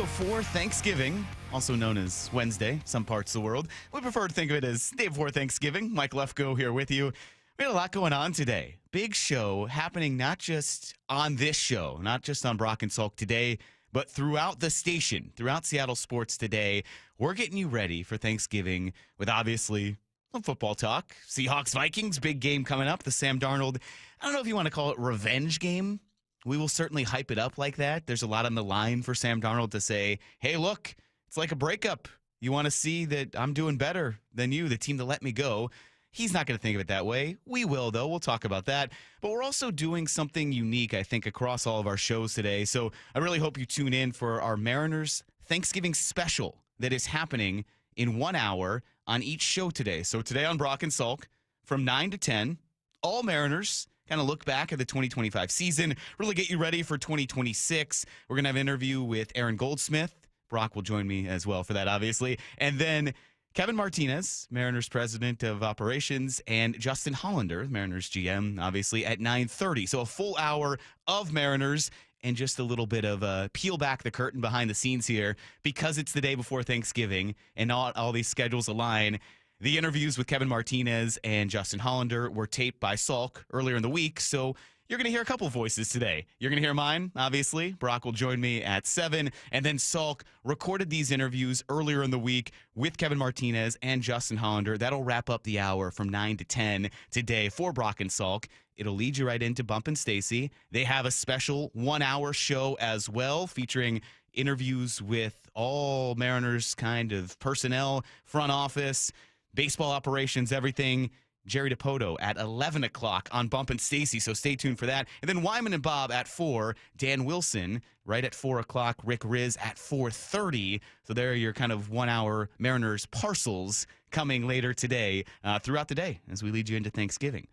before Thanksgiving, also known as Wednesday, some parts of the world. We prefer to think of it as day before Thanksgiving. Mike Lefko here with you. We had a lot going on today. Big show happening not just on this show, not just on Brock and Salk today, but throughout the station, throughout Seattle sports today. We're getting you ready for Thanksgiving with obviously some football talk. Seahawks, Vikings, big game coming up. The Sam Darnold, I don't know if you want to call it revenge game. We will certainly hype it up like that. There's a lot on the line for Sam Darnold to say, hey, look, it's like a breakup. You want to see that I'm doing better than you, the team that let me go. He's not going to think of it that way. We will, though. We'll talk about that. But we're also doing something unique, I think, across all of our shows today. So I really hope you tune in for our Mariners Thanksgiving special that is happening in 1 hour on each show today. So today on Brock and Salk, from 9 to 10, all Mariners kind of look back at the 2025 season, really get you ready for 2026. We're going to have an interview with Aaron Goldsmith. Brock will join me as well for that, obviously. And then Kevin Martinez, Mariners President of Operations, and Justin Hollander, Mariners GM, obviously, at 9:30. So a full hour of Mariners and just a little bit of peel back the curtain behind the scenes here because it's the day before Thanksgiving and not all these schedules align. The interviews with Kevin Martinez and Justin Hollander were taped by Salk earlier in the week, so you're going to hear a couple voices today. You're going to hear mine, obviously. Brock will join me at 7, and then Salk recorded these interviews earlier in the week with Kevin Martinez and Justin Hollander. That'll wrap up the hour from 9 to 10 today for Brock and Salk. It'll lead you right into Bump and Stacy. They have a special 1-hour show as well featuring interviews with all Mariners kind of personnel, front office, baseball operations, everything. Jerry DiPoto at 11 o'clock on Bump and Stacy, so stay tuned for that. And then Wyman and Bob at 4, Dan Wilson right at 4 o'clock, Rick Riz at 4:30. So there are your kind of 1-hour Mariners parcels coming later today throughout the day as we lead you into Thanksgiving.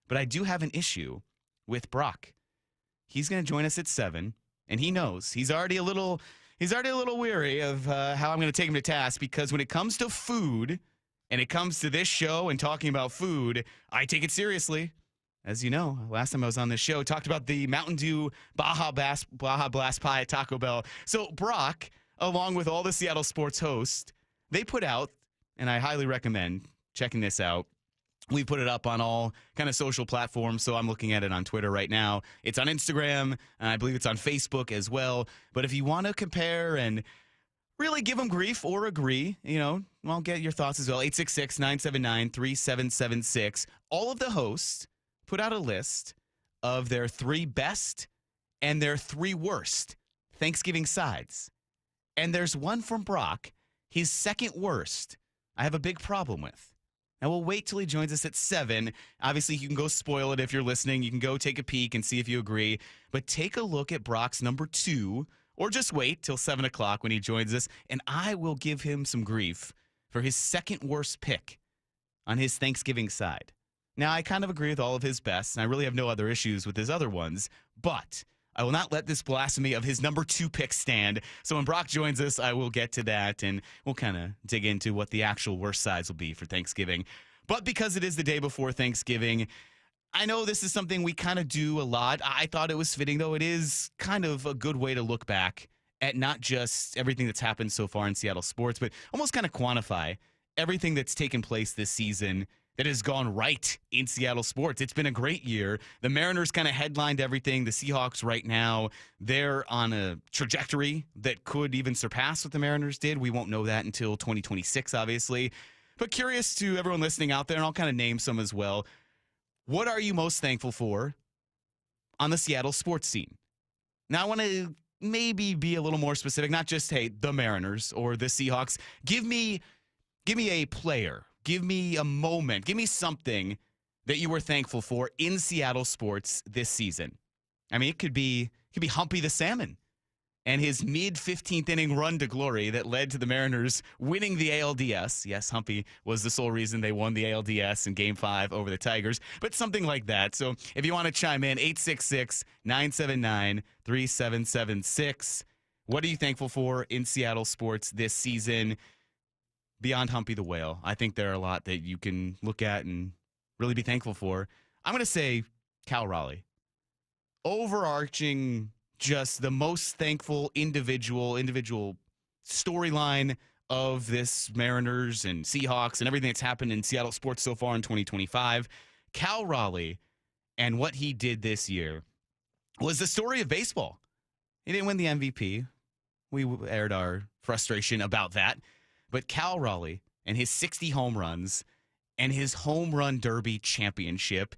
But I do have an issue with Brock. He's going to join us at 7, and he knows he's already a little weary of how I'm going to take him to task because when it comes to food and it comes to this show and talking about food, I take it seriously. As you know, last time I was on this show, talked about the Mountain Dew Baja Blast Pie at Taco Bell. So Brock, along with all the Seattle sports hosts, they put out, and I highly recommend checking this out. We put it up on all kind of social platforms, so I'm looking at it on Twitter right now. It's on Instagram, and I believe it's on Facebook as well. But if you want to compare and really give them grief or agree, I'll get your thoughts as well. 866-979-3776. All of the hosts put out a list of their 3 best and their 3 worst Thanksgiving sides. And there's one from Brock, his second worst, I have a big problem with. Now, we'll wait till he joins us at 7. Obviously, you can go spoil it if you're listening. You can go take a peek and see if you agree. But take a look at Brock's number 2, or just wait till 7 o'clock when he joins us, and I will give him some grief for his second worst pick on his Thanksgiving side. Now, I kind of agree with all of his bests, and I really have no other issues with his other ones, but I will not let this blasphemy of his number 2 pick stand. So when Brock joins us, I will get to that, and we'll kind of dig into what the actual worst sides will be for Thanksgiving. But because it is the day before Thanksgiving, I know this is something we kind of do a lot. I thought it was fitting, though. It is kind of a good way to look back at not just everything that's happened so far in Seattle sports, but almost kind of quantify everything that's taken place this season that has gone right in Seattle sports. It's been a great year. The Mariners kind of headlined everything. The Seahawks right now, they're on a trajectory that could even surpass what the Mariners did. We won't know that until 2026, obviously. But curious to everyone listening out there, and I'll kind of name some as well. What are you most thankful for on the Seattle sports scene? Now, I want to maybe be a little more specific, not just, hey, the Mariners or the Seahawks. Give me a player. Give me a moment. Give me something that you were thankful for in Seattle sports this season. I mean, it could be Humpy the Salmon and his mid-15th inning run to glory that led to the Mariners winning the ALDS. Yes, Humpy was the sole reason they won the ALDS in Game 5 over the Tigers, but something like that. So if you want to chime in, 866-979-3776. What are you thankful for in Seattle sports this season? Beyond Humpy the Whale, I think there are a lot that you can look at and really be thankful for. I'm going to say Cal Raleigh. Overarching just the most thankful individual storyline of this Mariners and Seahawks and everything that's happened in Seattle sports so far in 2025. Cal Raleigh and what he did this year was the story of baseball. He didn't win the MVP. We aired our frustration about that. But Cal Raleigh and his 60 home runs and his home run derby championship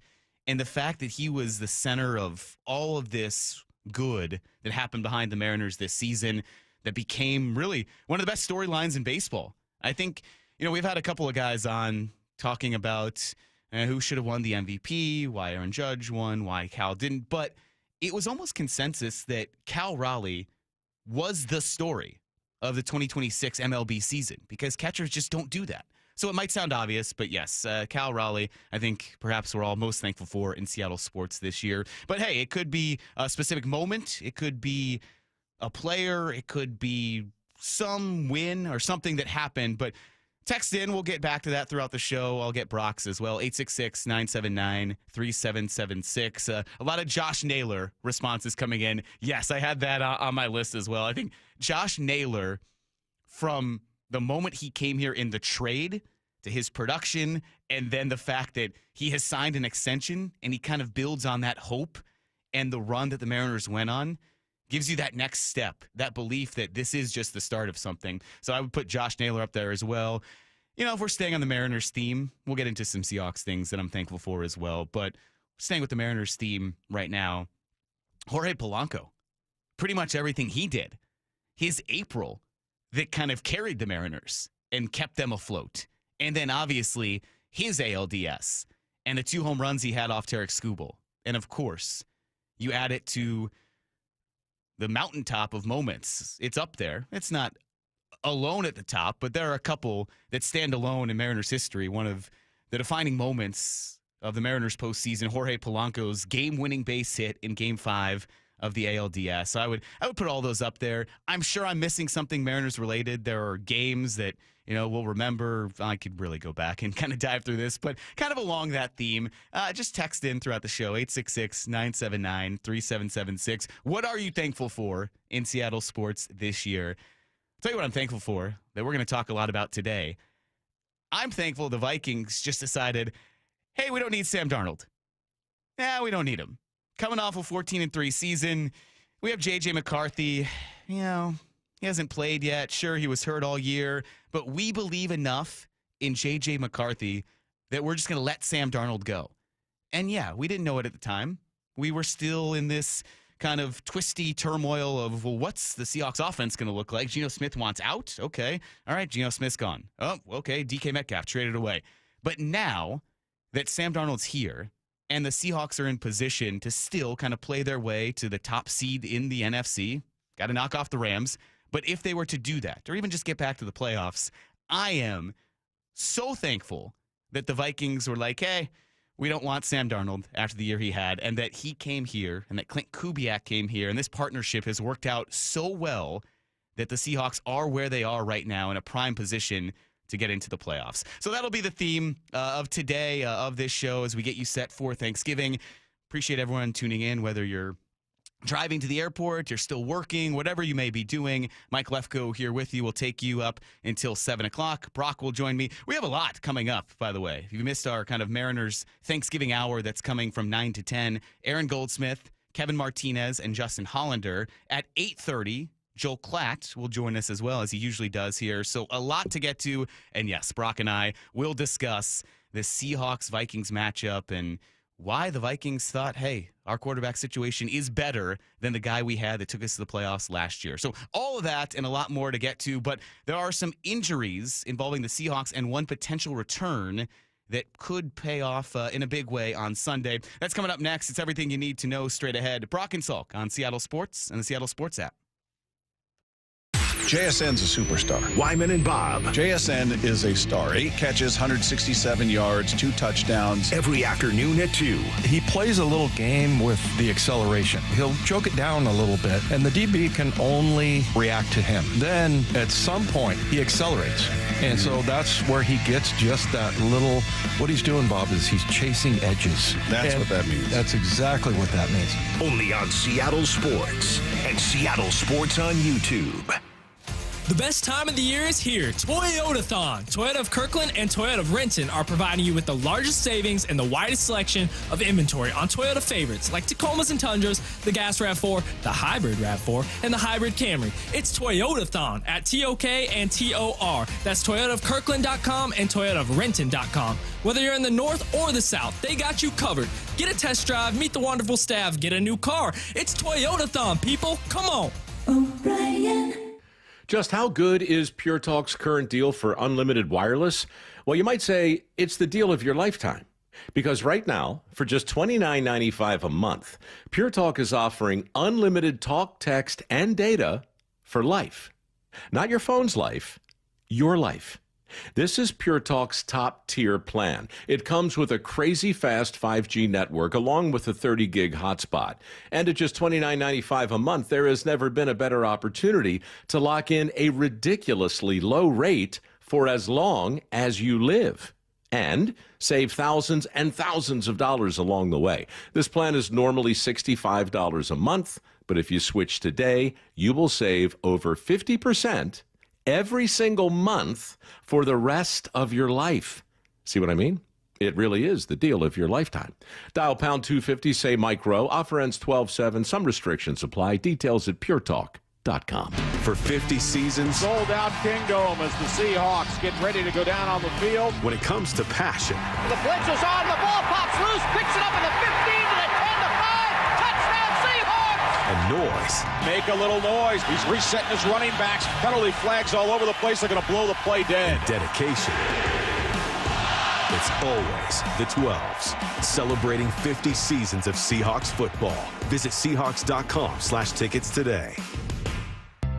and the fact that he was the center of all of this good that happened behind the Mariners this season that became really one of the best storylines in baseball. I think, we've had a couple of guys on talking about who should have won the MVP, why Aaron Judge won, why Cal didn't. But it was almost consensus that Cal Raleigh was the story of the 2026 MLB season because catchers just don't do that. So it might sound obvious, but yes, Cal Raleigh, I think perhaps we're all most thankful for in Seattle sports this year. But hey, it could be a specific moment. It could be a player. It could be some win or something that happened. But text in. We'll get back to that throughout the show. I'll get Brock's as well. 866-979-3776. A lot of Josh Naylor responses coming in. Yes, I had that on my list as well. I think Josh Naylor, from the moment he came here in the trade to his production, and then the fact that he has signed an extension and he kind of builds on that hope and the run that the Mariners went on, gives you that next step, that belief that this is just the start of something. So I would put Josh Naylor up there as well. If we're staying on the Mariners theme, we'll get into some Seahawks things that I'm thankful for as well. But staying with the Mariners theme right now, Jorge Polanco, pretty much everything he did, his April that kind of carried the Mariners and kept them afloat. And then obviously his ALDS and the 2 home runs he had off Tarek Skubal. And of course, you add it to the mountaintop of moments. It's up there. It's not alone at the top, but there are a couple that stand alone in Mariners history. One of the defining moments of the Mariners postseason, Jorge Polanco's game-winning base hit in Game 5 of the ALDS. So I would put all those up there. I'm sure I'm missing something Mariners related. There are games that we'll remember. I could really go back and kind of dive through this, but kind of along that theme, just text in throughout the show, 866-979-3776. What are you thankful for in Seattle sports this year? I'll tell you what I'm thankful for that we're going to talk a lot about today. I'm thankful the Vikings just decided, hey, we don't need Sam Darnold. Yeah, we don't need him. Coming off a 14-3 season, we have J.J. McCarthy. He hasn't played yet. Sure, he was hurt all year, but we believe enough in J.J. McCarthy that we're just going to let Sam Darnold go. And yeah, we didn't know it at the time. We were still in this kind of twisty turmoil of, well, what's the Seahawks offense going to look like? Geno Smith wants out? Okay. All right, Geno Smith's gone. Oh, okay, DK Metcalf traded away. But now that Sam Darnold's here, and the Seahawks are in position to still kind of play their way to the top seed in the NFC. Got to knock off the Rams. But if they were to do that, or even just get back to the playoffs, I am so thankful that the Vikings were like, hey, we don't want Sam Darnold after the year he had, and that he came here, and that Clint Kubiak came here, and this partnership has worked out so well that the Seahawks are where they are right now in a prime position to get into the playoffs. So that'll be the theme of today, of this show, as we get you set for Thanksgiving. Appreciate everyone tuning in, whether you're driving to the airport, you're still working, whatever you may be doing. Mike Lefko here with you. We'll take you up until 7 o'clock. Brock will join me. We have a lot coming up, by the way. If you missed our kind of Mariners Thanksgiving hour that's coming from 9 to 10, Aaron Goldsmith, Kevin Martinez, and Justin Hollander at 8:30. Joel Klatt will join us as well, as he usually does here. So a lot to get to. And yes, Brock and I will discuss the Seahawks-Vikings matchup and why the Vikings thought, hey, our quarterback situation is better than the guy we had that took us to the playoffs last year. So all of that and a lot more to get to. But there are some injuries involving the Seahawks and one potential return that could pay off in a big way on Sunday. That's coming up next. It's everything you need to know straight ahead. Brock and Salk on Seattle Sports and the Seattle Sports app. JSN's a superstar. Wyman and Bob. JSN is a star. 8 catches, 167 yards, 2 touchdowns. Every afternoon at 2. He plays a little game with the acceleration. He'll choke it down a little bit, and the DB can only react to him. Then, at some point, he accelerates. And so that's where he gets just that little, what he's doing, Bob, is he's chasing edges. That's what that means. That's exactly what that means. Only on Seattle Sports and Seattle Sports on YouTube. The best time of the year is here. Toyotathon. Toyota of Kirkland and Toyota of Renton are providing you with the largest savings and the widest selection of inventory on Toyota favorites like Tacomas and Tundras, the Gas RAV4, the Hybrid RAV4, and the Hybrid Camry. It's Toyotathon at TOK and TOR. That's ToyotaofKirkland.com and ToyotaofRenton.com. Whether you're in the north or the south, they got you covered. Get a test drive, meet the wonderful staff, get a new car. It's Toyotathon, people. Come on. O'Brien. Just how good is Pure Talk's current deal for unlimited wireless? Well, you might say it's the deal of your lifetime. Because right now, for just $29.95 a month, Pure Talk is offering unlimited talk, text, and data for life. Not your phone's life, your life. This is Pure Talk's top-tier plan. It comes with a crazy fast 5G network along with a 30-gig hotspot. And at just $29.95 a month, there has never been a better opportunity to lock in a ridiculously low rate for as long as you live. And save thousands and thousands of dollars along the way. This plan is normally $65 a month, but if you switch today, you will save over 50% every single month for the rest of your life. See what I mean? It really is the deal of your lifetime. Dial pound 250, say Mike Rowe. Offer ends 12/7. Some restrictions apply. Details at puretalk.com. For 50 seasons, sold out Kingdome as the Seahawks get ready to go down on the field. When it comes to passion, The blitz is on, the ball pops loose, picks it up in the 15 to the 10 to 5. Touchdown Seahawks! and noise. Make a little noise. He's resetting his running backs. Penalty flags all over the place. They're going to blow the play dead. And dedication. It's always the 12s. Celebrating 50 seasons of Seahawks football. Visit Seahawks.com/tickets today.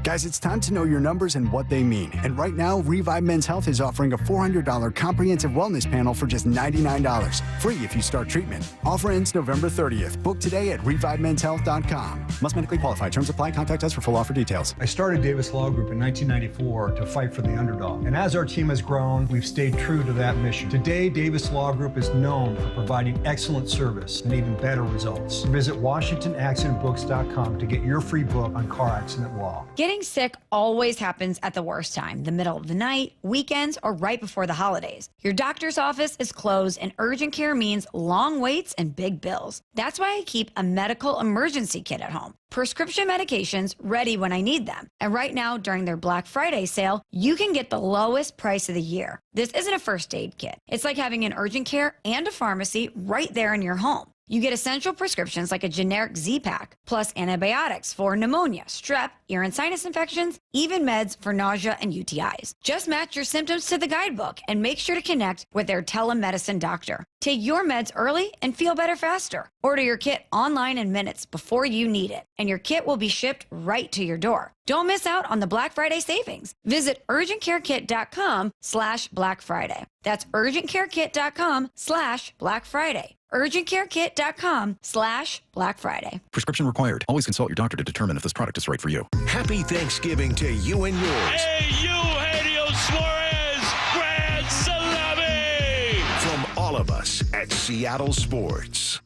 Guys, it's time to know your numbers and what they mean. And right now, Revive Men's Health is offering a $400 comprehensive wellness panel for just $99. Free if you start treatment. Offer ends November 30th. Book today at ReviveMen'sHealth.com. Must medically qualify. Terms apply. Contact us for full offer details. I started Davis Law Group in 1994 to fight for the underdog. And as our team has grown, we've stayed true to that mission. Today, Davis Law Group is known for providing excellent service and even better results. Visit WashingtonAccidentBooks.com to get your free book on car accident law. Getting sick always happens at the worst time, the middle of the night, weekends, or right before the holidays. Your doctor's office is closed and urgent care means long waits and big bills. That's why I keep a medical emergency kit at home. Prescription medications ready when I need them. And right now, during their Black Friday sale, you can get the lowest price of the year. This isn't a first aid kit. It's like having an urgent care and a pharmacy right there in your home. You get essential prescriptions like a generic Z-Pack, plus antibiotics for pneumonia, strep, ear and sinus infections, even meds for nausea and UTIs. Just match your symptoms to the guidebook and make sure to connect with their telemedicine doctor. Take your meds early and feel better faster. Order your kit online in minutes before you need it, and your kit will be shipped right to your door. Don't miss out on the Black Friday savings. Visit urgentcarekit.com/Black Friday. That's urgentcarekit.com/Black Friday. urgentcarekit.com/Black Friday. Prescription required. Always consult your doctor to determine if this product is right for you. Happy Thanksgiving to you and yours. Hey, Eugenio Suarez, Grand Salami! From all of us at Seattle Sports.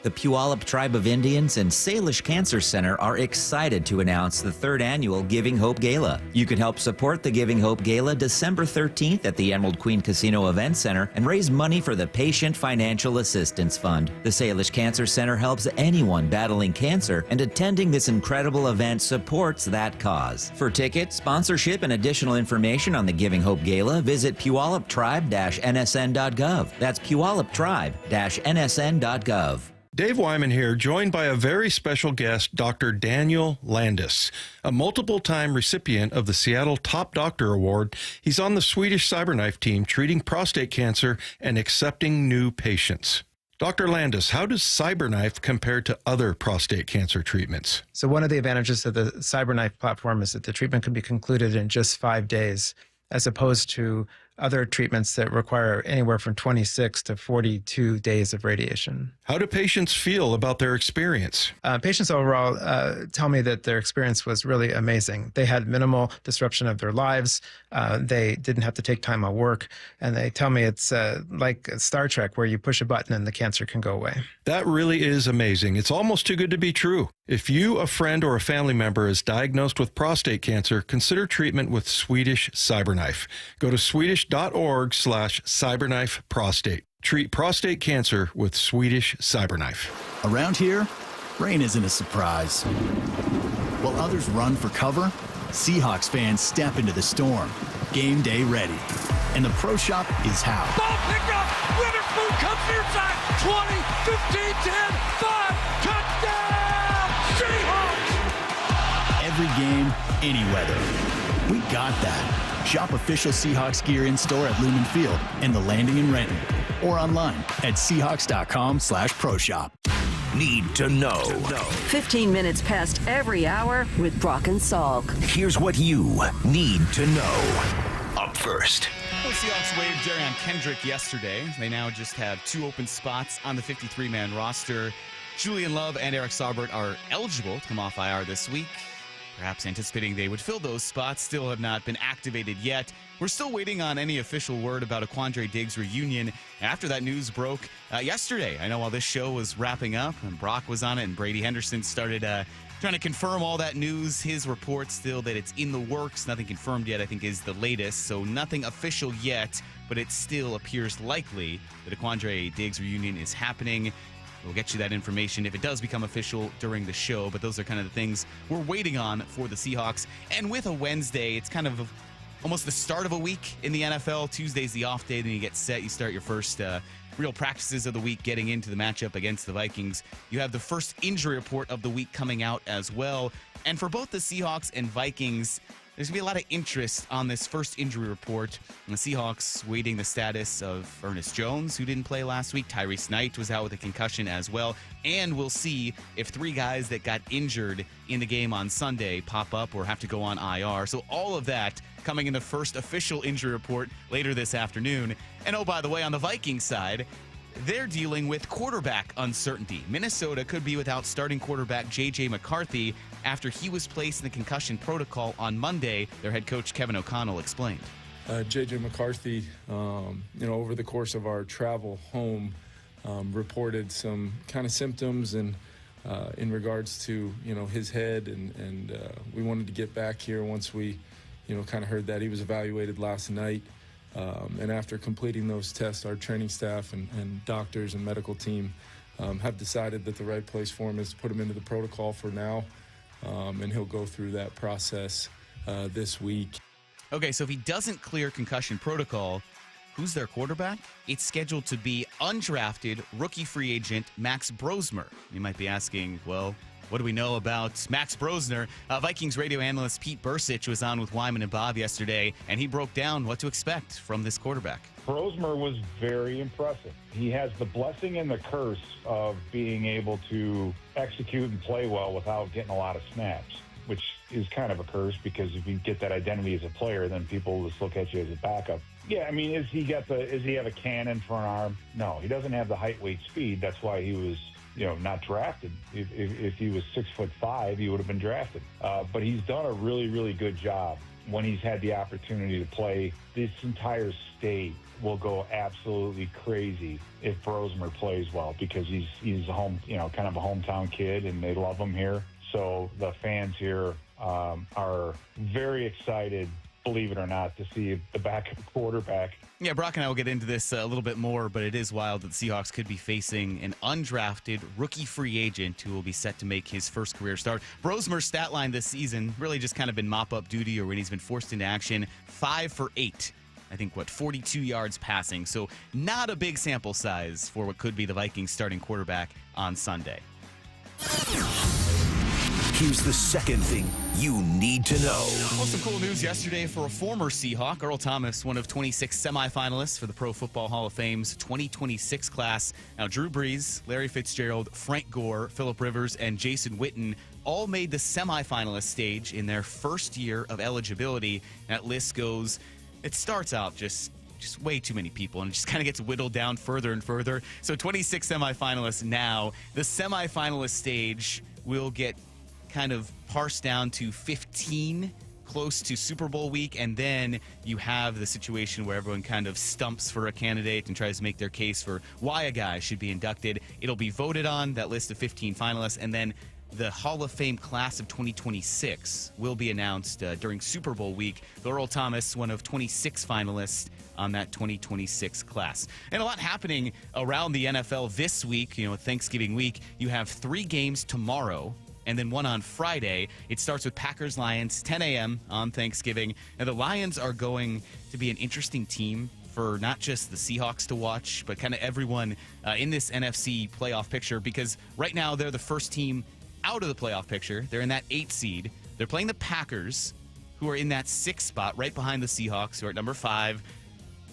The Puyallup Tribe of Indians and Salish Cancer Center are excited to announce the third annual Giving Hope Gala. You can help support the Giving Hope Gala December 13th at the Emerald Queen Casino Event Center and raise money for the Patient Financial Assistance Fund. The Salish Cancer Center helps anyone battling cancer, and attending this incredible event supports that cause. For tickets, sponsorship, and additional information on the Giving Hope Gala, visit puyalluptribe-nsn.gov. That's puyalluptribe-nsn.gov. Dave Wyman here, joined by a very special guest, Dr. Daniel Landis, a multiple-time recipient of the Seattle Top Doctor Award. He's on the Swedish CyberKnife team treating prostate cancer and accepting new patients. Dr. Landis, how does CyberKnife compare to other prostate cancer treatments? So one of the advantages of the CyberKnife platform is that the treatment can be concluded in just 5 days, as opposed to other treatments that require anywhere from 26 to 42 days of radiation. How do patients feel about their experience? Patients overall tell me that their experience was really amazing. They had minimal disruption of their lives. They didn't have to take time off work. And they tell me it's like Star Trek, where you push a button and the cancer can go away. That really is amazing. It's almost too good to be true. If you, a friend, or a family member is diagnosed with prostate cancer, consider treatment with Swedish CyberKnife. Go to swedish.org/CyberKnifeProstate. Treat prostate cancer with Swedish CyberKnife. Around here, rain isn't a surprise. While others run for cover, Seahawks fans step into the storm, game day ready. And the Pro Shop is how. Ball picked up. Witherspoon comes near side. 20, 15, 10, 5. Touchdown! Seahawks! Every game, any weather. We got that. Shop official Seahawks gear in-store at Lumen Field and the Landing in Renton. Or online at Seahawks.com/ProShop. Need to know. 15 minutes past every hour with Brock and Salk. Here's what you need to know. Up first. The Seahawks waived Darion Kendrick yesterday. They now just have 2 open spots on the 53-man roster. Julian Love and Eric Saubert are eligible to come off IR this week. Perhaps anticipating they would fill those spots, still have not been activated yet. We're still waiting on any official word about a Quandre Diggs reunion after that news broke yesterday. I know while this show was wrapping up and Brock was on it and Brady Henderson started trying to confirm all that news. His report still that it's in the works. Nothing confirmed yet, I think, is the latest. So nothing official yet, but it still appears likely that a Quandre Diggs reunion is happening. We'll get you that information if it does become official during the show, but those are kind of the things we're waiting on for the Seahawks. And with a Wednesday, it's kind of almost the start of a week in the NFL. Tuesday's the off day, then you get set. You start your first real practices of the week getting into the matchup against the Vikings. You have the first injury report of the week coming out as well. And for both the Seahawks and Vikings, there's going to be a lot of interest on this first injury report. And the Seahawks waiting the status of Ernest Jones, who didn't play last week. Tyrese Knight was out with a concussion as well. And we'll see if 3 guys that got injured in the game on Sunday pop up or have to go on IR. So all of that coming in the first official injury report later this afternoon. And oh, by the way, on the Vikings side, they're dealing with quarterback uncertainty. Minnesota could be without starting quarterback J.J. McCarthy after he was placed in the concussion protocol on Monday, their head coach Kevin O'Connell explained. J.J. McCarthy, over the course of our travel home, reported some kind of symptoms and in regards to, his head. And we wanted to get back here once we, kind of heard that. He was evaluated last night. And after completing those tests, our training staff and doctors and medical team have decided that the right place for him is to put him into the protocol for now. And he'll go through that process this week. Okay, so if he doesn't clear concussion protocol, who's their quarterback? It's scheduled to be undrafted rookie free agent Max Brosmer. You might be asking, well, what do we know about Max Brosmer? Vikings radio analyst Pete Bursich was on with Wyman and Bob yesterday, and he broke down what to expect from this quarterback. Brosmer was very impressive. He has the blessing and the curse of being able to execute and play well without getting a lot of snaps, which is kind of a curse because if you get that identity as a player, then people just look at you as a backup. Yeah, I mean, does he have a cannon for an arm? No, he doesn't have the height, weight, speed. That's why he was not drafted. If he was 6'5", he would have been drafted. But he's done a really, really good job when he's had the opportunity to play. This entire state will go absolutely crazy if Brosmer plays well because he's a home, kind of a hometown kid, and they love him here. So the fans here are very excited, believe it or not, to see the backup quarterback. Yeah, Brock and I will get into this a little bit more, but it is wild that the Seahawks could be facing an undrafted rookie free agent who will be set to make his first career start. Brosmer's stat line this season really just kind of been mop-up duty or when he's been forced into action. 5 for 8. I think, 42 yards passing. So not a big sample size for what could be the Vikings starting quarterback on Sunday. Here's the second thing you need to know. Well, some cool news yesterday for a former Seahawk. Earl Thomas, one of 26 semifinalists for the Pro Football Hall of Fame's 2026 class. Now, Drew Brees, Larry Fitzgerald, Frank Gore, Phillip Rivers, and Jason Witten all made the semifinalist stage in their first year of eligibility. That list goes, it starts out just way too many people, and it just kind of gets whittled down further and further. So 26 semifinalists now. The semifinalist stage will get kind of parsed down to 15 close to Super Bowl week, and then you have the situation where everyone kind of stumps for a candidate and tries to make their case for why a guy should be inducted. It'll be voted on, that list of 15 finalists, and then the Hall of Fame class of 2026 will be announced during Super Bowl week. Earl Thomas, one of 26 finalists on that 2026 class. And a lot happening around the NFL this week. You know, Thanksgiving week, you have 3 games tomorrow and then one on Friday. It starts with Packers-Lions, 10 a.m. on Thanksgiving. And the Lions are going to be an interesting team for not just the Seahawks to watch, but kind of everyone in this NFC playoff picture, because right now they're the first team out of the playoff picture. They're in that 8 seed. They're playing the Packers, who are in that 6th spot, right behind the Seahawks, who are at number 5.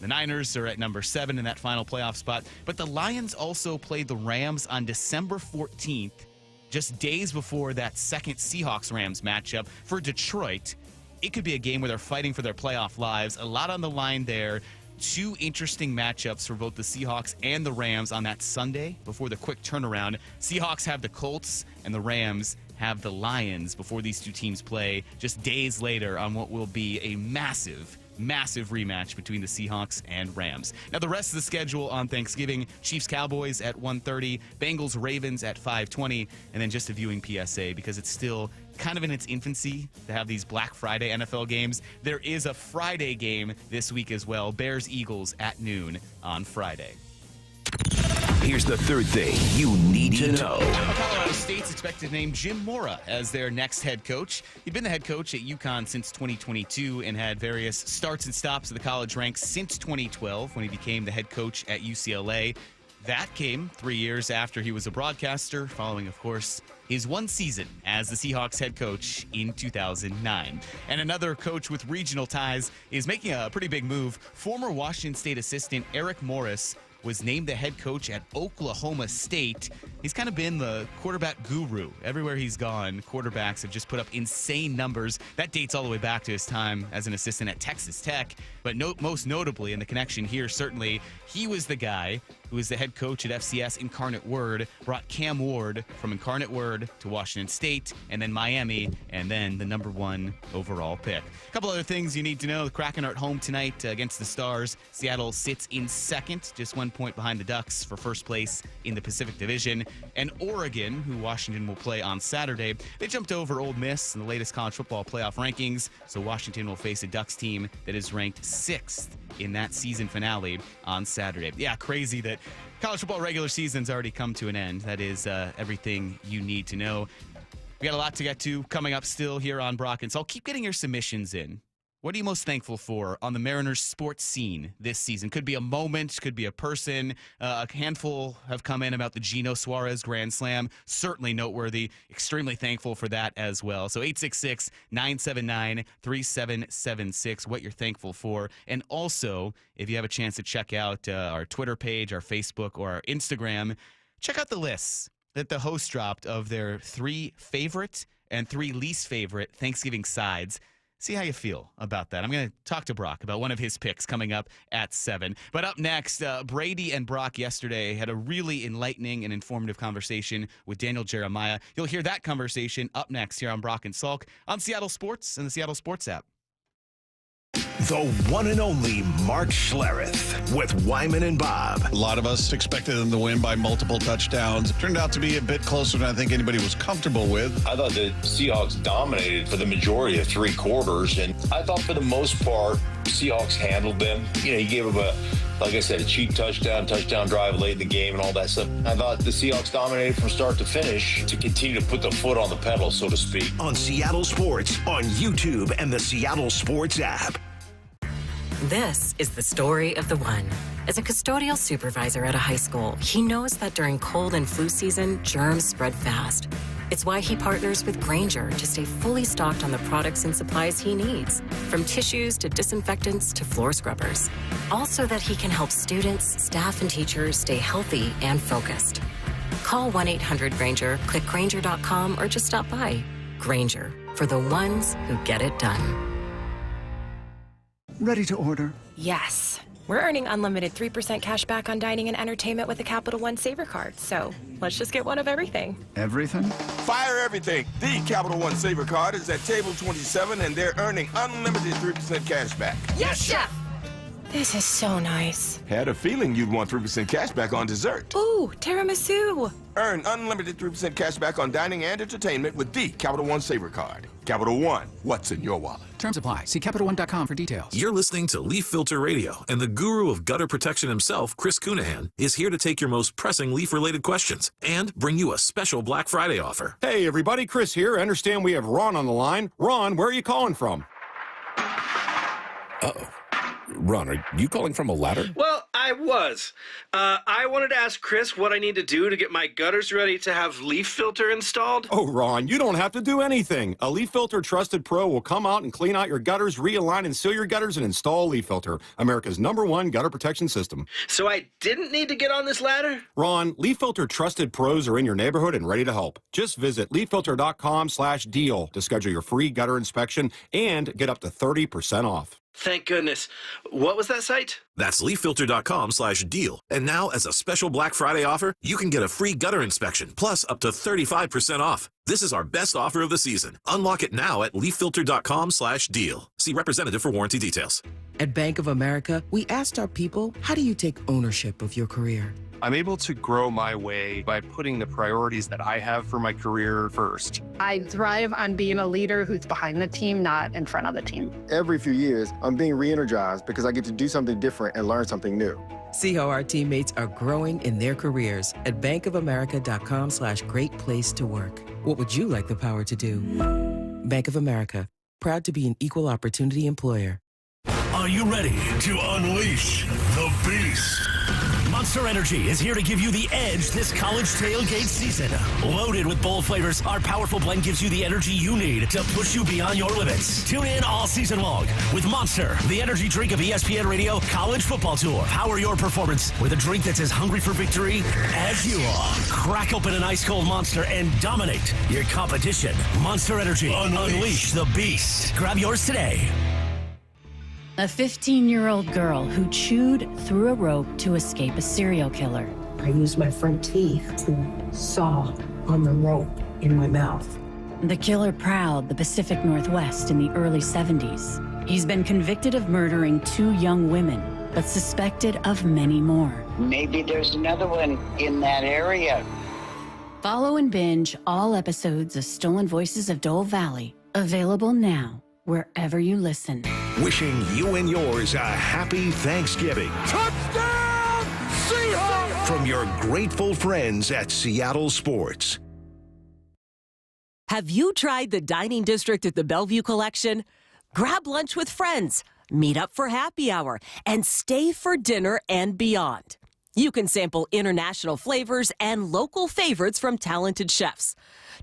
The Niners are at number 7 in that final playoff spot. But the Lions also play the Rams on December 14th, just days before that second Seahawks-Rams matchup. For Detroit, it could be a game where they're fighting for their playoff lives. A lot on the line there. 2 interesting matchups for both the Seahawks and the Rams on that Sunday before the quick turnaround. Seahawks have the Colts, and the Rams have the Lions before these 2 teams play just days later on what will be a massive rematch between the Seahawks and Rams. Now, the rest of the schedule on Thanksgiving: Chiefs-Cowboys at 1:30, Bengals-Ravens at 5:20, and then just a viewing PSA, because it's still kind of in its infancy to have these Black Friday NFL games. There is a Friday game this week as well: Bears-Eagles at noon on Friday. Here's the third thing you need to know. Colorado State's expected to name Jim Mora as their next head coach. He'd been the head coach at UConn since 2022 and had various starts and stops at the college ranks since 2012 when he became the head coach at UCLA. That came 3 years after he was a broadcaster, following, of course, his 1 season as the Seahawks head coach in 2009. And another coach with regional ties is making a pretty big move. Former Washington State assistant Eric Morris was named the head coach at Oklahoma State. He's kind of been the quarterback guru. Everywhere he's gone, quarterbacks have just put up insane numbers. That dates all the way back to his time as an assistant at Texas Tech. But most notably, and the connection here, certainly, he was the guy who was the head coach at FCS Incarnate Word, brought Cam Ward from Incarnate Word to Washington State, and then Miami, and then the number 1 overall pick. A couple other things you need to know. The Kraken are at home tonight against the Stars. Seattle sits in 2nd, just 1 point behind the Ducks for first place in the Pacific Division. And Oregon, who Washington will play on Saturday, they jumped over Ole Miss in the latest college football playoff rankings, so Washington will face a Ducks team that is ranked 6th in that season finale on Saturday. Yeah, crazy that college football regular season's already come to an end. That is everything you need to know. We got a lot to get to coming up still here on Brock and Salk. Keep getting your submissions in. What are you most thankful for on the Mariners sports scene this season? Could be a moment, could be a person. A handful have come in about the Geno Suarez Grand Slam. Certainly noteworthy. Extremely thankful for that as well. So 866-979-3776, what you're thankful for. And also, if you have a chance to check out our Twitter page, our Facebook, or our Instagram, check out the lists that the host dropped of their 3 favorite and 3 least favorite Thanksgiving sides. See how you feel about that. I'm going to talk to Brock about one of his picks coming up at 7. But up next, Brady and Brock yesterday had a really enlightening and informative conversation with Daniel Jeremiah. You'll hear that conversation up next here on Brock and Salk on Seattle Sports and the Seattle Sports app. The one and only Mark Schlereth with Wyman and Bob. A lot of us expected them to win by multiple touchdowns. It turned out to be a bit closer than I think anybody was comfortable with. I thought the Seahawks dominated for the majority of 3 quarters, and I thought for the most part, Seahawks handled them. You know, he gave them like I said, a cheap touchdown drive late in the game and all that stuff. I thought the Seahawks dominated from start to finish to continue to put the foot on the pedal, so to speak. On Seattle Sports, on YouTube and the Seattle Sports app. This is the story of the one. As a custodial supervisor at a high school, he knows that during cold and flu season, germs spread fast. It's why he partners with Grainger to stay fully stocked on the products and supplies he needs, from tissues to disinfectants to floor scrubbers. All so that he can help students, staff, and teachers stay healthy and focused. Call 1-800-GRAINGER, click Grainger.com, or just stop by. Grainger, for the ones who get it done. Ready to order? Yes. We're earning unlimited 3% cash back on dining and entertainment with a Capital One Saver card. So let's just get one of everything. Everything? Fire everything. The Capital One Saver card is at table 27, and they're earning unlimited 3% cash back. Yes, Chef! This is so nice. Had a feeling you'd want 3% cash back on dessert. Ooh, tiramisu. Earn unlimited 3% cash back on dining and entertainment with the Capital One Saver card. Capital One, what's in your wallet? Terms apply. See CapitalOne.com for details. You're listening to Leaf Filter Radio, and the guru of gutter protection himself, Chris Cunahan, is here to take your most pressing leaf-related questions and bring you a special Black Friday offer. Hey, everybody, Chris here. I understand we have Ron on the line. Ron, where are you calling from? Uh-oh. Ron, are you calling from a ladder? Well, I was. I wanted to ask Chris what I need to do to get my gutters ready to have leaf filter installed. Oh, Ron, you don't have to do anything. A Leaf Filter Trusted Pro will come out and clean out your gutters, realign and seal your gutters, and install Leaf Filter, America's #1 gutter protection system. So I didn't need to get on this ladder? Ron, Leaf Filter Trusted Pros are in your neighborhood and ready to help. Just visit leaffilter.com/deal to schedule your free gutter inspection and get up to 30% off. Thank goodness. What was that site? That's leaffilter.com/deal. And now, as a special Black Friday offer, you can get a free gutter inspection, plus up to 35% off. This is our best offer of the season. Unlock it now at leaffilter.com/deal. See representative for warranty details. At Bank of America, we asked our people, how do you take ownership of your career? I'm able to grow my way by putting the priorities that I have for my career first. I thrive on being a leader who's behind the team, not in front of the team. Every few years, I'm being re-energized because I get to do something different and learn something new. See how our teammates are growing in their careers at bankofamerica.com/great place to work. What would you like the power to do? Bank of America, proud to be an equal opportunity employer. Are you ready to unleash the beast? Monster Energy is here to give you the edge this college tailgate season. Loaded with bold flavors, our powerful blend gives you the energy you need to push you beyond your limits. Tune in all season long with Monster, the energy drink of ESPN Radio College Football Tour. Power your performance with a drink that's as hungry for victory as you are. Crack open an ice-cold Monster and dominate your competition. Monster Energy. Unleash the beast. Grab yours today. A 15-year-old girl who chewed through a rope to escape a serial killer. I used my front teeth to saw on the rope in my mouth. The killer prowled the Pacific Northwest in the early 70s. He's been convicted of murdering 2 young women, but suspected of many more. Maybe there's another one in that area. Follow and binge all episodes of Stolen Voices of Dole Valley. Available now, wherever you listen. Wishing you and yours a happy Thanksgiving. Touchdown, Seahawks! From your grateful friends at Seattle Sports. Have you tried the dining district at the Bellevue Collection? Grab lunch with friends, meet up for happy hour, and stay for dinner and beyond. You can sample international flavors and local favorites from talented chefs.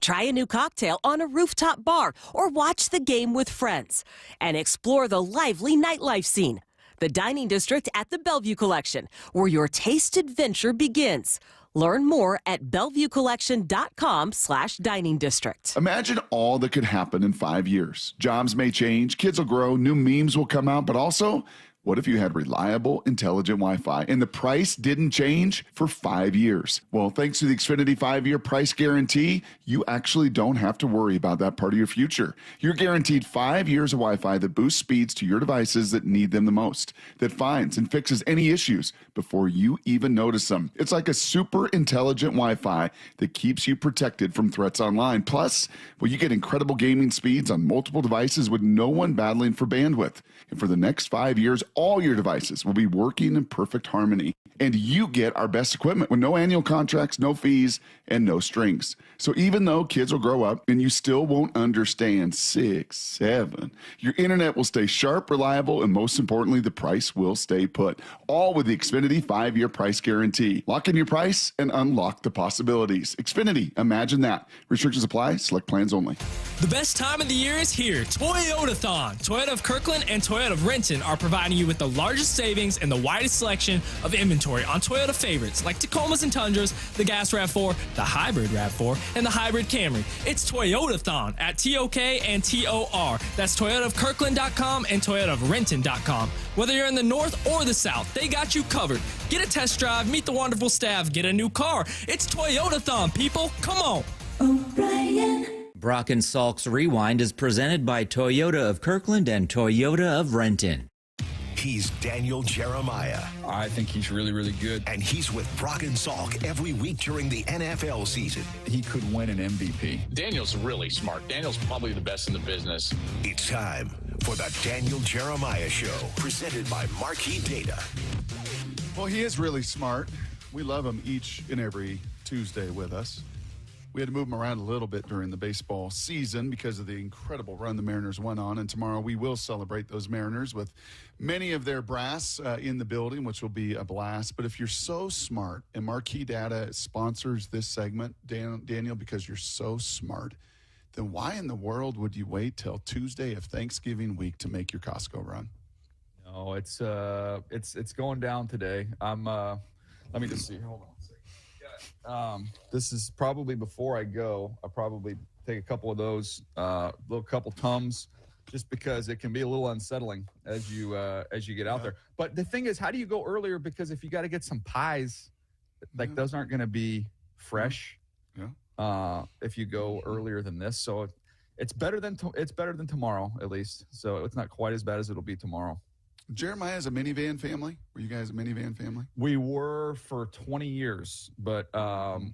Try a new cocktail on a rooftop bar or watch the game with friends. And explore the lively nightlife scene. The Dining District at the Bellevue Collection, where your taste adventure begins. Learn more at BellevueCollection.com/dining district. Imagine all that could happen in 5 years. Jobs may change, kids will grow, new memes will come out, but also, what if you had reliable, intelligent Wi-Fi and the price didn't change for 5 years? Well, thanks to the Xfinity 5-year price guarantee, you actually don't have to worry about that part of your future. You're guaranteed 5 years of Wi-Fi that boosts speeds to your devices that need them the most, that finds and fixes any issues before you even notice them. It's like a super intelligent Wi-Fi that keeps you protected from threats online. Plus, well, you get incredible gaming speeds on multiple devices with no one battling for bandwidth. And for the next 5 years, all your devices will be working in perfect harmony. And you get our best equipment with no annual contracts, no fees, and no strings. So even though kids will grow up and you still won't understand 6, 7, your internet will stay sharp, reliable, and most importantly, the price will stay put. All with the Xfinity 5-year price guarantee. Lock in your price and unlock the possibilities. Xfinity, imagine that. Restrictions apply. Select plans only. The best time of the year is here. Toyota-thon. Toyota of Kirkland and Toyota of Renton are providing you with the largest savings and the widest selection of inventory on Toyota favorites like Tacomas and Tundras, the Gas RAV4, the Hybrid RAV4, and the Hybrid Camry. It's Toyota-thon at TOK and TOR. That's ToyotaofKirkland.com and ToyotaofRenton.com. Whether you're in the north or the south, they got you covered. Get a test drive, meet the wonderful staff, get a new car. It's Toyota-thon, people. Come on. O'Brien. Brock and Salk's Rewind is presented by Toyota of Kirkland and Toyota of Renton. He's Daniel Jeremiah. I think he's really, really good. And he's with Brock and Salk every week during the NFL season. He could win an MVP. Daniel's really smart. Daniel's probably the best in the business. It's time for the Daniel Jeremiah Show, presented by Marquee Data. Well, he is really smart. We love him each and every Tuesday with us. We had to move him around a little bit during the baseball season because of the incredible run the Mariners went on. And tomorrow we will celebrate those Mariners with many of their brass in the building, which will be a blast. But if you're so smart, and Marquee Data sponsors this segment, Daniel, because you're so smart, then why in the world would you wait till Tuesday of Thanksgiving week to make your Costco run? No, it's going down today. Let me just see. Hold on. This is probably before I go. I'll probably take a couple of those, little couple Tums, just because it can be a little unsettling as you get out there. But the thing is, how do you go earlier? Because if you got to get some pies, like those aren't going to be fresh. Yeah. If you go earlier than this, so it's better than tomorrow at least. So it's not quite as bad as it'll be tomorrow. Jeremiah is a minivan family. Were you guys a minivan family? We were for 20 years, but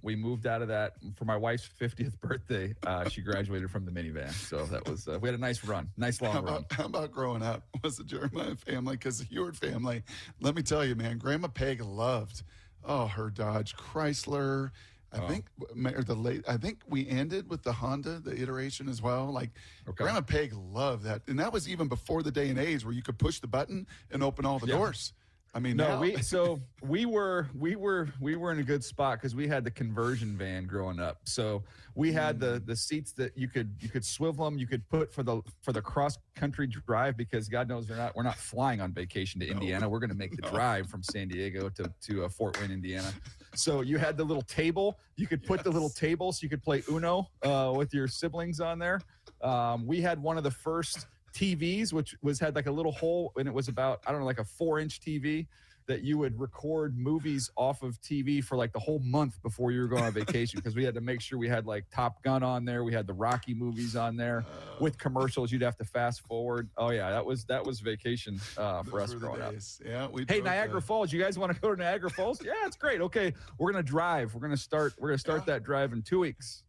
we moved out of that for my wife's 50th birthday. She graduated from the minivan, so that was we had a nice run, nice long run. How about growing up? Was the Jeremiah family? Because the Heward family, let me tell you, man, Grandma Peg loved her Dodge Chrysler. I think we ended with the Honda, the iteration as well. Like Grandma Peg loved that, and that was even before the day and age where you could push the button and open all the doors. I mean, no, we were in a good spot because we had the conversion van growing up. So we had the seats that you could swivel them, you could put for the cross country drive, because God knows we're not flying on vacation to Indiana. We're going to make the drive from San Diego to Fort Wayne, Indiana. So you had the little table. You could put the little table so you could play Uno with your siblings on there. We had one of the first TVs, which had like a little hole, and it was about, I don't know, like a 4-inch TV that you would record movies off of TV for like the whole month before you were going on vacation, because we had to make sure we had like Top Gun on there. We had the Rocky movies on there with commercials. You'd have to fast forward. Oh yeah, that was vacation for us growing up. Yeah. Hey, Niagara Falls. You guys want to go to Niagara Falls? Yeah, it's great. Okay, we're gonna drive. We're gonna start that drive in 2 weeks.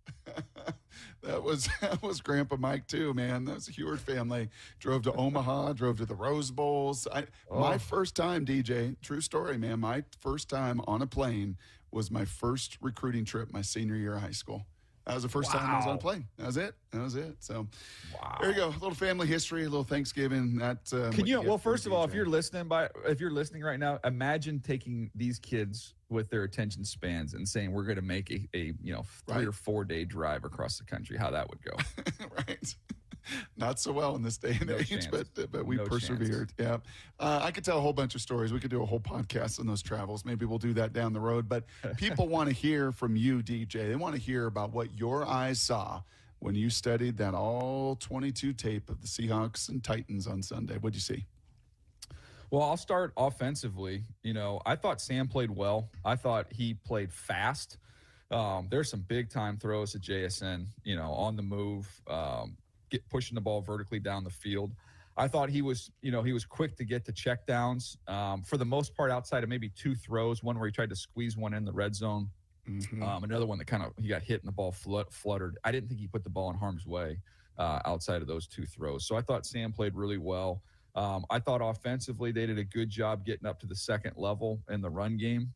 That was Grandpa Mike too, man. That was the Heward family. Drove to Omaha, drove to the Rose Bowls. My first time, DJ, true story, man. My first time on a plane was my first recruiting trip my senior year of high school. That was the first time I was on a plane. That was it. So there you go. A little family history, a little Thanksgiving. Well, first of all, if you're listening right now, imagine taking these kids with their attention spans and saying we're going to make a 3 or 4 day drive across the country. How that would go. Right. Not so well in this day and age, but we persevered. Chances. Yeah. I could tell a whole bunch of stories. We could do a whole podcast on those travels. Maybe we'll do that down the road. But people want to hear from you, DJ. They want to hear about what your eyes saw when you studied that all 22 tape of the Seahawks and Titans on Sunday. What'd you see? Well, I'll start offensively. I thought Sam played well. I thought he played fast. There's some big time throws to JSN, on the move, pushing the ball vertically down the field. I thought he was quick to get to checkdowns. For the most part, outside of maybe 2 throws, one where he tried to squeeze one in the red zone. Mm-hmm. Another one that he got hit and the ball fluttered. I didn't think he put the ball in harm's way outside of those 2 throws. So I thought Sam played really well. I thought offensively they did a good job getting up to the second level in the run game.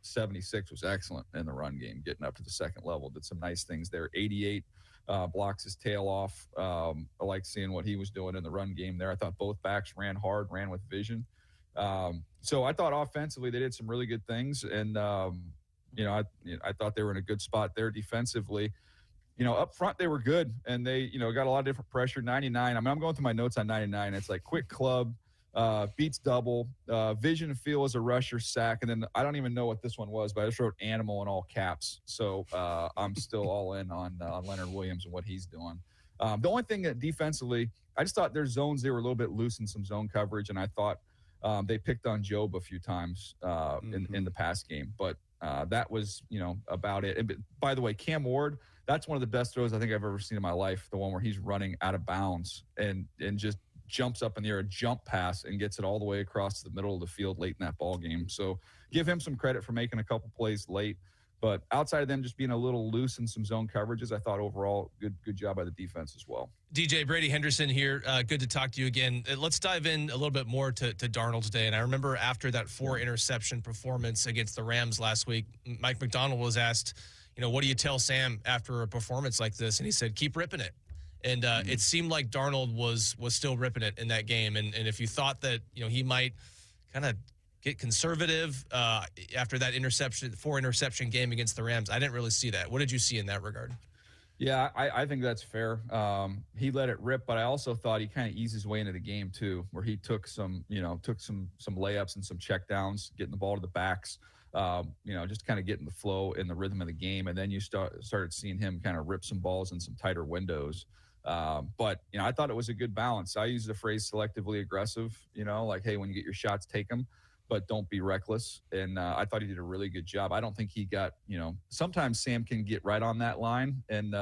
76 was excellent in the run game, getting up to the second level. Did some nice things there. 88 blocks his tail off. I like seeing what he was doing in the run game there. I thought both backs ran hard, ran with vision. So I thought offensively they did some really good things. And, I thought they were in a good spot there defensively. Up front, they were good, and they, got a lot of different pressure. 99, I'm going through my notes on 99. It's like quick club, beats double, vision and feel as a rusher, sack, and then I don't even know what this one was, but I just wrote animal in all caps. So I'm still all in on Leonard Williams and what he's doing. The only thing that defensively, I just thought their zones, they were a little bit loose in some zone coverage, and I thought they picked on Job a few times in the pass game, but that was, about it. And, by the way, Cam Ward, that's one of the best throws I think I've ever seen in my life, the one where he's running out of bounds and just jumps up in the air, a jump pass, and gets it all the way across to the middle of the field late in that ball game. So give him some credit for making a couple plays late. But outside of them just being a little loose in some zone coverages, I thought overall good job by the defense as well. DJ, Brady Henderson here. Good to talk to you again. Let's dive in a little bit more to Darnold's day. And I remember after that 4-interception performance against the Rams last week, Mike McDonald was asked, what do you tell Sam after a performance like this? And he said, keep ripping it. And it seemed like Darnold was still ripping it in that game. And if you thought that, he might kind of get conservative after that 4-interception game against the Rams, I didn't really see that. What did you see in that regard? Yeah, I think that's fair. He let it rip, but I also thought he kind of eased his way into the game too, where he took some layups and some checkdowns, getting the ball to the backs, just kind of getting the flow and the rhythm of the game. And then you started seeing him kind of rip some balls in some tighter windows. But I thought it was a good balance. I use the phrase selectively aggressive, like, hey, when you get your shots, take them, but don't be reckless. And I thought he did a really good job. I don't think he got, sometimes Sam can get right on that line and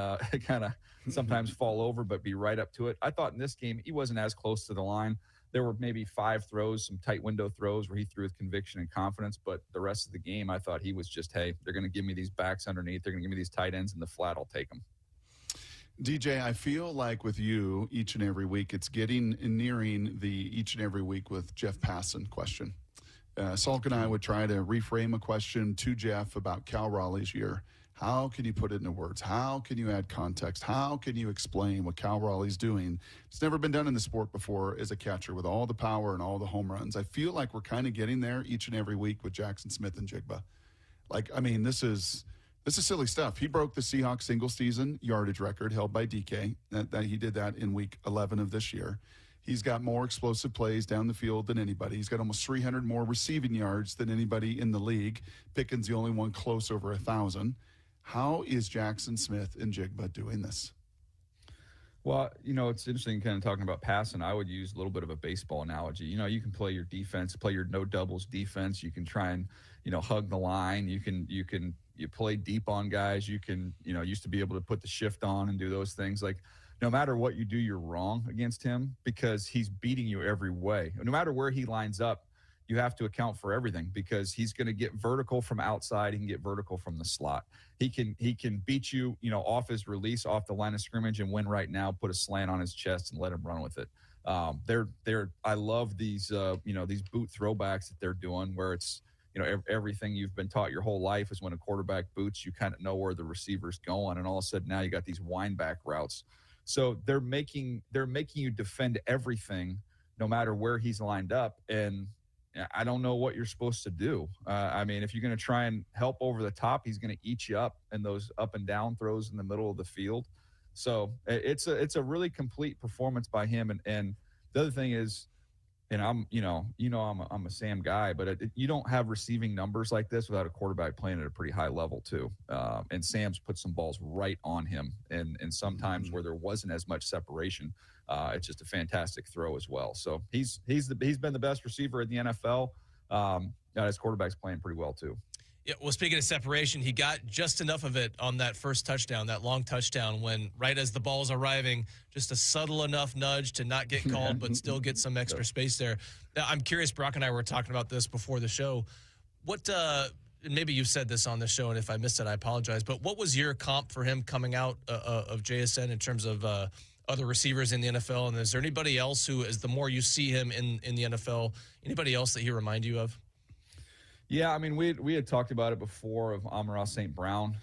kind of sometimes fall over, but be right up to it. I thought in this game, he wasn't as close to the line. There were maybe 5 throws, some tight window throws where he threw with conviction and confidence, but the rest of the game, I thought he was just, hey, they're going to give me these backs underneath. They're going to give me these tight ends in the flat. I'll take them. DJ, I feel like with you each and every week, it's nearing the each and every week with Jeff Passan question. Salk and I would try to reframe a question to Jeff about Cal Raleigh's year. How can you put it into words? How can you add context? How can you explain what Cal Raleigh's doing? It's never been done in the sport before as a catcher with all the power and all the home runs. I feel like we're kind of getting there each and every week with Jackson Smith and Jigba. This is silly stuff. He broke the Seahawks single season yardage record held by DK. That he did that in week 11 of this year. He's got more explosive plays down the field than anybody. He's got almost 300 more receiving yards than anybody in the league. Pickens the only one close over 1,000. How is Jackson Smith and Jigba doing this? Well, it's interesting kind of talking about passing. I would use a little bit of a baseball analogy. You can play your defense, play your no doubles defense. You can try and, hug the line. You play deep on guys. You can, used to be able to put the shift on and do those things. Like, no matter what you do, you're wrong against him because he's beating you every way. No matter where he lines up, you have to account for everything because he's going to get vertical from outside. He can get vertical from the slot. He can beat you, off his release, off the line of scrimmage and win right now, put a slant on his chest and let him run with it. I love these, these boot throwbacks that they're doing where it's, everything you've been taught your whole life is when a quarterback boots, you kind of know where the receiver's going. And all of a sudden now you got these wind back routes. So they're making you defend everything no matter where he's lined up. And I don't know what you're supposed to do. If you're going to try and help over the top, he's going to eat you up in those up and down throws in the middle of the field. So it's a really complete performance by him. And the other thing is, and I'm a Sam guy, but you don't have receiving numbers like this without a quarterback playing at a pretty high level too. And Sam's put some balls right on him, and sometimes where there wasn't as much separation, it's just a fantastic throw as well. So he's been the best receiver in the NFL. His quarterback's playing pretty well too. Yeah, well, speaking of separation, he got just enough of it on that first touchdown, that long touchdown, when right as the ball's arriving, just a subtle enough nudge to not get called, but still get some extra space there. Now, I'm curious, Brock and I were talking about this before the show. What, maybe you've said this on the show, and if I missed it, I apologize, but what was your comp for him coming out of JSN in terms of other receivers in the NFL? And is there anybody else who, as the more you see him in the NFL, anybody else that he remind you of? Yeah, I mean, we had talked about it before of Amon-Ra St. Brown,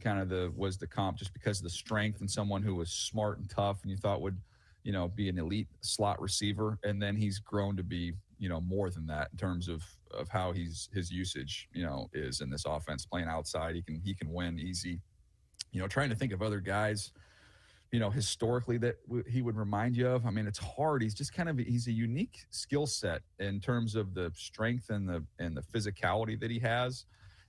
kind of was the comp just because of the strength and someone who was smart and tough and you thought would, be an elite slot receiver. And then he's grown to be, more than that in terms of how his usage, is in this offense, playing outside. He can win easy. Trying to think of other guys, historically that he would remind you of. I mean, it's hard. He's just he's a unique skill set in terms of the strength and the physicality that he has.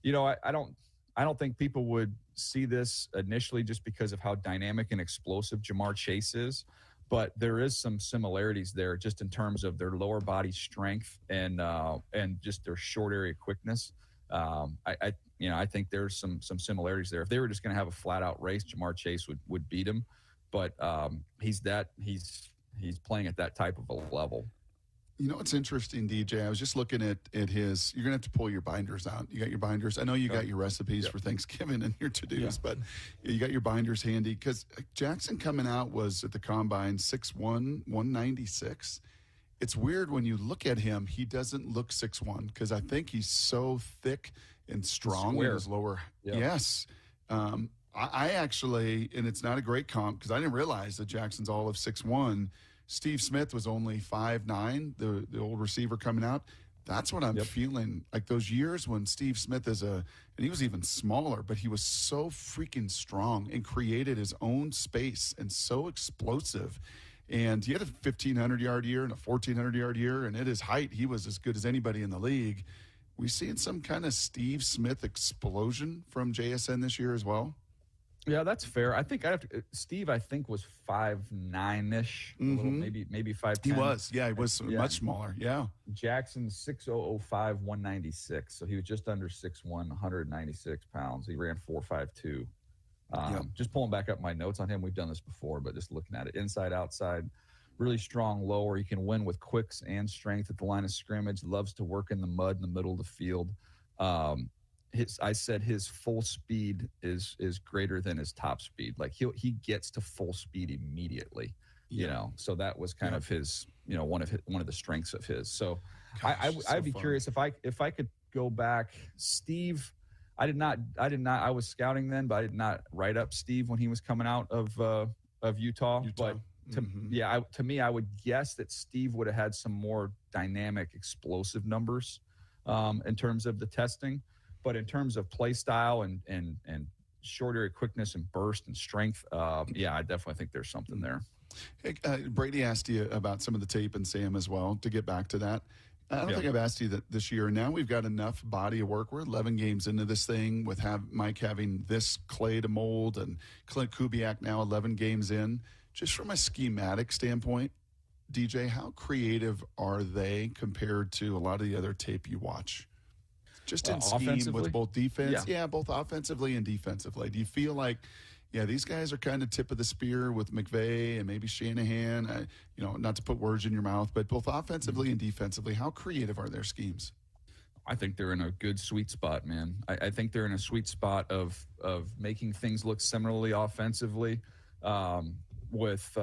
I don't think people would see this initially just because of how dynamic and explosive Jamar Chase is, but there is some similarities there just in terms of their lower body strength and just their short area quickness. I think there's some similarities there. If they were just going to have a flat out race, Jamar Chase would beat him. But he's playing at that type of a level. It's interesting, DJ. I was just looking at his. You're gonna have to pull your binders out. You got your binders. I know you got your recipes for Thanksgiving and your to-dos, but you got your binders handy because Jackson coming out was at the combine 6'1", 196. It's weird when you look at him. He doesn't look 6'1" because I think he's so thick and strong in his lower. Yeah. Yes. I actually, and it's not a great comp because I didn't realize that Jackson's all of 6'1". Steve Smith was only 5'9", the old receiver coming out. That's what I'm feeling. Like those years when Steve Smith and he was even smaller, but he was so freaking strong and created his own space and so explosive. And he had a 1,500-yard year and a 1,400-yard year, and at his height, he was as good as anybody in the league. We seeing some kind of Steve Smith explosion from JSN this year as well? Yeah, that's fair. I think Steve, I think, was 5'9"-ish, a little, maybe 5'10". He was, he was much smaller, yeah. Jackson, 6'005", 196, so he was just under 6'1", 196 pounds. He ran 4.52. Just pulling back up my notes on him, we've done this before, but just looking at it, inside, outside, really strong lower. He can win with quicks and strength at the line of scrimmage, loves to work in the mud in the middle of the field. I said his full speed is greater than his top speed. Like he gets to full speed immediately, so that was kind of his, one of the strengths of his. So I'd be curious if I could go back. Steve, I was scouting then, but I did not write up Steve when he was coming out of Utah. But to me, I would guess that Steve would have had some more dynamic, explosive numbers in terms of the testing. But in terms of play style and short area quickness and burst and strength, I definitely think there's something there. Hey, Brady asked you about some of the tape and Sam as well, to get back to that. I don't think I've asked you that this year. Now we've got enough body of work. We're 11 games into this thing with Mike having this clay to mold and Clint Kubiak now 11 games in. Just from a schematic standpoint, DJ, how creative are they compared to a lot of the other tape you watch? Just in scheme with both defense, both offensively and defensively. Do you feel like, these guys are kind of tip of the spear with McVay and maybe Shanahan, not to put words in your mouth, but both offensively and defensively, how creative are their schemes? I think they're in a good sweet spot, man. I think they're in a sweet spot of making things look similarly offensively, with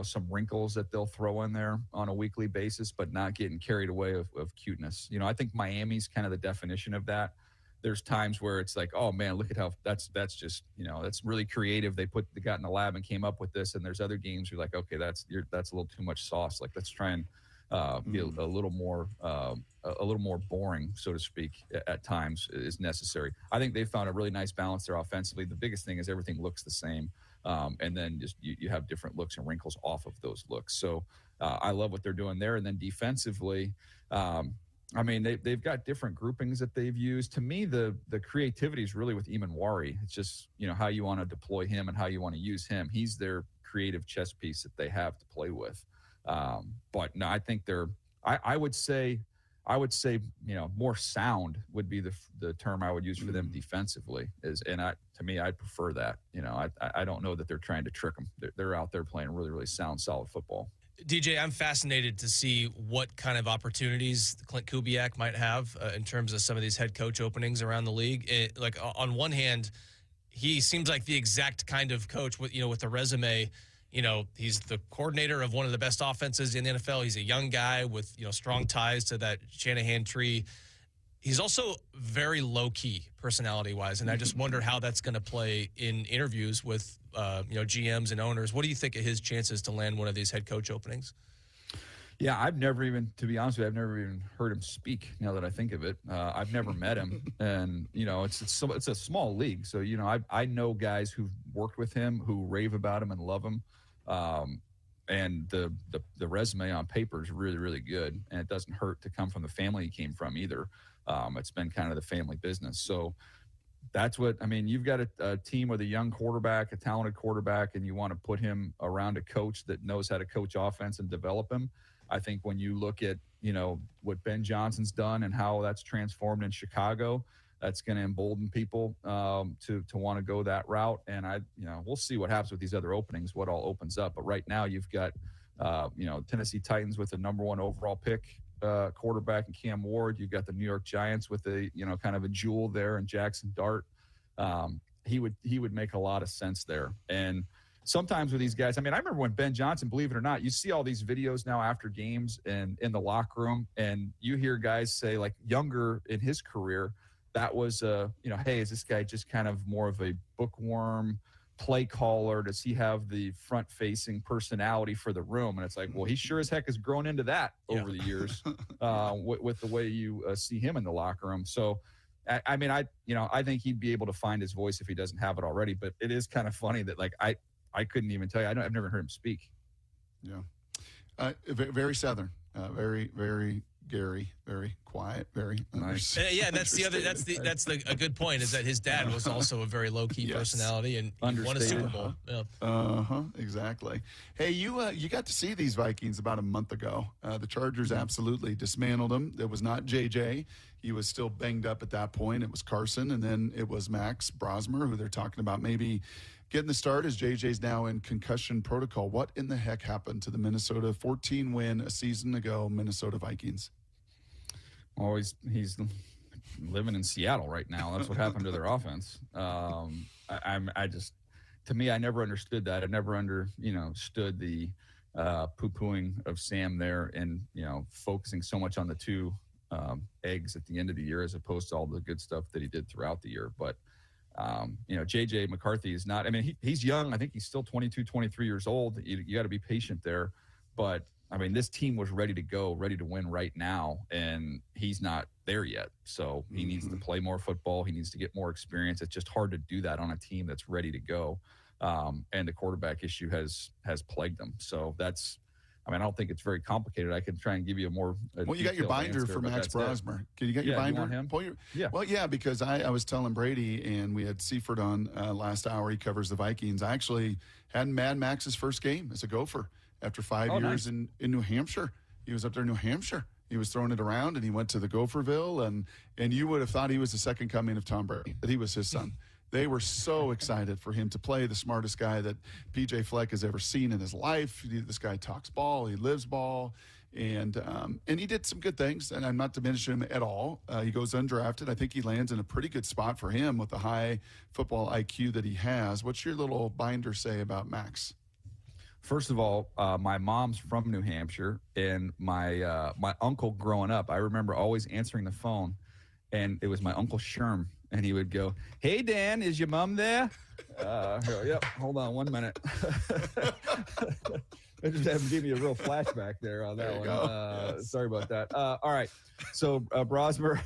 some wrinkles that they'll throw in there on a weekly basis, but not getting carried away of cuteness. I think Miami's kind of the definition of that. There's times where it's like, oh man, look at how that's just that's really creative. They got in the lab and came up with this. And there's other games you're like, okay, that's a little too much sauce. Like let's try and be a little more boring, so to speak, at times is necessary. I think they found a really nice balance there offensively. The biggest thing is everything looks the same. And then just you have different looks and wrinkles off of those looks. So I love what they're doing there. And then defensively, they've got different groupings that they've used. To me, the creativity is really with Eamon. It's just, how you want to deploy him and how you want to use him. He's their creative chess piece that they have to play with. But no, I think I would say, more sound would be the term I would use for them defensively. To me, I'd prefer that. I don't know that they're trying to trick them. They're out there playing really, really sound, solid football. DJ, I'm fascinated to see what kind of opportunities Clint Kubiak might have in terms of some of these head coach openings around the league. On one hand, he seems like the exact kind of coach with the resume, he's the coordinator of one of the best offenses in the NFL. He's a young guy with, strong ties to that Shanahan tree. He's also very low-key personality-wise, and I just wonder how that's going to play in interviews with, GMs and owners. What do you think of his chances to land one of these head coach openings? Yeah, to be honest with you, I've never even heard him speak now that I think of it. I've never met him. And, it's a small league. So, I know guys who've worked with him who rave about him and love him. And the resume on paper is really, really good. And it doesn't hurt to come from the family he came from either. It's been kind of the family business. So that's you've got a team with a young quarterback, a talented quarterback, and you want to put him around a coach that knows how to coach offense and develop him. I think when you look at, what Ben Johnson's done and how that's transformed in Chicago, that's going to embolden people to want to go that route. And we'll see what happens with these other openings, what all opens up. But right now you've got, Tennessee Titans with the number 1 overall pick quarterback in Cam Ward. You've got the New York Giants with a, kind of a jewel there in Jackson Dart. He would make a lot of sense there. And sometimes with these guys, I remember when Ben Johnson, believe it or not, you see all these videos now after games and in the locker room, and you hear guys say, like, younger in his career, that was, hey, is this guy just kind of more of a bookworm play caller? Does he have the front-facing personality for the room? And it's like, well, he sure as heck has grown into that over the years with the way you see him in the locker room. So, I think he'd be able to find his voice if he doesn't have it already. But it is kind of funny that, like, I couldn't even tell you. I've never heard him speak. Yeah. Very Southern. Very, very Gary. Very quiet. Very nice. And that's a good point, is that his dad was also a very low-key personality and he won a Super Bowl. Exactly. Hey, you got to see these Vikings about a month ago. The Chargers absolutely dismantled them. It was not JJ. He was still banged up at that point. It was Carson, and then it was Max Brosmer, who they're talking about maybe getting the start as JJ's now in concussion protocol. What in the heck happened to the Minnesota 14-win a season ago Minnesota Vikings? Well, he's living in Seattle right now. That's what happened to their offense. I never understood that. I never understood the poo-pooing of Sam there and, focusing so much on the two eggs at the end of the year as opposed to all the good stuff that he did throughout the year. But JJ McCarthy is not, he's young. I think he's still 22, 23 years old. You got to be patient there. But this team was ready to go, ready to win right now, and he's not there yet. So he needs to play more football. He needs to get more experience. It's just hard to do that on a team that's ready to go. And the quarterback issue has plagued them. So that's, I don't think it's very complicated. I can try and give you a more. Well, you got your binder for Max Brosmer. Can you get your binder? You want him? Yeah. Well, yeah, because I was telling Brady, and we had Seifert on last hour. He covers the Vikings. I actually had Mad Max's first game as a Gopher after 5 years in New Hampshire. He was up there in New Hampshire. He was throwing it around, and he went to the Gopherville, and you would have thought he was the second coming of Tom Brady, that he was his son. They were so excited for him to play, the smartest guy that P.J. Fleck has ever seen in his life. This guy talks ball. He lives ball. And he did some good things, and I'm not diminishing him at all. He goes undrafted. I think he lands in a pretty good spot for him with the high football IQ that he has. What's your little binder say about Max? First of all, my mom's from New Hampshire, and my uncle growing up, I remember always answering the phone, and it was my Uncle Sherm. And he would go, "Hey, Dan, is your mom there?" Yep. Hold on 1 minute. I just gave me a real flashback there on that one. Yes. Sorry about that. All right. So Brosmer,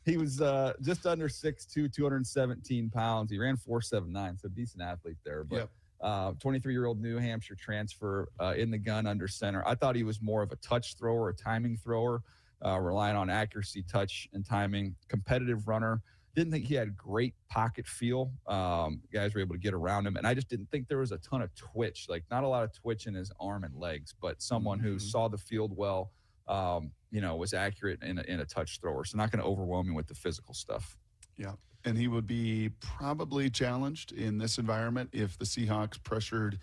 he was just under 6'2", 217 pounds. He ran 4.79, so decent athlete there. But 23-year-old New Hampshire transfer in the gun under center. I thought he was more of a touch thrower, a timing thrower, relying on accuracy, touch, and timing. Competitive runner. Didn't think he had great pocket feel. Guys were able to get around him. And I just didn't think there was a ton of twitch, like not a lot of twitch in his arm and legs, but someone who saw the field well, was accurate in a touch thrower. So not going to overwhelm him with the physical stuff. Yeah. And he would be probably challenged in this environment if the Seahawks pressured.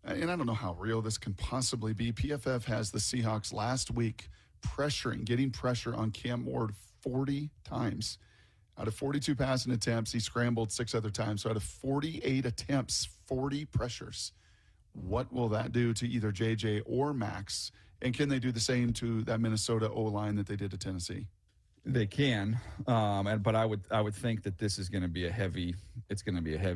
And I don't know how real this can possibly be. PFF has the Seahawks last week getting pressure on Cam Ward 40 times. Out of 42 passing attempts, he scrambled 6 other times. So out of 48 attempts, 40 pressures. What will that do to either JJ or Max? And can they do the same to that Minnesota O-line that they did to Tennessee? They can, but I would think that this is going to be a heavy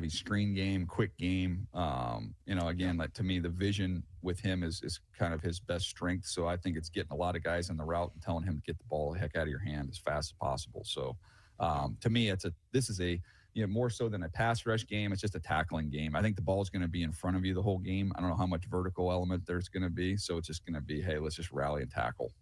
screen game, quick game. Again, like to me, the vision with him is kind of his best strength. So I think it's getting a lot of guys in the route and telling him to get the ball the heck out of your hand as fast as possible. So to me, this is more so than a pass rush game. It's just a tackling game. I think the ball is going to be in front of you the whole game. I don't know how much vertical element there's going to be. So it's just going to be, hey, let's just rally and tackle.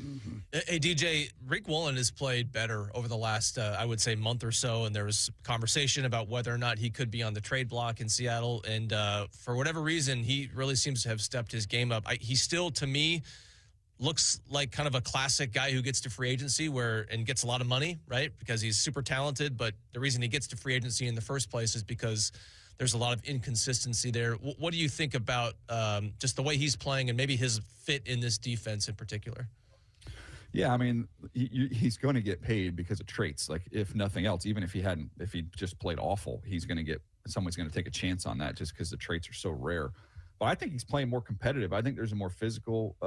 Mm-hmm. Hey, DJ, Rick Woolen has played better over the last, I would say, month or so, and there was conversation about whether or not he could be on the trade block in Seattle, and for whatever reason, he really seems to have stepped his game up. He still, to me, looks like kind of a classic guy who gets to free agency and gets a lot of money, right, because he's super talented, but the reason he gets to free agency in the first place is because there's a lot of inconsistency there. What do you think about just the way he's playing and maybe his fit in this defense in particular? Yeah, I mean, he's going to get paid because of traits. Like, if nothing else, even if he just played awful, someone's going to take a chance on that just because the traits are so rare. But I think he's playing more competitive. I think there's a more physical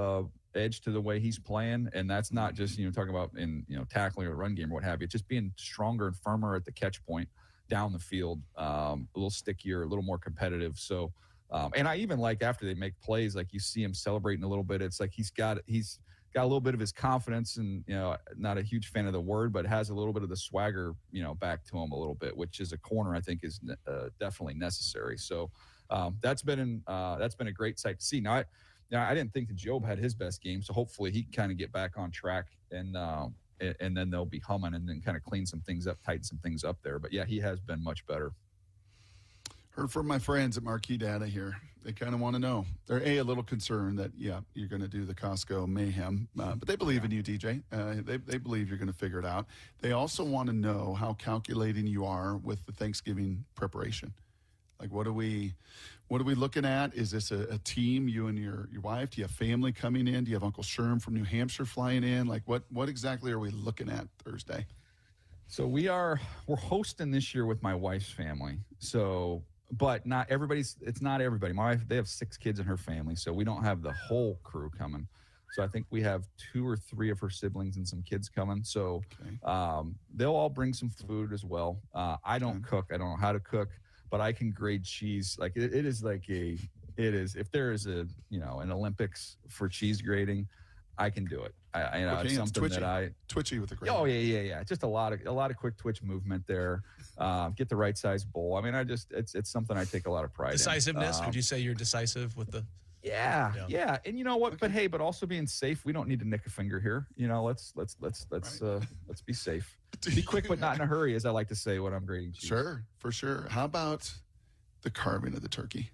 edge to the way he's playing, and that's not just talking about in tackling or run game or what have you. It's just being stronger and firmer at the catch point down the field, a little stickier, a little more competitive. So, and I even like after they make plays, like you see him celebrating a little bit. It's like he's got a little bit of his confidence, and not a huge fan of the word, but has a little bit of the swagger back to him a little bit, which is a corner I think is definitely necessary. So that's been a great sight to see. Now I didn't think that Job had his best game, so hopefully he can kind of get back on track, and then they'll be humming and then kind of clean some things up, tighten some things up there. But yeah, he has been much better. Heard from my friends at Marquee Data here. They kind of want to know. They're a little concerned that, you're going to do the Costco mayhem, but they believe in you, DJ. They believe you're going to figure it out. They also want to know how calculating you are with the Thanksgiving preparation. Like, what are we looking at? Is this a team, you and your wife? Do you have family coming in? Do you have Uncle Sherm from New Hampshire flying in? Like, what exactly are we looking at Thursday? So we're hosting this year with my wife's family. So, but it's not everybody. My wife, they have 6 kids in her family, so we don't have the whole crew coming. So I think we have 2 or 3 of her siblings and some kids coming. So they'll all bring some food as well. I don't cook. I don't know how to cook, but I can grade cheese. Like it is if there is an Olympics for cheese grading, I can do it. It's something twitchy. Twitchy with the grain. Oh yeah. Just a lot of quick twitch movement there. Get the right size bowl. I mean, it's something I take a lot of pride in. Decisiveness. Would you say you're decisive with the? Yeah. And you know what? Okay. But also being safe. We don't need to nick a finger here. Let's be safe. Be quick, but not in a hurry, as I like to say when I'm grading cheese. Sure, for sure. How about the carving of the turkey?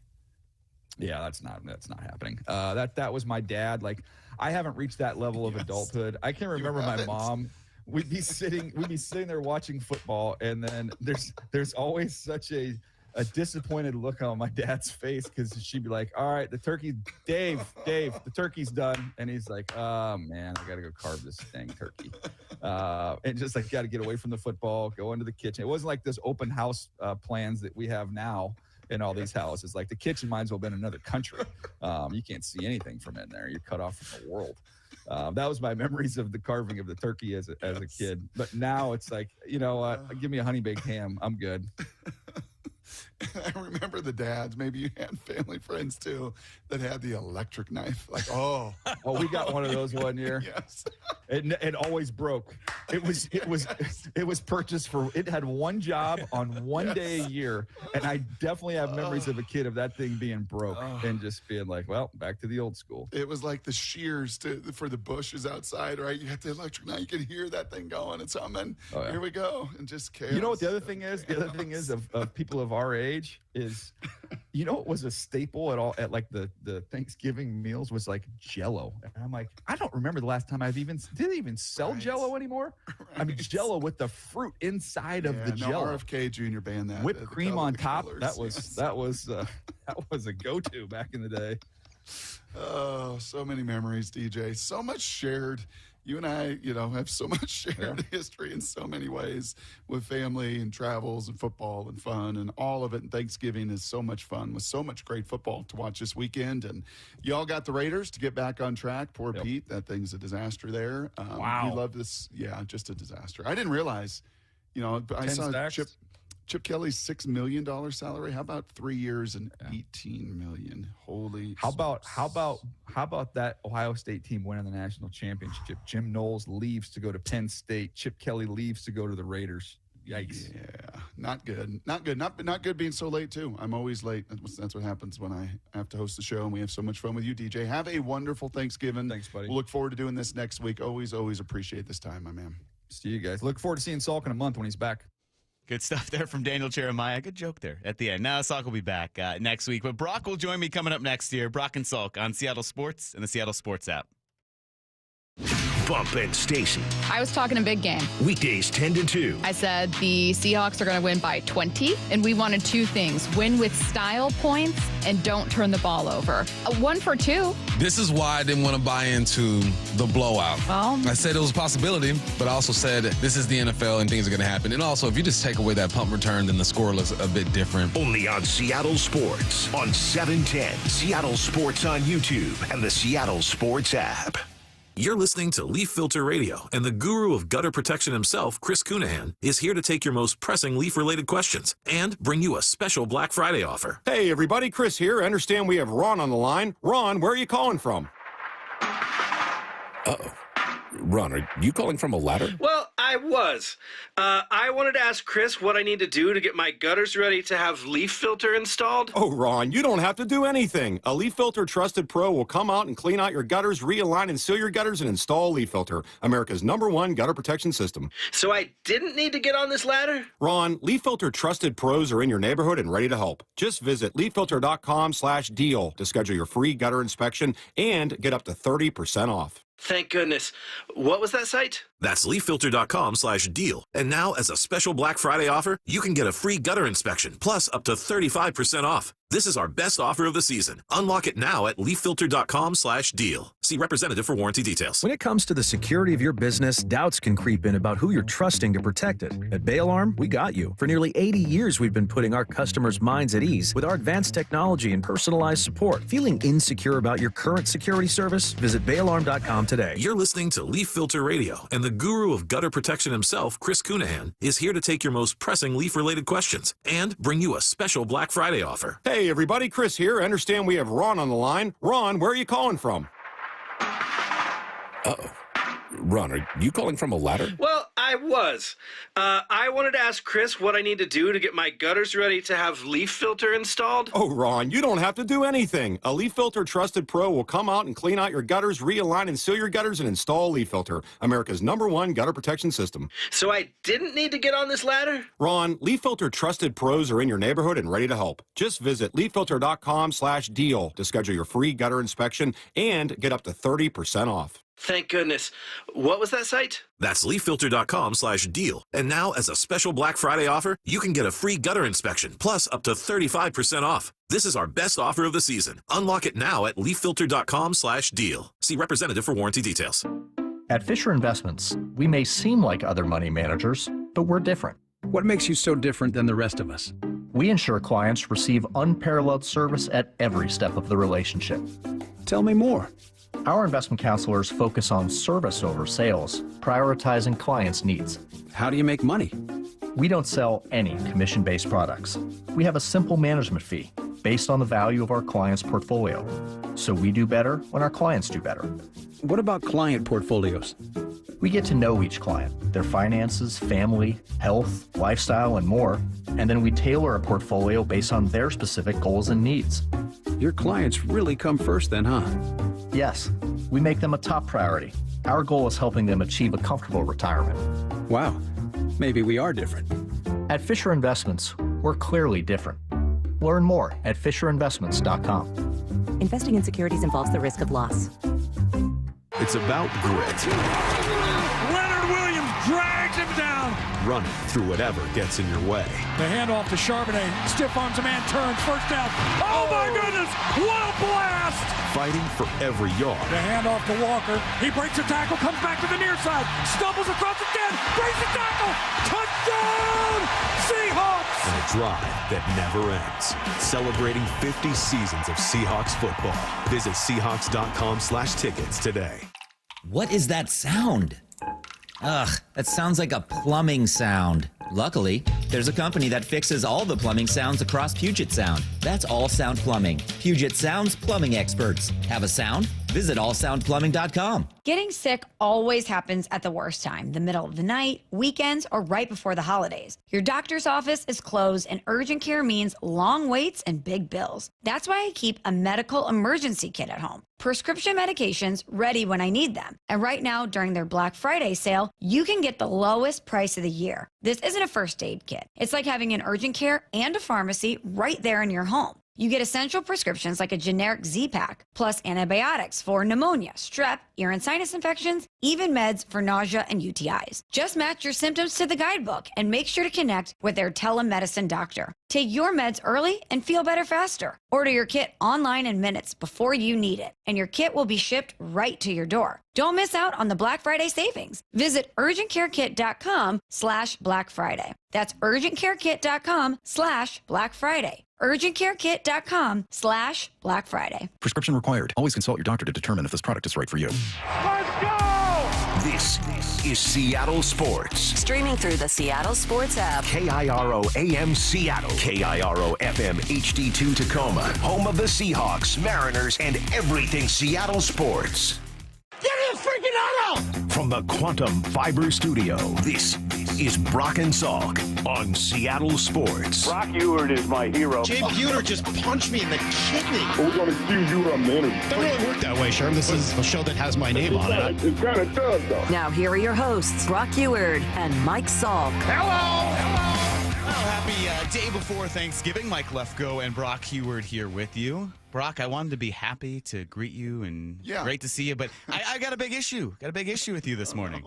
Yeah, that's not happening. That was my dad. Like, I haven't reached that level of adulthood. I can remember my mom. We'd be sitting there watching football, and then there's always such a disappointed look on my dad's face, because she'd be like, "All right, the turkey, Dave, the turkey's done," and he's like, "Oh man, I gotta go carve this dang turkey," and just like got to get away from the football, go into the kitchen. It wasn't like this open house plans that we have now in all these houses. Like, the kitchen might as well have been another country. You can't see anything from in there. You're cut off from the world. That was my memories of the carving of the turkey as a kid. But now it's like, give me a honey baked ham. I'm good. I remember the dads, maybe you had family friends too, that had the electric knife. Like, we got one of those one year. Yes. It always broke. It was purchased it had one job on one day a year. And I definitely have memories of a kid of that thing being broke and just being like, well, back to the old school. It was like the shears for the bushes outside, right? You had the electric knife, you could hear that thing going and something. Here we go. And just chaos. You know what the other thing is? The other thing is of people of our age is, it was a staple at like the Thanksgiving meals was like Jell-O. And I'm like, I don't remember the last time did they even sell Jell-O anymore? Right. I mean, Jell-O with the fruit inside of the Jell-O. RFK Jr. banned that. Whipped cream on top. That was a go-to back in the day. Oh, so many memories, DJ. So much shared you and I, have so much shared history in so many ways with family and travels and football and fun and all of it. And Thanksgiving is so much fun with so much great football to watch this weekend. And y'all got the Raiders to get back on track. Poor Pete, that thing's a disaster there. Wow. We love this. Yeah, just a disaster. I didn't realize, I saw Chip Kelly's $6 million salary. How about 3 years and $18 million? Holy! How about that Ohio State team winning the national championship? Jim Knowles leaves to go to Penn State. Chip Kelly leaves to go to the Raiders. Yikes! Yeah, not good. Not good. Not good being so late too. I'm always late. That's what happens when I have to host the show, and we have so much fun with you, DJ. Have a wonderful Thanksgiving. Thanks, buddy. We'll look forward to doing this next week. Always appreciate this time, my man. See you guys. Look forward to seeing Salk in a month when he's back. Good stuff there from Daniel Jeremiah. Good joke there at the end. Now, Salk will be back next week, but Brock will join me coming up next year. Brock and Salk on Seattle Sports and the Seattle Sports app. Bump and Stacy. I was talking a big game. Weekdays 10 to 2. I said the Seahawks are going to win by 20, and we wanted two things: win with style points and don't turn the ball over. 1 for 2. This is why I didn't want to buy into the blowout. Well, I said it was a possibility, but I also said this is the NFL and things are going to happen. And also, if you just take away that punt return, then the score looks a bit different. Only on Seattle Sports on 710. Seattle Sports on YouTube and the Seattle Sports app. You're listening to Leaf Filter Radio, and the guru of gutter protection himself, Chris Cunahan, is here to take your most pressing leaf-related questions and bring you a special Black Friday offer. Hey, everybody, Chris here. I understand we have Ron on the line. Ron, where are you calling from? Uh-oh. Ron, are you calling from a ladder? Well, I was. I wanted to ask Chris what I need to do to get my gutters ready to have leaf filter installed. Oh, Ron, you don't have to do anything. A Leaf Filter Trusted Pro will come out and clean out your gutters, realign and seal your gutters, and install Leaf Filter, America's #1 gutter protection system. So I didn't need to get on this ladder? Ron, Leaf Filter Trusted Pros are in your neighborhood and ready to help. Just visit leaffilter.com/deal to schedule your free gutter inspection and get up to 30% off. Thank goodness. What was that site? That's leaffilter.com/deal. And now, as a special Black Friday offer, you can get a free gutter inspection, plus up to 35% off. This is our best offer of the season. Unlock it now at leaffilter.com/deal. See representative for warranty details. When it comes to the security of your business, doubts can creep in about who you're trusting to protect it. At Bail Arm, we got you. For nearly 80 years, we've been putting our customers' minds at ease with our advanced technology and personalized support. Feeling insecure about your current security service? Visit bailarm.com today. You're listening to Leaf Filter Radio, and the guru of gutter protection himself, Chris Cunahan, is here to take your most pressing leaf-related questions and bring you a special Black Friday offer. Hey, everybody, Chris here. I understand we have Ron on the line. Ron, where are you calling from? Uh-oh. Ron, are you calling from a ladder? Well, I was. I wanted to ask Chris what I need to do to get my gutters ready to have leaf filter installed. Oh, Ron, you don't have to do anything. A Leaf Filter Trusted Pro will come out and clean out your gutters, realign and seal your gutters, and install Leaf Filter, America's #1 gutter protection system. So I didn't need to get on this ladder? Ron, Leaf Filter Trusted Pros are in your neighborhood and ready to help. Just visit leaffilter.com/deal to schedule your free gutter inspection and get up to 30% off. Thank goodness. What was that site? That's leaffilter.com/deal. And now, as a special Black Friday offer, you can get a free gutter inspection, plus up to 35% off. This is our best offer of the season. Unlock it now at leaffilter.com/deal. See representative for warranty details. At Fisher Investments, we may seem like other money managers, but we're different. What makes you so different than the rest of us? We ensure clients receive unparalleled service at every step of the relationship. Tell me more. Our investment counselors focus on service over sales, prioritizing clients' needs. How do you make money? We don't sell any commission-based products. We have a simple management fee based on the value of our clients' portfolio. So we do better when our clients do better. What about client portfolios? We get to know each client, their finances, family, health, lifestyle, and more, and then we tailor a portfolio based on their specific goals and needs. Your clients really come first then, huh? Yes, we make them a top priority. Our goal is helping them achieve a comfortable retirement. Wow, maybe we are different. At Fisher Investments, we're clearly different. Learn more at FisherInvestments.com. Investing in securities involves the risk of loss. It's about grit. Leonard Williams drags him down. running through whatever gets in your way. The handoff to Charbonnet. Stiff arms a man, turns, first down. Oh my goodness, what a blast! Fighting for every yard. The handoff to Walker. He breaks a tackle, comes back to the near side, stumbles across the 10, breaks the tackle, touchdown, Seahawks! And a drive that never ends. Celebrating 50 seasons of Seahawks football. Visit Seahawks.com/tickets today. What is that sound? Ugh, that sounds like a plumbing sound. Luckily, there's a company that fixes all the plumbing sounds across Puget Sound. That's All Sound Plumbing. Puget Sound's plumbing experts. Have a sound? Visit allsoundplumbing.com. Getting sick always happens at the worst time, the middle of the night, weekends, or right before the holidays. Your doctor's office is closed, and urgent care means long waits and big bills. That's why I keep a medical emergency kit at home. Prescription medications ready when I need them. And right now, during their Black Friday sale, you can get the lowest price of the year. This isn't a first aid kit. It's like having an urgent care and a pharmacy right there in your home. You get essential prescriptions like a generic Z-Pack, plus antibiotics for pneumonia, strep, ear and sinus infections, even meds for nausea and UTIs. Just match your symptoms to the guidebook and make sure to connect with their telemedicine doctor. Take your meds early and feel better faster. Order your kit online in minutes before you need it, and your kit will be shipped right to your door. Don't miss out on the Black Friday savings. Visit urgentcarekit.com/Black Friday. That's urgentcarekit.com/Black Friday. urgentcarekit.com/Black Friday. Prescription required. Always consult your doctor to determine if this product is right for you. Let's go! This is Seattle Sports. Streaming through the Seattle Sports app. KIRO AM Seattle. KIRO FM HD2 Tacoma. Home of the Seahawks, Mariners, and everything Seattle sports. Get his freaking auto! From the Quantum Fiber Studio, this is Brock and Salk on Seattle Sports. Brock Ewert is my hero. Jay Buhner just punched me in the kidney. We're going to accuse you of manager. Doesn't really work that way, Sherm. This is a show that has my name on it. It kind of does, though. Now here are your hosts, Brock Ewert and Mike Salk. Hello! Well, happy day before Thanksgiving. Mike Lefko and Brock Heward here with you. Brock, I wanted to be happy to greet you and great to see you, but I got a big issue. Got a big issue with you this morning.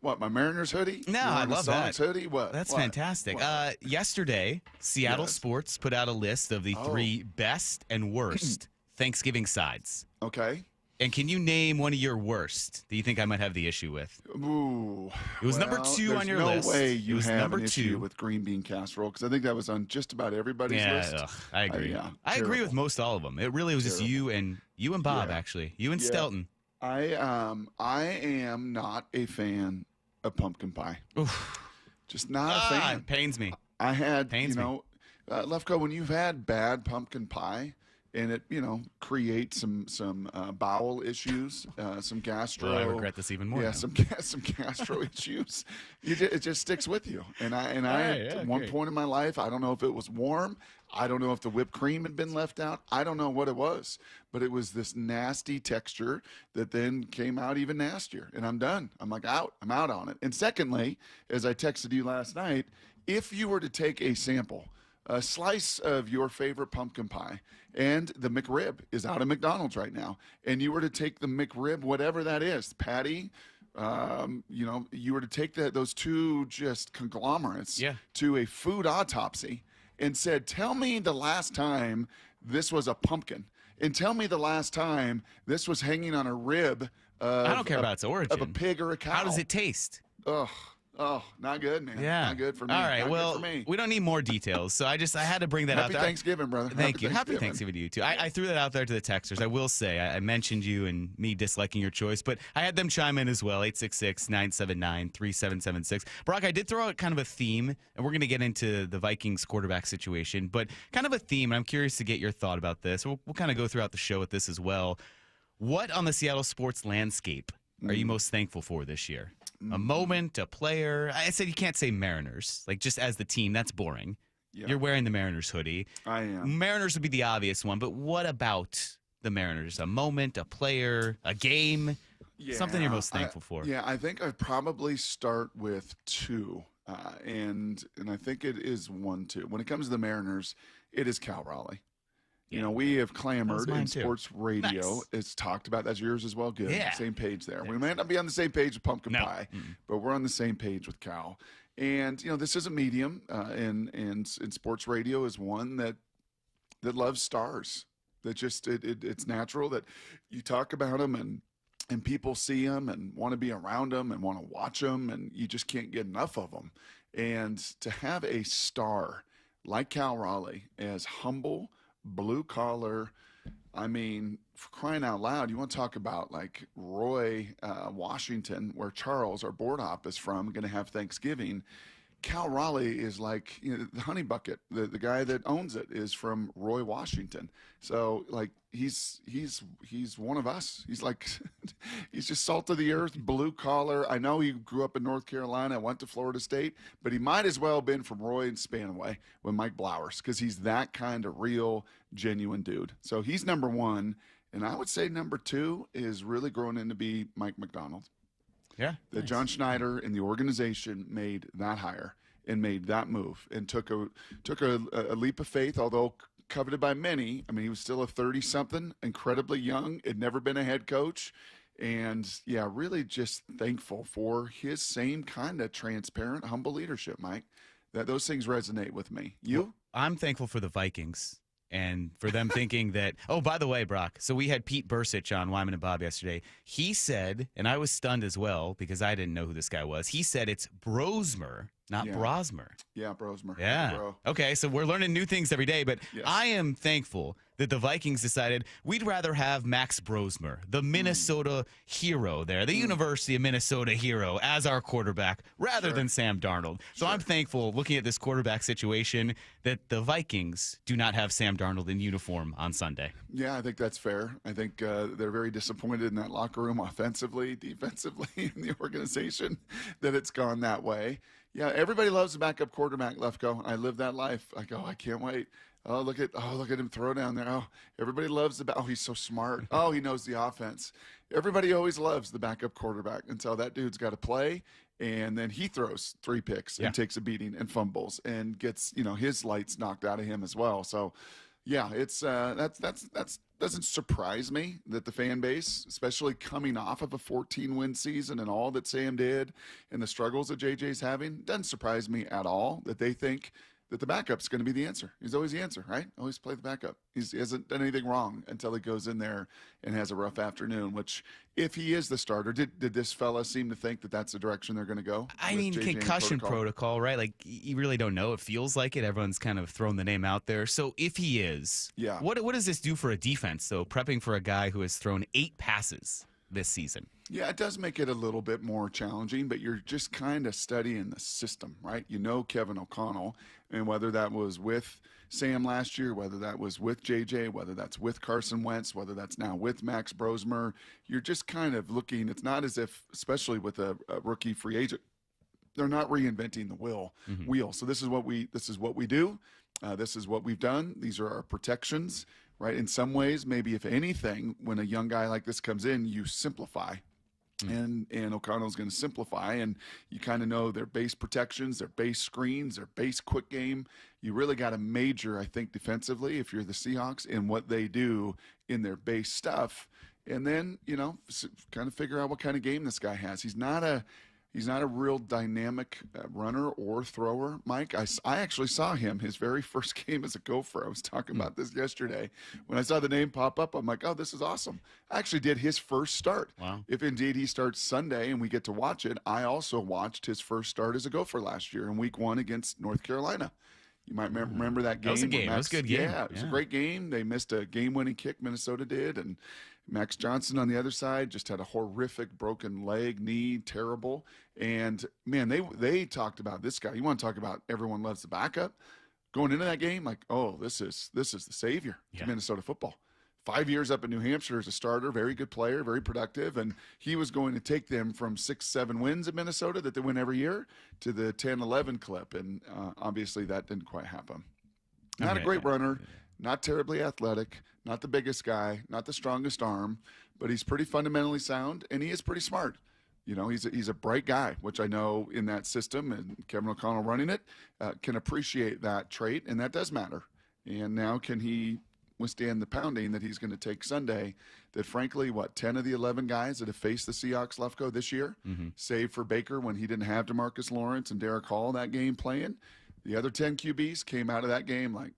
What, my Mariners hoodie? No, I love that. Hoodie? What? That's what? fantastic. Yesterday, Seattle Sports put out a list of the 3 best and worst Thanksgiving sides. Okay. And can you name one of your worst that you think I might have the issue with? Ooh. It was number 2 on your list. There's no way you have number an issue with green bean casserole, because I think that was on just about everybody's list. Yeah, I agree. I agree with most all of them. It really was just you and Bob, actually. You and Stelton. I am not a fan of pumpkin pie. Oof. Just not a fan. It pains me. I had, Lefko, when you've had bad pumpkin pie, and it, creates some bowel issues, some gastro. Well, I regret this even more. Yeah, now. some gastro issues. It just sticks with you. And at one point in my life, I don't know if it was warm. I don't know if the whipped cream had been left out. I don't know what it was, but it was this nasty texture that then came out even nastier. And I'm done. I'm out on it. And secondly, as I texted you last night, if you were to take a sample, a slice of your favorite pumpkin pie, and the McRib is out of McDonald's right now, and you were to take the McRib, whatever that is, patty, you were to take those two just conglomerates to a food autopsy and said, tell me the last time this was a pumpkin, and tell me the last time this was hanging on a rib I don't care about its origin. Of a pig or a cow. How does it taste? Ugh. Oh, not good, man. Yeah. Not good for me. All right, not well, good for me. we don't need more details, so I had to bring that out there. Happy Thanksgiving, brother. Thank you. Happy Thanksgiving to you, too. I threw that out there to the texters. I will say, I mentioned you and me disliking your choice, but I had them chime in as well, 866-979-3776. Brock, I did throw out kind of a theme, and we're going to get into the Vikings quarterback situation, but kind of a theme, and I'm curious to get your thought about this. We'll kind of go throughout the show with this as well. What on the Seattle sports landscape are you most thankful for this year? A moment, a player. I said you can't say Mariners. Like, just as the team, that's boring. Yeah. You're wearing the Mariners hoodie. I am. Mariners would be the obvious one, but what about the Mariners? A moment, a player, a game? Something you're most thankful for? Yeah, I think I'd probably start with 2. And I think it is 1-2. When it comes to the Mariners, it is Cal Raleigh. You know, we have clamored in too. sports radio. Nice. It's talked about. That's yours as well. Good. Yeah. Same page there. We may not be on the same page with pumpkin pie, but we're on the same page with Cal. And, you know, this is a medium, and sports radio is one that loves stars. That just, it's natural that you talk about them and people see them and want to be around them and want to watch them, and you just can't get enough of them. And to have a star like Cal Raleigh, as humble, blue collar, I mean, for crying out loud, you want to talk about like Roy, Washington, where Charles, our board op, is from, going to have Thanksgiving. Cal Raleigh is like, you know, the Honey Bucket. The guy that owns it is from Roy, Washington. So like he's one of us. He's like he's just salt of the earth, blue collar. I know he grew up in North Carolina, went to Florida State, but he might as well have been from Roy and Spanaway with Mike Blowers, because he's that kind of real, genuine dude. So he's number one, and I would say number two is really growing in to be Mike McDonald. Yeah. That nice. John Schneider and the organization made that hire and made that move and took a leap of faith, although coveted by many. I mean, he was still a 30-something, incredibly young, had never been a head coach. And, yeah, really just thankful for his same kind of transparent, humble leadership, Mike. That those things resonate with me. You? Well, I'm thankful for the Vikings. And for them thinking that, oh, by the way, Brock, so we had Pete Bursich on Wyman and Bob yesterday. He said, and I was stunned as well because I didn't know who this guy was. He said it's Brosmer, not Brosmer. Yeah, Brosmer. Yeah. Bro. Okay, so we're learning new things every day, but yes. I am thankful that the Vikings decided we'd rather have Max Brosmer, the Minnesota hero there, the University of Minnesota hero, as our quarterback rather than Sam Darnold. So I'm thankful, looking at this quarterback situation, that the Vikings do not have Sam Darnold in uniform on Sunday. Yeah, I think that's fair. I think they're very disappointed in that locker room offensively, defensively, in the organization that it's gone that way. Yeah, everybody loves the backup quarterback, Lefko. I live that life. I go, I can't wait. Oh, look at him throw down there. Oh, everybody loves the he's so smart. Oh, he knows the offense. Everybody always loves the backup quarterback until that dude's got to play, and then he throws 3 picks and takes a beating and fumbles and gets, you know, his lights knocked out of him as well. So, yeah, it's that's doesn't surprise me that the fan base, especially coming off of a 14-win season and all that Sam did and the struggles that JJ's having, doesn't surprise me at all that they think that the backup's going to be the answer. He's always the answer, right? Always play the backup. He hasn't done anything wrong until he goes in there and has a rough afternoon, which if he is the starter, did this fella seem to think that that's the direction they're going to go? I mean, concussion protocol, right? Like, you really don't know. It feels like it. Everyone's kind of thrown the name out there. So if he is, what does this do for a defense, though, prepping for a guy who has thrown 8 passes this season? Yeah, it does make it a little bit more challenging, but you're just kind of studying the system, right? You know Kevin O'Connell, and whether that was with Sam last year, whether that was with JJ, whether that's with Carson Wentz, whether that's now with Max Brosmer, you're just kind of looking. It's not as if, especially with a rookie free agent, they're not reinventing the wheel. So this is what we do. This is what we've done. These are our protections, right? In some ways, maybe if anything, when a young guy like this comes in, you simplify. And O'Connell's going to simplify, and you kind of know their base protections, their base screens, their base quick game. You really got to major, I think, defensively if you're the Seahawks in what they do in their base stuff, and then, you know, kind of figure out what kind of game this guy has. He's not a real dynamic runner or thrower, Mike. I actually saw him his very first game as a Gopher. I was talking about this yesterday. When I saw the name pop up, I'm like, oh, this is awesome. I actually did his first start. Wow. If indeed he starts Sunday and we get to watch it, I also watched his first start as a Gopher last year in week 1 against North Carolina. You might remember that game. That was a game. That was a good game. Yeah, it was a great game. They missed a game-winning kick, Minnesota did, and Max Johnson on the other side just had a horrific broken leg, knee, terrible. And, man, they talked about this guy. You want to talk about everyone loves the backup? Going into that game, like, oh, this is the savior to Minnesota football. 5 years up in New Hampshire as a starter, very good player, very productive, and he was going to take them from 6-7 wins in Minnesota that they win every year to the 10-11 clip, and obviously that didn't quite happen. Not a great runner, not terribly athletic, not the biggest guy, not the strongest arm, but he's pretty fundamentally sound, and he is pretty smart. You know, he's a bright guy, which I know in that system, and Kevin O'Connell running it can appreciate that trait, and that does matter. And now can he withstand the pounding that he's going to take Sunday, that frankly, 10 of the 11 guys that have faced the Seahawks, Lefko, this year, save for Baker when he didn't have DeMarcus Lawrence and Derek Hall in that game playing, the other 10 QBs came out of that game like,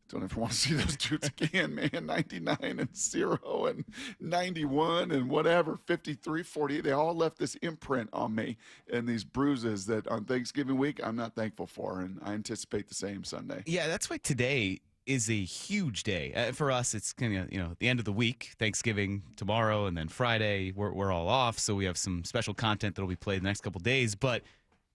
don't ever want to see those dudes again, man. 99-0 and 91 and whatever, 53, 48. They all left this imprint on me and these bruises that on Thanksgiving week I'm not thankful for, and I anticipate the same Sunday. Yeah, that's why today is a huge day. For us, it's kind of, the end of the week, Thanksgiving tomorrow, and then Friday we're all off, so we have some special content that'll be played the next couple days, but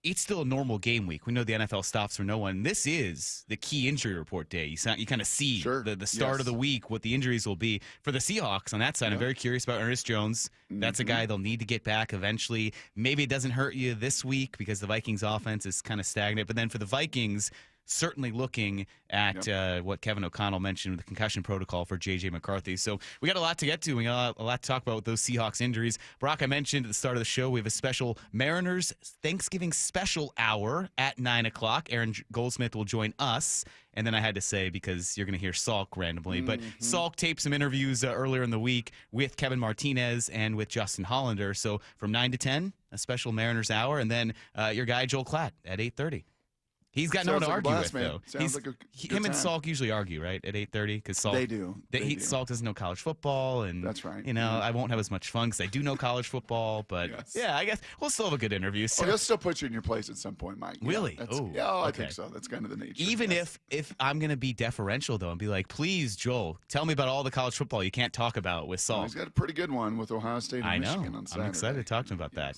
it's still a normal game week. We know the NFL stops for no one. This is the key injury report day. You kind of see the start of the week, what the injuries will be. For the Seahawks on that side, I'm very curious about Ernest Jones. That's a guy they'll need to get back eventually. Maybe it doesn't hurt you this week because the Vikings offense is kind of stagnant. But then for the Vikings, certainly looking at what Kevin O'Connell mentioned with the concussion protocol for J.J. McCarthy. So we got a lot to get to. We got a lot to talk about with those Seahawks injuries. Brock, I mentioned at the start of the show, we have a special Mariners Thanksgiving special hour at 9 o'clock. Aaron Goldsmith will join us. And then I had to say, because you're going to hear Salk randomly, but Salk taped some interviews earlier in the week with Kevin Martinez and with Justin Hollander. So from 9 to 10, a special Mariners hour. And then your guy, Joel Klatt, at 8:30. He's got no one to argue with, though. Him and Salk usually argue, right, at 8:30? Because Salk, they do. Salk doesn't know college football, and that's right. I won't have as much fun because I do know college football, but yeah, I guess we'll still have a good interview. So. He'll still put you in your place at some point, Mike. Really? I think so. That's kind of the nature. Even if I'm going to be deferential, though, and be like, please, Joel, tell me about all the college football you can't talk about with Salk. He's got a pretty good one with Ohio State and Michigan on Saturday. I'm excited to talk to him about that.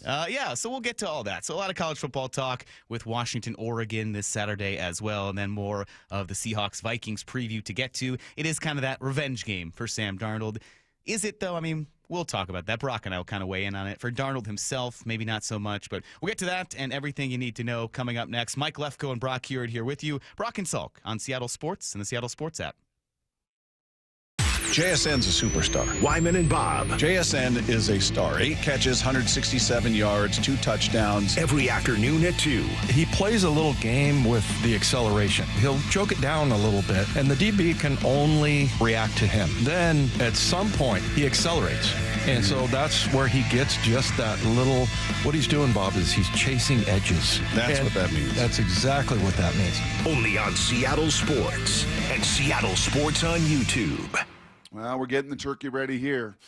So we'll get to all that. So a lot of college football talk with Washington, Oregon this Saturday as well, and then more of the Seahawks-Vikings preview to get to. It is kind of that revenge game for Sam Darnold. Is it, though? I mean, we'll talk about that. Brock and I will kind of weigh in on it. For Darnold himself, maybe not so much, but we'll get to that and everything you need to know coming up next. Mike Lefko and Brock Hewitt here with you. Brock and Salk on Seattle Sports and the Seattle Sports app. JSN's a superstar. Wyman and Bob. JSN is a star. 8 catches, 167 yards, 2 touchdowns. Every afternoon at 2. He plays a little game with the acceleration. He'll choke it down a little bit, and the DB can only react to him. Then, at some point, he accelerates. And so that's where he gets just that little, what he's doing, Bob, is he's chasing edges. That's what that means. That's exactly what that means. Only on Seattle Sports and Seattle Sports on YouTube. Well, we're getting the turkey ready here.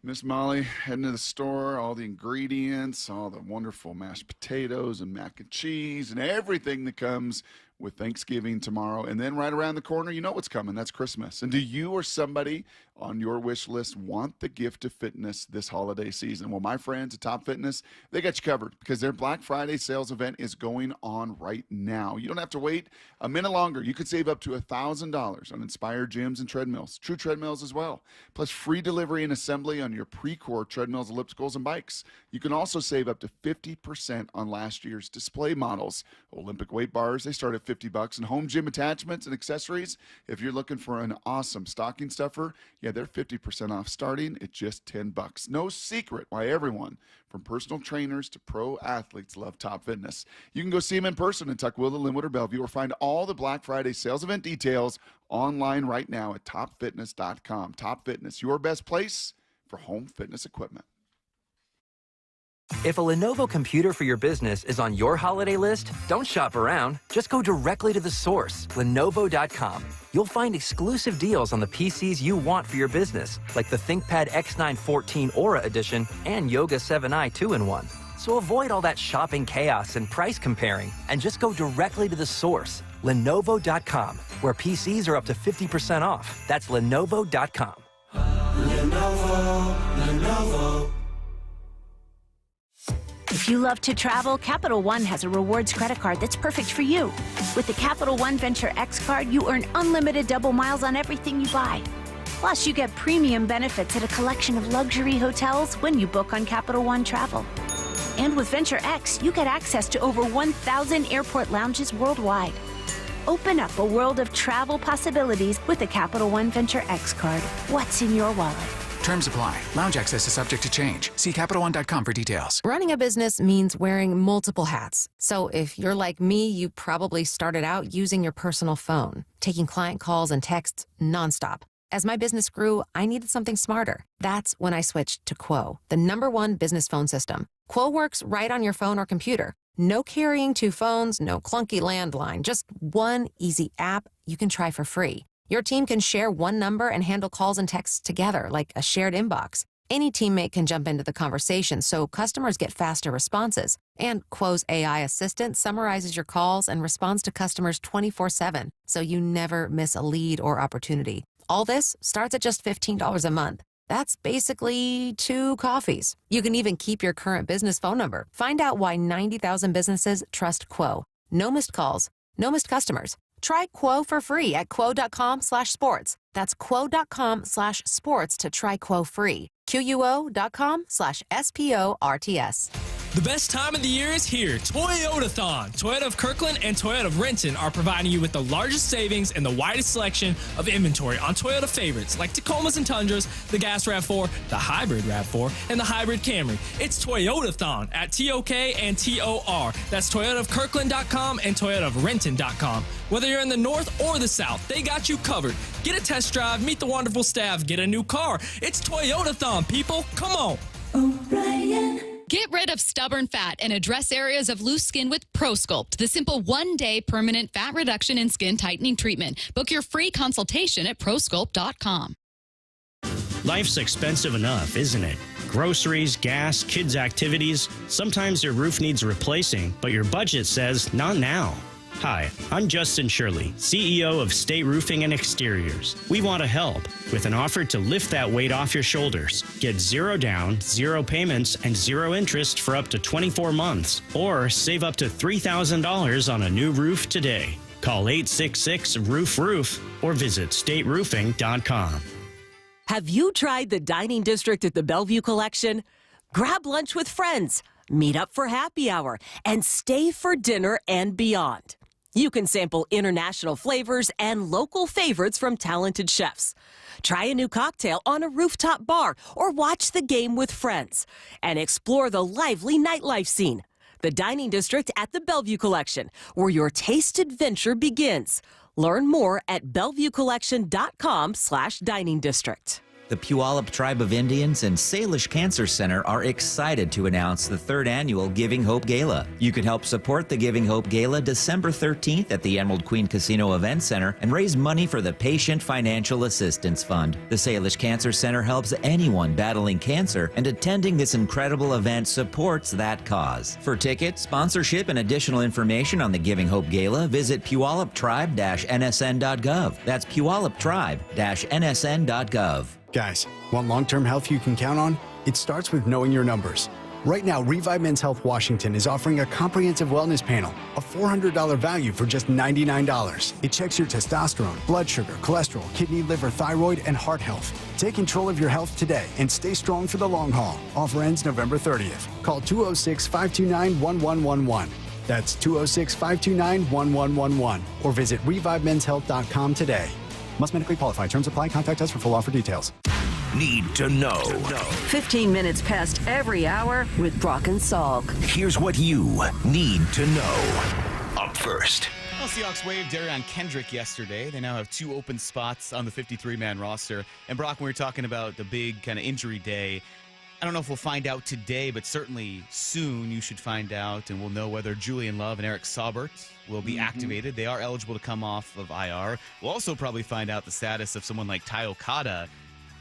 Miss Molly heading to the store, all the ingredients, all the wonderful mashed potatoes and mac and cheese and everything that comes with Thanksgiving tomorrow. And then right around the corner, you know what's coming. That's Christmas. And do you or somebody on your wish list want the gift of fitness this holiday season? Well, my friends at Top Fitness, they got you covered because their Black Friday sales event is going on right now. You don't have to wait a minute longer. You could save up to $1,000 on Inspired gyms and treadmills, True treadmills as well, plus free delivery and assembly on your Pre-Core treadmills, ellipticals, and bikes. You can also save up to 50% on last year's display models. Olympic weight bars, they start at $50, and home gym attachments and accessories. If you're looking for an awesome stocking stuffer, they're 50% off starting at just $10. No secret why everyone from personal trainers to pro athletes love Top Fitness. You can go see them in person in Tukwila, Linwood, or Bellevue, or find all the Black Friday sales event details online right now at topfitness.com. Top Fitness, your best place for home fitness equipment. If a Lenovo computer for your business is on your holiday list, don't shop around. Just go directly to the source, Lenovo.com. You'll find exclusive deals on the PCs you want for your business, like the ThinkPad X9 14 Aura Edition and Yoga 7i 2-in-1. So avoid all that shopping chaos and price comparing, and just go directly to the source, Lenovo.com, where PCs are up to 50% off. That's Lenovo.com. Lenovo. If you love to travel, Capital One has a rewards credit card that's perfect for you. With the Capital One Venture X card, you earn unlimited double miles on everything you buy. Plus, you get premium benefits at a collection of luxury hotels when you book on Capital One Travel. And with Venture X, you get access to over 1,000 airport lounges worldwide. Open up a world of travel possibilities with the Capital One Venture X card. What's in your wallet? Terms apply. Lounge access is subject to change. See CapitalOne.com for details. Running a business means wearing multiple hats. So if you're like me, you probably started out using your personal phone, taking client calls and texts nonstop. As my business grew, I needed something smarter. That's when I switched to Quo, the #1 business phone system. Quo works right on your phone or computer. No carrying 2 phones, no clunky landline, just one easy app you can try for free. Your team can share one number and handle calls and texts together like a shared inbox. Any teammate can jump into the conversation, so customers get faster responses. And Quo's AI assistant summarizes your calls and responds to customers 24/7, so you never miss a lead or opportunity. All this starts at just $15 a month. That's basically 2 coffees. You can even keep your current business phone number. Find out why 90,000 businesses trust Quo. No missed calls, no missed customers. Try Quo for free at quo.com/sports. That's quo.com/sports to try Quo free. QUO.com/SPORTS. The best time of the year is here, Toyotathon. Toyota of Kirkland and Toyota of Renton are providing you with the largest savings and the widest selection of inventory on Toyota favorites like Tacomas and Tundras, the Gas RAV4, the Hybrid RAV4, and the Hybrid Camry. It's Toyotathon at TOK and TOR. That's ToyotaofKirkland.com and ToyotaofRenton.com. Whether you're in the north or the south, they got you covered. Get a test drive, meet the wonderful staff, get a new car. It's Toyotathon, people. Come on. O'Brien. Get rid of stubborn fat and address areas of loose skin with ProSculpt, the simple one-day permanent fat reduction and skin tightening treatment. Book your free consultation at prosculpt.com. Life's expensive enough, isn't it? Groceries, gas, kids' activities. Sometimes your roof needs replacing, but your budget says not now. Hi, I'm Justin Shirley, CEO of State Roofing and Exteriors. We want to help with an offer to lift that weight off your shoulders. Get 0 down, 0 payments, and 0 interest for up to 24 months. Or save up to $3,000 on a new roof today. Call 866-ROOF-ROOF or visit stateroofing.com. Have you tried the dining district at the Bellevue Collection? Grab lunch with friends, meet up for happy hour, and stay for dinner and beyond. You can sample international flavors and local favorites from talented chefs. Try a new cocktail on a rooftop bar or watch the game with friends and explore the lively nightlife scene. The Dining District at the Bellevue Collection, where your taste adventure begins. Learn more at BellevueCollection.com/dining district. The Puyallup Tribe of Indians and Salish Cancer Center are excited to announce the 3rd annual Giving Hope Gala. You can help support the Giving Hope Gala December 13th at the Emerald Queen Casino Event Center and raise money for the Patient Financial Assistance Fund. The Salish Cancer Center helps anyone battling cancer, and attending this incredible event supports that cause. For tickets, sponsorship, and additional information on the Giving Hope Gala, visit puyalluptribe-nsn.gov. That's puyalluptribe-nsn.gov. Guys, want long-term health you can count on? It starts with knowing your numbers. Right now, Revive Men's Health Washington is offering a comprehensive wellness panel, a $400 value for just $99. It checks your testosterone, blood sugar, cholesterol, kidney, liver, thyroid, and heart health. Take control of your health today and stay strong for the long haul. Offer ends November 30th. Call 206-529-1111. That's 206-529-1111. Or visit ReviveMen'sHealth.com today. Must medically qualify. Terms apply. Contact us for full offer details. Need to know. 15 minutes past every hour with Brock and Salk. Here's what you need to know. Up first. Well, Seahawks waived Darion Kendrick yesterday. They now have 2 open spots on the 53-man roster. And Brock, when we were talking about the big kind of injury day, I don't know if we'll find out today, but certainly soon you should find out, and we'll know whether Julian Love and Eric Saubert will be activated. They are eligible to come off of IR. We'll also probably find out the status of someone like Ty Okada.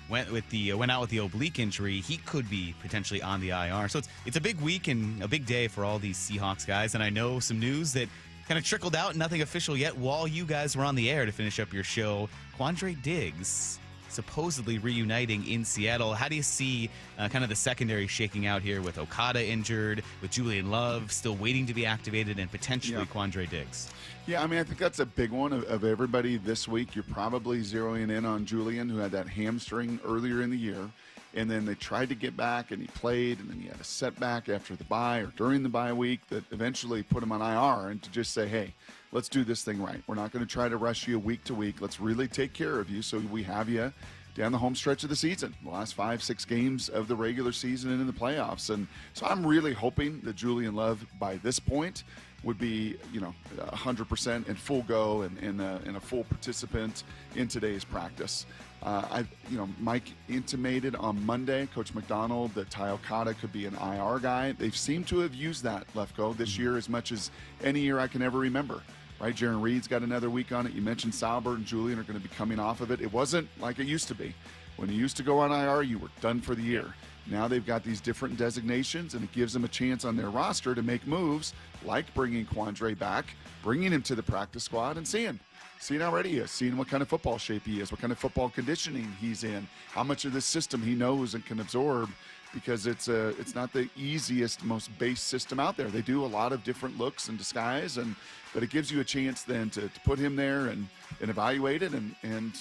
Went out with the oblique injury. He could be potentially on the IR. So it's a big week and a big day for all these Seahawks guys. And I know some news that kind of trickled out, nothing official yet, while you guys were on the air to finish up your show. Quandre Diggs supposedly reuniting in Seattle. How do you see kind of the secondary shaking out here with Okada injured, with Julian Love still waiting to be activated, and potentially Quandre Diggs? Yeah, I mean, I think that's a big one of everybody this week. You're probably zeroing in on Julian, who had that hamstring earlier in the year. And then they tried to get back, and he played, and then he had a setback after the bye or during the bye week that eventually put him on IR, and to just say, hey, let's do this thing right. We're not going to try to rush you week to week. Let's really take care of you so we have you down the home stretch of the season, the last 5-6 games of the regular season and in the playoffs. And so I'm really hoping that Julian Love, by this point, would be, 100% and full go and a full participant in today's practice. Mike intimated on Monday, Coach McDonald, that Ty Okada could be an IR guy. They seem to have used that, Lefko, this year as much as any year I can ever remember. Right, Jaron Reed's got another week on it. You mentioned Salbert and Julian are going to be coming off of it. It wasn't like it used to be. When you used to go on IR, you were done for the year. Now they've got these different designations, and it gives them a chance on their roster to make moves, like bringing Quandre back, bringing him to the practice squad, and seeing how ready he is, seeing what kind of football shape he is, what kind of football conditioning he's in, how much of this system he knows and can absorb, because it's not the easiest, most base system out there. They do a lot of different looks and disguise, but it gives you a chance then to put him there and evaluate it, and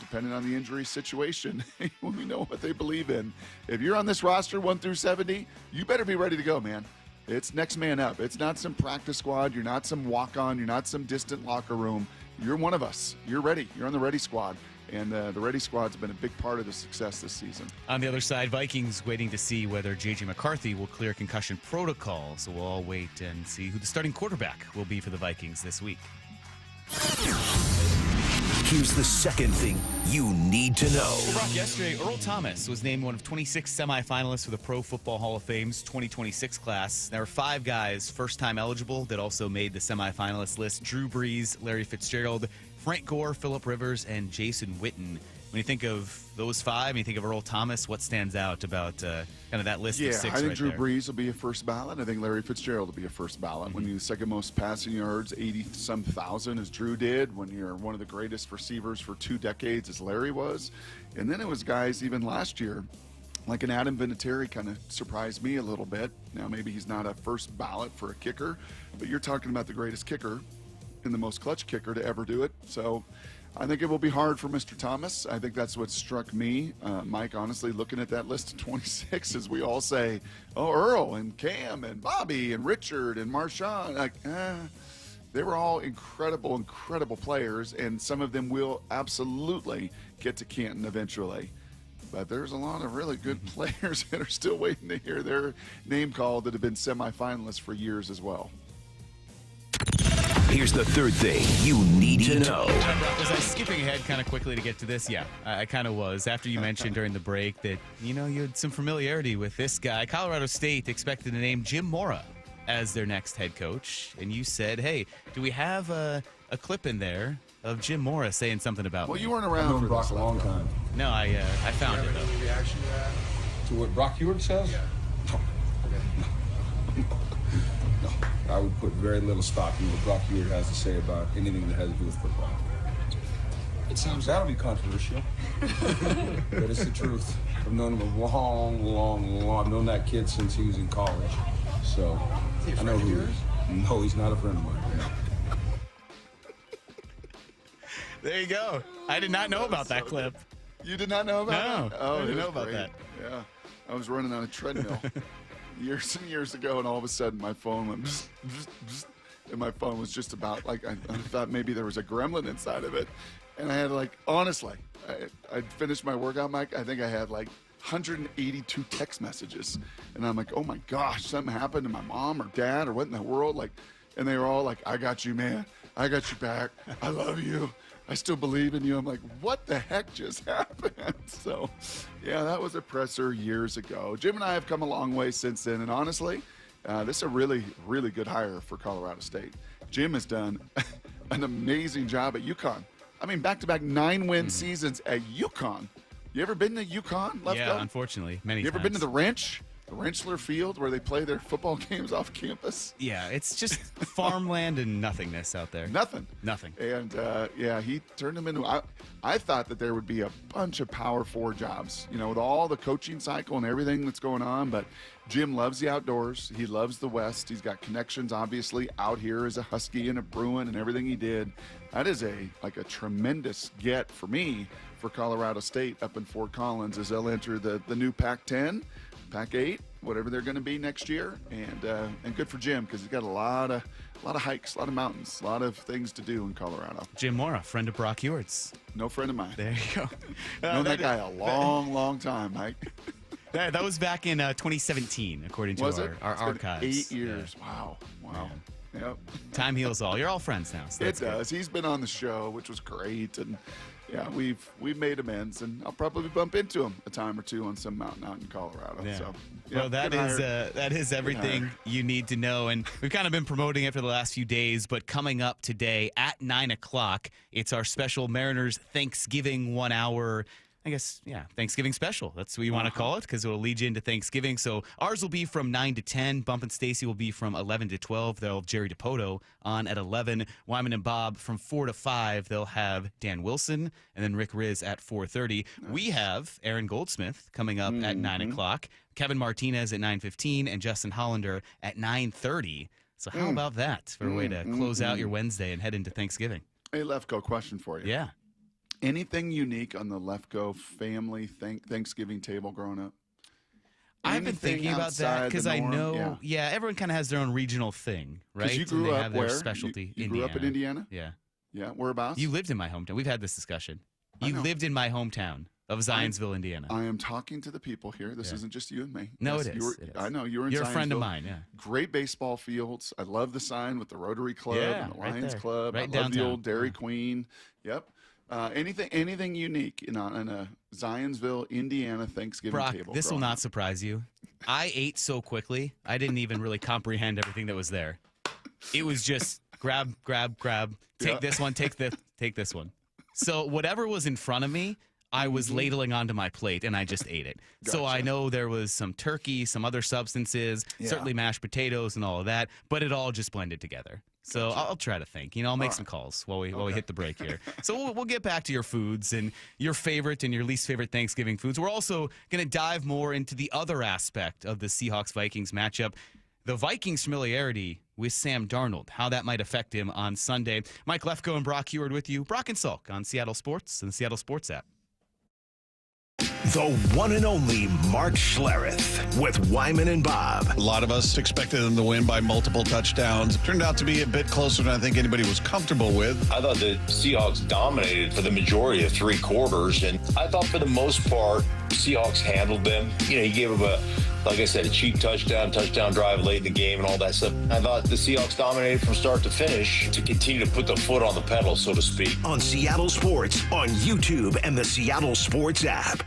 depending on the injury situation, we know what they believe in. If you're on this roster 1 through 70, you better be ready to go, man. It's next man up. It's not some practice squad. You're not some walk-on. You're not some distant locker room. You're one of us. You're ready. You're on the ready squad. And the ready squad's been a big part of the success this season. On the other side, Vikings waiting to see whether J.J. McCarthy will clear concussion protocol. So we'll all wait and see who the starting quarterback will be for the Vikings this week. Here's the second thing you need to know. Well, Brock, yesterday, Earl Thomas was named one of 26 semifinalists for the Pro Football Hall of Fame's 2026 class. There are 5 guys first-time eligible that also made the semifinalist list: Drew Brees, Larry Fitzgerald, Frank Gore, Phillip Rivers, and Jason Witten. When you think of those 5, and you think of Earl Thomas, what stands out about kind of that list of 6 I think right Drew there? Brees will be a first ballot. I think Larry Fitzgerald will be a first ballot. When you're the second most passing yards, 80-some thousand, as Drew did. When you're one of the greatest receivers for 2 decades, as Larry was. And then it was guys even last year, like an Adam Vinatieri, kind of surprised me a little bit. Now, maybe he's not a first ballot for a kicker, but you're talking about the greatest kicker and the most clutch kicker to ever do it. So I think it will be hard for Mr. Thomas. I think that's what struck me, Mike, honestly, looking at that list of 26, as we all say, oh, Earl and Cam and Bobby and Richard and Marshawn. They were all incredible, incredible players, and some of them will absolutely get to Canton eventually. But there's a lot of really good players that are still waiting to hear their name called that have been semifinalists for years as well. Here's the third thing you need to know. Was I skipping ahead kind of quickly to get to this? Yeah, I kind of was. After you mentioned during the break that, you had some familiarity with this guy. Colorado State expected to name Jim Mora as their next head coach. And you said, hey, do we have a clip in there of Jim Mora saying something about me? You weren't around for Brock a long time. No, I found it, though. Any reaction to that? To what Brock Heward says? Yeah. No. I would put very little stock in what Brock Heward has to say about anything that has to do with football. That'll be controversial. But it's the truth. I've known him a long. I've known that kid since he was in college. So I know who he is. No, he's not a friend of mine. No. There you go. I did not know about that clip. You did not know about that? No, I didn't know about great. that. Yeah. I was running on a treadmill years and years ago, and all of a sudden my phone went bzz, bzz, bzz, and my phone was just about I thought maybe there was a gremlin inside of it. And I had honestly, I'd finished my workout, Mike. I think I had 182 text messages. And I'm like, oh my gosh, something happened to my mom or dad or what in the world? And they were all like, I got you, man. I got your back. I love you. I still believe in you. I'm like, what the heck just happened? So, yeah, that was a presser years ago. Jim and I have come a long way since then. And honestly, this is a really, really good hire for Colorado State. Jim has done an amazing job at UConn. I mean, back-to-back 9-win seasons at UConn. You ever been to UConn, Lefko? Yeah, unfortunately, many times. You ever been to the Wrench? The Wrenchler Field where they play their football games off campus? Yeah, it's just farmland and nothingness out there. Nothing. And, he turned them into I thought that there would be a bunch of Power 4 jobs, with all the coaching cycle and everything that's going on. But Jim loves the outdoors. He loves the West. He's got connections, obviously, out here as a Husky and a Bruin and everything he did. That is a tremendous get for me for Colorado State up in Fort Collins as they'll enter the new Pac-10. Pac-8, whatever they're going to be next year, and good for Jim because he's got a lot of hikes, a lot of mountains, a lot of things to do in Colorado. Jim Mora, friend of Brock Ewart's. No friend of mine. There you go. Known that guy a long time, Mike. That was back in 2017, according to our archives. 8 years. Yeah. Wow. Yep. Time heals all. You're all friends now. So it does. He's been on the show, which was great, and yeah, we've made amends, and I'll probably bump into him a time or two on some mountain out in Colorado. Yeah. So, well, that is everything you need to know, and we've kind of been promoting it for the last few days. But coming up today at 9:00, it's our special Mariners Thanksgiving 1 hour. I guess, Thanksgiving special. That's what you want to call it because it will lead you into Thanksgiving. So ours will be from 9 to 10. Bump and Stacy will be from 11 to 12. They'll have Jerry DePoto on at 11. Wyman and Bob from 4 to 5. They'll have Dan Wilson and then Rick Riz at 4:30. Nice. We have Aaron Goldsmith coming up at 9:00. Kevin Martinez at 9:15 and Justin Hollander at 9:30. So how about that for a way to close out your Wednesday and head into Thanksgiving? Hey, Lefko, question for you. Yeah. Anything unique on the Lefko family Thanksgiving table growing up? I've been thinking about that because I know, everyone kind of has their own regional thing, right? Because you grew up where? Specialty. You grew up in Indiana? Yeah. Yeah, whereabouts? You lived in my hometown. We've had this discussion. You lived in my hometown of Zionsville, Indiana. I am talking to the people here. This isn't just you and me. No, yes, it is. I know. You're in You're Zionsville. a friend of mine, yeah. Great baseball fields. I love the sign with the Rotary Club and the Lions Club. Right I love downtown. the old Dairy Queen. Yep. Anything unique in a Zionsville, Indiana Thanksgiving Brock, table? this will not surprise you. I ate so quickly, I didn't even really comprehend everything that was there. It was just grab. Take this one, take this one. So whatever was in front of me, I was ladling onto my plate, and I just ate it. So I know there was some turkey, some other substances, certainly mashed potatoes and all of that, but it all just blended together. So I'll try to think. I'll make some calls while we hit the break here. So we'll get back to your foods and your favorite and your least favorite Thanksgiving foods. We're also going to dive more into the other aspect of the Seahawks-Vikings matchup, the Vikings' familiarity with Sam Darnold, how that might affect him on Sunday. Mike Lefko and Brock Eward with you. Brock and Salk on Seattle Sports and the Seattle Sports app. The one and only Mark Schlereth with Wyman and Bob. A lot of us expected them to win by multiple touchdowns. Turned out to be a bit closer than I think anybody was comfortable with. I thought the Seahawks dominated for the majority of three quarters, and I thought for the most part, Seahawks handled them. He gave them like I said, a cheap touchdown drive late in the game and all that stuff. I thought the Seahawks dominated from start to finish to continue to put the foot on the pedal, so to speak. On Seattle Sports, on YouTube and the Seattle Sports app.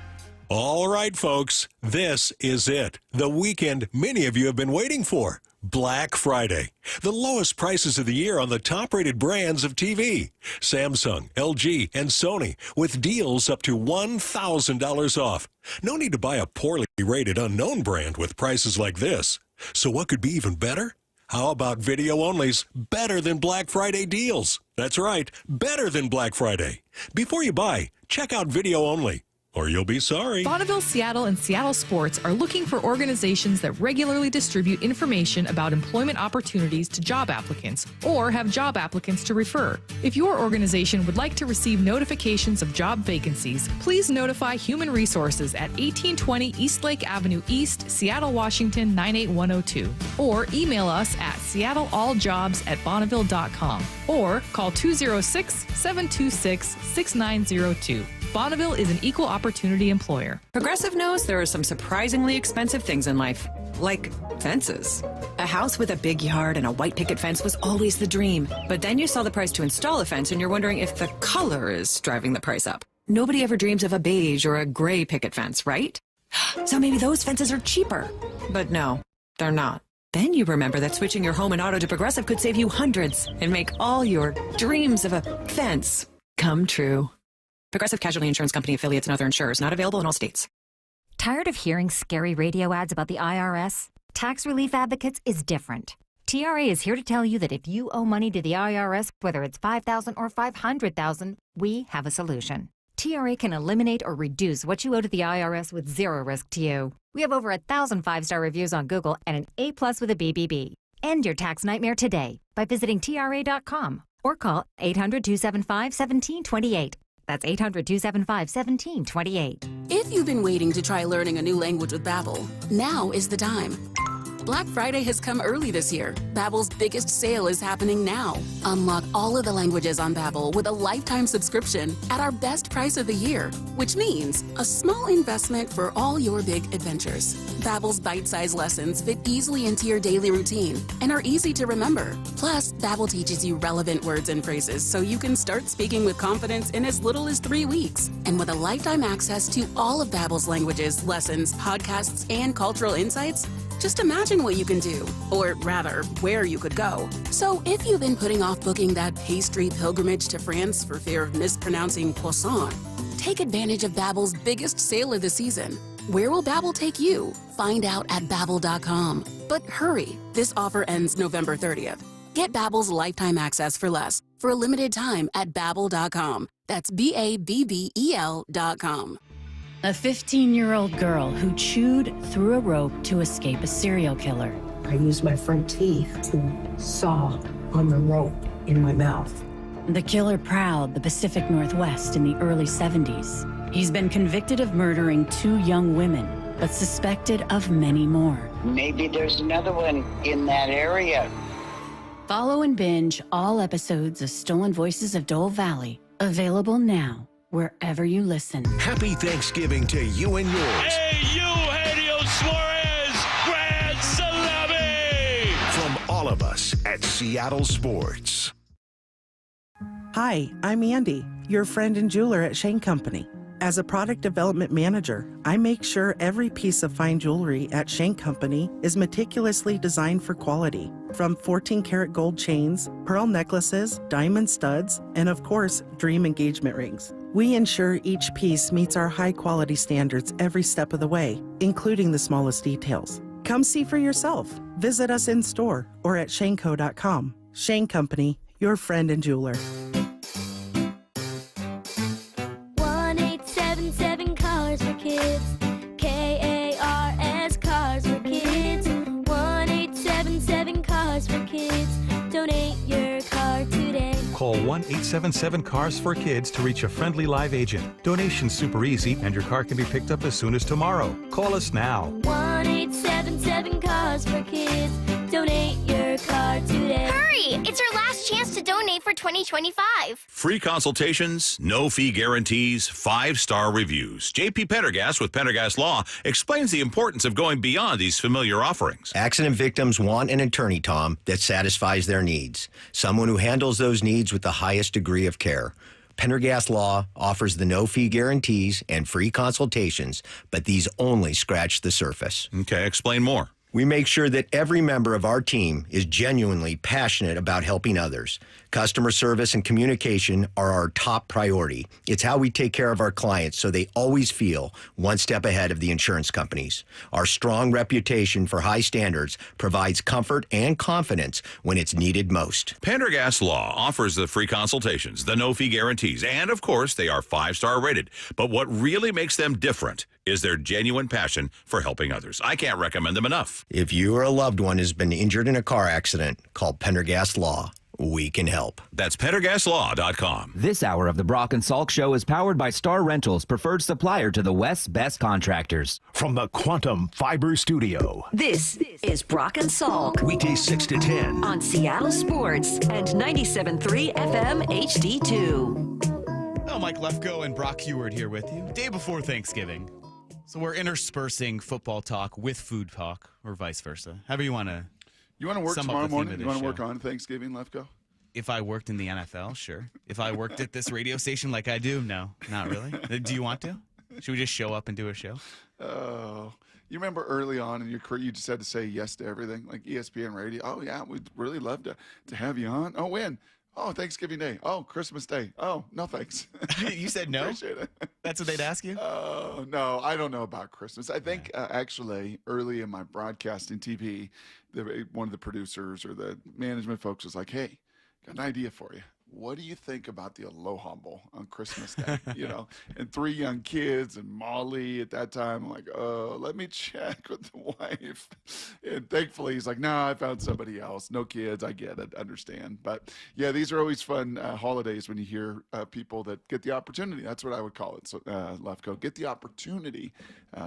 All right, folks, this is it. The weekend many of you have been waiting for. Black Friday. The lowest prices of the year on the top-rated brands of TV. Samsung, LG, and Sony with deals up to $1,000 off. No need to buy a poorly rated unknown brand with prices like this. So what could be even better? How about video-only's better than Black Friday deals? That's right, better than Black Friday. Before you buy, check out Video Only, or you'll be sorry. Bonneville, Seattle, and Seattle Sports are looking for organizations that regularly distribute information about employment opportunities to job applicants or have job applicants to refer. If your organization would like to receive notifications of job vacancies, please notify Human Resources at 1820 Eastlake Avenue East, Seattle, Washington 98102, or email us at seattlealljobs@bonneville.com or call 206-726-6902. Bonneville is an equal opportunity employer. Progressive knows there are some surprisingly expensive things in life, like fences. A house with a big yard and a white picket fence was always the dream. But then you saw the price to install a fence and you're wondering if the color is driving the price up. Nobody ever dreams of a beige or a gray picket fence, right? So maybe those fences are cheaper. But no, they're not. Then you remember that switching your home and auto to Progressive could save you hundreds and make all your dreams of a fence come true. Progressive Casualty Insurance Company affiliates and other insurers. Not available in all states. Tired of hearing scary radio ads about the IRS? Tax Relief Advocates is different. TRA is here to tell you that if you owe money to the IRS, whether it's $5,000 or $500,000, we have a solution. TRA can eliminate or reduce what you owe to the IRS with zero risk to you. We have over 1,000 5-star reviews on Google and an A+ with a BBB. End your tax nightmare today by visiting TRA.com or call 800-275-1728. That's 800-275-1728. If you've been waiting to try learning a new language with Babbel, now is the time. Black Friday has come early this year. Babbel's biggest sale is happening now. Unlock all of the languages on Babbel with a lifetime subscription at our best price of the year, which means a small investment for all your big adventures. Babbel's bite-sized lessons fit easily into your daily routine and are easy to remember. Plus, Babbel teaches you relevant words and phrases so you can start speaking with confidence in as little as 3 weeks. And with a lifetime access to all of Babbel's languages, lessons, podcasts, and cultural insights, just imagine what you can do, or rather, where you could go. So if you've been putting off booking that pastry pilgrimage to France for fear of mispronouncing croissant, take advantage of Babbel's biggest sale of the season. Where will Babbel take you? Find out at Babbel.com. But hurry, this offer ends November 30th. Get Babbel's lifetime access for less for a limited time at Babbel.com. That's Babbel.com. A 15-year-old girl who chewed through a rope to escape a serial killer. I used my front teeth to saw on the rope in my mouth. The killer prowled the Pacific Northwest in the early 70s. He's been convicted of murdering 2 young women, but suspected of many more. Maybe there's another one in that area. Follow and binge all episodes of Stolen Voices of Dole Valley, available now wherever you listen. Happy Thanksgiving to you and yours. Hey, you, Helios Suarez, Grand Salami! From all of us at Seattle Sports. Hi, I'm Andy, your friend and jeweler at Shane Company. As a product development manager, I make sure every piece of fine jewelry at Shane Company is meticulously designed for quality. From 14-karat gold chains, pearl necklaces, diamond studs, and of course, dream engagement rings. We ensure each piece meets our high-quality standards every step of the way, including the smallest details. Come see for yourself. Visit us in store or at shaneco.com. Shane Company, your friend and jeweler. 1-877 Cars for Kids. KARS Cars for Kids. 1-877 Cars for Kids. Donate your car today. Call 1-877-CARS-FOR-KIDS to reach a friendly live agent. Donation's super easy, and your car can be picked up as soon as tomorrow. Call us now. 1-877 Cars for Kids. Donate your car today. Hurry! It's our last chance to donate for 2025. Free consultations, no fee guarantees, 5-star reviews. JP Pendergast with Pendergast Law explains the importance of going beyond these familiar offerings. Accident victims want an attorney, Tom, that satisfies their needs. Someone who handles those needs with the highest degree of care. Pendergast Law offers the no-fee guarantees and free consultations, but these only scratch the surface. Okay, explain more. We make sure that every member of our team is genuinely passionate about helping others. Customer service and communication are our top priority. It's how we take care of our clients so they always feel one step ahead of the insurance companies. Our strong reputation for high standards provides comfort and confidence when it's needed most. Pendergast Law offers the free consultations, the no-fee guarantees, and of course, they are 5-star rated. But what really makes them different is their genuine passion for helping others. I can't recommend them enough. If you or a loved one has been injured in a car accident, call Pendergast Law. We can help. That's PendergastLaw.com. This hour of the Brock and Salk Show is powered by Star Rentals, preferred supplier to the West's best contractors. From the Quantum Fiber Studio. This is Brock and Salk. Weekdays 6 to 10. On Seattle Sports and 97.3 FM HD2. Oh, Mike Lefko and Brock Heward here with you. Day before Thanksgiving. So we're interspersing football talk with food talk, or vice versa. However you want to. You want to work tomorrow morning? You want to work on Thanksgiving, Lefko? If I worked in the NFL, sure. If I worked at this radio station like I do, no, not really. Do you want to? Should we just show up and do a show? Oh, you remember early on in your career, you just had to say yes to everything, like ESPN radio. Oh, yeah, we'd really love to have you on. Oh, when? Oh, Thanksgiving Day. Oh, Christmas Day. Oh, no thanks. You said no? Appreciate it. That's what they'd ask you? Oh, no, I don't know about Christmas. I think actually early in my broadcasting TV, one of the producers or the management folks was like, hey, got an idea for you. what do you think about the Aloha Bowl on Christmas Day? And 3 young kids and Molly at that time. I'm like, oh, let me check with the wife. And thankfully, he's like, no, I found somebody else. No kids. I get it. Understand. But yeah, these are always fun holidays when you hear people that get the opportunity. That's what I would call it. So, Lefko, get the opportunity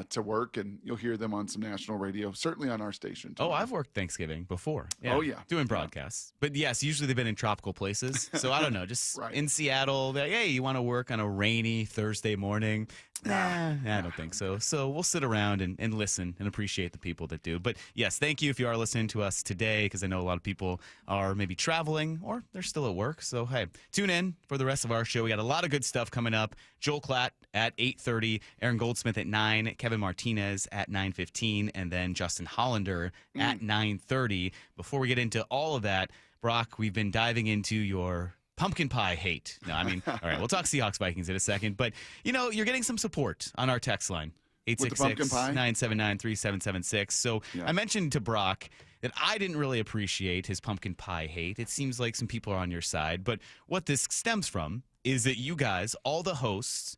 to work, and you'll hear them on some national radio, certainly on our station. Oh, I've worked Thanksgiving before. Oh, yeah. Doing broadcasts. But yes, usually they've been in tropical places. So I don't know, just in Seattle, they're like, hey, you want to work on a rainy Thursday morning? Nah, I don't think so. So we'll sit around and listen and appreciate the people that do. But yes, thank you if you are listening to us today, because I know a lot of people are maybe traveling or they're still at work. So, hey, tune in for the rest of our show. We got a lot of good stuff coming up. Joel Klatt at 8:30, Aaron Goldsmith at 9, Kevin Martinez at 9:15, and then Justin Hollander at 9:30. Before we get into all of that, Brock, we've been diving into your pumpkin pie hate. No, I mean, all right, we'll talk Seahawks Vikings in a second. But, you're getting some support on our text line, 866-979-3776. So I mentioned to Brock that I didn't really appreciate his pumpkin pie hate. It seems like some people are on your side. But what this stems from is that you guys, all the hosts,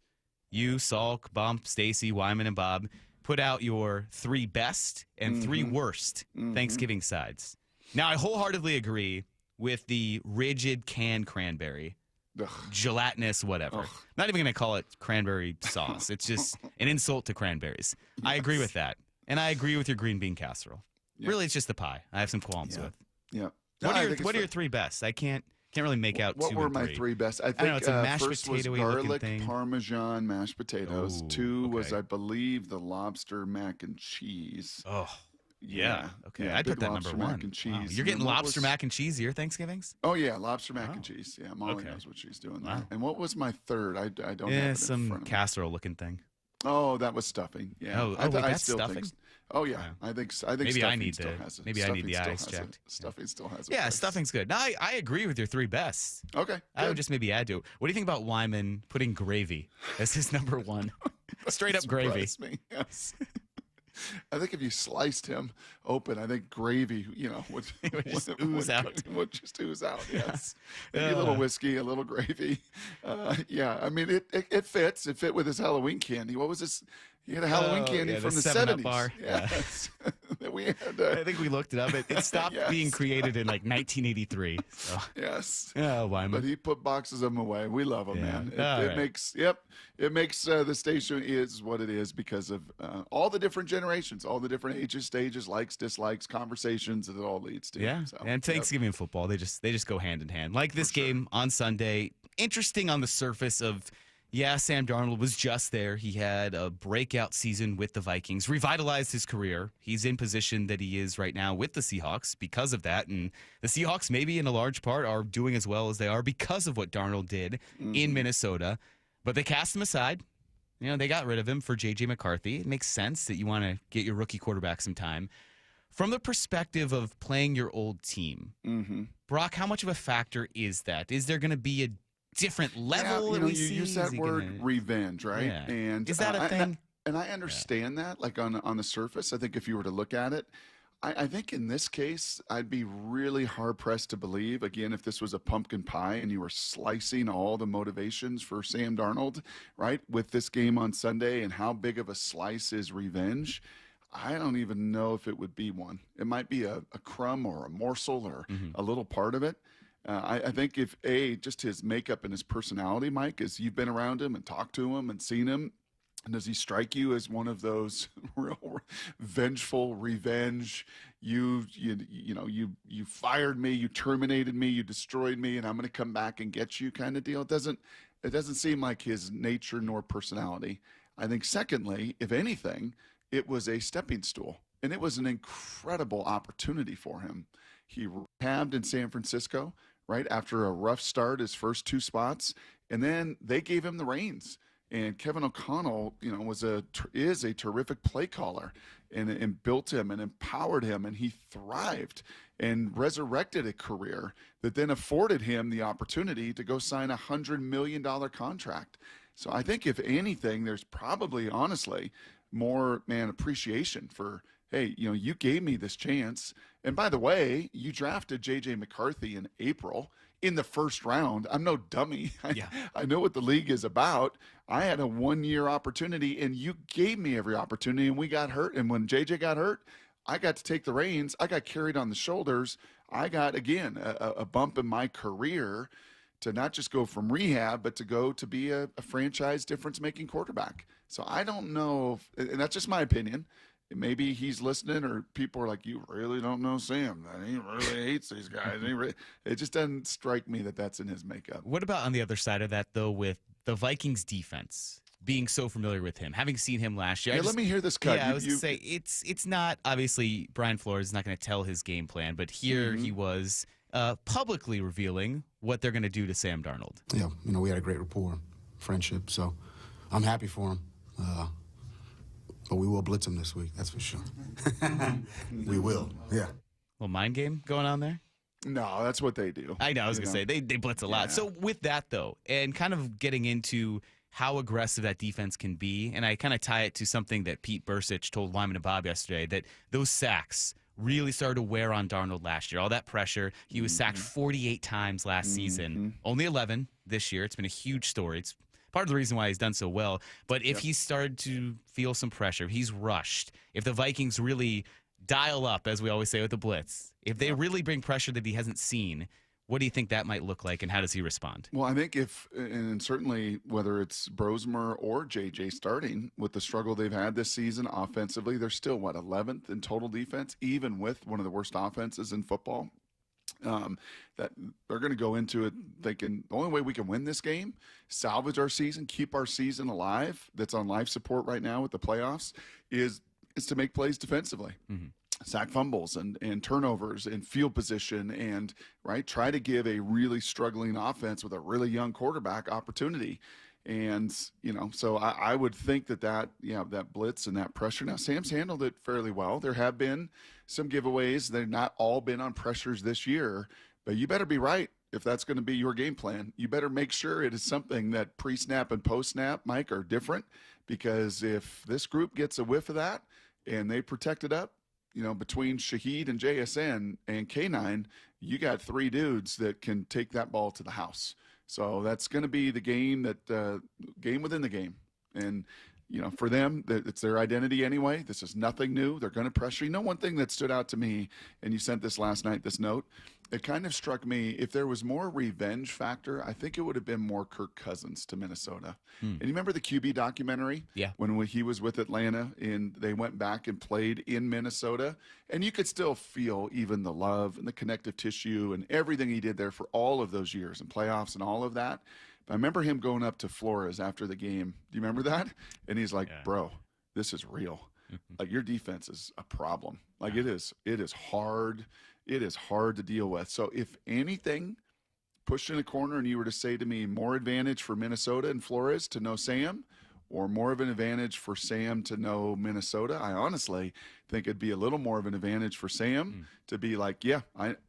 you, Salk, Bump, Stacy, Wyman, and Bob, put out your 3 best and 3 worst Thanksgiving sides. Now, I wholeheartedly agree with the rigid canned cranberry, gelatinous, whatever. Ugh. Not even going to call it cranberry sauce. It's just an insult to cranberries. Yes. I agree with that. And I agree with your green bean casserole. Yes. Really, it's just the pie I have some qualms with. Yeah. What are your 3 best? I can't really make out 2 What were and 3. my 3 best? I think know, it's a mashed first was potato-y garlic looking thing. Parmesan mashed potatoes. Ooh, 2 was, okay. I believe, the lobster mac and cheese. Oh, yeah. Okay, Yeah, I'd put big that lobster number 1. mac and cheese. Wow. And You're getting then what lobster was- mac and cheese your Thanksgivings? Oh yeah, lobster mac and cheese. Yeah, Molly Okay. knows what she's doing Wow. there. And what was my 3rd? I don't have it in Some front of me. casserole looking thing. Oh, that was stuffing. Yeah. Oh, I wait, that's still stuffing? Think. Oh yeah, Wow. I think Maybe stuffing I need still the has it. maybe I need the Stuffing eyes still has checked. it. Stuffing still has it. Yeah, stuffing's good. No, I agree with your 3 best. Okay. I would good. just maybe add to it. What do you think about Wyman putting gravy as his number 1? Straight up gravy. Surprised me, yes. I think if you sliced him open, I think gravy, would just ooze out. Would just ooze out. Yes, maybe a little whiskey, a little gravy. Yeah, I mean it fits. It fit with his Halloween candy. What was this? He had a Halloween candy from the 7-Up 70s. bar. Yes. That we had. I think we looked it up. It stopped Yes. being created in like 1983. So. Yes. Oh, Wyman. But he put boxes of them away. We love them, Yeah. man. All It right. makes the station is what it is because of all the different generations, all the different ages, stages, likes, dislikes, conversations that it all leads to. Yeah, So, and Thanksgiving football, they just go hand in hand. Like this game on Sunday, interesting on the surface of, yeah, Sam Darnold was just there. He had a breakout season with the Vikings, revitalized his career. He's in position that he is right now with the Seahawks because of that. And the Seahawks, maybe in a large part, are doing as well as they are because of what Darnold did in Minnesota. But they cast him aside. They got rid of him for J.J. McCarthy. It makes sense that you want to get your rookie quarterback some time. From the perspective of playing your old team, Brock, how much of a factor is that? Is there going to be a different level? Yeah, that we you see? use that Is he word revenge, right? Yeah. And Is that a thing? And I understand that, like on the surface. I think if you were to look at it, I think in this case, I'd be really hard pressed to believe, again, if this was a pumpkin pie and you were slicing all the motivations for Sam Darnold, right, with this game on Sunday and how big of a slice is revenge. I don't even know if it would be one. It might be a crumb or a morsel or a little part of it. I think if just his makeup and his personality, Mike, as you've been around him and talked to him and seen him, and does he strike you as one of those real vengeful revenge? You fired me, you terminated me, you destroyed me, and I'm going to come back and get you kind of deal. It doesn't seem like his nature nor personality. I think secondly, if anything, it was a stepping stool, and it was an incredible opportunity for him. He rehabbed in San Francisco, right after a rough start, his first 2 spots, and then they gave him the reins. And Kevin O'Connell, is a terrific play caller, and built him and empowered him, and he thrived and resurrected a career that then afforded him the opportunity to go sign a $100 million contract. So I think if anything, there's probably honestly more appreciation for hey, you gave me this chance. And by the way, you drafted J.J. McCarthy in April in the first round. I'm no dummy. I know what the league is about. I had a 1-year opportunity, and you gave me every opportunity, and we got hurt. And when J.J. got hurt, I got to take the reins. I got carried on the shoulders. I got, again, a bump in my career to not just go from rehab, but to go to be a franchise difference-making quarterback. So I don't know, and that's just my opinion. Maybe he's listening, or people are like, you really don't know Sam. He really hates these guys. It just doesn't strike me that that's in his makeup. What about on the other side of that, though, with the Vikings defense? Being so familiar with him, having seen him last year. Yeah, let me hear this cut. Yeah, I was going to say, it's not, obviously, Brian Flores is not going to tell his game plan, but here he was publicly revealing what they're going to do to Sam Darnold. Yeah, we had a great rapport, friendship, so I'm happy for him. But we will blitz him this week, that's for sure. We will, yeah. Little mind game going on there? No, that's what they do. I know, I was going to say, they blitz a lot. So with that, though, and kind of getting into how aggressive that defense can be, and I kind of tie it to something that Pete Bursich told Wyman and Bob yesterday, that those sacks really started to wear on Darnold last year. All that pressure. He was sacked 48 times last season, only 11 this year. It's been a huge story. It's part of the reason why he's done so well. But if he started to feel some pressure, if he's rushed, if the Vikings really dial up, as we always say with the blitz, if they really bring pressure that he hasn't seen, what do you think that might look like, and how does he respond? Well, I think and certainly whether it's Brosmer or JJ starting, with the struggle they've had this season offensively, they're still, 11th in total defense, even with one of the worst offenses in football. That they're going to go into it thinking the only way we can win this game, salvage our season, keep our season alive, that's on life support right now with the playoffs, is to make plays defensively. Sack fumbles and turnovers and field position, and try to give a really struggling offense with a really young quarterback opportunity. And so I would think that blitz and that pressure. Now Sam's handled it fairly well. There have been some giveaways. They've not all been on pressures this year, but you better be right. If that's going to be your game plan, you better make sure it is something that pre-snap and post-snap, Mike, are different, because if this group gets a whiff of that and they protect it up, between Shaheed and JSN and K9, you got 3 dudes that can take that ball to the house. So that's going to be the game game within the game. And, for them, it's their identity anyway. This is nothing new. They're going to pressure you. One thing that stood out to me, and you sent this last night, this note, it kind of struck me, if there was more revenge factor, I think it would have been more Kirk Cousins to Minnesota. And you remember the QB documentary? Yeah. When he was with Atlanta and they went back and played in Minnesota, and you could still feel even the love and the connective tissue and everything he did there for all of those years and playoffs and all of that. But I remember him going up to Flores after the game. Do you remember that? And he's like, bro, this is real. Like, your defense is a problem. Like, it is hard. It is hard to deal with. So if anything, pushed in a corner and you were to say to me, more advantage for Minnesota and Flores to know Sam, or more of an advantage for Sam to know Minnesota, I honestly think it'd be a little more of an advantage for Sam to be like, yeah,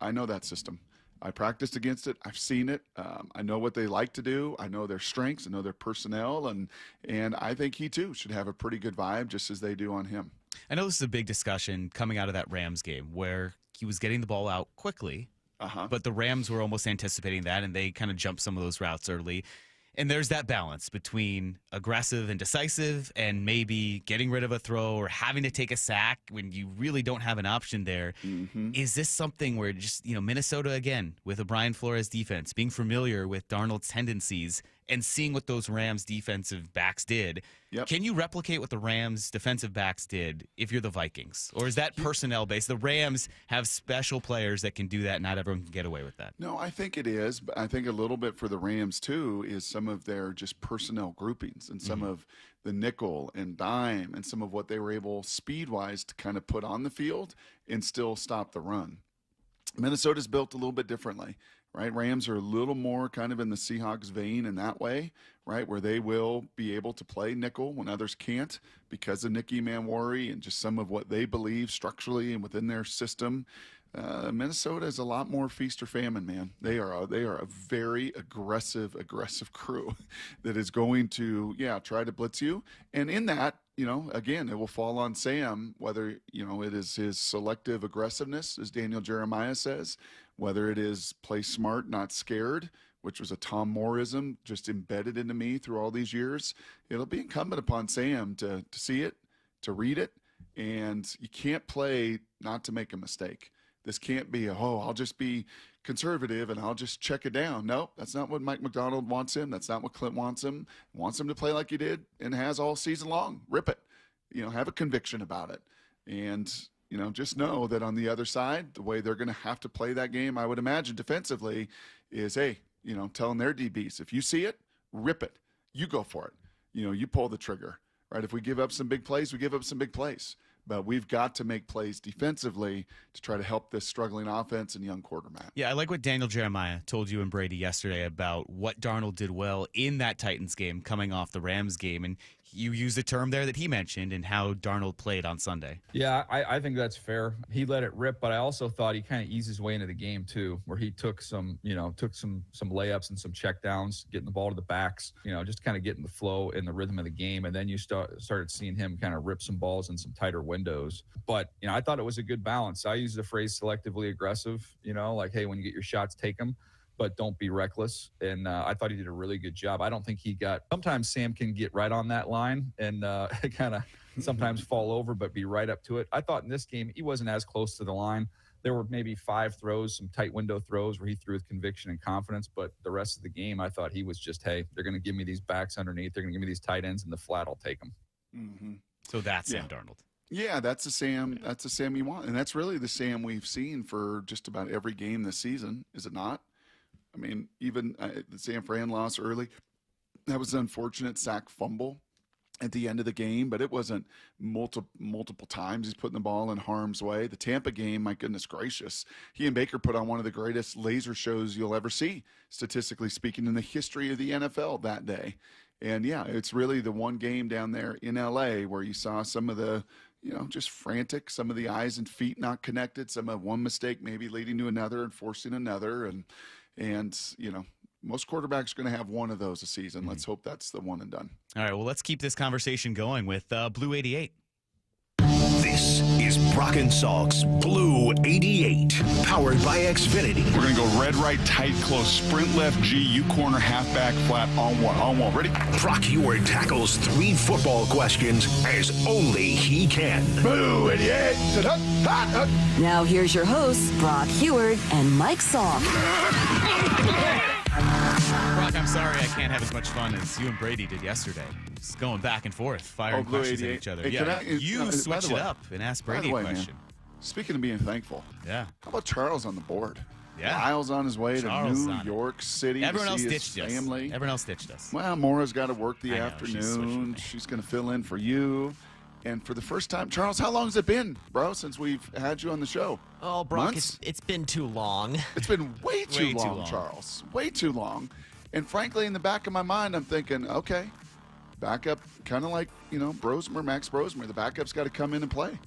I know that system. I practiced against it. I've seen it. I know what they like to do. I know their strengths. I know their personnel. And I think he, too, should have a pretty good vibe, just as they do on him. I know this is a big discussion coming out of that Rams game where he was getting the ball out quickly, but the Rams were almost anticipating that, and they kind of jumped some of those routes early. And there's that balance between aggressive and decisive and maybe getting rid of a throw or having to take a sack when you really don't have an option there. Is this something where just, Minnesota, again, with a Brian Flores defense, being familiar with Darnold's tendencies and seeing what those Rams defensive backs did, can you replicate what the Rams defensive backs did if you're the Vikings? Or is that personnel based? The Rams have special players that can do that. Not everyone can get away with that. No, I think it is. But I think a little bit for the Rams, too, is some of their just personnel groupings and some of the nickel and dime and some of what they were able speed-wise to kind of put on the field and still stop the run. Minnesota's built a little bit differently. Right, Rams are a little more kind of in the Seahawks vein in that way, right, where they will be able to play nickel when others can't because of Nicky Manwari and just some of what they believe structurally and within their system. Minnesota is a lot more feast or famine, man. They are a very aggressive crew that is going to try to blitz you. And in that, again, it will fall on Sam, whether, it is his selective aggressiveness, as Daniel Jeremiah says, whether it is play smart, not scared, which was a Tom Mooreism just embedded into me through all these years. It'll be incumbent upon Sam to see it, to read it, and you can't play not to make a mistake. This can't be, I'll just be conservative and I'll just check it down. No, that's not what Mike McDonald wants him. That's not what Clint wants him. He wants him to play like he did and has all season long. Rip it. Have a conviction about it. And, just know that on the other side, the way they're going to have to play that game, I would imagine defensively, is, hey, telling their DBs, if you see it, rip it. You go for it. You pull the trigger, right? If we give up some big plays, we give up some big plays. But we've got to make plays defensively to try to help this struggling offense and young quarterback. Yeah, I like what Daniel Jeremiah told you and Brady yesterday about what Darnold did well in that Titans game coming off the Rams game. And you used a term there that he mentioned and how Darnold played on Sunday. Yeah, I think that's fair. He let it rip, but I also thought he kind of eased his way into the game too, where he took some layups and some checkdowns, getting the ball to the backs, just kind of getting the flow and the rhythm of the game. And then you started seeing him kind of rip some balls in some tighter windows. But, I thought it was a good balance. I use the phrase selectively aggressive, like, hey, when you get your shots, take them, but don't be reckless. And I thought he did a really good job. I don't think sometimes Sam can get right on that line and kind of sometimes fall over, but be right up to it. I thought in this game, he wasn't as close to the line. There were maybe 5 throws, some tight window throws where he threw with conviction and confidence. But the rest of the game, I thought he was just, hey, they're going to give me these backs underneath. They're going to give me these tight ends in the flat. I'll take them. Mm-hmm. So that's Sam Darnold. Yeah, that's the Sam. That's the Sam you want, and that's really the Sam we've seen for just about every game this season, is it not? I mean, even the San Fran loss early, that was an unfortunate sack fumble at the end of the game, but it wasn't multiple times he's putting the ball in harm's way. The Tampa game, my goodness gracious, he and Baker put on one of the greatest laser shows you'll ever see, statistically speaking, in the history of the NFL that day. And yeah, it's really the one game down there in LA where you saw some of the, just frantic, some of the eyes and feet not connected, some of one mistake maybe leading to another and forcing another. And most quarterbacks are going to have one of those a season. Let's hope that's the one and done. All right, well, let's keep this conversation going with Blue 88. This is Brock and Salk's Blue 88, powered by Xfinity. We're going to go red, right, tight, close, sprint left, G, U corner, halfback, flat, on one. Ready? Brock Heward tackles 3 football questions as only he can. Blue 88. Now here's your hosts, Brock Heward and Mike Salk. Brock, I'm sorry I can't have as much fun as you and Brady did yesterday. Just going back and forth, firing questions at each other. Hey, you switched it up and asked Brady a question. Man, speaking of being thankful, how about Charles on the board? Yeah. Lyle's on his way Charles to New York City. Everyone to see else his ditched family. us. Everyone else ditched us. Well, Maura's got to work the I know, afternoon. She's going to fill in for you. And for the first time, Charles, how long has it been, bro, since we've had you on the show? Oh, Brock, Months? it's been too long. It's been way too too long, long, Charles. Way too long. And frankly, in the back of my mind, I'm thinking, okay, backup, kind of like, Max Brosmer. The backup's got to come in and play.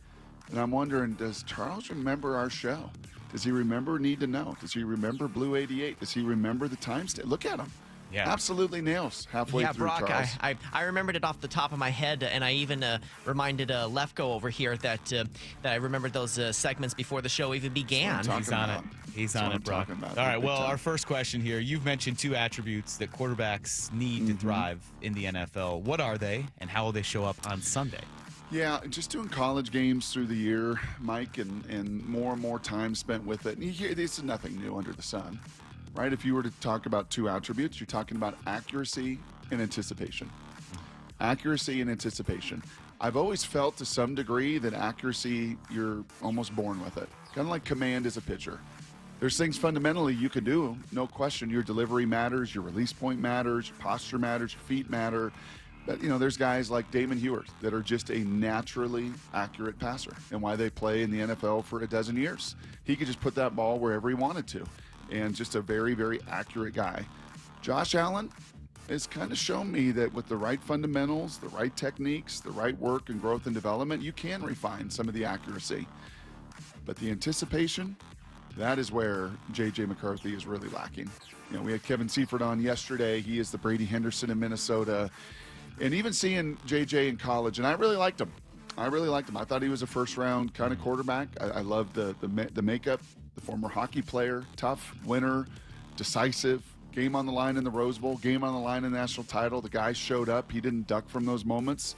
And I'm wondering, does Charles remember our show? Does he remember Need to Know? Does he remember Blue 88? Does he remember the time stamp? Look at him. Yeah. Absolutely nails halfway through, Brock, Charles. I remembered it off the top of my head, and I even reminded Lefko over here that I remembered those segments before the show even began. He's on it. He's on it, Brock. All right, well, our first question here. You've mentioned 2 attributes that quarterbacks need to thrive in the NFL. What are they, and how will they show up on Sunday? Yeah, just doing college games through the year, Mike, and more time spent with it. And you hear, this is nothing new under the sun, right? If you were to talk about 2 attributes, you're talking about accuracy and anticipation. Accuracy and anticipation. I've always felt to some degree that accuracy, you're almost born with it. Kind of like command as a pitcher. There's things fundamentally you can do, no question. Your delivery matters, your release point matters, your posture matters, your feet matter. But, there's guys like Damon Heward that are just a naturally accurate passer, and why they play in the NFL for a dozen years. He could just put that ball wherever he wanted to, and just a very, very accurate guy. Josh Allen has kind of shown me that with the right fundamentals, the right techniques, the right work and growth and development, you can refine some of the accuracy. But the anticipation, that is where J.J. McCarthy is really lacking. We had Kevin Seifert on yesterday. He is the Brady Henderson in Minnesota. And even seeing JJ in college, and I really liked him. I thought he was a first-round kind of quarterback. I loved the makeup, the former hockey player, tough, winner, decisive, game on the line in the Rose Bowl, game on the line in the national title. The guy showed up. He didn't duck from those moments.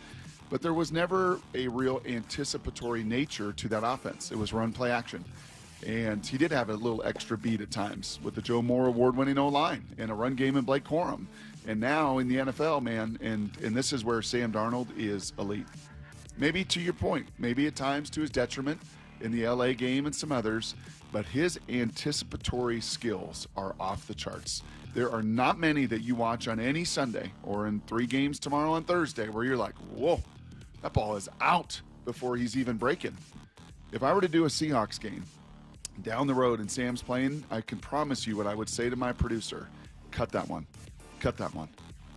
But there was never a real anticipatory nature to that offense. It was run, play, action. And he did have a little extra beat at times with the Joe Moore award-winning O-line and a run game in Blake Corum. And now in the NFL, man, and this is where Sam Darnold is elite. Maybe to your point, maybe at times to his detriment in the LA game and some others, but his anticipatory skills are off the charts. There are not many that you watch on any Sunday or in 3 games tomorrow on Thursday where you're like, whoa, that ball is out before he's even breaking. If I were to do a Seahawks game down the road and Sam's playing, I can promise you what I would say to my producer: cut that one, cut that one,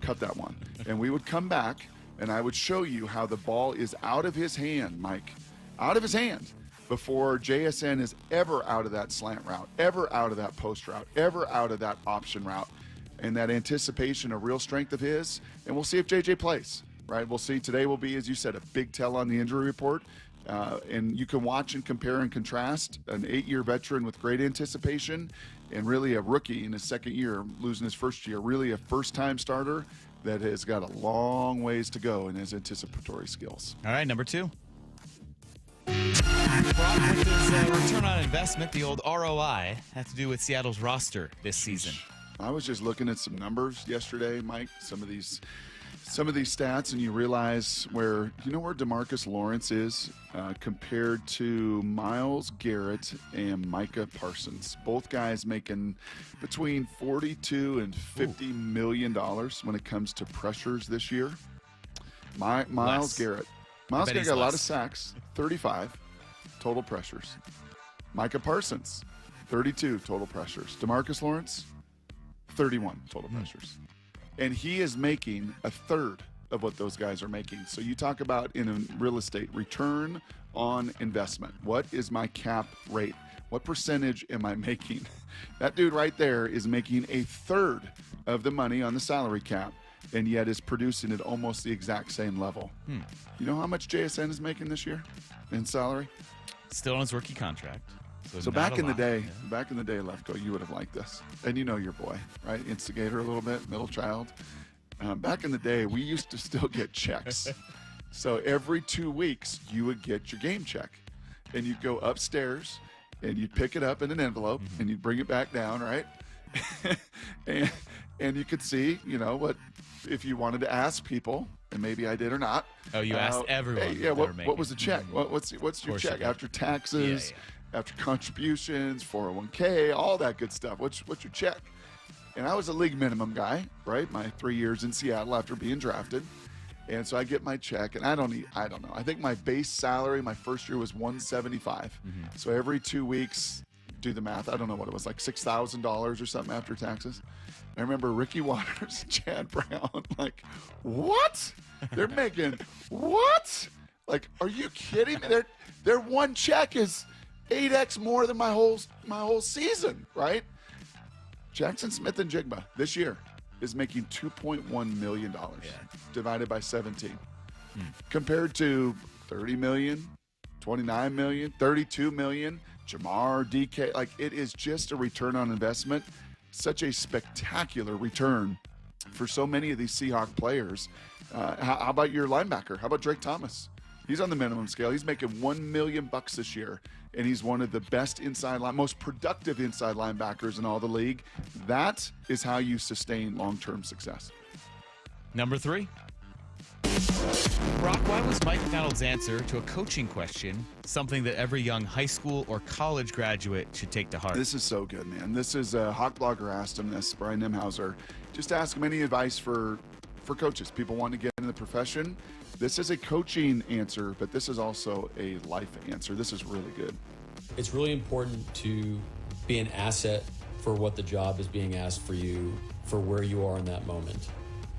cut that one. And we would come back and I would show you how the ball is out of his hand, Mike, out of his hand, before JSN is ever out of that slant route, ever out of that post route, ever out of that option route. And that anticipation, a real strength of his. And we'll see if JJ plays, right? We'll see. Today will be, as you said, a big tell on the injury report. And you can watch and compare and contrast an 8-year veteran with great anticipation and really a rookie in his second year, losing his first year, really a first-time starter that has got a long ways to go in his anticipatory skills. All right, number 2. Brock, with his return on investment, the old ROI, had to do with Seattle's roster this season. I was just looking at some numbers yesterday, Mike, some of these stats, and you realize where DeMarcus Lawrence is compared to Myles Garrett and Micah Parsons. Both guys making between $42 and $50 million when it comes to pressures this year. Myles Garrett got a lot of sacks, 35 total pressures. Micah Parsons, 32 total pressures. DeMarcus Lawrence, 31 total pressures. And he is making a third of what those guys are making. So you talk about in real estate, return on investment. What is my cap rate? What percentage am I making? That dude right there is making a third of the money on the salary cap, and yet is producing at almost the exact same level. You know how much JSN is making this year in salary? Still on his rookie contract. So back in the day, Lefko, you would have liked this. And you know your boy, right? Instigator a little bit, middle child. Back in the day, we used to still get checks. So every 2 weeks, you would get your game check. And you'd go upstairs, and you'd pick it up in an envelope, and you'd bring it back down, right? and you could see, what, if you wanted to ask people, and maybe I did or not. Oh, you asked everyone. Hey, what was the check? What's your check after taxes? Yeah. After contributions, 401k, all that good stuff. What's your check? And I was a league minimum guy, right? My 3 years in Seattle after being drafted. And so I get my check, and I don't know. I think my base salary my first year was $175. So every 2 weeks, do the math. I don't know what it was, like $6,000 or something after taxes. I remember Ricky Waters and Chad Brown, like, what? They're making what? Like, are you kidding me? Their one check is 8x more than my whole season, right? Jackson Smith and Jigba this year is making $2.1 million divided by 17, compared to 30 million, 29 million, 32 million. Jamar, DK, like, it is just a return on investment. Such a spectacular return for so many of these Seahawk players. How about your linebacker? How about Drake Thomas? He's on the minimum scale. He's making $1 million this year, and he's one of the best most productive inside linebackers in all the league. That is how you sustain long-term success. Number 3. Brock, why was Mike McDonald's answer to a coaching question something that every young high school or college graduate should take to heart? This is so good, man. This is a Hawk blogger asked him this, Brian Nimhauser. Just ask him any advice for coaches, people wanting to get into the profession. This is a coaching answer, but this is also a life answer. This is really good. It's really important to be an asset for what the job is being asked for you, for where you are in that moment.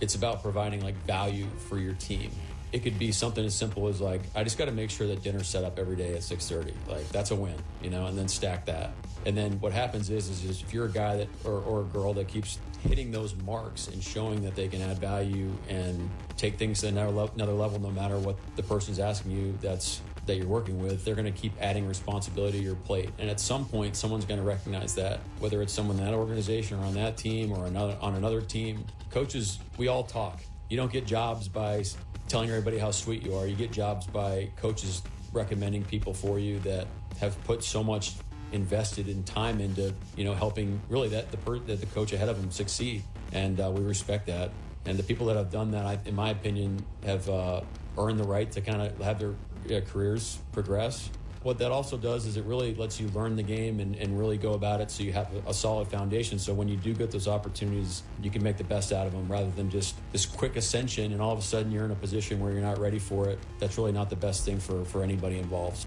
It's about providing value for your team. It could be something as simple as I just got to make sure that dinner's set up every day at 6:30. That's a win, and then stack that. And then what happens is if you're a guy that or a girl that keeps hitting those marks and showing that they can add value and take things to another level, no matter what the person's asking you that you're working with, they're going to keep adding responsibility to your plate. And at some point, someone's going to recognize that, whether it's someone in that organization or on that team or on another team. Coaches, we all talk. You don't get jobs by telling everybody how sweet you are. You get jobs by coaches recommending people for you that have put so much invested in time into, helping really that the coach ahead of them succeed. And we respect that. And the people that have done that, in my opinion, have earned the right to kind of have their careers progress. What that also does is it really lets you learn the game and really go about it so you have a solid foundation. So when you do get those opportunities, you can make the best out of them rather than just this quick ascension and all of a sudden you're in a position where you're not ready for it. That's really not the best thing for anybody involved.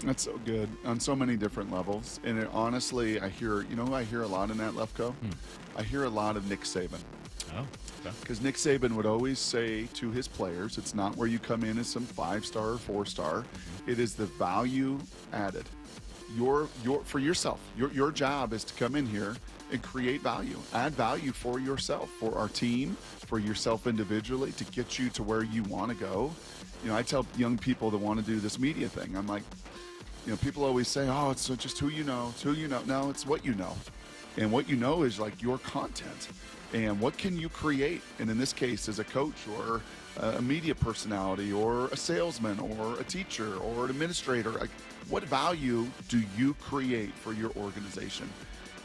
That's so good on so many different levels. And honestly, I hear a lot in that, Lefko? I hear a lot of Nick Saban. Oh, because Nick Saban would always say to his players, it's not where you come in as some 5-star or 4-star. It is the value added. For yourself. Your job is to come in here and create value, add value for yourself, for our team, for yourself individually, to get you to where you want to go. I tell young people that want to do this media thing, I'm like, people always say, oh, it's just who you know, it's who you know. No, it's what you know. And what you know is like your content. And what can you create? And in this case, as a coach or a media personality or a salesman or a teacher or an administrator, like what value do you create for your organization?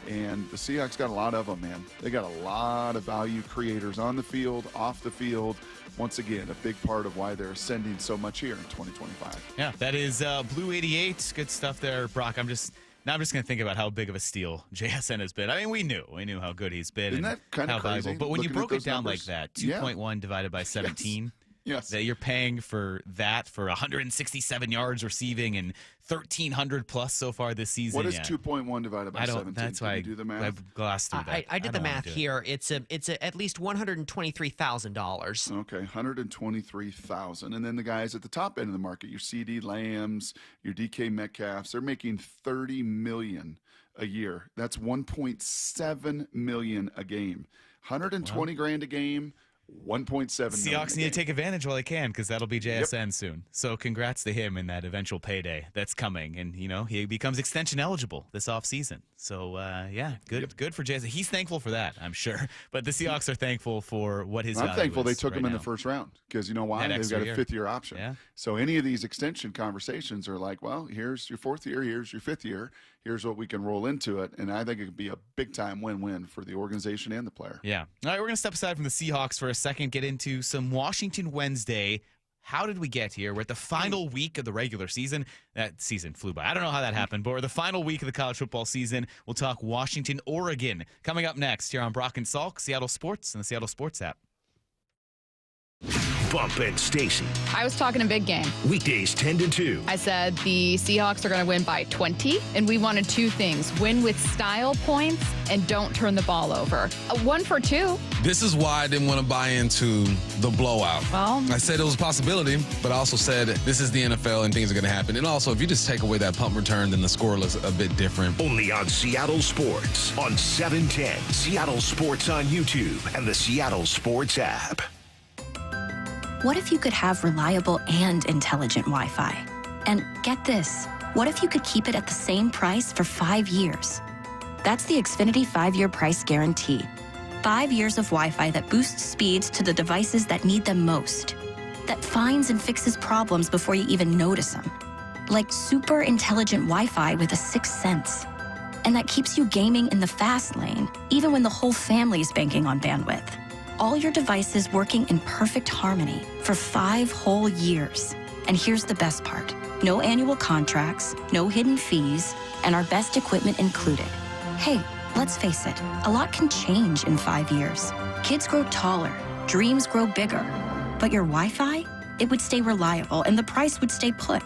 And the Seahawks got a lot of them, man. They got a lot of value creators on the field, off the field. Once again, a big part of why they're ascending so much here in 2025. Yeah, that is Blue 88. Good stuff there, Brock. I'm just going to think about how big of a steal JSN has been. I mean, we knew how good he's been. Isn't that kind of crazy? But when you broke it down numbers? like that, 2.1 divided by 17, yes. That you're paying for that for 167 yards receiving and 1,300 plus so far this season. What is 2.1 divided by 17? That's why you do the math? I've glossed through that. I did the math here. It's at least $123,000. Okay, $123,000. And then the guys at the top end of the market, your CD Lambs, your DK Metcalfs, they're making $30 million a year. That's $1.7 million a game. 120 grand a game. 1.7 million. Seahawks need to take advantage while they can because that'll be JSN soon. So congrats to him in that eventual payday that's coming. And, he becomes extension eligible this offseason. So, good for JSN. He's thankful for that, I'm sure. But the Seahawks are thankful for what his value I'm thankful they took right him in now. the first round because you know why? They've got a fifth-year option. Yeah. So any of these extension conversations are like, well, here's your fourth year, here's your fifth year, here's what we can roll into it. And I think it could be a big-time win-win for the organization and the player. Yeah. All right, we're going to step aside from the Seahawks for a second, get into some Washington Wednesday. How did we get here? We're at the final week of the regular season. That season flew by. I don't know how that happened, but we're the final week of the college football season. We'll talk Washington, Oregon. Coming up next here on Brock and Salk, Seattle Sports, and the Seattle Sports app. Bump and Stacy. I was talking a big game. Weekdays 10 to 2. I said the Seahawks are going to win by 20, and we wanted two things: win with style points and don't turn the ball over. 1 for 2. This is why I didn't want to buy into the blowout. Well, I said it was a possibility, but I also said this is the NFL and things are going to happen. And also, if you just take away that punt return, then the score looks a bit different. Only on Seattle Sports on 710. Seattle Sports on YouTube and the Seattle Sports app. What if you could have reliable and intelligent Wi-Fi? And get this, what if you could keep it at the same price for 5 years? That's the Xfinity 5-year price guarantee. 5 years of Wi-Fi that boosts speeds to the devices that need them most. That finds and fixes problems before you even notice them. Like super intelligent Wi-Fi with a 6th sense. And that keeps you gaming in the fast lane, even when the whole family is banking on bandwidth. All your devices working in perfect harmony for 5 whole years. And here's the best part. No annual contracts, no hidden fees, and our best equipment included. Hey, let's face it, a lot can change in 5 years. Kids grow taller, dreams grow bigger. But your Wi-Fi? It would stay reliable and the price would stay put.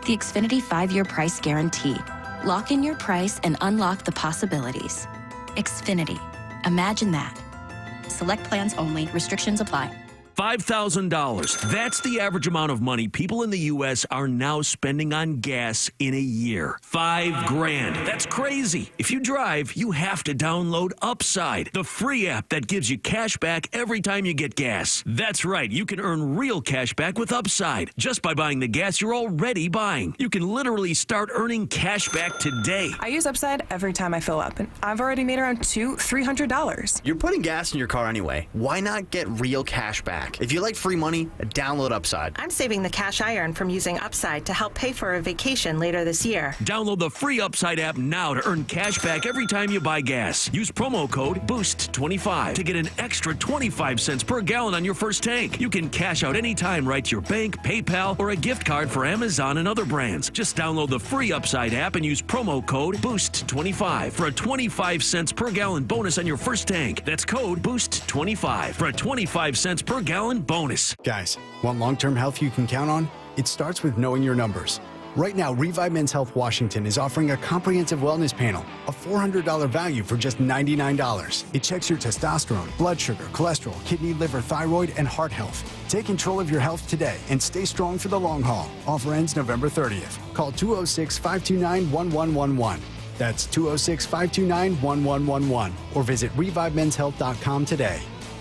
The Xfinity 5-year price guarantee. Lock in your price and unlock the possibilities. Xfinity. Imagine that. Select plans only. Restrictions apply. $5,000. That's the average amount of money people in the U.S. are now spending on gas in a year. $5,000. That's crazy. If you drive, you have to download Upside, the free app that gives you cash back every time you get gas. That's right. You can earn real cash back with Upside just by buying the gas you're already buying. You can literally start earning cash back today. I use Upside every time I fill up, and I've already made around $300. You're putting gas in your car anyway. Why not get real cash back? If you like free money, download Upside. I'm saving the cash I earn from using Upside to help pay for a vacation later this year. Download the free Upside app now to earn cash back every time you buy gas. Use promo code BOOST25 to get an extra 25 cents per gallon on your first tank. You can cash out anytime right to your bank, PayPal, or a gift card for Amazon and other brands. Just download the free Upside app and use promo code BOOST25 for a 25 cents per gallon bonus on your first tank. That's code BOOST25 for a 25 cents per gallon bonus. Guys, want long-term health you can count on? It starts with knowing your numbers. Right now, Revive Men's Health Washington is offering a comprehensive wellness panel, a $400 value for just $99. It checks your testosterone, blood sugar, cholesterol, kidney, liver, thyroid, and heart health. Take control of your health today and stay strong for the long haul. Offer ends November 30th. Call 206-529-1111. That's 206-529-1111. Or visit ReviveMen'sHealth.com today.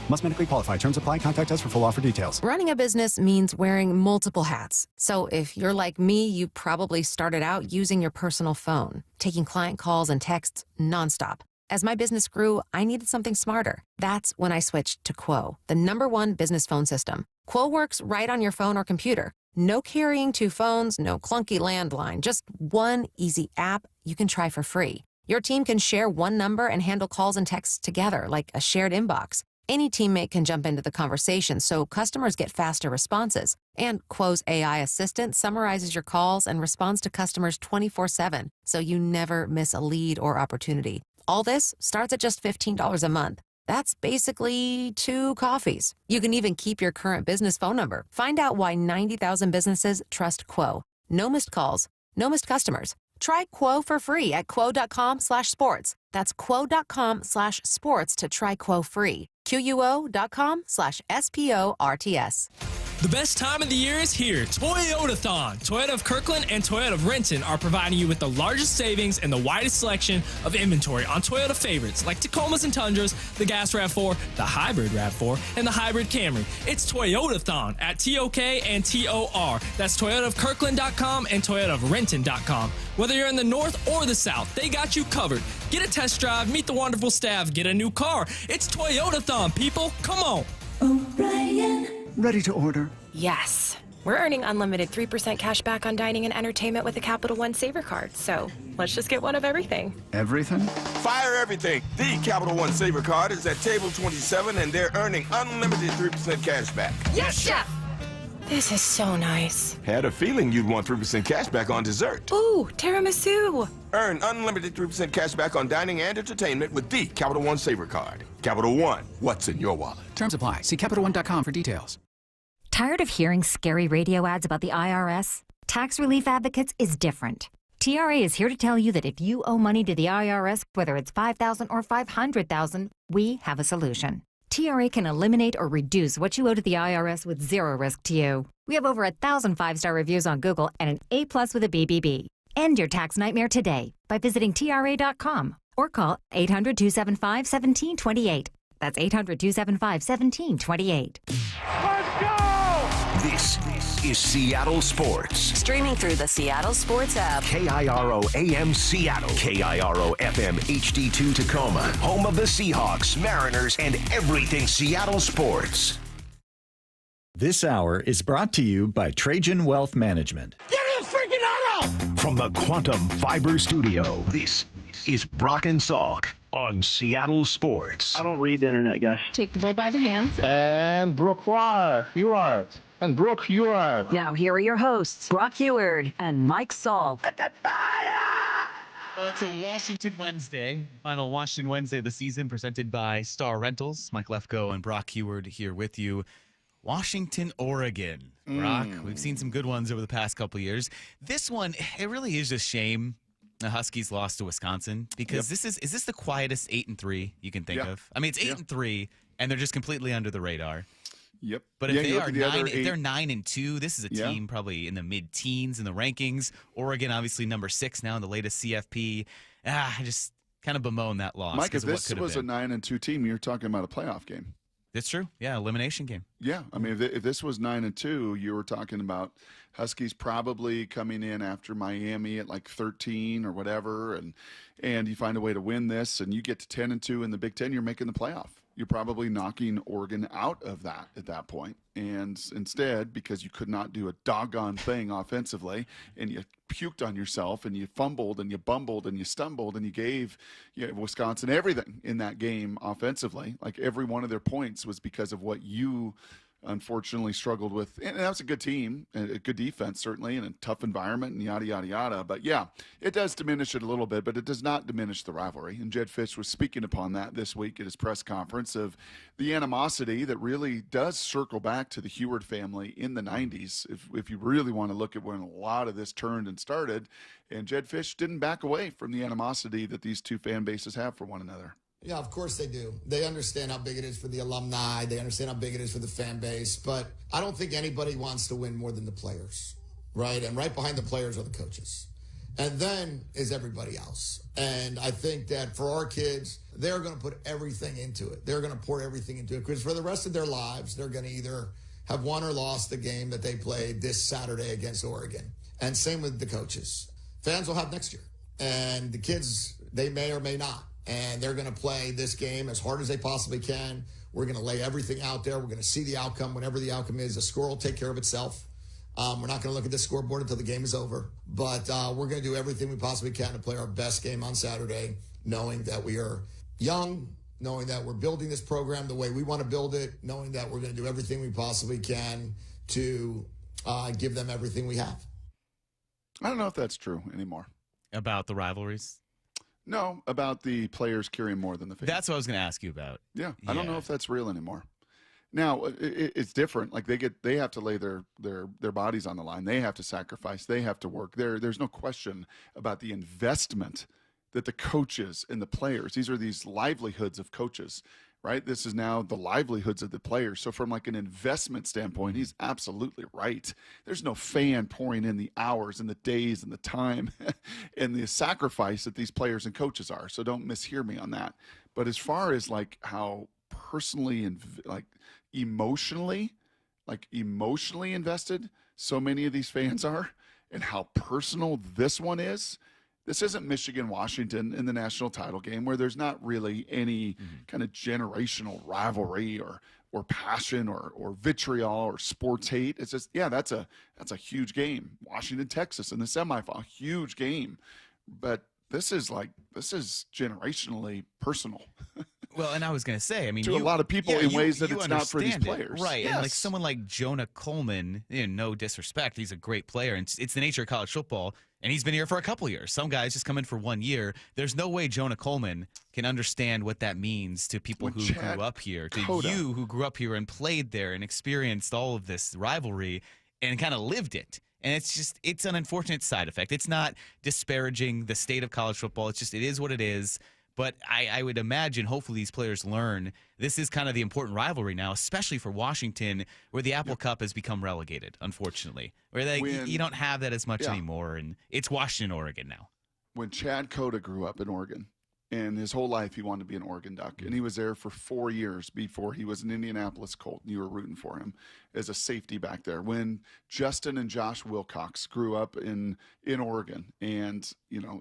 Must medically qualify. Terms apply. Contact us for full offer details. Running a business means wearing multiple hats. So if you're like me, you probably started out using your personal phone, taking client calls and texts nonstop. As my business grew, I needed something smarter. That's when I switched to Quo, the #1 business phone system. Quo works right on your phone or computer. No carrying 2 phones, no clunky landline, just one easy app you can try for free. Your team can share one number and handle calls and texts together like a shared inbox. Any teammate can jump into the conversation, so customers get faster responses. And Quo's AI assistant summarizes your calls and responds to customers 24/7, so you never miss a lead or opportunity. All this starts at just $15 a month. That's basically 2 coffees. You can even keep your current business phone number. Find out why 90,000 businesses trust Quo. No missed calls, no missed customers. Try Quo for free at quo.com/sports. That's quo.com/sports to try Quo free. QUO.com/SPORTS. The best time of the year is here. Toyotathon. Toyota of Kirkland and Toyota of Renton are providing you with the largest savings and the widest selection of inventory on Toyota favorites like Tacomas and Tundras, the Gas RAV4, the Hybrid RAV4, and the Hybrid Camry. It's Toyotathon at TOK and TOR. That's ToyotaofKirkland.com and ToyotaofRenton.com. Whether you're in the north or the south, they got you covered. Get a test drive, meet the wonderful staff, get a new car. It's Toyotathon, people. Come on. O'Brien. Ready to order? Yes. We're earning unlimited 3% cash back on dining and entertainment with the Capital One Saver card, so let's just get one of everything. Everything? Fire everything. The Capital One Saver card is at table 27, and they're earning unlimited 3% cash back. Yes, Chef! This is so nice. Had a feeling you'd want 3% cash back on dessert. Ooh, tiramisu. Earn unlimited 3% cash back on dining and entertainment with the Capital One Saver card. Capital One, what's in your wallet? Terms apply. See CapitalOne.com for details. Tired of hearing scary radio ads about the IRS? Tax Relief Advocates is different. TRA is here to tell you that if you owe money to the IRS, whether it's $5,000 or $500,000, we have a solution. TRA can eliminate or reduce what you owe to the IRS with zero risk to you. We have over 1,000 5-star reviews on Google and an A+ with a BBB. End your tax nightmare today by visiting TRA.com or call 800-275-1728. That's 800-275-1728. Let's go! This is Seattle Sports. Streaming through the Seattle Sports app. KIRO AM Seattle. KIRO FM HD2 Tacoma. Home of the Seahawks, Mariners, and everything Seattle sports. This hour is brought to you by Trajan Wealth Management. Give me a freaking auto! From the Quantum Fiber Studio, this is Brock and Salk on Seattle Sports. I don't read the internet, guys. Take the bull by the hands. And Brooke, you are. And Brooke, you are. Now here are your hosts, Brock Heward and Mike Salk. It's a Washington Wednesday, final Washington Wednesday of the season, presented by Star Rentals. Mike Lefko and Brock Heward here with you. Washington, Oregon. Brock, we've seen some good ones over the past couple of years. This one, it really is a shame the Huskies lost to Wisconsin, because is this the quietest 8-3 you can think of? I mean, it's 8-3, and they're just completely under the radar. Yep. But Yeah, if you they look are at the other if they're 8 9-2, this is a team probably in the mid-teens in the rankings. Oregon, obviously number 6 now in the latest CFP. I just kind of bemoan that loss. Mike, if of what this could have was a been. 9-2 team, you're talking about a playoff game. That's true. Yeah, elimination game. Yeah, I mean, if this was 9-2, you were talking about Huskies probably coming in after Miami at like 13 or whatever, and you find a way to win this, and you get to 10-2 in the Big Ten, you're making the playoff. You're probably knocking Oregon out of that at that point. And instead, because you could not do a doggone thing offensively, and you puked on yourself, and you fumbled, and you bumbled, and you stumbled, and you gave Wisconsin everything in that game offensively. Like every one of their points was because of what you unfortunately struggled with. And that was a good team, a good defense, certainly, and a tough environment, and yada, yada, yada. But yeah, it does diminish it a little bit, but it does not diminish the rivalry. And Jed Fish was speaking upon that this week at his press conference of the animosity that really does circle back to the Heward family in the 90s, if you really want to look at when a lot of this turned and started. And Jed Fish didn't back away from the animosity that these two fan bases have for one another. Yeah, of course they do. They understand how big it is for the alumni. They understand how big it is for the fan base. But I don't think anybody wants to win more than the players, right? And right behind the players are the coaches. And then is everybody else. And I think that for our kids, they're going to put everything into it. They're going to pour everything into it because for the rest of their lives, they're going to either have won or lost the game that they played this Saturday against Oregon. And same with the coaches. Fans will have next year. And the kids, they may or may not. And they're going to play this game as hard as they possibly can. We're going to lay everything out there. We're going to see the outcome. Whenever the outcome is, the score will take care of itself. We're not going to look at the scoreboard until the game is over. But we're going to do everything we possibly can to play our best game on Saturday, knowing that we are young, knowing that we're building this program the way we want to build it, knowing that we're going to do everything we possibly can to give them everything we have. I don't know if that's true anymore. About the rivalries? No, about the players carrying more than the fans. That's what I was going to ask you about. Yeah, I don't know if that's real anymore. Now it's different. Like they have to lay their bodies on the line. They have to sacrifice. They have to work. There's no question about the investment that the coaches and the players. These are these livelihoods of coaches, right? This is now the livelihoods of the players. So from like an investment standpoint, he's absolutely right. There's no fan pouring in the hours and the days and the time and the sacrifice that these players and coaches are. So don't mishear me on that. But as far as like how personally and like emotionally invested so many of these fans are, and how personal this one is. This isn't Michigan, Washington in the national title game where there's not really any kind of generational rivalry or passion or vitriol or sports hate. It's just, yeah, that's a huge game. Washington, Texas in the semifinal, huge game. But this is generationally personal. Well, and I was going to say, I mean, to a lot of people in ways that it's not for these players. Right. Yes. And like someone like Jonah Coleman, no disrespect, he's a great player. And it's the nature of college football. And he's been here for a couple years. Some guys just come in for 1 year. There's no way Jonah Coleman can understand what that means to people who grew up here, to you who grew up here and played there and experienced all of this rivalry and kind of lived it. And it's an unfortunate side effect. It's not disparaging the state of college football. It's just, it is what it is. But I would imagine hopefully these players learn this is kind of the important rivalry now, especially for Washington, where the Apple Cup has become relegated, unfortunately. Where you don't have that as much anymore, and it's Washington, Oregon now. When Chad Cota grew up in Oregon, and his whole life he wanted to be an Oregon Duck, and he was there for 4 years before he was an Indianapolis Colt, and you were rooting for him as a safety back there. When Justin and Josh Wilcox grew up in Oregon, and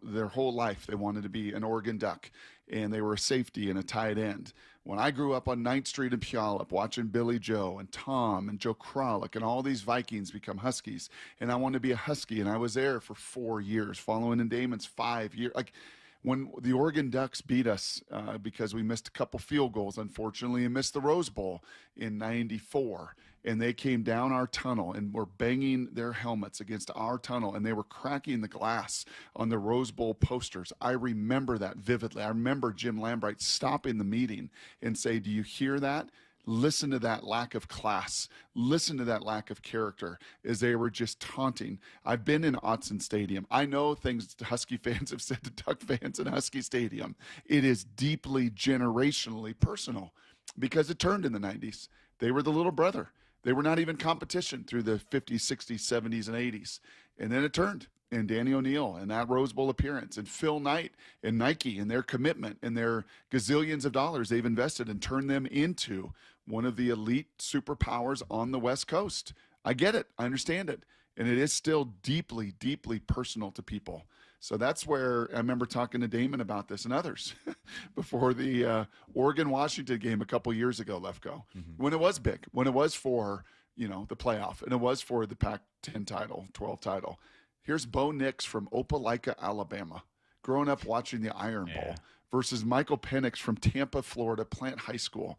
their whole life they wanted to be an Oregon Duck, and they were a safety and a tight end. When I grew up on 9th Street in Puyallup watching Billy Joe and Tom and Joe Kralik and all these Vikings become Huskies, and I wanted to be a Husky, and I was there for 4 years, following in Damon's 5 years. Like, when the Oregon Ducks beat us because we missed a couple field goals, unfortunately, and missed the Rose Bowl in '94, and they came down our tunnel and were banging their helmets against our tunnel, and they were cracking the glass on the Rose Bowl posters. I remember that vividly. I remember Jim Lambright stopping the meeting and say, "Do you hear that? Listen to that lack of class. Listen to that lack of character," as they were just taunting. I've been in Autzen Stadium. I know things Husky fans have said to Duck fans in Husky Stadium. It is deeply generationally personal because it turned in the 90s. They were the little brother. They were not even competition through the 50s, 60s, 70s, and 80s. And then it turned. And Danny O'Neil and that Rose Bowl appearance and Phil Knight and Nike and their commitment and their gazillions of dollars they've invested and turned them into one of the elite superpowers on the West Coast. I get it. I understand it. And it is still deeply, deeply personal to people. So that's where I remember talking to Damon about this and others before the Oregon-Washington game a couple years ago, Lefko, when it was big, when it was for, the playoff, and it was for the Pac-10 title, 12 title. Here's Bo Nix from Opelika, Alabama, growing up watching the Iron Bowl versus Michael Penix from Tampa, Florida, Plant High School.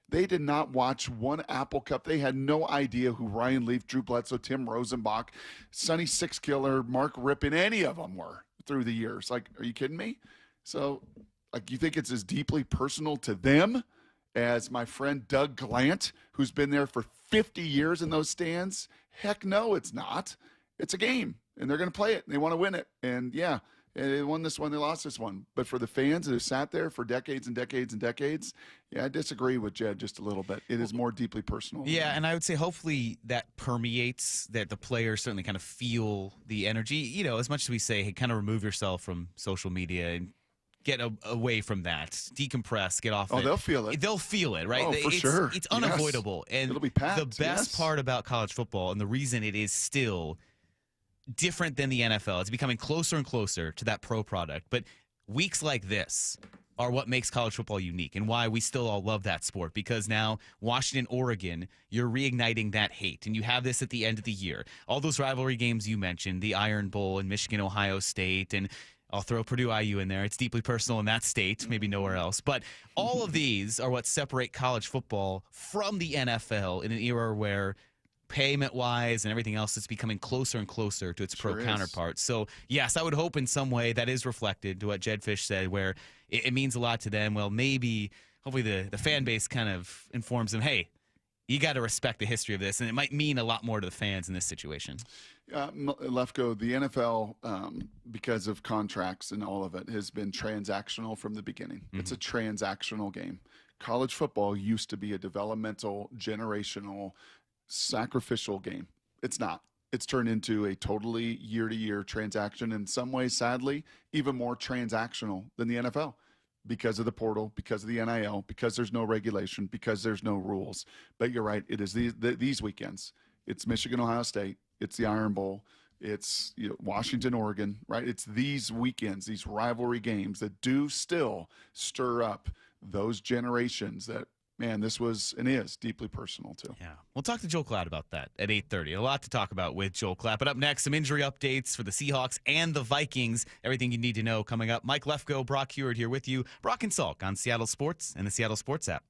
They did not watch one Apple Cup. They had no idea who Ryan Leaf, Drew Bledsoe, Tim Rosenbach, Sonny Sixkiller, Mark Rippon, any of them were through the years. Like, are you kidding me? So, you think it's as deeply personal to them as my friend Doug Glant, who's been there for 50 years in those stands? Heck no, it's not. It's a game, and they're going to play it, and they want to win it. And, they won this one, they lost this one. But for the fans that have sat there for decades and decades and decades, I disagree with Jed just a little bit. It is more deeply personal. Yeah, and I would say hopefully that permeates, that the players certainly kind of feel the energy. As much as we say, hey, kind of remove yourself from social media and get away from that, decompress, get off it. They'll feel it. They'll feel it, right? Oh, for sure. It's unavoidable. Yes. And it'll be packed. The best part about college football, and the reason it is still different than the NFL, it's becoming closer and closer to that pro product. But weeks like this are what makes college football unique and why we still all love that sport, because now Washington, Oregon, you're reigniting that hate. And you have this at the end of the year. All those rivalry games you mentioned, the Iron Bowl and Michigan, Ohio State, and I'll throw Purdue IU in there. It's deeply personal in that state, maybe nowhere else. But all of these are what separate college football from the NFL in an era where payment-wise and everything else, it's becoming closer and closer to its pro counterpart. So, yes, I would hope in some way that is reflected to what Jed Fish said, where it means a lot to them. Well, hopefully the fan base kind of informs them, hey, you got to respect the history of this, and it might mean a lot more to the fans in this situation. Lefko, the NFL, because of contracts and all of it, has been transactional from the beginning. It's a transactional game. College football used to be a developmental, generational, sacrificial game. It's not. It's turned into a totally year-to-year transaction. In some ways, sadly, even more transactional than the NFL because of the portal, because of the NIL, because there's no regulation, because there's no rules. But you're right. It is these weekends. It's Michigan, Ohio State. It's the Iron Bowl. It's Washington, Oregon, right? It's these weekends, these rivalry games that do still stir up those generations that, man, this was and is deeply personal too. Yeah. We'll talk to Joel Klatt about that at 8:30. A lot to talk about with Joel Klatt. But up next, some injury updates for the Seahawks and the Vikings. Everything you need to know coming up. Mike Lefko, Brock Heward here with you. Brock and Salk on Seattle Sports and the Seattle Sports app.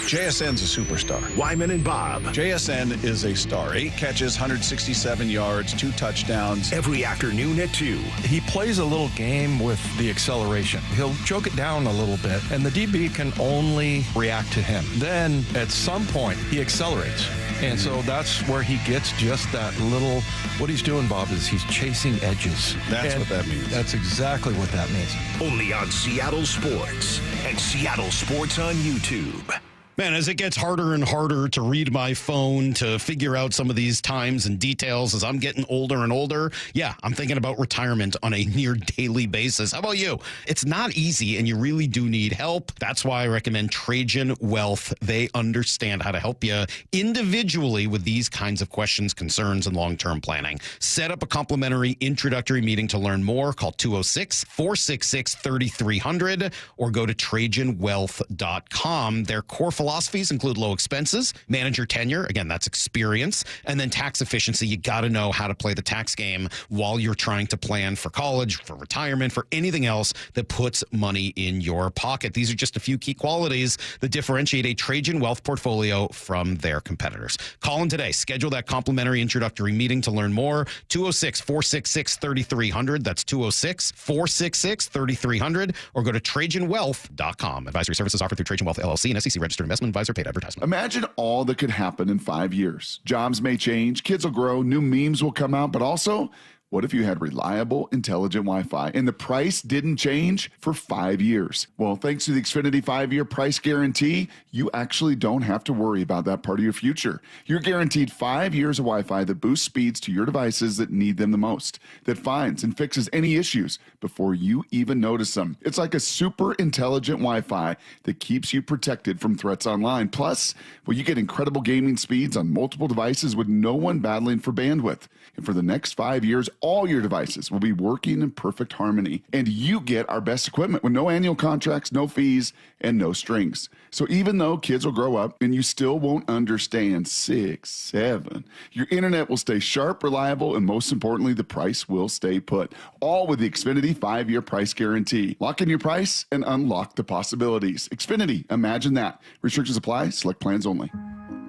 JSN's a superstar. Wyman and Bob. JSN is a star. 8 catches, 167 yards, 2 touchdowns. Every afternoon at 2. He plays a little game with the acceleration. He'll choke it down a little bit, and the DB can only react to him. Then, at some point, he accelerates. And so that's where he gets just that little, what he's doing, Bob, is he's chasing edges. That's what that means. That's exactly what that means. Only on Seattle Sports and Seattle Sports on YouTube. Man, as it gets harder and harder to read my phone, to figure out some of these times and details as I'm getting older and older, yeah, I'm thinking about retirement on a near daily basis. How about you? It's not easy, and you really do need help. That's why I recommend Trajan Wealth. They understand how to help you individually with these kinds of questions, concerns, and long-term planning. Set up a complimentary introductory meeting to learn more. Call 206-466-3300 or go to TrajanWealth.com. Their core philosophies include low expenses, manager tenure, again, that's experience, and then tax efficiency. You got to know how to play the tax game while you're trying to plan for college, for retirement, for anything else that puts money in your pocket. These are just a few key qualities that differentiate a Trajan Wealth portfolio from their competitors. Call in today. Schedule that complimentary introductory meeting to learn more. 206-466-3300. That's 206-466-3300, or go to TrajanWealth.com. Advisory services offered through Trajan Wealth LLC, and SEC registered investment advisor, paid advertisement. Imagine all that could happen in 5 years. Jobs may change, kids will grow, new memes will come out, but also What if you had reliable, intelligent Wi-Fi and the price didn't change for 5 years? Well, thanks to the Xfinity 5-year price guarantee, you actually don't have to worry about that part of your future. You're guaranteed 5 years of Wi-Fi that boosts speeds to your devices that need them the most, that finds and fixes any issues before you even notice them. It's like a super intelligent Wi-Fi that keeps you protected from threats online. Plus, well, you get incredible gaming speeds on multiple devices with no one battling for bandwidth. And for the next 5 years, all your devices will be working in perfect harmony. And you get our best equipment with no annual contracts, no fees, and no strings. So even though kids will grow up and you still won't understand 6, 7, your internet will stay sharp, reliable, and most importantly, the price will stay put. All with the Xfinity 5-year price guarantee. Lock in your price and unlock the possibilities. Xfinity, imagine that. Restrictions apply. Select plans only.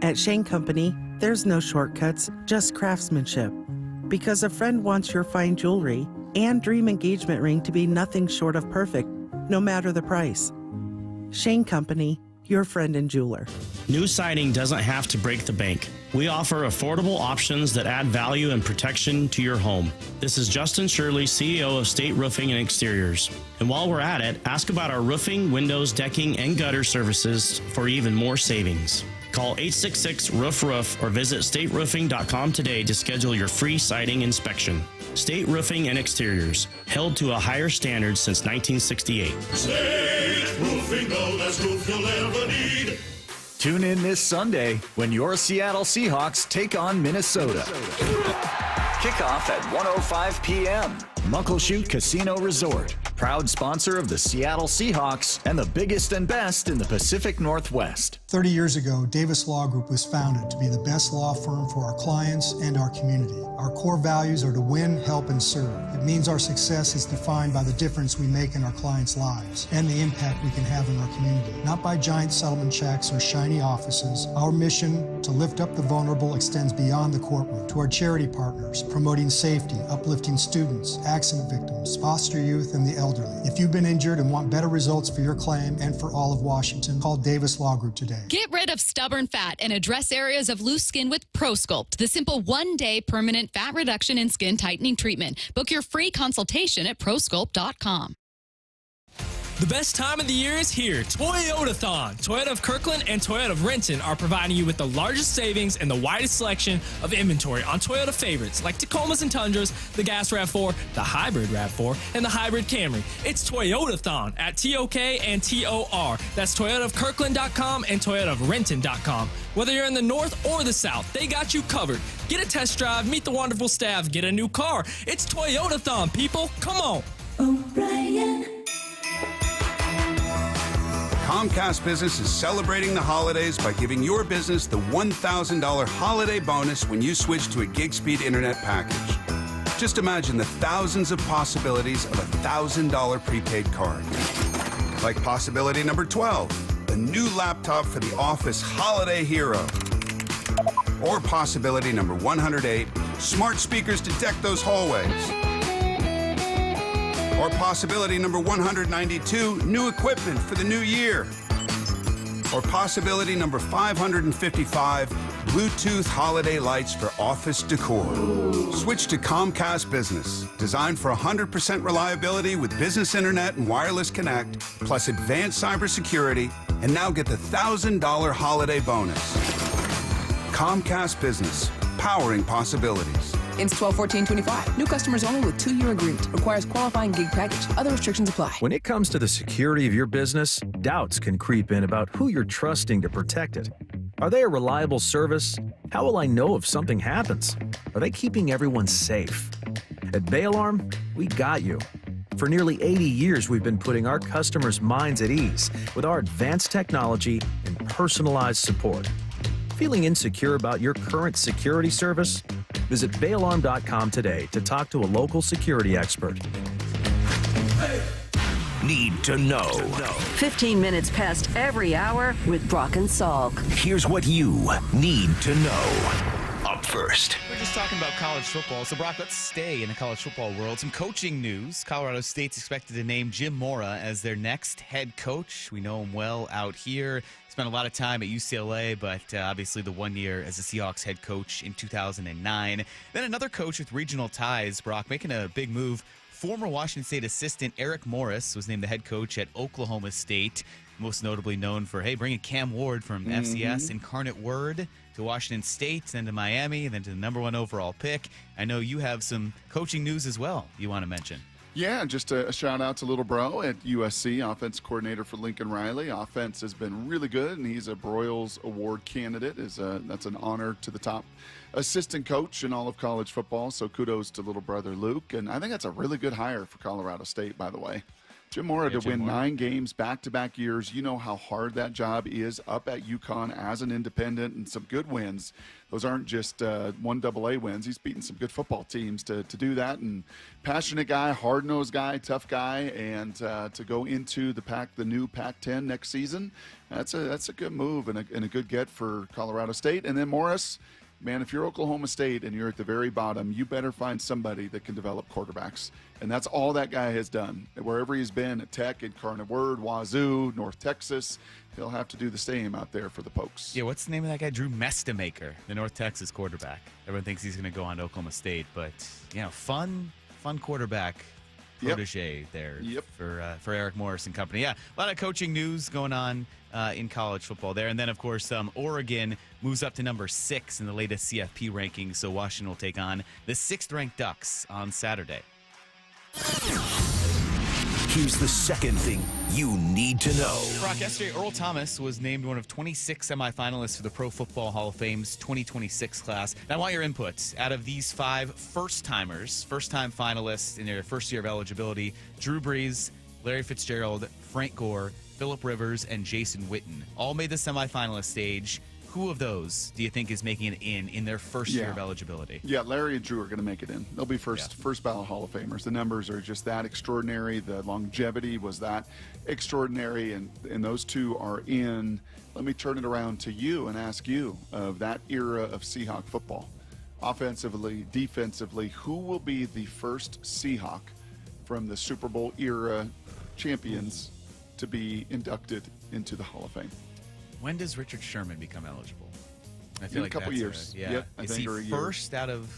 At Shane Company, there's no shortcuts, just craftsmanship. Because a friend wants your fine jewelry and dream engagement ring to be nothing short of perfect, no matter the price. Shane Company, your friend and jeweler. New siding doesn't have to break the bank. We offer affordable options that add value and protection to your home. This is Justin Shirley, CEO of State Roofing and Exteriors. And while we're at it, ask about our roofing, windows, decking, and gutter services for even more savings. Call 866-ROOF-ROOF or visit stateroofing.com today to schedule your free siding inspection. State Roofing and Exteriors, held to a higher standard since 1968. State Roofing, the best roof you'll ever need. Tune in this Sunday when your Seattle Seahawks take on Minnesota. Kickoff at 1:05 p.m. Muckleshoot Casino Resort, proud sponsor of the Seattle Seahawks and the biggest and best in the Pacific Northwest. 30 years ago, Davis Law Group was founded to be the best law firm for our clients and our community. Our core values are to win, help, and serve. It means our success is defined by the difference we make in our clients' lives and the impact we can have in our community. Not by giant settlement checks or shiny offices. Our mission to lift up the vulnerable extends beyond the courtroom to our charity partners, promoting safety, uplifting students, accident victims, foster youth, and the elderly. If you've been injured and want better results for your claim and for all of Washington, call Davis Law Group today. Get rid of stubborn fat and address areas of loose skin with ProSculpt, the simple one-day permanent fat reduction and skin tightening treatment. Book your free consultation at prosculpt.com. The best time of the year is here. Toyotathon. Toyota of Kirkland and Toyota of Renton are providing you with the largest savings and the widest selection of inventory on Toyota favorites like Tacomas and Tundras, the Gas RAV4, the Hybrid RAV4, and the Hybrid Camry. It's Toyotathon at TOK and TOR. That's ToyotaofKirkland.com and ToyotaofRenton.com. Whether you're in the north or the south, they got you covered. Get a test drive, meet the wonderful staff, get a new car. It's Toyotathon, people. Come on. O'Brien. Comcast Business is celebrating the holidays by giving your business the $1,000 holiday bonus when you switch to a gig speed internet package. Just imagine the thousands of possibilities of a $1,000 prepaid card. Like possibility number 12, a new laptop for the office holiday hero. Or possibility number 108, smart speakers to deck those hallways. Or possibility number 192, new equipment for the new year. Or possibility number 555, Bluetooth holiday lights for office decor. Switch to Comcast Business, designed for 100% reliability with business internet and wireless connect, plus advanced cybersecurity, and now get the $1,000 holiday bonus. Comcast Business, powering possibilities. Ends 12/14/25. New customers only with 2-year agreement. Requires qualifying gig package. Other restrictions apply. When it comes to the security of your business, doubts can creep in about who you're trusting to protect it. Are they a reliable service? How will I know if something happens? Are they keeping everyone safe? At Bay Alarm, we got you. For nearly 80 years, we've been putting our customers' minds at ease with our advanced technology and personalized support. Feeling insecure about your current security service? Visit bayalarm.com today to talk to a local security expert. Need to know. 15 minutes past every hour with Brock and Salk. Here's what you need to know. A first. We're just talking about college football. So, Brock, let's stay in the college football world. Some coaching news. Colorado State's expected to name Jim Mora as their next head coach. We know him well out here. Spent a lot of time at UCLA, but obviously the 1 year as a Seahawks head coach in 2009. Then another coach with regional ties, Brock, making a big move. Former Washington State assistant Eric Morris was named the head coach at Oklahoma State, most notably known for, bringing Cam Ward from FCS Incarnate Word to Washington State, then to Miami, and then to the number 1 overall pick. I know you have some coaching news as well you want to mention. Yeah, just a shout out to little bro at USC, offense coordinator for Lincoln Riley. Offense has been really good, and he's a Broyles Award candidate. That's an honor to the top assistant coach in all of college football. So kudos to little brother Luke, and I think that's a really good hire for Colorado State, by the way. Jim Mora to win 9 games back-to-back years. You know how hard that job is up at UConn as an independent, and some good wins. Those aren't just 1 AA wins. He's beaten some good football teams to do that. And passionate guy, hard-nosed guy, tough guy, and to go into the new Pac-10 next season, that's a good move and a good get for Colorado State. And then Morris, man, if you're Oklahoma State and you're at the very bottom, you better find somebody that can develop quarterbacks. And that's all that guy has done. Wherever he's been, at Tech, Incarnate Word, Wazoo, North Texas, he'll have to do the same out there for the Pokes. Yeah, what's the name of that guy? Drew Mestamaker, the North Texas quarterback. Everyone thinks he's going to go on to Oklahoma State, but, fun quarterback protege there for Eric Morris and company. Yeah, a lot of coaching news going on in college football there. And then, of course, Oregon moves up to number 6 in the latest CFP rankings, so Washington will take on the 6th-ranked Ducks on Saturday. Here's the second thing you need to know. Brock, yesterday, Earl Thomas was named one of 26 semifinalists for the Pro Football Hall of Fame's 2026 class. Now, I want your input. Out of these 5 first-time finalists in their first year of eligibility, Drew Brees, Larry Fitzgerald, Frank Gore, Phillip Rivers, and Jason Witten all made the semifinalist stage. Who of those do you think is making it in their first year of eligibility? Yeah, Larry and Drew are going to make it in. They'll be first ballot Hall of Famers. The numbers are just that extraordinary. The longevity was that extraordinary, and those two are in. Let me turn it around to you and ask you of that era of Seahawk football. Offensively, defensively, who will be the first Seahawk from the Super Bowl era champions to be inducted into the Hall of Fame? When does Richard Sherman become eligible? I feel like a couple years. Yep, is he first out of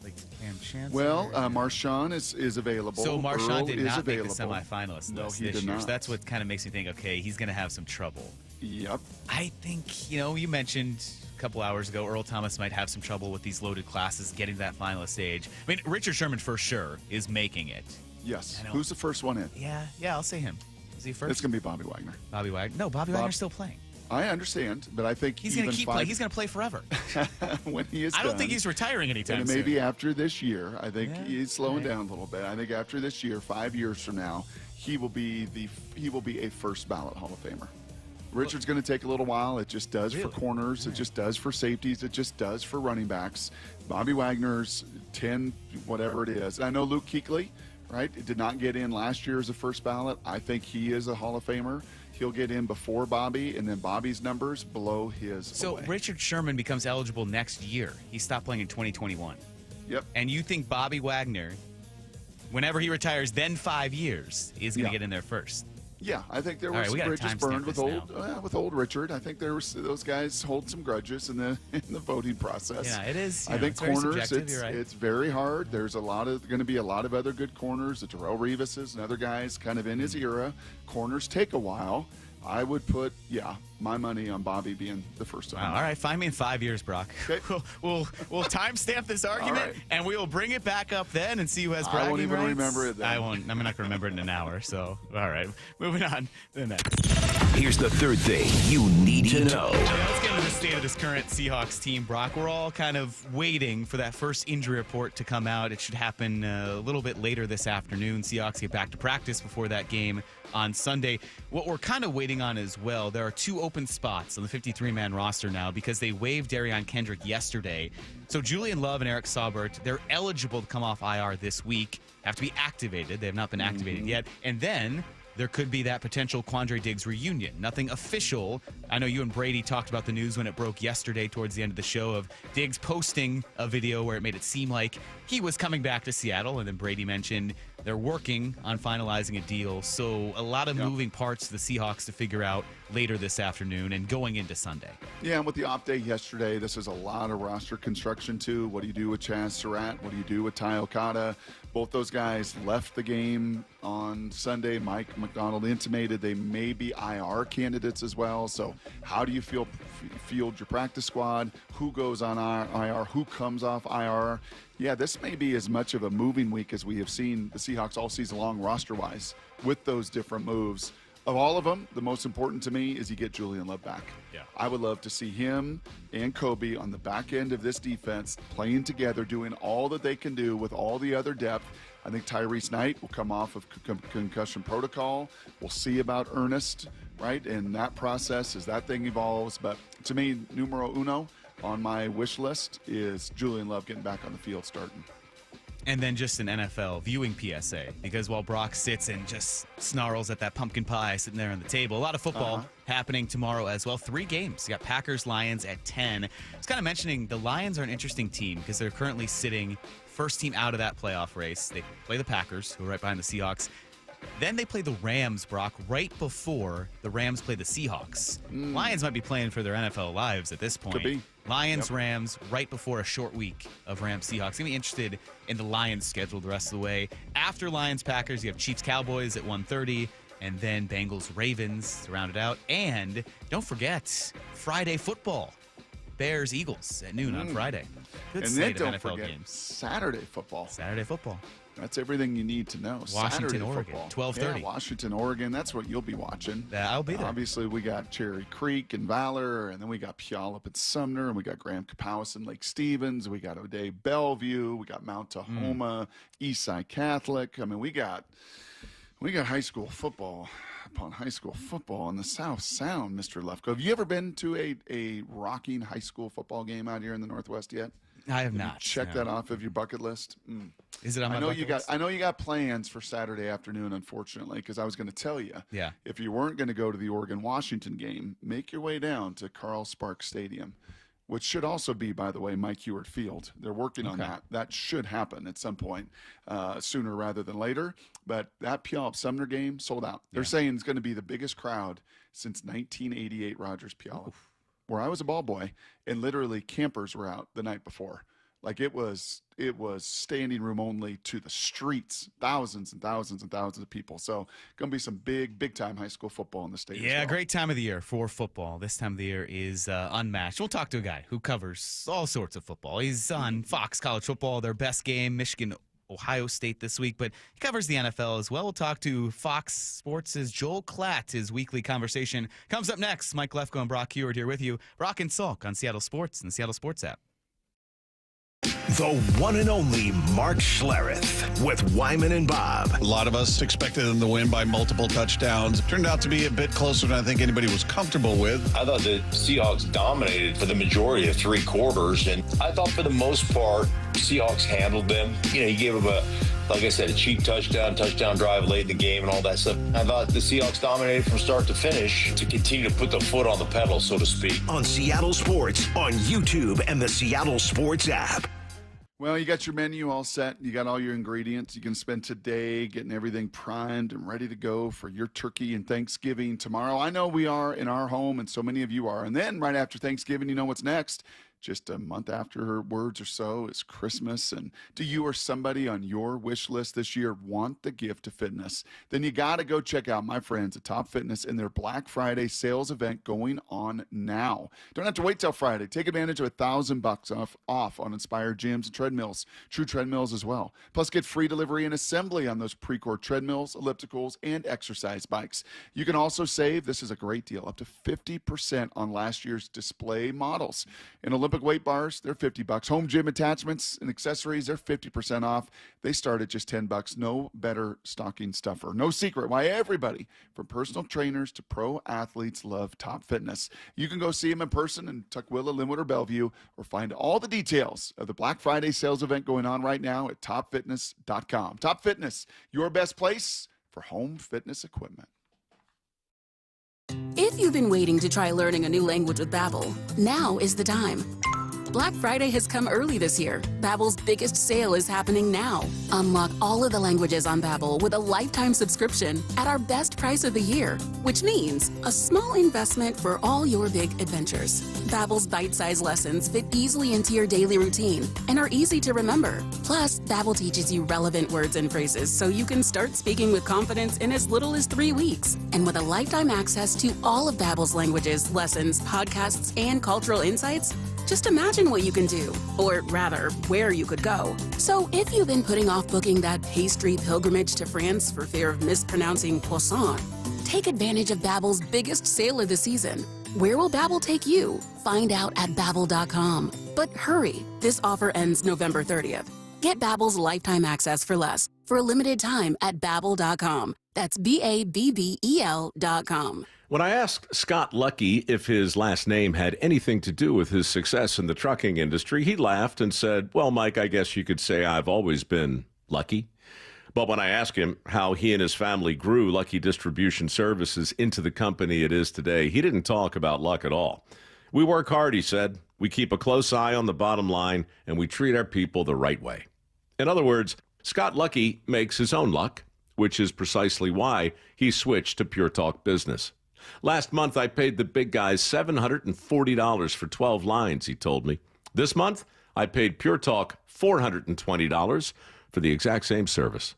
Cam Chancellor? Well, Marshawn is available. So Marshawn did not make available. the semifinalist list this year. So that's what kind of makes me think, okay, he's going to have some trouble. Yep. I think, you mentioned a couple hours ago, Earl Thomas might have some trouble with these loaded classes getting to that finalist stage. I mean, Richard Sherman for sure is making it. Yes. Who's the first one in? Yeah, I'll say him. Is he first? It's going to be Bobby Wagner. Bobby Wagner? No, Bobby Wagner's still playing. I understand, but I think he's going to keep playing. He's going to play forever. When he is I don't think he's retiring anytime soon. Maybe after this year. I think he's slowing down a little bit. I think after this year, 5 years from now, he will be a first ballot Hall of Famer. Richard's going to take a little while. It just does for corners. It just does for safeties. It just does for running backs. Bobby Wagner's 10, whatever it is. I know Luke Kuechly, right, did not get in last year as a first ballot. I think he is a Hall of Famer. He'll get in before Bobby, and then Bobby's numbers below his. So away. Richard Sherman becomes eligible next year. He stopped playing in 2021. Yep. And you think Bobby Wagner, whenever he retires, then 5 years, is going to get in there first? Yeah, I think there were some bridges burned with old Richard. I think those guys hold some grudges in the voting process. Yeah, it is. I think corners, right. it's very hard. There's going to be a lot of other good corners. The Terrell Reeveses and other guys kind of in his era. Corners take a while. I would put, my money on Bobby being the first time. All right, find me in 5 years, Brock. Okay. We'll timestamp this argument, and we will bring it back up then and see who has bragging I won't even rights. remember it then. I won't. I'm not going to remember it in an hour. So, all right, moving on to the next. Here's the third thing you need to know. Let's get into the state of this current Seahawks team, Brock. We're all kind of waiting for that first injury report to come out. It should happen a little bit later this afternoon. Seahawks get back to practice before that game on Sunday. What we're kind of waiting on as well, there are 2 open spots on the 53-man roster now because they waived Darion Kendrick yesterday. So Julian Love and Eric Saubert, they're eligible to come off IR this week, have to be activated. They have not been activated yet. And then there could be that potential Quandre Diggs reunion. Nothing official. I know you and Brady talked about the news when it broke yesterday towards the end of the show of Diggs posting a video where it made it seem like he was coming back to Seattle, and then Brady mentioned they're working on finalizing a deal. So a lot of moving parts to the Seahawks to figure out later this afternoon and going into Sunday. Yeah, and with the opt day yesterday, this is a lot of roster construction too. What do you do with Chaz Surratt? What do you do with Ty Okada? Both those guys left the game on Sunday. Mike McDonald intimated they may be IR candidates as well. So how do you field your practice squad? Who goes on IR? Who comes off IR? Yeah, this may be as much of a moving week as we have seen the Seahawks all season long roster-wise with those different moves. Of all of them, the most important to me is you get Julian Love back. Yeah. I would love to see him and Kobe on the back end of this defense playing together, doing all that they can do with all the other depth. I think Tyrese Knight will come off of concussion protocol. We'll see about Ernest, right, in that process as that thing evolves. But to me, numero uno on my wish list is Julian Love getting back on the field starting. And then just an NFL viewing PSA, because while Brock sits and just snarls at that pumpkin pie sitting there on the table, a lot of football happening tomorrow as well. 3 games. You got Packers-Lions at 10. I was kind of mentioning the Lions are an interesting team because they're currently sitting first team out of that playoff race. They play the Packers, who are right behind the Seahawks. Then they play the Rams, Brock, right before the Rams play the Seahawks. Lions might be playing for their NFL lives at this point. Could be. Lions, Rams, right before a short week of Rams-Seahawks. Going to be interested in the Lions schedule the rest of the way. After Lions-Packers, you have Chiefs-Cowboys at 1:30, and then Bengals-Ravens to round it out. And don't forget, Friday football. Bears-Eagles at noon on Friday. Good and slate then of don't NFL forget games. Saturday football. Saturday football. That's everything you need to know. Washington, Saturday Oregon, football. 12:30. Yeah, Washington, Oregon. That's what you'll be watching. I'll be there. Obviously, we got Cherry Creek and Valor, and then we got Puyallup and Sumner, and we got Graham Kapowis and Lake Stevens. We got O'Day Bellevue. We got Mount Tahoma, Eastside Catholic. I mean, we got high school football upon high school football in the South Sound, Mr. Lefko. Have you ever been to a rocking high school football game out here in the Northwest yet? I have not. Check that off of your bucket list. Is it on my bucket list? I know you got plans for Saturday afternoon, unfortunately, because I was going to tell you. Yeah. If you weren't going to go to the Oregon-Washington game, make your way down to Carl Sparks Stadium, which should also be, by the way, Mike Ewart Field. They're working on that. That should happen at some point, sooner rather than later. But that Puyallup-Sumner game sold out. They're saying it's going to be the biggest crowd since 1988 Rogers-Puyallup, where I was a ball boy, and literally campers were out the night before. Like it was standing room only to the streets, thousands and thousands and thousands of people. So going to be some big time high school football in the state. Yeah, great time of the year for football. This time of the year is unmatched. We'll talk to a guy who covers all sorts of football. He's on Fox College Football, their best game, Michigan Ohio State this week, but he covers the NFL as well. We'll talk to Fox Sports' Joel Klatt. His weekly conversation comes up next. Mike Lefko and Brock Heward here with you. Brock and Salk on Seattle Sports and the Seattle Sports app. The one and only Mark Schlereth with Wyman and Bob. A lot of us expected them to win by multiple touchdowns. It turned out to be a bit closer than I think anybody was comfortable with. I thought the Seahawks dominated for the majority of 3 quarters, and I thought for the most part, Seahawks handled them. You know, he gave them like I said, a cheap touchdown drive late in the game and all that stuff. I thought the Seahawks dominated from start to finish to continue to put the foot on the pedal, so to speak. On Seattle Sports, on YouTube and the Seattle Sports app. Well, you got your menu all set. You got all your ingredients. You can spend today getting everything primed and ready to go for your turkey and Thanksgiving tomorrow. I know we are in our home, and so many of you are. And then right after Thanksgiving, you know what's next. Just a month afterwards or so is Christmas. And do you or somebody on your wish list this year want the gift of fitness? Then you got to go check out my friends at Top Fitness and their Black Friday sales event going on now. Don't have to wait till Friday. Take advantage of $1,000 off on Inspired gyms and treadmills, True treadmills as well. Plus, get free delivery and assembly on those Precor treadmills, ellipticals, and exercise bikes. You can also save, this is a great deal, up to 50% on last year's display models. And Olympic weight bars, they're $50. Home gym attachments and accessories, they're 50% off. They start at just $10. No better stocking stuffer. No secret why everybody, from personal trainers to pro athletes, love Top Fitness. You can go see them in person in Tukwila, Linwood, or Bellevue, or find all the details of the Black Friday sales event going on right now at topfitness.com. Top Fitness, your best place for for home fitness equipment. If you've been waiting to try learning a new language with Babbel, now is the time. Black Friday has come early this year. Babbel's biggest sale is happening now. Unlock all of the languages on Babbel with a lifetime subscription at our best price of the year, which means a small investment for all your big adventures. Babbel's bite-sized lessons fit easily into your daily routine and are easy to remember. Plus, Babbel teaches you relevant words and phrases so you can start speaking with confidence in as little as 3 weeks. And with a lifetime access to all of Babbel's languages, lessons, podcasts, and cultural insights, just imagine what you can do, or rather, where you could go. So if you've been putting off booking that pastry pilgrimage to France for fear of mispronouncing croissant, take advantage of Babbel's biggest sale of the season. Where will Babbel take you? Find out at Babbel.com. But hurry, this offer ends November 30th. Get Babbel's lifetime access for less for a limited time at Babbel.com. That's Babbel.com. When I asked Scott Lucky if his last name had anything to do with his success in the trucking industry, he laughed and said, well, Mike, I guess you could say I've always been lucky. But when I asked him how he and his family grew Lucky Distribution Services into the company it is today, he didn't talk about luck at all. We work hard, he said. We keep a close eye on the bottom line, and we treat our people the right way. In other words, Scott Lucky makes his own luck, which is precisely why he switched to Pure Talk Business. Last month, I paid the big guys $740 for 12 lines, he told me. This month, I paid Pure Talk $420 for the exact same service.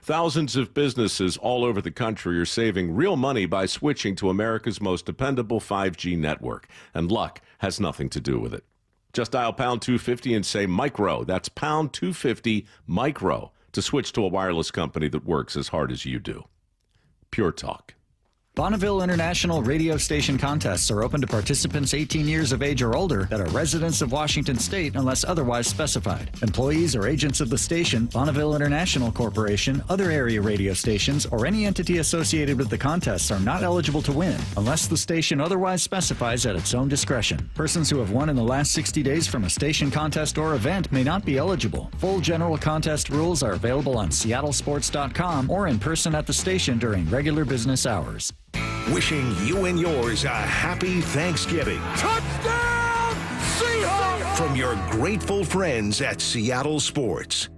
Thousands of businesses all over the country are saving real money by switching to America's most dependable 5G network, and luck has nothing to do with it. Just dial pound 250 and say micro. That's pound 250 micro to switch to a wireless company that works as hard as you do. Pure Talk. Bonneville International radio station contests are open to participants 18 years of age or older that are residents of Washington State unless otherwise specified. Employees or agents of the station, Bonneville International Corporation, other area radio stations, or any entity associated with the contests are not eligible to win unless the station otherwise specifies at its own discretion. Persons who have won in the last 60 days from a station contest or event may not be eligible. Full general contest rules are available on seattlesports.com or in person at the station during regular business hours. Wishing you and yours a happy Thanksgiving. Touchdown, Seahawks! From your grateful friends at Seattle Sports.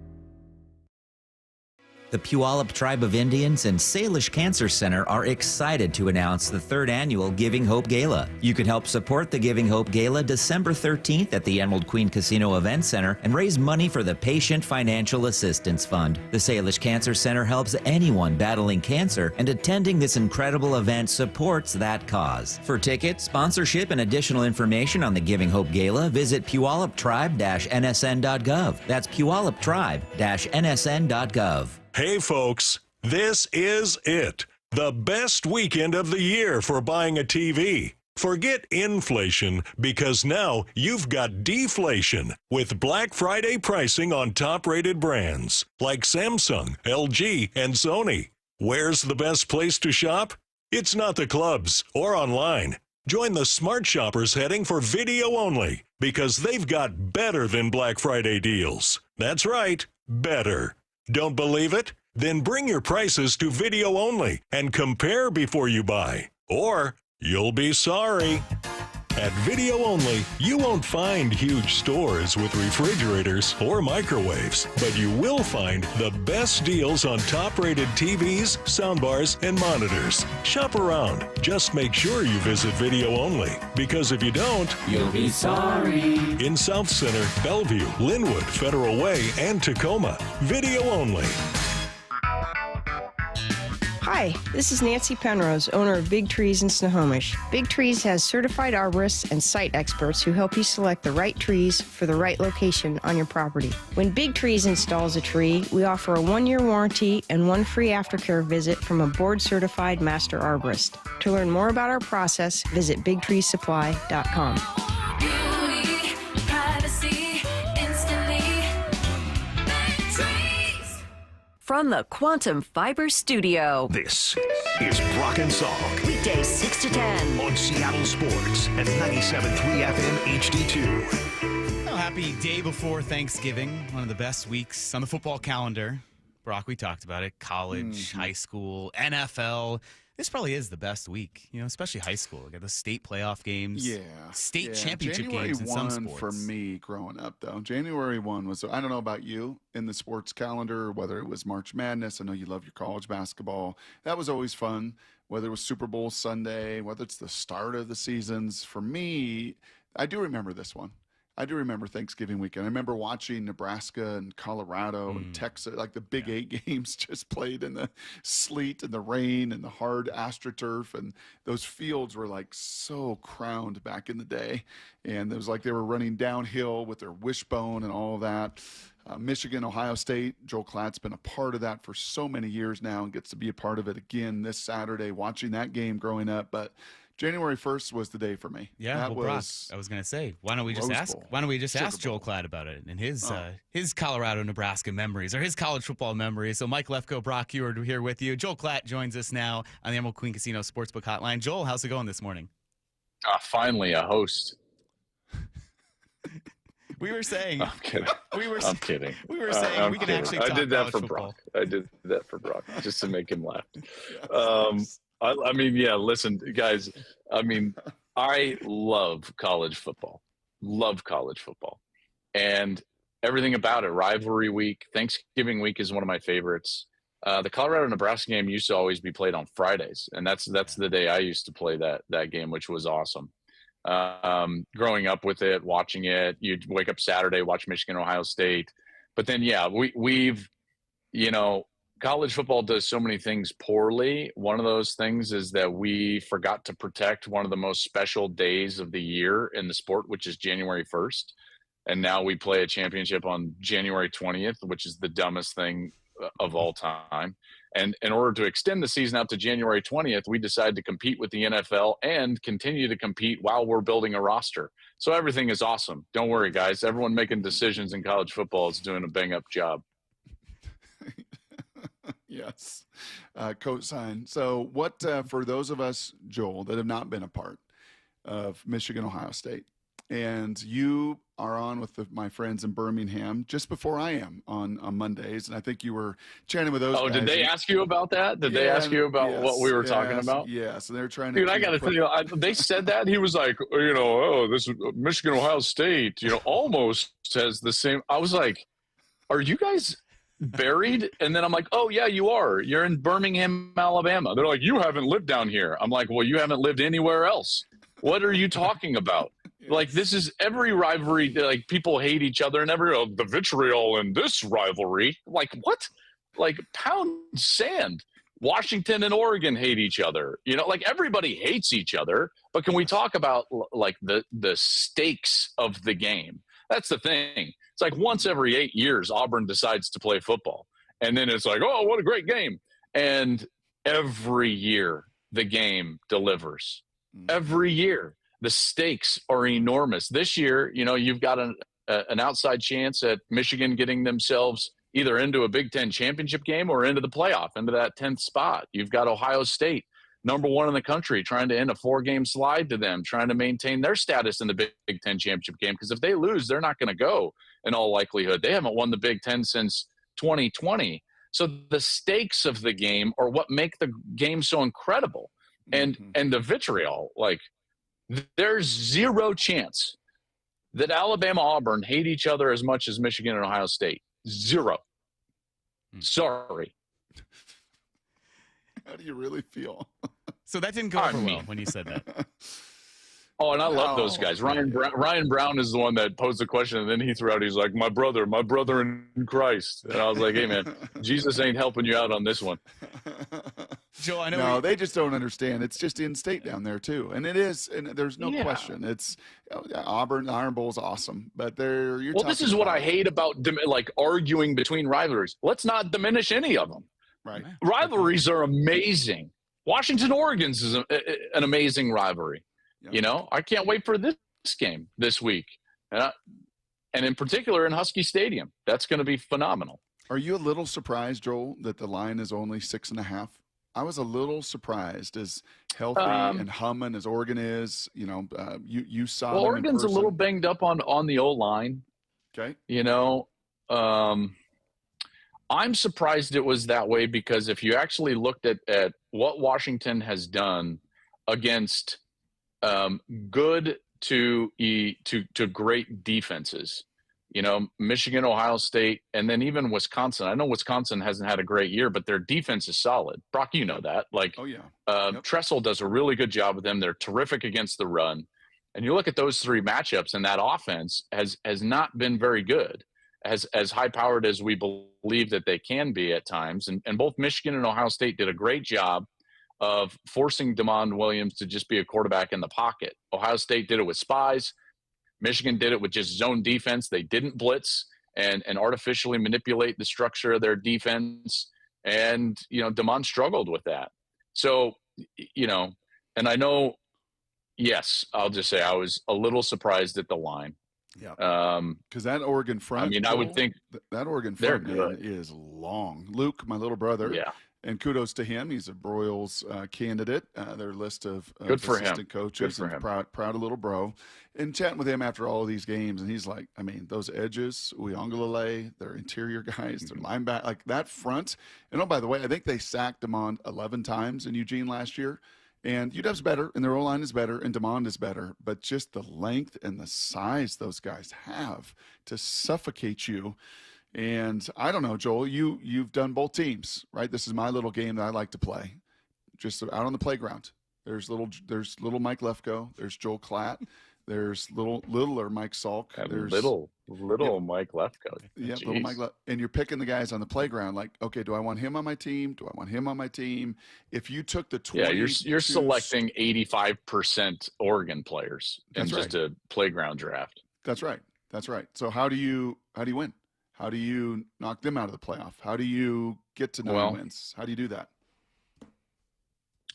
The Puyallup Tribe of Indians and Salish Cancer Center are excited to announce the 3rd annual Giving Hope Gala. You can help support the Giving Hope Gala December 13th at the Emerald Queen Casino Event Center and raise money for the Patient Financial Assistance Fund. The Salish Cancer Center helps anyone battling cancer, and attending this incredible event supports that cause. For tickets, sponsorship, and additional information on the Giving Hope Gala, visit puyalluptribe-nsn.gov. That's puyalluptribe-nsn.gov. Hey folks, this is it. The best weekend of the year for buying a TV. Forget inflation, because now you've got deflation with Black Friday pricing on top-rated brands like Samsung, LG, and Sony. Where's the best place to shop? It's not the clubs or online. Join the smart shoppers heading for video only, because they've got better than Black Friday deals. That's right, better. Don't believe it? Then bring your prices to video only and compare before you buy. Or you'll be sorry. At Video Only, you won't find huge stores with refrigerators or microwaves, but you will find the best deals on top-rated TVs, soundbars, and monitors. Shop around. Just make sure you visit Video Only, because if you don't, you'll be sorry. In South Center, Bellevue, Linwood, Federal Way, and Tacoma. Video Only. Hi, this is Nancy Penrose, owner of Big Trees in Snohomish. Big Trees has certified arborists and site experts who help you select the right trees for the right location on your property. When Big Trees installs a tree, we offer a 1-year warranty and 1 free aftercare visit from a board-certified master arborist. To learn more about our process, visit BigTreeSupply.com. From the Quantum Fiber Studio. This is Brock and Salk. Weekdays 6 to 10. On Seattle Sports at 97.3 FM HD2. Well, happy day before Thanksgiving. One of the best weeks on the football calendar. Brock, we talked about it. College, high school, NFL. This probably is the best week, especially high school. We got the state playoff games, state championship January games in some 1 sports. for me growing up, though. January 1 was, I don't know about you in the sports calendar, whether it was March Madness. I know you love your college basketball. That was always fun, whether it was Super Bowl Sunday, whether it's the start of the seasons. For me, I do remember this one. I do remember Thanksgiving weekend. I remember watching Nebraska and Colorado and Texas, like the Big 8 games just played in the sleet and the rain and the hard AstroTurf. And those fields were like so crowned back in the day. And it was like they were running downhill with their wishbone and all of that. Michigan, Ohio State, Joel Klatt's been a part of that for so many years now and gets to be a part of it again this Saturday, watching that game growing up. But January 1st was the day for me. Yeah, that well, Brock, I was going to say, why don't we just ask Joel Klatt about it and his Colorado, Nebraska memories or his college football memories. So Mike Lefko, Brock, you are here with you. Joel Klatt joins us now on the Emerald Queen Casino Sportsbook Hotline. Joel, how's it going this morning? Finally, a host. We were saying. I'm kidding. I'm kidding. We were saying we can actually talk I did that for football. Brock. I did that for Brock just to make him laugh. I mean, yeah, listen, guys, I mean, I love college football. Love college football. And everything about it. Rivalry week, Thanksgiving week is one of my favorites. The Colorado-Nebraska game used to always be played on Fridays, and that's the day I used to play that game, which was awesome. Growing up with it, watching it, you'd wake up Saturday, watch Michigan, Ohio State. But then, yeah, we've college football does so many things poorly. One of those things is that we forgot to protect one of the most special days of the year in the sport, which is January 1st. And now we play a championship on January 20th, which is the dumbest thing of all time. And in order to extend the season out to January 20th, we decided to compete with the NFL and continue to compete while we're building a roster. So everything is awesome. Don't worry, guys. Everyone making decisions in college football is doing a bang-up job. Yes. Cosign. So what, for those of us, Joel, that have not been a part of Michigan, Ohio State, and you are on with my friends in Birmingham just before I am on Mondays, and I think you were chatting with those guys. Did they ask you about that? Did they ask you about what we were talking about? Yeah, so they're trying to... Dude, I got to tell you, they said that. He was like, this Michigan, Ohio State, almost has the same... I was like, are you guys... buried? And then I'm like, oh yeah, you are. You're in Birmingham, Alabama. They're like, you haven't lived down here. I'm like, well, you haven't lived anywhere else. What are you talking about? Like, this is every rivalry. Like, people hate each other and the vitriol in this rivalry. Like, what? Like, pound sand. Washington and Oregon hate each other. Like, everybody hates each other. But can we talk about like the stakes of the game? That's the thing. It's like once every 8 years, Auburn decides to play football. And then it's like, oh, what a great game. And every year, the game delivers. Every year, the stakes are enormous. This year, you've got an outside chance at Michigan getting themselves either into a Big Ten championship game or into the playoff, into that 10th spot. You've got Ohio State, number one in the country, trying to end a 4-game slide to them, trying to maintain their status in the Big Ten championship game. Because if they lose, they're not going to go in all likelihood. They haven't won the Big Ten since 2020. So the stakes of the game are what make the game so incredible. And the vitriol, like, there's zero chance that Alabama, Auburn hate each other as much as Michigan and Ohio State. Zero. Sorry. How do you really feel? So that didn't go over well when you said that. Oh, and I love those guys. Ryan Brown is the one that posed the question, and then he threw out, he's like, my brother in Christ. And I was like, hey, man, Jesus ain't helping you out on this one. Joe, I know. No, they just don't understand. It's just in-state down there, too. And it is, and there's no question. It's Auburn, the Iron Bowl is awesome. But this is what I hate about, like, arguing between rivalries. Let's not diminish any of them. Right. Rivalries are amazing. Washington, Oregon's is an amazing rivalry. I can't wait for this game this week. And in particular in Husky Stadium. That's going to be phenomenal. Are you a little surprised, Joel, that the line is only 6.5? I was a little surprised, as healthy and humming as Oregon is. You saw them Oregon's a little banged up on the O-line. Okay. I'm surprised it was that way because if you actually looked at what Washington has done against good to great defenses, Michigan, Ohio State, and then even Wisconsin. I know Wisconsin hasn't had a great year, but their defense is solid. Brock, you know that. Oh, yeah. Tressel does a really good job with them. They're terrific against the run. And you look at those three matchups, and that offense has not been very good, as high-powered as we believe that they can be at times. And both Michigan and Ohio State did a great job of forcing DeMond Williams to just be a quarterback in the pocket. Ohio State did it with spies. Michigan did it with just zone defense. They didn't blitz and artificially manipulate the structure of their defense. And, DeMond struggled with that. So, and I know, yes, I'll just say I was a little surprised at the line. Yeah. Because that Oregon front, I would think that Oregon front man is long. Luke, my little brother. Yeah. And kudos to him. He's a Broyles candidate. Their list of good for assistant him. coaches. Good for him. Proud of little bro. And chatting with him after all of these games, and he's like, those edges, Uiagalelei, their interior guys, their linebacker, like that front. And by the way, I think they sacked DeMond 11 times in Eugene last year. And UW's better, and their O-line is better, and DeMond is better. But just the length and the size those guys have to suffocate you. And I don't know, Joel, you've done both teams, right? This is my little game that I like to play, just out on the playground. There's little Mike Lefko. There's Joel Klatt. There's littler Mike Salk. There's little Mike Lefko. Yeah, little Mike and you're picking the guys on the playground. Like, okay, do I want him on my team? Do I want him on my team? If you took the 20, you're selecting 85% Oregon players in That's just a playground draft. That's right. So how do you win? How do you knock them out of the playoff? How do you get to 9 wins? How do you do that?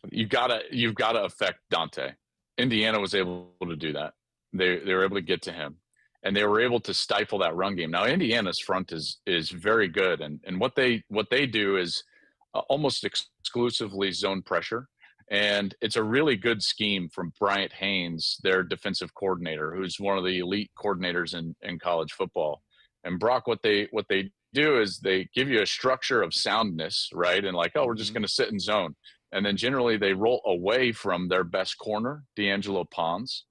You've got to affect Dante. Indiana was able to do that. They were able to get to him, and they were able to stifle that run game. Now Indiana's front is very good, and what they do is almost exclusively zone pressure, and it's a really good scheme from Bryant Haynes, their defensive coordinator, who's one of the elite coordinators in college football. And Brock, what they do is they give you a structure of soundness, right? And like, we're just going to sit in zone. And then generally they roll away from their best corner, D'Angelo Pons.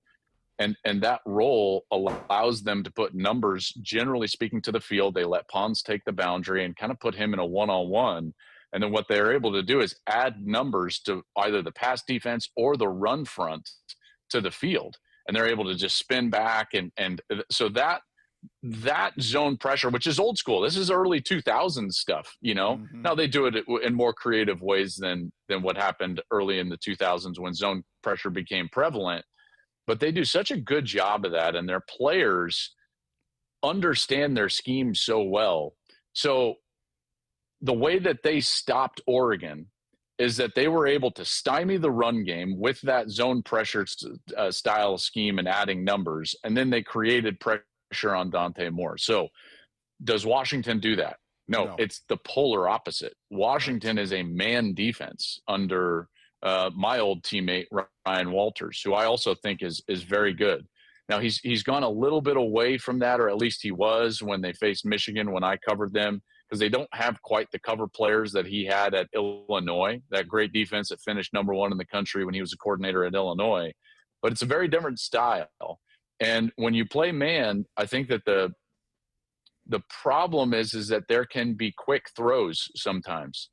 And that roll allows them to put numbers, generally speaking, to the field. They let Pons take the boundary and kind of put him in a one-on-one. And then what they're able to do is add numbers to either the pass defense or the run front to the field. And they're able to just spin back. And so that zone pressure, which is old school. This is early 2000s stuff, Now they do it in more creative ways than what happened early in the 2000s when zone pressure became prevalent. But they do such a good job of that, and their players understand their scheme so well. So the way that they stopped Oregon is that they were able to stymie the run game with that zone pressure style scheme and adding numbers, and then they created pressure on Dante Moore. So does Washington do that? No, it's the polar opposite. Washington is a man defense under my old teammate Ryan Walters, who I also think is very good. Now he's gone a little bit away from that, or at least he was when they faced Michigan when I covered them, because they don't have quite the cover players that he had at Illinois, that great defense that finished number 1 in the country when he was a coordinator at Illinois. But it's a very different style. And when you play man, I think that the problem is that there can be quick throws sometimes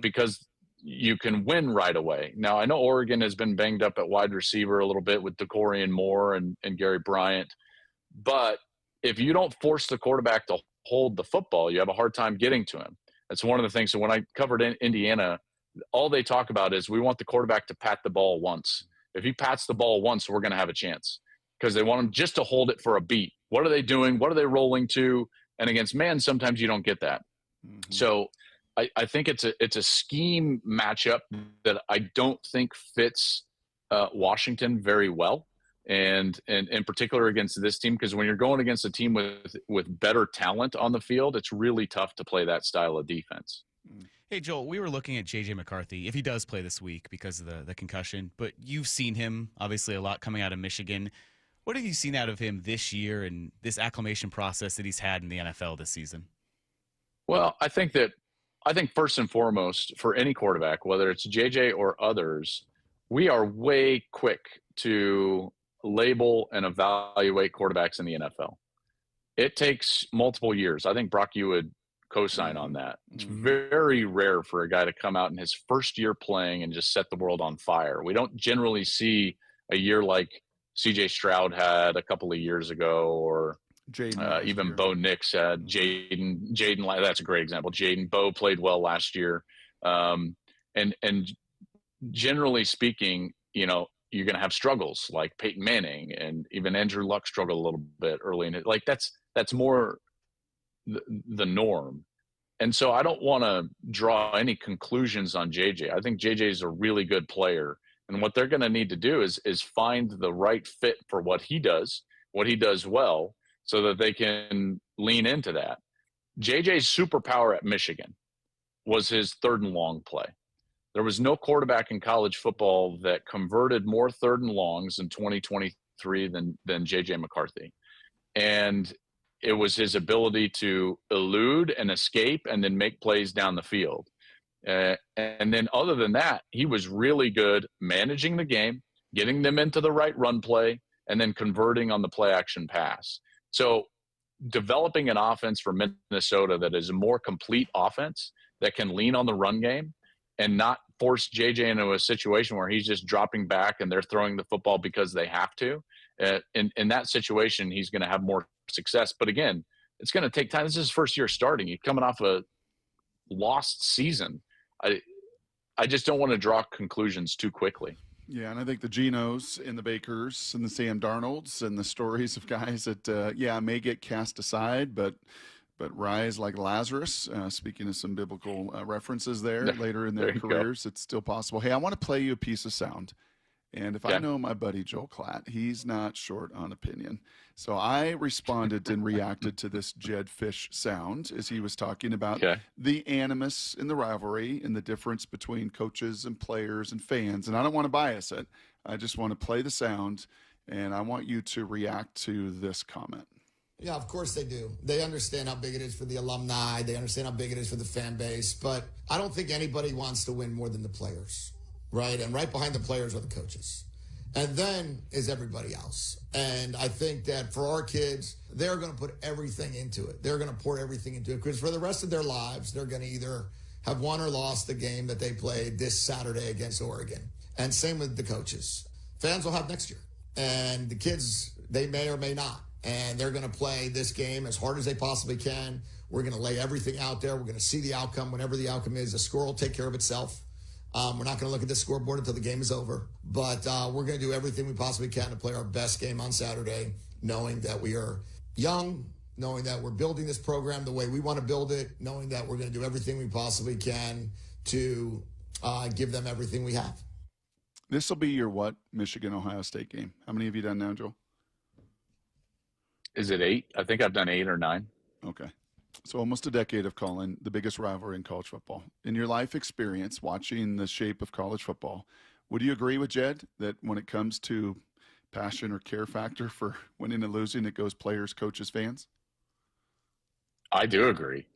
because you can win right away. Now, I know Oregon has been banged up at wide receiver a little bit with DeCorian Moore and Gary Bryant. But if you don't force the quarterback to hold the football, you have a hard time getting to him. That's one of the things. So when I covered in Indiana, all they talk about is we want the quarterback to pat the ball once. If he pats the ball once, we're going to have a chance, because they want him just to hold it for a beat. What are they doing? What are they rolling to? And against man, sometimes you don't get that. Mm-hmm. So I think it's a scheme matchup that I don't think fits Washington very well, and in particular against this team, because when you're going against a team with better talent on the field, it's really tough to play that style of defense. Hey, Joel, we were looking at J.J. McCarthy, if he does play this week because of the concussion, but you've seen him, obviously, a lot coming out of Michigan. What have you seen out of him this year and this acclimation process that he's had in the NFL this season? Well, I think first and foremost for any quarterback, whether it's JJ or others, we are way quick to label and evaluate quarterbacks in the NFL. It takes multiple years. I think, Brock, you would co-sign on that. It's very rare for a guy to come out in his first year playing and just set the world on fire. We don't generally see a year like CJ Stroud had a couple of years ago, or even Bo Nix had. Jaden, that's a great example. Jaden Bo played well last year. And generally speaking, you know, you're going to have struggles like Peyton Manning, and even Andrew Luck struggled a little bit early in it. Like that's more the norm. And so I don't want to draw any conclusions on JJ. I think JJ is a really good player. And what they're going to need to do is find the right fit for what he does well, so that they can lean into that. JJ's superpower at Michigan was his third and long play. There was no quarterback in college football that converted more third and longs in 2023 than JJ McCarthy. And it was his ability to elude and escape and then make plays down the field. And then other than that, he was really good managing the game, getting them into the right run play, and then converting on the play action pass. So developing an offense for Minnesota that is a more complete offense that can lean on the run game and not force JJ into a situation where he's just dropping back and they're throwing the football because they have to. In that situation, he's going to have more success. But again, it's going to take time. This is his first year starting. He's coming off a lost season. I just don't want to draw conclusions too quickly. Yeah, and I think the Genos and the Bakers and the Sam Darnolds and the stories of guys that, may get cast aside, but rise like Lazarus, speaking of some biblical references there later in their careers, it's still possible. Hey, I want to play you a piece of sound. And if I know my buddy Joel Klatt, he's not short on opinion. So I responded and reacted to this Jed Fish sound as he was talking about the animus in the rivalry and the difference between coaches and players and fans. And I don't want to bias it. I just want to play the sound, and I want you to react to this comment. Yeah, of course they do. They understand how big it is for the alumni. They understand how big it is for the fan base. But I don't think anybody wants to win more than the players. Right? And right behind the players are the coaches. And then is everybody else. And I think that for our kids, they're going to put everything into it. They're going to pour everything into it, because for the rest of their lives, they're going to either have won or lost the game that they played this Saturday against Oregon. And same with the coaches. Fans will have next year. And the kids, they may or may not. And they're going to play this game as hard as they possibly can. We're going to lay everything out there. We're going to see the outcome. Whenever the outcome is, the score will take care of itself. We're not going to look at the scoreboard until the game is over, but we're going to do everything we possibly can to play our best game on Saturday, knowing that we are young, knowing that we're building this program the way we want to build it, knowing that we're going to do everything we possibly can to give them everything we have. This will be your what? Michigan-Ohio State game. How many have you done now, Joel? Is it 8? I think I've done 8 or 9. Okay. So almost a decade of calling the biggest rivalry in college football. In your life experience, watching the shape of college football, would you agree with Jed that when it comes to passion or care factor for winning and losing, it goes players, coaches, fans? I do agree.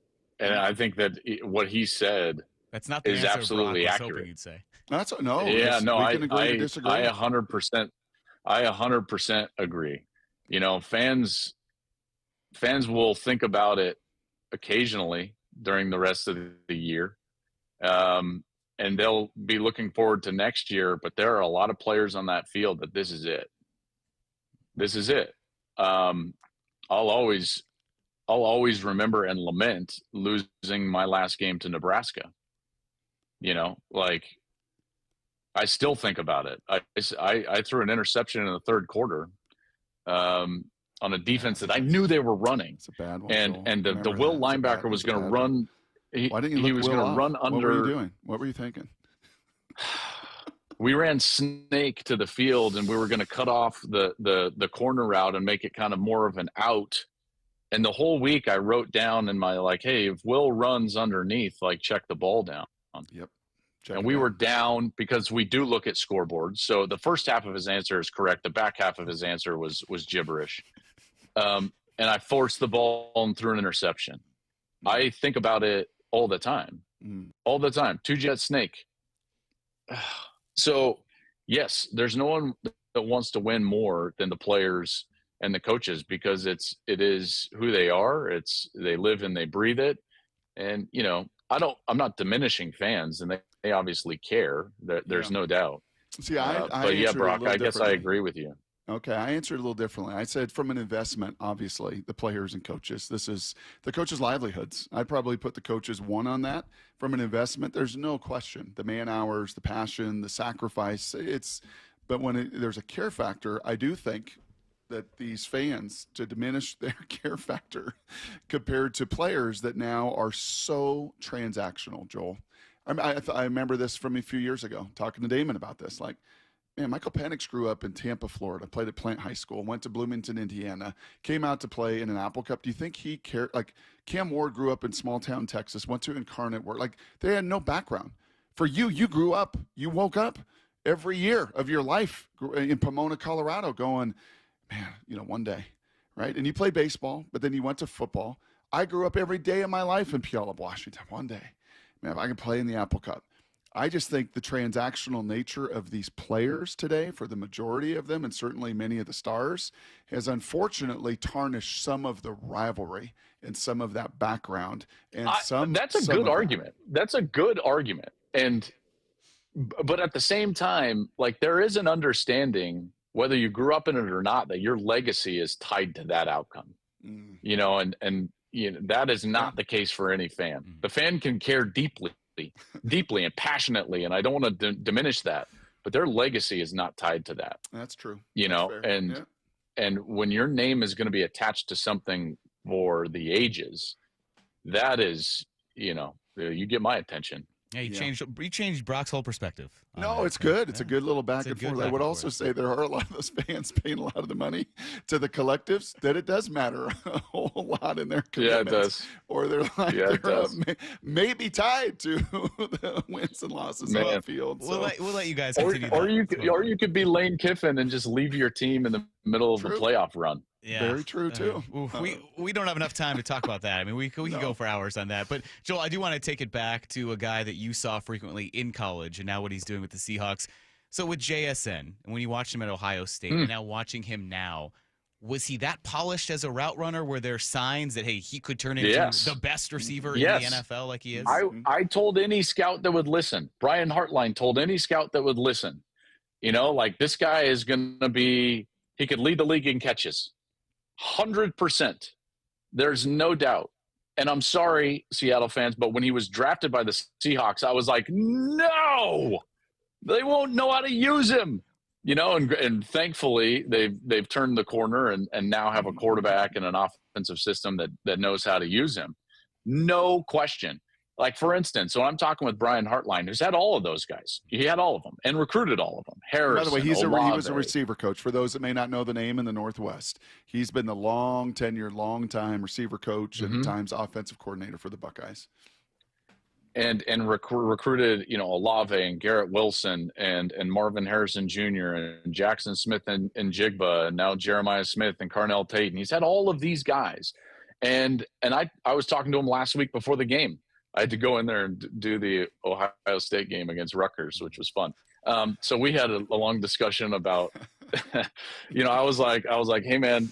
And I think that what he said That's not the is answer absolutely Brock was accurate. hoping you'd say. That's no. Yeah, no, we can agree to disagree. I 100% agree. You know, fans will think about it occasionally during the rest of the year. And they'll be looking forward to next year, but there are a lot of players on that field that this is it. This is it. I'll always remember and lament losing my last game to Nebraska. You know, like I still think about it. I threw an interception in the third quarter on a defense that I knew they were running. It's a bad one. And the Will linebacker was going to run. Why didn't you he look was Will going to off? run under. What were you doing? What were you thinking? We ran snake to the field, and we were going to cut off the corner route and make it kind of more of an out. And the whole week I wrote down in my, like, hey, if Will runs underneath, like, check the ball down. Yep. And we were down because we do look at scoreboards. So the first half of his answer is correct. The back half of his answer was gibberish. And I forced the ball and threw an interception. I think about it all the time. All the time. Two-jet snake. So, yes, there's no one that wants to win more than the players and the coaches, because it is who they are. They live and they breathe it. And, I'm not diminishing fans, and they obviously care. There's no doubt. See, but yeah, Brock, I guess I agree with you. Okay, I answered a little differently. I said from an investment, obviously, the players and coaches. This is the coaches' livelihoods. I'd probably put the coaches one on that. From an investment, there's no question. The man hours, the passion, the sacrifice. But when there's a care factor, I do think that these fans, to diminish their care factor compared to players that now are so transactional, Joel. I remember this from a few years ago, talking to Damon about this. Like, man, Michael Penix grew up in Tampa, Florida, played at Plant High School, went to Bloomington, Indiana, came out to play in an Apple Cup. Do you think he cared? Like, Cam Ward grew up in small town Texas, went to Incarnate Word. Like, they had no background. For you grew up, you woke up every year of your life in Pomona, Colorado, going, man, one day, right? And you played baseball, but then you went to football. I grew up every day of my life in Puyallup, Washington. One day, man, if I can play in the Apple Cup. I just think the transactional nature of these players today, for the majority of them, and certainly many of the stars, has unfortunately tarnished some of the rivalry and some of that background. And that's a good argument. That's a good argument. But at the same time, like, there is an understanding, whether you grew up in it or not, that your legacy is tied to that outcome. That is not the case for any fan. The fan can care deeply and passionately, and I don't want to diminish that, but their legacy is not tied to that. That's true. And when your name is going to be attached to something for the ages, that is, you get my attention. Yeah, you changed Brock's whole perspective. No, it's good. It's a good little back and forth. I would also say there are a lot of those fans paying a lot of the money to the collectives, that it does matter a whole lot in their commitments. Yeah, it does. Or they're maybe tied to the wins and losses on the field. So. We'll let you guys continue. Or you could be Lane Kiffin and just leave your team in the middle of a playoff run. Yeah. Very true, too. We don't have enough time to talk about that. I mean, we could go for hours on that. But, Joel, I do want to take it back to a guy that you saw frequently in college and now what he's doing with the Seahawks. So with JSN, and when you watched him at Ohio State and now watching him now, was he that polished as a route runner? Were there signs that, hey, he could turn into the best receiver in the NFL like he is? I told any scout that would listen. Brian Hartline told any scout that would listen. Like, this guy is going to be – he could lead the league in catches. 100%. There's no doubt. And I'm sorry, Seattle fans, but when he was drafted by the Seahawks, I was like, no, they won't know how to use him. And thankfully they've turned the corner and now have a quarterback and an offensive system that knows how to use him. No question. Like, for instance, so I'm talking with Brian Hartline, who's had all of those guys. He had all of them and recruited all of them. Harris. By the way, he was a receiver coach. For those that may not know the name in the Northwest, he's been the long-time receiver coach and at times offensive coordinator for the Buckeyes. And recruited, Olave and Garrett Wilson and Marvin Harrison Jr. and Jackson Smith and Jigba, and now Jeremiah Smith and Carnell Tate. And he's had all of these guys. And I was talking to him last week before the game. I had to go in there and do the Ohio State game against Rutgers, which was fun. So we had a long discussion about, I was like, hey man,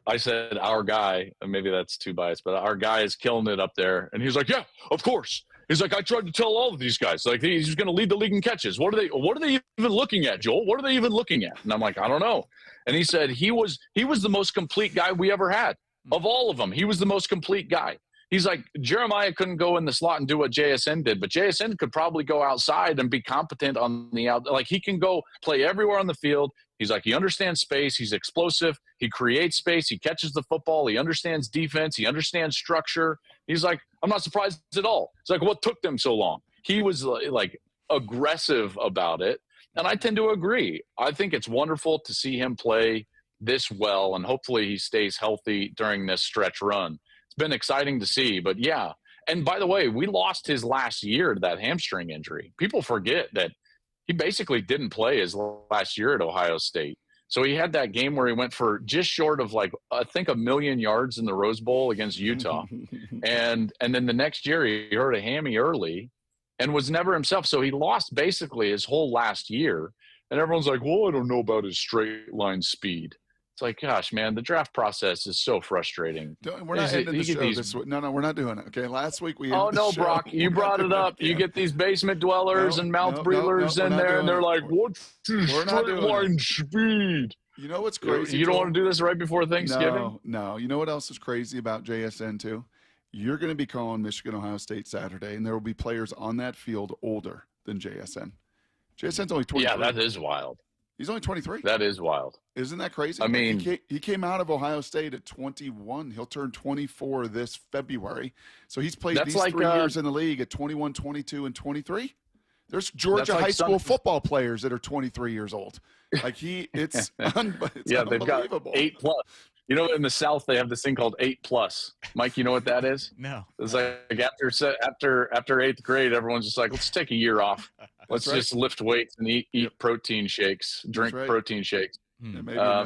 I said our guy, and maybe that's too biased, but our guy is killing it up there. And he's like, yeah, of course. He's like, I tried to tell all of these guys, like, he's going to lead the league in catches. What are they even looking at, Joel? What are they even looking at? And I'm like, I don't know. And he said he was the most complete guy we ever had. Of all of them, he was the most complete guy. He's like, Jeremiah couldn't go in the slot and do what JSN did, but JSN could probably go outside and be competent on the out. Like, he can go play everywhere on the field. He's like, he understands space. He's explosive. He creates space. He catches the football. He understands defense. He understands structure. He's like, I'm not surprised at all. It's like, what took them so long? He was like aggressive about it. And I tend to agree. I think it's wonderful to see him play this well, and hopefully he stays healthy during this stretch run. It's been exciting to see, but yeah. And by the way, we lost his last year to that hamstring injury. People forget that he basically didn't play his last year at Ohio State. So he had that game where he went for just short of like, I think 1 million yards in the Rose Bowl against Utah. and then the next year he hurt a hammy early and was never himself. So he lost basically his whole last year. And everyone's like, well, I don't know about his straight line speed. It's like, gosh, man, the draft process is so frustrating. We're not ending the show this week. No, we're not doing it. Okay, last week we ended the show. Brock, you brought it up. You get these basement dwellers and mouth breathers in there, and they're like, what's his straight line speed? You know what's crazy? You don't want to do this right before Thanksgiving? No. You know what else is crazy about JSN, too? You're going to be calling Michigan, Ohio State Saturday, and there will be players on that field older than JSN. JSN's only 23. Yeah, that is wild. He's only 23. That is wild. Isn't that crazy? I mean, he came out of Ohio State at 21. He'll turn 24 this February. So he's played these 3 years in the league at 21, 22, and 23. There's Georgia high school football players that are 23 years old. Like it's yeah, they've got 8+. You know, in the South, they have this thing called 8+. Mike, you know what that is? No. It's like after 8th grade, everyone's just like, let's take a year off. Let's just lift weights and eat protein shakes, drink protein shakes.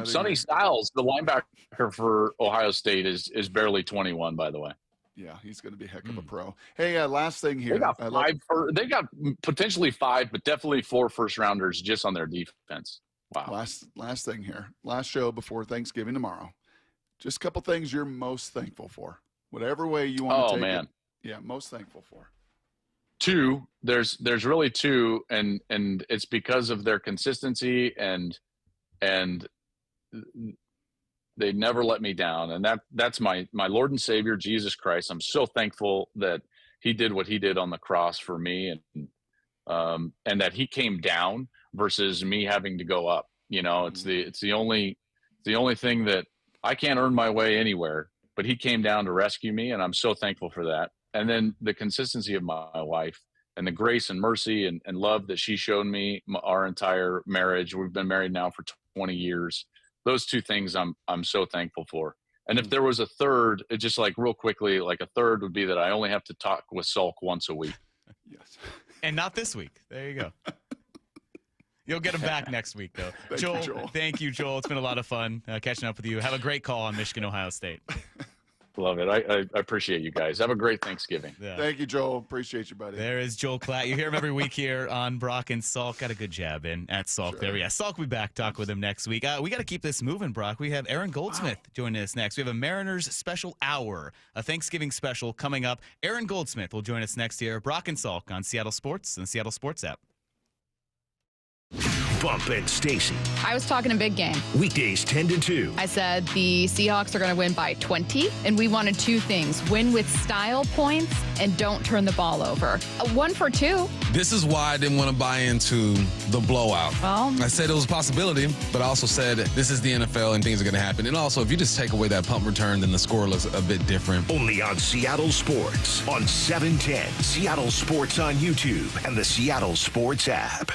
Sonny Styles, the linebacker for Ohio State, is barely 21, by the way. Yeah, he's going to be a heck of a pro. Hey, last thing here. They got potentially 5, but definitely 4 first-rounders just on their defense. Wow. Last thing here. Last show before Thanksgiving tomorrow. Just a couple things you're most thankful for. Whatever way you want to take it. Yeah, most thankful for. 2. There's really 2, and it's because of their consistency and they never let me down. And that's my Lord and Savior, Jesus Christ. I'm so thankful that he did what he did on the cross for me, and that he came down versus me having to go up. You know, it's the only thing that I can't earn my way anywhere, but he came down to rescue me, and I'm so thankful for that. And then the consistency of my wife and the grace and mercy and love that she showed me our entire marriage. We've been married now for 20 years. Those 2 things I'm so thankful for. And if there was a third, it just like real quickly, like a third would be that I only have to talk with Salk once a week. Yes. And not this week. There you go. You'll get him back next week, though. Joel, thank you, Joel. It's been a lot of fun catching up with you. Have a great call on Michigan, Ohio State. Love it. I appreciate you guys. Have a great Thanksgiving. Yeah. Thank you, Joel. Appreciate you, buddy. There is Joel Klatt. You hear him every week here on Brock and Salk. Got a good jab in at Salk there. Yeah, Salk will be back. Talk with him next week. We got to keep this moving, Brock. We have Aaron Goldsmith joining us next. We have a Mariners special hour, a Thanksgiving special coming up. Aaron Goldsmith will join us next year. Brock and Salk on Seattle Sports and the Seattle Sports app. Bump and Stacy. I was talking a big game. Weekdays 10 to 2. I said the Seahawks are going to win by 20, and we wanted 2 things: win with style points and don't turn the ball over. 1 for 2. This is why I didn't want to buy into the blowout. Well, I said it was a possibility, but I also said this is the NFL and things are going to happen. And also, if you just take away that punt return, then the score looks a bit different. Only on Seattle Sports on 710. Seattle Sports on YouTube and the Seattle Sports app.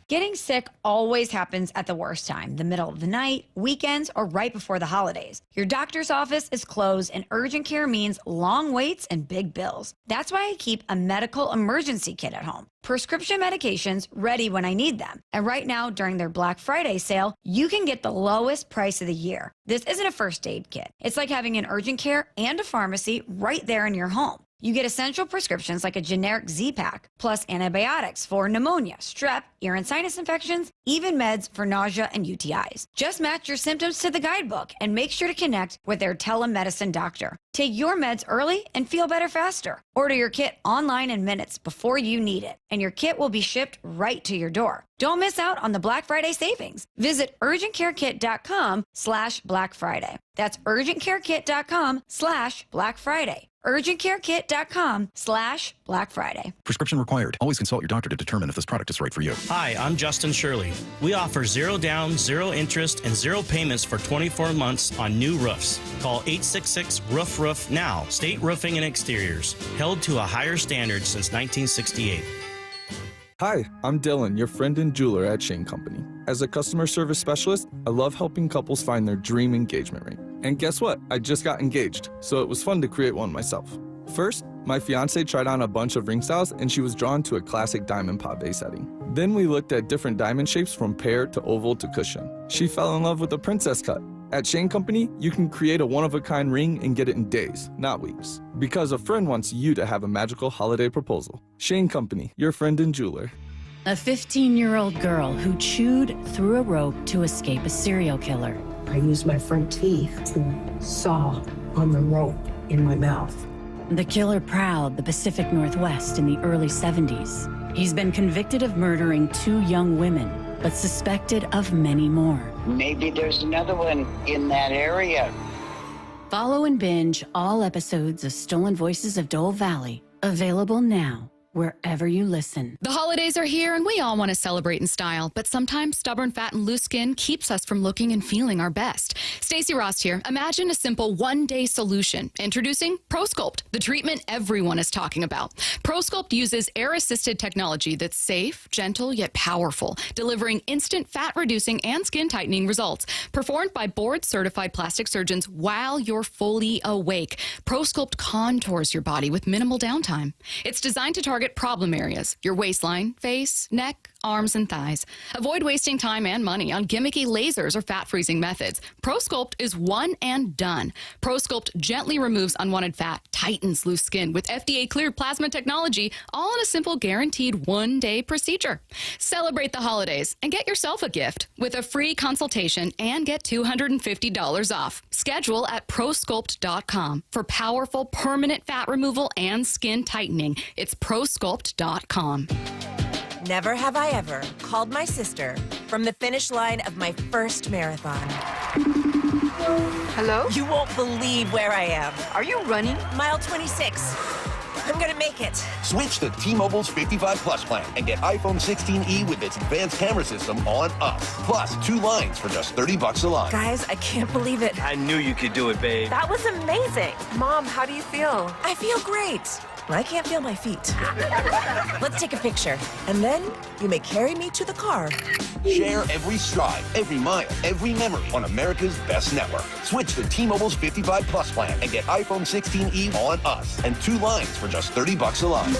Getting sick always happens at the worst time, the middle of the night, weekends, or right before the holidays. Your doctor's office is closed, and urgent care means long waits and big bills. That's why I keep a medical emergency kit at home. Prescription medications ready when I need them. And right now, during their Black Friday sale, you can get the lowest price of the year. This isn't a first aid kit. It's like having an urgent care and a pharmacy right there in your home. You get essential prescriptions like a generic Z-Pack, plus antibiotics for pneumonia, strep, ear and sinus infections, even meds for nausea and UTIs. Just match your symptoms to the guidebook and make sure to connect with their telemedicine doctor. Take your meds early and feel better faster. Order your kit online in minutes before you need it, and your kit will be shipped right to your door. Don't miss out on the Black Friday savings. Visit urgentcarekit.com/Black Friday. That's urgentcarekit.com/Black Friday. urgentcarekit.com/Black Friday. Prescription required. Always consult your doctor to determine if this product is right for you. Hi, I'm Justin Shirley. We offer 0 down, 0 interest, and 0 payments for 24 months on new roofs. Call 866-ROOF-ROOF now. State Roofing and Exteriors. Held to a higher standard since 1968. Hi, I'm Dylan, your friend and jeweler at Shane Company. As a customer service specialist, I love helping couples find their dream engagement ring. And guess what? I just got engaged, so it was fun to create one myself. First, my fiance tried on a bunch of ring styles and she was drawn to a classic diamond pave setting. Then we looked at different diamond shapes from pear to oval to cushion. She fell in love with the princess cut. At Shane Company, you can create a one-of-a-kind ring and get it in days, not weeks. Because a friend wants you to have a magical holiday proposal. Shane Company, your friend and jeweler. A 15-year-old girl who chewed through a rope to escape a serial killer. I used my front teeth to saw on the rope in my mouth. The killer prowled the Pacific Northwest in the early 70s. He's been convicted of murdering 2 young women, but suspected of many more. Maybe there's another one in that area. Follow and binge all episodes of Stolen Voices of Dole Valley, available now wherever you listen. The holidays are here and we all want to celebrate in style, but sometimes stubborn fat and loose skin keeps us from looking and feeling our best. Stacey Rost here. Imagine a simple one-day solution. Introducing ProSculpt, the treatment everyone is talking about. ProSculpt uses air-assisted technology that's safe, gentle, yet powerful, delivering instant fat-reducing and skin-tightening results. Performed by board-certified plastic surgeons while you're fully awake. ProSculpt contours your body with minimal downtime. It's designed to target problem areas, your waistline, face, neck, arms, and thighs. Avoid wasting time and money on gimmicky lasers or fat-freezing methods. ProSculpt is one and done. ProSculpt gently removes unwanted fat, tightens loose skin with FDA-cleared plasma technology, all in a simple, guaranteed one-day procedure. Celebrate the holidays and get yourself a gift with a free consultation and get $250 off. Schedule at ProSculpt.com for powerful, permanent fat removal and skin tightening. It's ProSculpt.com. Never have I ever called my sister from the finish line of my first marathon. Hello? You won't believe where I am. Are you running? Mile 26. I'm gonna make it. Switch to T-Mobile's 55 Plus plan and get iPhone 16e with its advanced camera system on us. Plus 2 lines for just $30 a line. Guys, I can't believe it. I knew you could do it, babe. That was amazing. Mom, how do you feel? I feel great. I can't feel my feet. Let's take a picture, and then you may carry me to the car. Share every stride, every mile, every memory on America's best network. Switch to T-Mobile's 55 Plus plan and get iPhone 16e on us and 2 lines for just $30 a line.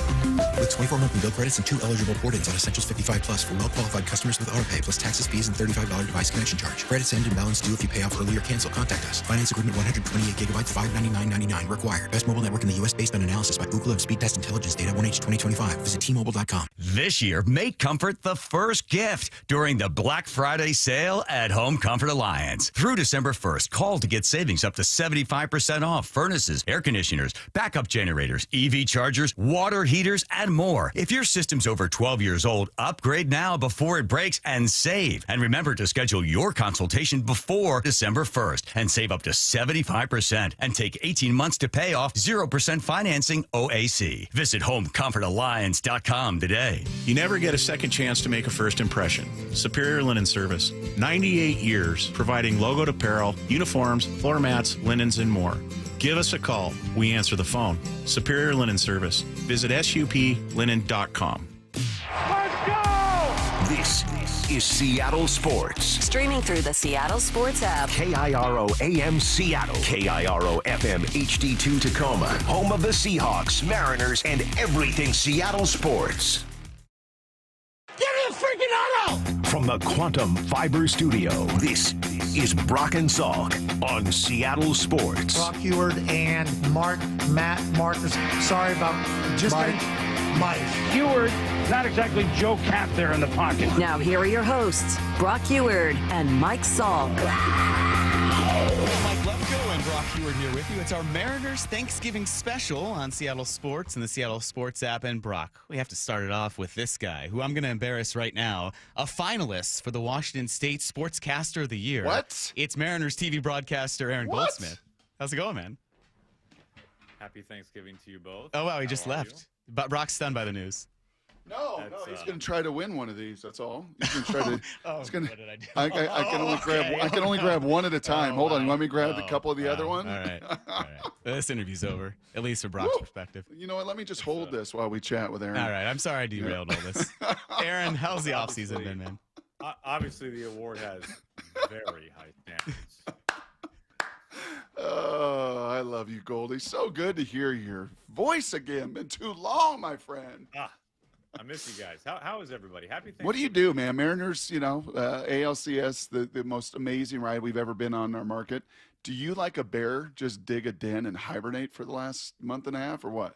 With 24 monthly bill credits and 2 eligible port-ins on Essentials 55 Plus for well-qualified customers with autopay plus taxes, fees, and $35 device connection charge. Credits end and balance due if you pay off early or cancel. Contact us. Finance agreement 128 gigabytes, $599.99 required. Best mobile network in the U.S. based on analysis by Ookla of Speed Test Intelligence data 1H 2025. Visit T-Mobile.com. This year, make comfort the first gift during the Black Friday sale at Home Comfort Alliance. Through December 1st, call to get savings up to 75% off furnaces, air conditioners, backup generators, EV chargers, water heaters, and more. If your system's over 12 years old, upgrade now before it breaks and save. And remember to schedule your consultation before December 1st and save up to 75% and take 18 months to pay off 0% financing OAC. Visit HomeComfortAlliance.com today. You never get a second chance to make a first impression. Superior Linen Service. 98 years providing logoed apparel, uniforms, floor mats, linens, and more. Give us a call. We answer the phone. Superior Linen Service. Visit SUPLinen.com. This is Seattle Sports. Streaming through the Seattle Sports app. KIRO AM Seattle. KIRO FM HD2 Tacoma. Home of the Seahawks, Mariners, and everything Seattle sports. Get in the freaking auto! From the Quantum Fiber Studio, this is Brock and Salk on Seattle Sports. Brock Heward and Matt Marcus. Sorry about just Mike. Heward, not exactly Joe Cap there in the pocket. Now here are your hosts, Brock Heward and Mike Salk. Mike Lefko and Brock Heward here with you. It's our Mariners Thanksgiving special on Seattle Sports and the Seattle Sports app. And Brock, we have to start it off with this guy, who I'm going to embarrass right now, a finalist for the Washington State Sportscaster of the Year. What? It's Mariners TV broadcaster Aaron Goldsmith. How's it going, man? Happy Thanksgiving to you both. Oh, wow, he just left. But Brock's stunned by the news. No, he's going to try to win one of these. That's all. He's going to try to. What did I do? I can only grab. I can only grab one at a time. Hold on. You want me to grab a couple of the other ones? All right. This interview's over, at least from Brock's perspective. You know what? Let me just hold this while we chat with Aaron. All right. I'm sorry I derailed all this. Aaron, how's the offseason been, man? Obviously, the award has very high standards. Oh, I love you, Goldie. So good to hear your voice again. Been too long, my friend. I miss you guys. How is everybody? Happy Thanksgiving. What do you do, man? Mariners, ALCS, the most amazing ride we've ever been on in our market. Do you, like a bear, just dig a den and hibernate for the last month and a half, or what?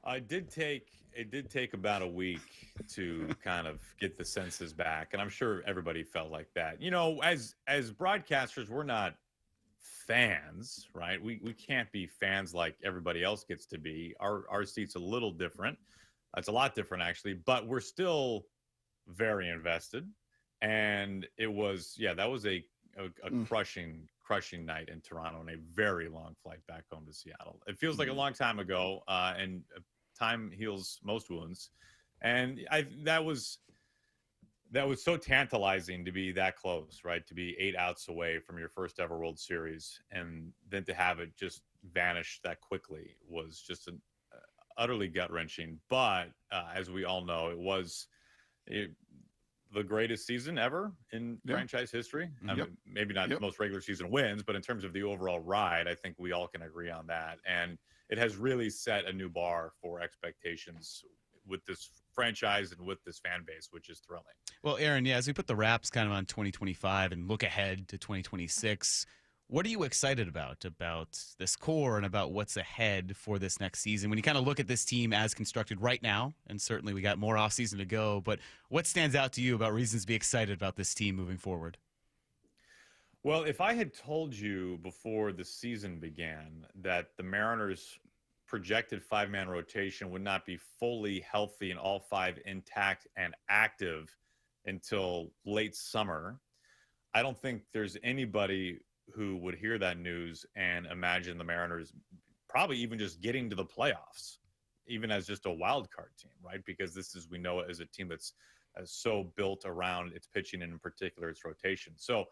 It did take about a week to kind of get the senses back, and I'm sure everybody felt like that. As broadcasters, we're not fans, right? We can't be fans like everybody else gets to be. Our seat's a little different. It's a lot different, actually, but we're still very invested. And it was, that was a crushing night in Toronto and a very long flight back home to Seattle. It feels like a long time ago, and time heals most wounds. And that was so tantalizing to be that close, right? To be 8 outs away from your first ever World Series, and then to have it just vanish that quickly was just an utterly gut-wrenching. But as we all know, it was the greatest season ever in franchise history. I mean, maybe not the most regular season wins, but in terms of the overall ride, I think we all can agree on that. And it has really set a new bar for expectations with this franchise and with this fan base, which is thrilling. Well, Aaron, as we put the wraps kind of on 2025 and look ahead to 2026, what are you excited about this core and about what's ahead for this next season? When you kind of look at this team as constructed right now, and certainly we got more offseason to go, but what stands out to you about reasons to be excited about this team moving forward? Well, if I had told you before the season began that the Mariners' projected 5-man rotation would not be fully healthy and all 5 intact and active until late summer, I don't think there's anybody who would hear that news and imagine the Mariners probably even just getting to the playoffs, even as just a wild card team, right? Because this is, we know it as a team that's so built around its pitching and in particular its rotation. So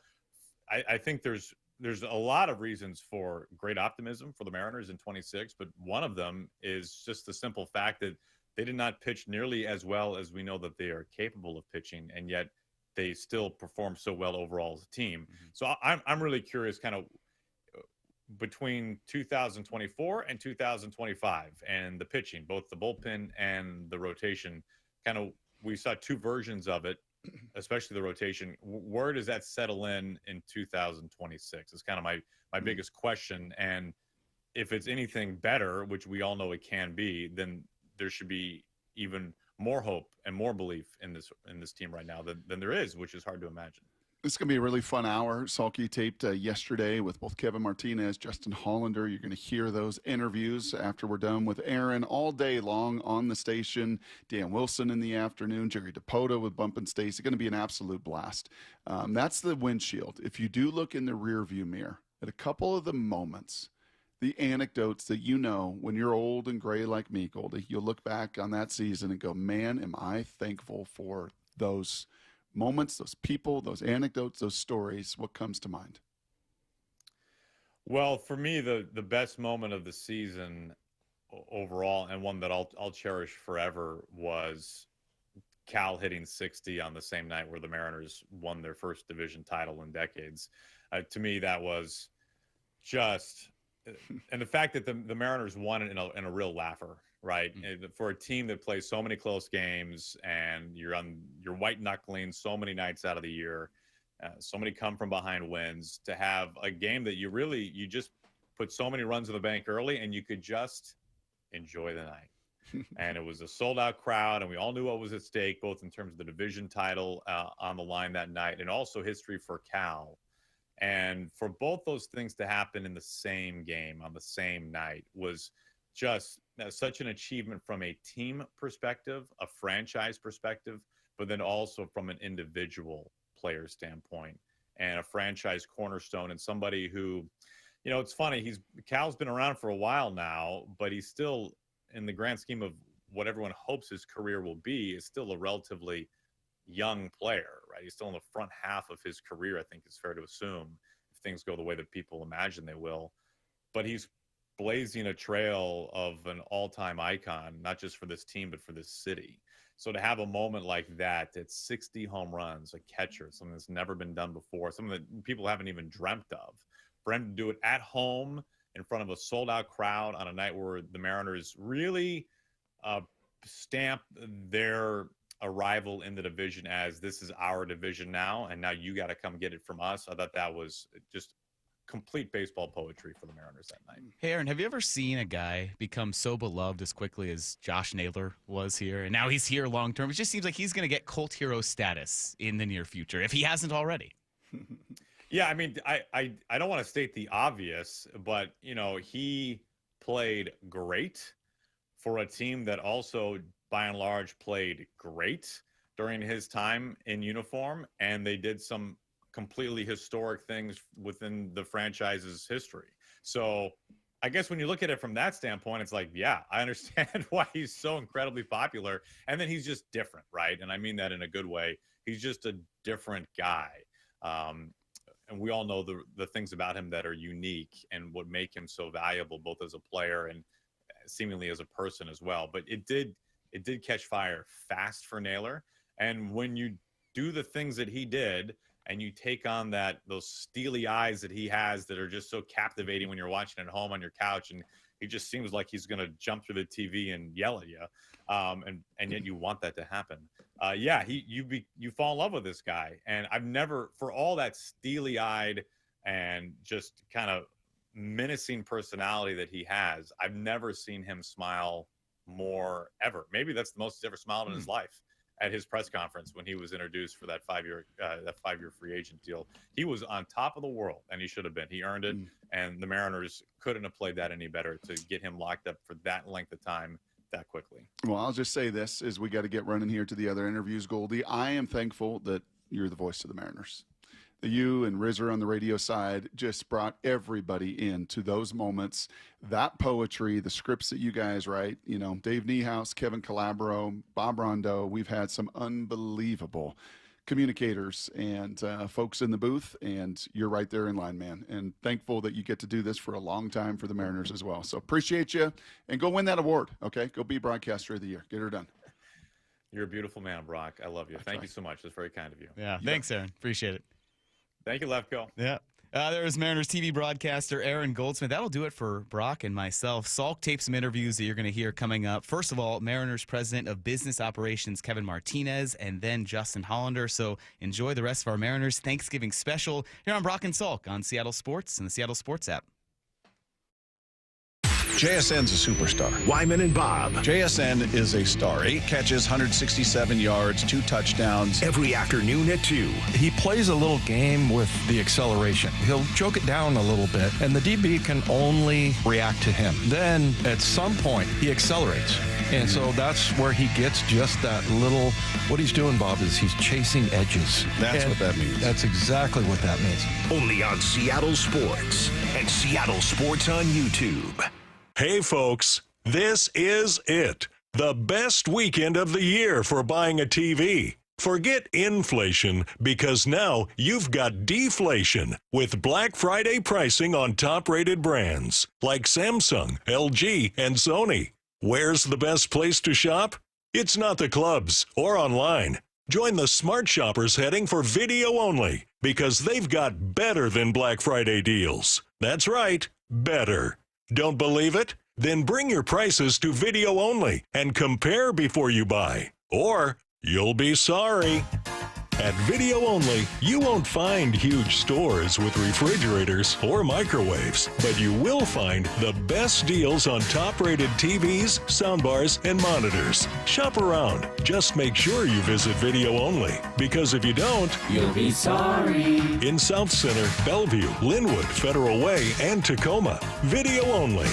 I think there's a lot of reasons for great optimism for the Mariners in 26, but one of them is just the simple fact that they did not pitch nearly as well as we know that they are capable of pitching, and yet they still perform so well overall as a team. So I'm really curious kind of between 2024 and 2025 and the pitching, both the bullpen and the rotation, kind of we saw 2 versions of it, especially the rotation. Where does that settle in 2026 is kind of my biggest question. And if it's anything better, which we all know it can be, then there should be even more hope and more belief in this team right now than there is, which is hard to imagine. This is going to be a really fun hour. Salk taped yesterday with both Kevin Martinez, Justin Hollander. You're going to hear those interviews after we're done with Aaron all day long on the station. Dan Wilson in the afternoon, Jerry DePota with Bump and Stacy. Going to be an absolute blast. That's the windshield. If you do look in the rearview mirror at a couple of the moments, the anecdotes that when you're old and gray like me, Goldie, you'll look back on that season and go, man, am I thankful for those moments, those people, those anecdotes, those stories. What comes to mind? Well, for me, the best moment of the season overall, and one that I'll cherish forever, was Cal hitting 60 on the same night where the Mariners won their first division title in decades. To me, that was just, and the fact that the Mariners won it in a real laugher, right? For a team that plays so many close games and you're white knuckling so many nights out of the year, so many come from behind wins, to have a game that you just put so many runs in the bank early and you could just enjoy the night. And it was a sold out crowd, and we all knew what was at stake, both in terms of the division title on the line that night and also history for Cal. And for both those things to happen in the same game on the same night was just such an achievement from a team perspective, a franchise perspective, but then also from an individual player standpoint and a franchise cornerstone, and somebody who, it's funny, Cal's been around for a while now, but he's still, in the grand scheme of what everyone hopes his career will be, is still a relatively young player, right? He's still in the front half of his career, I think it's fair to assume, if things go the way that people imagine they will. But he's blazing a trail of an all-time icon, not just for this team, but for this city. So to have a moment like that, at 60 home runs, a catcher, something that's never been done before, something that people haven't even dreamt of, for him to do it at home in front of a sold-out crowd on a night where the Mariners really stamp their arrival in the division as this is our division now, and now you got to come get it from us. I thought that was just complete baseball poetry for the Mariners that night. Hey, Aaron, have you ever seen a guy become so beloved as quickly as Josh Naylor was here? And now he's here long term. It just seems like he's going to get cult hero status in the near future, if he hasn't already. Yeah, I mean, I don't want to state the obvious, but, you know, he played great for a team that also, by and large, played great during his time in uniform, and they did some completely historic things within the franchise's history. So I guess when you look at it from that standpoint, it's like, yeah, I understand why he's so incredibly popular. And then he's just different, right? And I mean that in a good way. He's just a different guy. And we all know the things about him that are unique and what make him so valuable, both as a player and seemingly as a person as well. But it did catch fire fast for Naylor. And when you do the things that he did, and you take on those steely eyes that he has that are just so captivating when you're watching at home on your couch, and he just seems like he's going to jump through the TV and yell at you, and yet you want that to happen. Yeah, you fall in love with this guy, and I've never, for all that steely-eyed and just kind of menacing personality that he has, I've never seen him smile more ever. Maybe that's the most he's ever smiled in his life. At his press conference when he was introduced for that five-year free agent deal, he was on top of the world, and he should have been. He earned it, and the Mariners couldn't have played that any better to get him locked up for that length of time that quickly. Well, I'll just say this as we got to get running here to the other interviews, Goldie. I am thankful that you're the voice of the Mariners. You and Rizzer on the radio side just brought everybody into those moments. That poetry, the scripts that you guys write, you know, Dave Niehaus, Kevin Calabro, Bob Rondo, we've had some unbelievable communicators and folks in the booth, and you're right there in line, man. And thankful that you get to do this for a long time for the Mariners as well. So appreciate you, and go win that award, okay? Go be Broadcaster of the Year. Get her done. You're a beautiful man, Brock. I love you. Thank you so much. That's very kind of you. Yeah, thanks, Aaron. Appreciate it. Thank you, Lefko. Yeah. There was Mariners TV broadcaster Aaron Goldsmith. That'll do it for Brock and myself. Salk taped some interviews that you're going to hear coming up. First of all, Mariners President of Business Operations Kevin Martinez, and then Justin Hollander. So enjoy the rest of our Mariners Thanksgiving special here on Brock and Salk on Seattle Sports and the Seattle Sports app. JSN's a superstar. Wyman and Bob. JSN is a star. 8 catches, 167 yards, 2 touchdowns. Every afternoon at 2. He plays a little game with the acceleration. He'll choke it down a little bit, and the DB can only react to him. Then, at some point, he accelerates. And so that's where he gets just that little, what he's doing, Bob, is he's chasing edges. That's what that means. That's exactly what that means. Only on Seattle Sports and Seattle Sports on YouTube. Hey, folks, this is it. The best weekend of the year for buying a TV. Forget inflation, because now you've got deflation with Black Friday pricing on top-rated brands like Samsung, LG, and Sony. Where's the best place to shop? It's not the clubs or online. Join the smart shoppers heading for video only, because they've got better than Black Friday deals. That's right, better. Don't believe it? Then bring your prices to video only and compare before you buy. Or you'll be sorry. At Video Only, you won't find huge stores with refrigerators or microwaves, but you will find the best deals on top-rated TVs, soundbars, and monitors. Shop around. Just make sure you visit Video Only, because if you don't, you'll be sorry. In South Center, Bellevue, Linwood, Federal Way, and Tacoma. Video Only.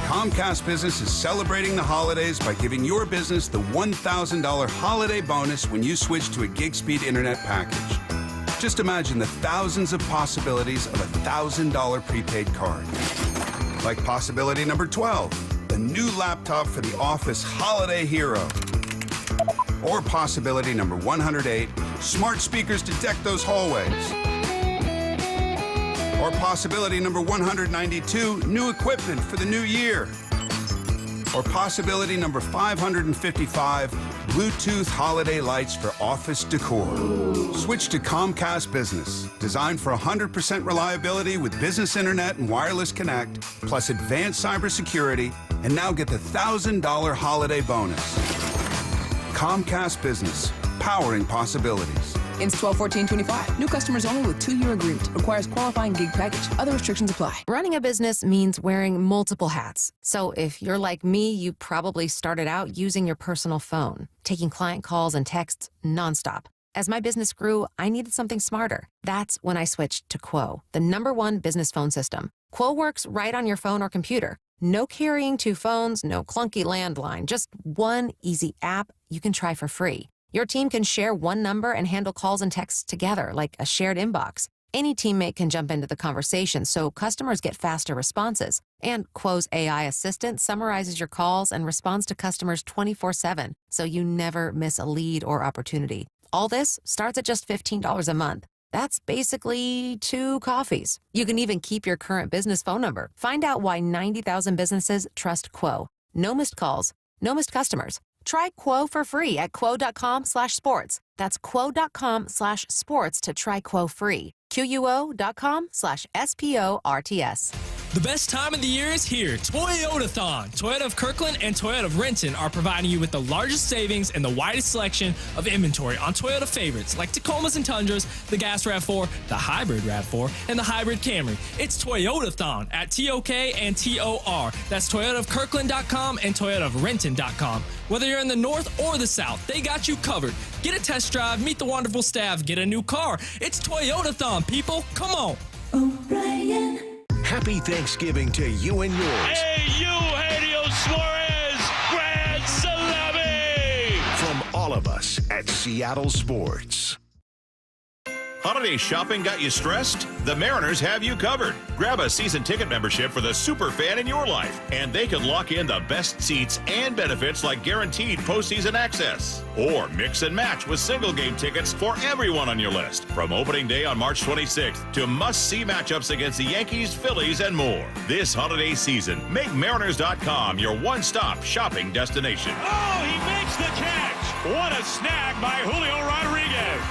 Comcast Business is celebrating the holidays by giving your business the $1,000 holiday bonus when you switch to a gig speed internet package. Just imagine the thousands of possibilities of a $1,000 prepaid card. Like possibility number 12, the new laptop for the office holiday hero. Or possibility number 108, smart speakers to deck those hallways. Or possibility number 192, new equipment for the new year. Or possibility number 555, Bluetooth holiday lights for office decor. Switch to Comcast Business, designed for 100% reliability with business internet and wireless connect, plus advanced cybersecurity And now get the $1,000 holiday bonus. Comcast Business, powering possibilities. Ends 12/14/25. New customers only with 2-year agreement. Requires qualifying gig package. Other restrictions apply. Running a business means wearing multiple hats. So if you're like me, you probably started out using your personal phone, taking client calls and texts nonstop. As my business grew, I needed something smarter. That's when I switched to Quo, the #1 business phone system. Quo works right on your phone or computer. No carrying 2 phones, no clunky landline, just one easy app you can try for free. Your team can share one number and handle calls and texts together like a shared inbox. Any teammate can jump into the conversation so customers get faster responses. And Quo's AI assistant summarizes your calls and responds to customers 24/7, so you never miss a lead or opportunity. All this starts at just $15 a month. That's basically 2 coffees. You can even keep your current business phone number. Find out why 90,000 businesses trust Quo. No missed calls, no missed customers. Try Quo for free at quo.com/sports. That's quo.com/sports to try Quo free. QUO.com/SPORTS. The best time of the year is here. Toyotathon. Toyota of Kirkland and Toyota of Renton are providing you with the largest savings and the widest selection of inventory on Toyota favorites like Tacomas and Tundras, the Gas RAV4, the Hybrid RAV4, and the Hybrid Camry. It's Toyotathon at TOK and TOR. That's ToyotaofKirkland.com and ToyotaofRenton.com. Whether you're in the north or the south, they got you covered. Get a test drive, meet the wonderful staff, get a new car. It's Toyotathon, people. Come on. O'Brien. Happy Thanksgiving to you and yours. Hey, you, Helios Suarez, Grand Salami! From all of us at Seattle Sports. Holiday shopping got you stressed? The Mariners have you covered. Grab a season ticket membership for the super fan in your life, and they can lock in the best seats and benefits like guaranteed postseason access. Or mix and match with single game tickets for everyone on your list. From opening day on March 26th to must-see matchups against the Yankees, Phillies, and more. This holiday season, make Mariners.com your one-stop shopping destination. Oh, he makes the catch! What a snag by Julio Rodriguez!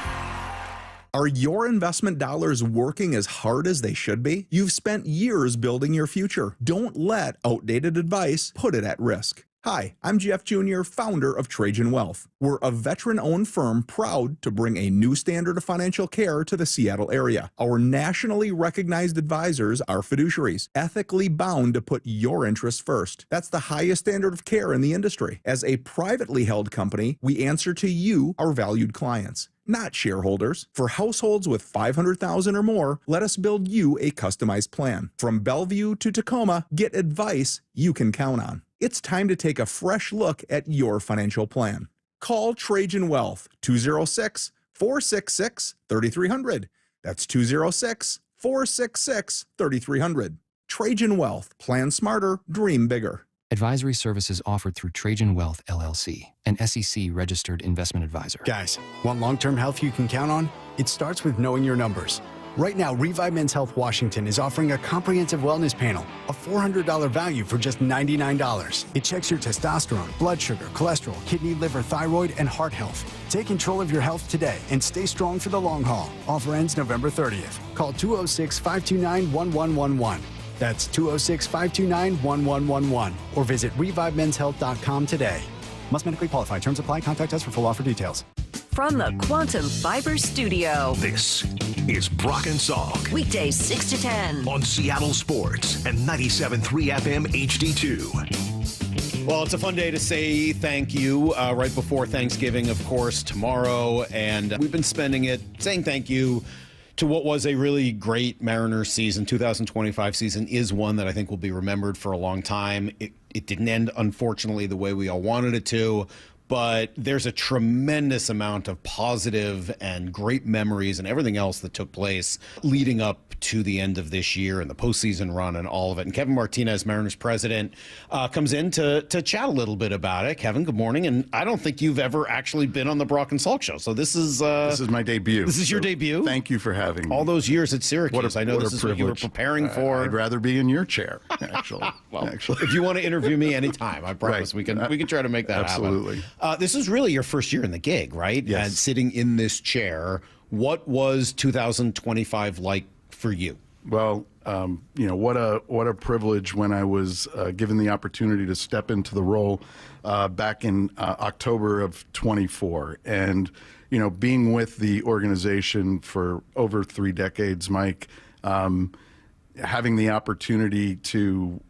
Are your investment dollars working as hard as they should be? You've spent years building your future. Don't let outdated advice put it at risk. Hi, I'm Jeff Jr., founder of Trajan Wealth. We're a veteran-owned firm proud to bring a new standard of financial care to the Seattle area. Our nationally recognized advisors are fiduciaries, ethically bound to put your interests first. That's the highest standard of care in the industry. As a privately held company, we answer to you, our valued clients, not shareholders. For households with $500,000 or more, let us build you a customized plan. From Bellevue to Tacoma, get advice you can count on. It's time to take a fresh look at your financial plan. Call Trajan Wealth, 206-466-3300. That's 206-466-3300. Trajan Wealth. Plan smarter, dream bigger. Advisory services offered through Trajan Wealth, LLC, an SEC-registered investment advisor. Guys, want long-term health you can count on? It starts with knowing your numbers. Right now, Revive Men's Health Washington is offering a comprehensive wellness panel, a $400 value for just $99. It checks your testosterone, blood sugar, cholesterol, kidney, liver, thyroid, and heart health. Take control of your health today and stay strong for the long haul. Offer ends November 30th. Call 206-529-1111. That's 206-529-1111. Or visit ReviveMen'sHealth.com today. Must medically qualify. Terms apply. Contact us for full offer details. From the Quantum Fiber Studio. This is Brock and Salk. Weekdays 6 to 10. On Seattle Sports and 97.3 FM HD2. Well, it's a fun day to say thank you right before Thanksgiving, of course, tomorrow. And we've been spending it saying thank you to what was a really great Mariners season. 2025 season is one that I think will be remembered for a long time. It didn't end, unfortunately, the way we all wanted it to. But there's a tremendous amount of positive and great memories and everything else that took place leading up to the end of this year and the postseason run and all of it. And Kevin Martinez, Mariners president, comes in to chat a little bit about it. Kevin, good morning. And I don't think you've ever actually been on the Brock and Salk show. So this is my debut. This is your debut? Thank you for having me. All those years at Syracuse. I know this is what you were preparing for. I'd rather be in your chair, actually. If you want to interview me anytime, I promise we can try to make that Absolutely. happen. This is really your first year in the gig, right? Yes. And sitting in this chair, what was 2025 like for you? Well, what a privilege when I was given the opportunity to step into the role back in October of 24. And, being with the organization for over 3 decades, Mike, having the opportunity to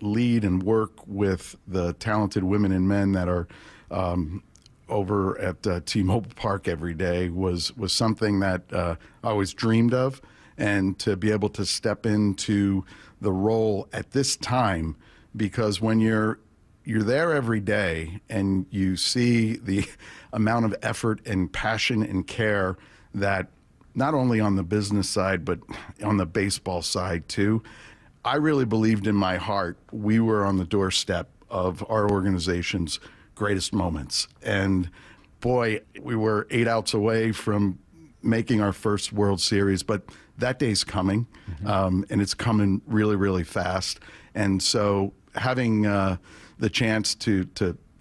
lead and work with the talented women and men that are over at T-Mobile Park every day was something that I always dreamed of. And to be able to step into the role at this time, because when you're there every day and you see the amount of effort and passion and care that not only on the business side, but on the baseball side too, I really believed in my heart we were on the doorstep of our organization's greatest moments. And boy, we were 8 outs away from making our first World Series, but that day's coming, and it's coming really, really fast. And so having the chance to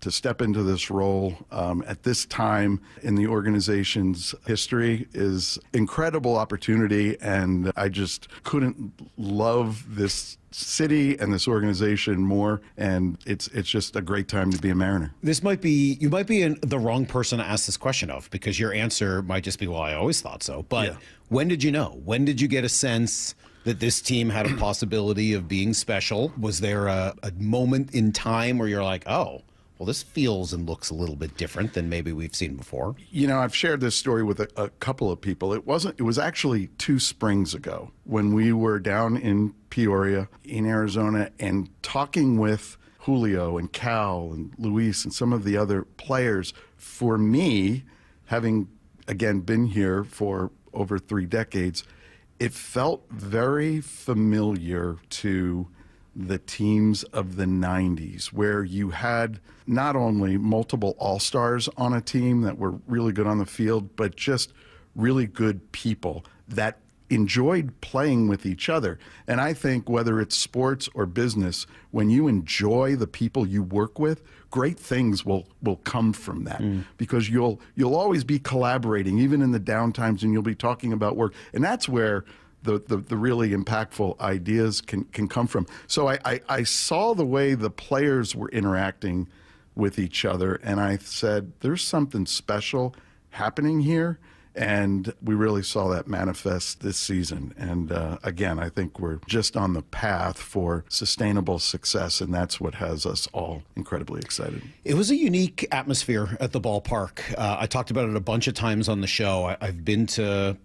step into this role at this time in the organization's history is incredible opportunity, and I just couldn't love this city and this organization more, and it's just a great time to be a Mariner. You might be the wrong person to ask this question of, because your answer might just be, well, I always thought so. But when did you know? When did you get a sense that this team had a possibility of being special? Was there a moment in time where you're like, oh, well, this feels and looks a little bit different than maybe we've seen before? I've shared this story with a couple of people. It was actually 2 springs ago when we were down in Peoria in Arizona and talking with Julio and Cal and Luis and some of the other players. For me, having again been here for over 3 decades, it felt very familiar to the teams of the 90s, where you had not only multiple all-stars on a team that were really good on the field, but just really good people that enjoyed playing with each other. And I think whether it's sports or business, when you enjoy the people you work with, great things will come from that, because you'll always be collaborating, even in the downtimes, and you'll be talking about work. And that's where the really impactful ideas can come from. So I saw the way the players were interacting with each other, and I said, there's something special happening here. And we really saw that manifest this season. And again, I think we're just on the path for sustainable success, and that's what has us all incredibly excited. It was a unique atmosphere at the ballpark. I talked about it a bunch of times on the show. I've been to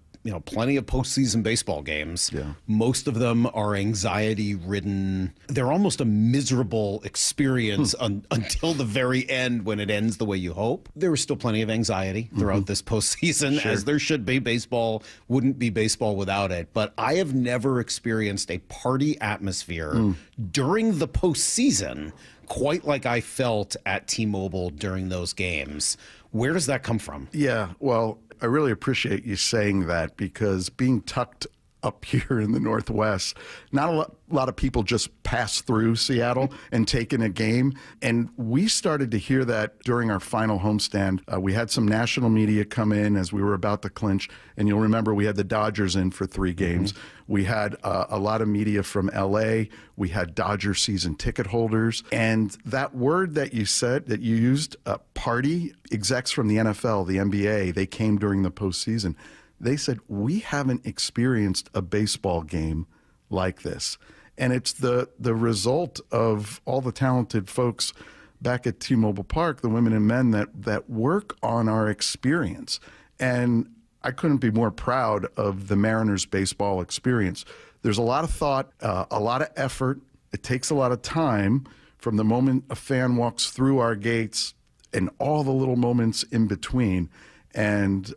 plenty of postseason baseball games. Yeah. Most of them are anxiety-ridden. They're almost a miserable experience until the very end, when it ends the way you hope. There was still plenty of anxiety throughout this postseason, as there should be. Baseball wouldn't be baseball without it. But I have never experienced a party atmosphere during the postseason quite like I felt at T-Mobile during those games. Where does that come from? Yeah, well, I really appreciate you saying that, because being tucked up here in the Northwest, not a lot of people just pass through Seattle and take in a game. And we started to hear that during our final homestand. We had some national media come in as we were about to clinch. And you'll remember we had the Dodgers in for 3 games. We had a lot of media from LA. We had Dodger season ticket holders. And that word that you said, that you used, party, execs from the NFL, the NBA, they came during the postseason. They said, we haven't experienced a baseball game like this. And it's the result of all the talented folks back at T-Mobile Park, the women and men that work on our experience. And I couldn't be more proud of the Mariners baseball experience. There's a lot of thought, a lot of effort. It takes a lot of time from the moment a fan walks through our gates and all the little moments in between. And,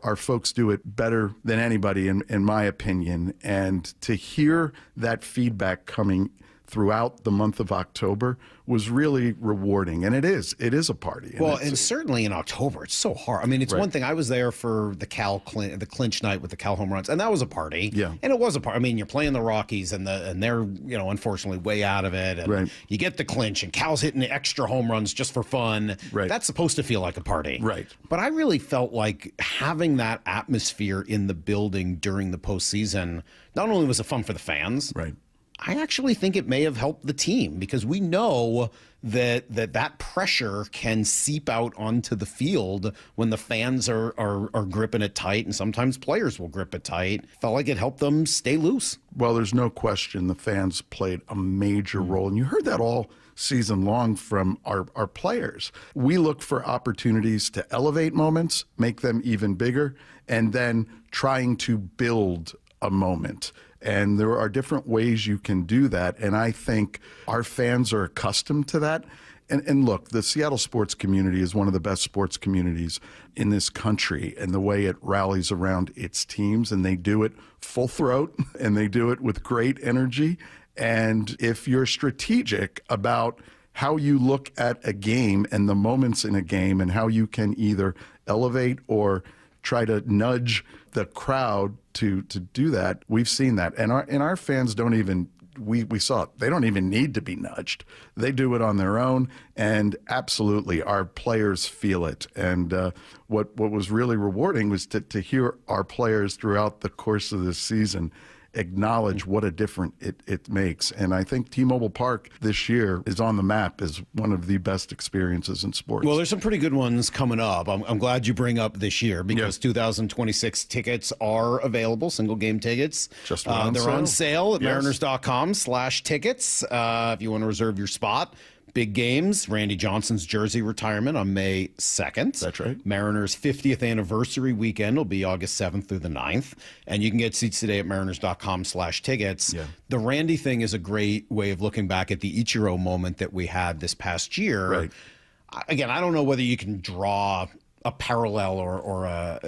our folks do it better than anybody, in my opinion. And to hear that feedback coming throughout the month of October was really rewarding. And it is a party. And certainly in October, it's so hard. I mean, it's one thing. I was there for the the clinch night with the Cal home runs, and that was a party. Yeah. And it was a party. I mean, you're playing the Rockies, and they're, unfortunately way out of it. And you get the clinch, and Cal's hitting the extra home runs just for fun. Right. That's supposed to feel like a party. Right. But I really felt like having that atmosphere in the building during the postseason, not only was it fun for the fans, right, I actually think it may have helped the team, because we know that pressure can seep out onto the field when the fans are gripping it tight, and sometimes players will grip it tight. Felt like it helped them stay loose. Well, there's no question the fans played a major role, and you heard that all season long from our players. We look for opportunities to elevate moments, make them even bigger, and then trying to build a moment. And there are different ways you can do that. And I think our fans are accustomed to that. And look, the Seattle sports community is one of the best sports communities in this country, and the way it rallies around its teams, and they do it full throat, and they do it with great energy. And if you're strategic about how you look at a game and the moments in a game, and how you can either elevate or try to nudge the crowd to do that, we've seen that. And our fans don't even, we saw it, they don't even need to be nudged. They do it on their own, and absolutely our players feel it. And what was really rewarding was to hear our players throughout the course of this season acknowledge what a difference it makes. And I think T-Mobile Park this year is on the map as one of the best experiences in sports. Well, there's some pretty good ones coming up. I'm glad you bring up this year, because 2026 tickets are available, single game tickets. Just they're on sale at mariners.com/tickets if you want to reserve your spot. Big games, Randy Johnson's jersey retirement on May 2nd. That's right. Mariners' 50th anniversary weekend will be August 7th through the 9th. And you can get seats today at mariners.com/tickets. Yeah. The Randy thing is a great way of looking back at the Ichiro moment that we had this past year. Right. Again, I don't know whether you can draw a parallel or a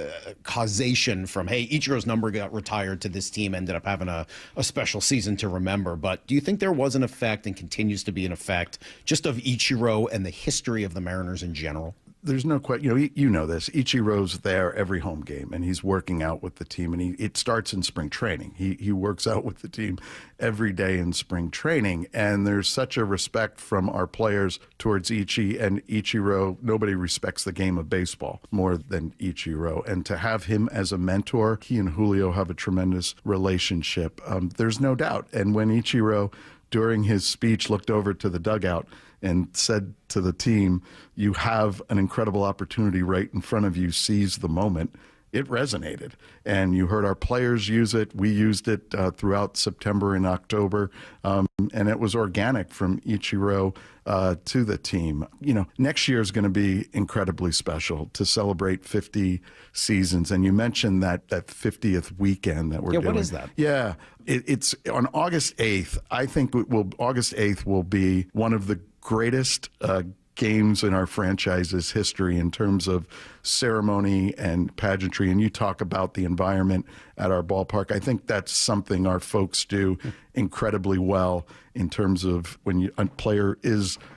causation from, hey, Ichiro's number got retired to this team, ended up having a special season to remember. But do you think there was an effect, and continues to be an effect, just of Ichiro and the history of the Mariners in general? There's no question. You know this. Ichiro's there every home game, and he's working out with the team. And it starts in spring training. He works out with the team every day in spring training. And there's such a respect from our players towards Ichi and Ichiro. Nobody respects the game of baseball more than Ichiro. And to have him as a mentor, he and Julio have a tremendous relationship. There's no doubt. And when Ichiro, during his speech, looked over to the dugout and said to the team, "You have an incredible opportunity right in front of you, seize the moment," it resonated. And you heard our players use it. We used it throughout September and October. And it was organic from Ichiro to the team. Next year is going to be incredibly special to celebrate 50 seasons. And you mentioned that 50th weekend that we're doing. Yeah, what is that? Yeah, it's on August 8th. I think August 8th will be one of the greatest games in our franchise's history in terms of ceremony and pageantry. And you talk about the environment at our ballpark. I think that's something our folks do incredibly well in terms of when a player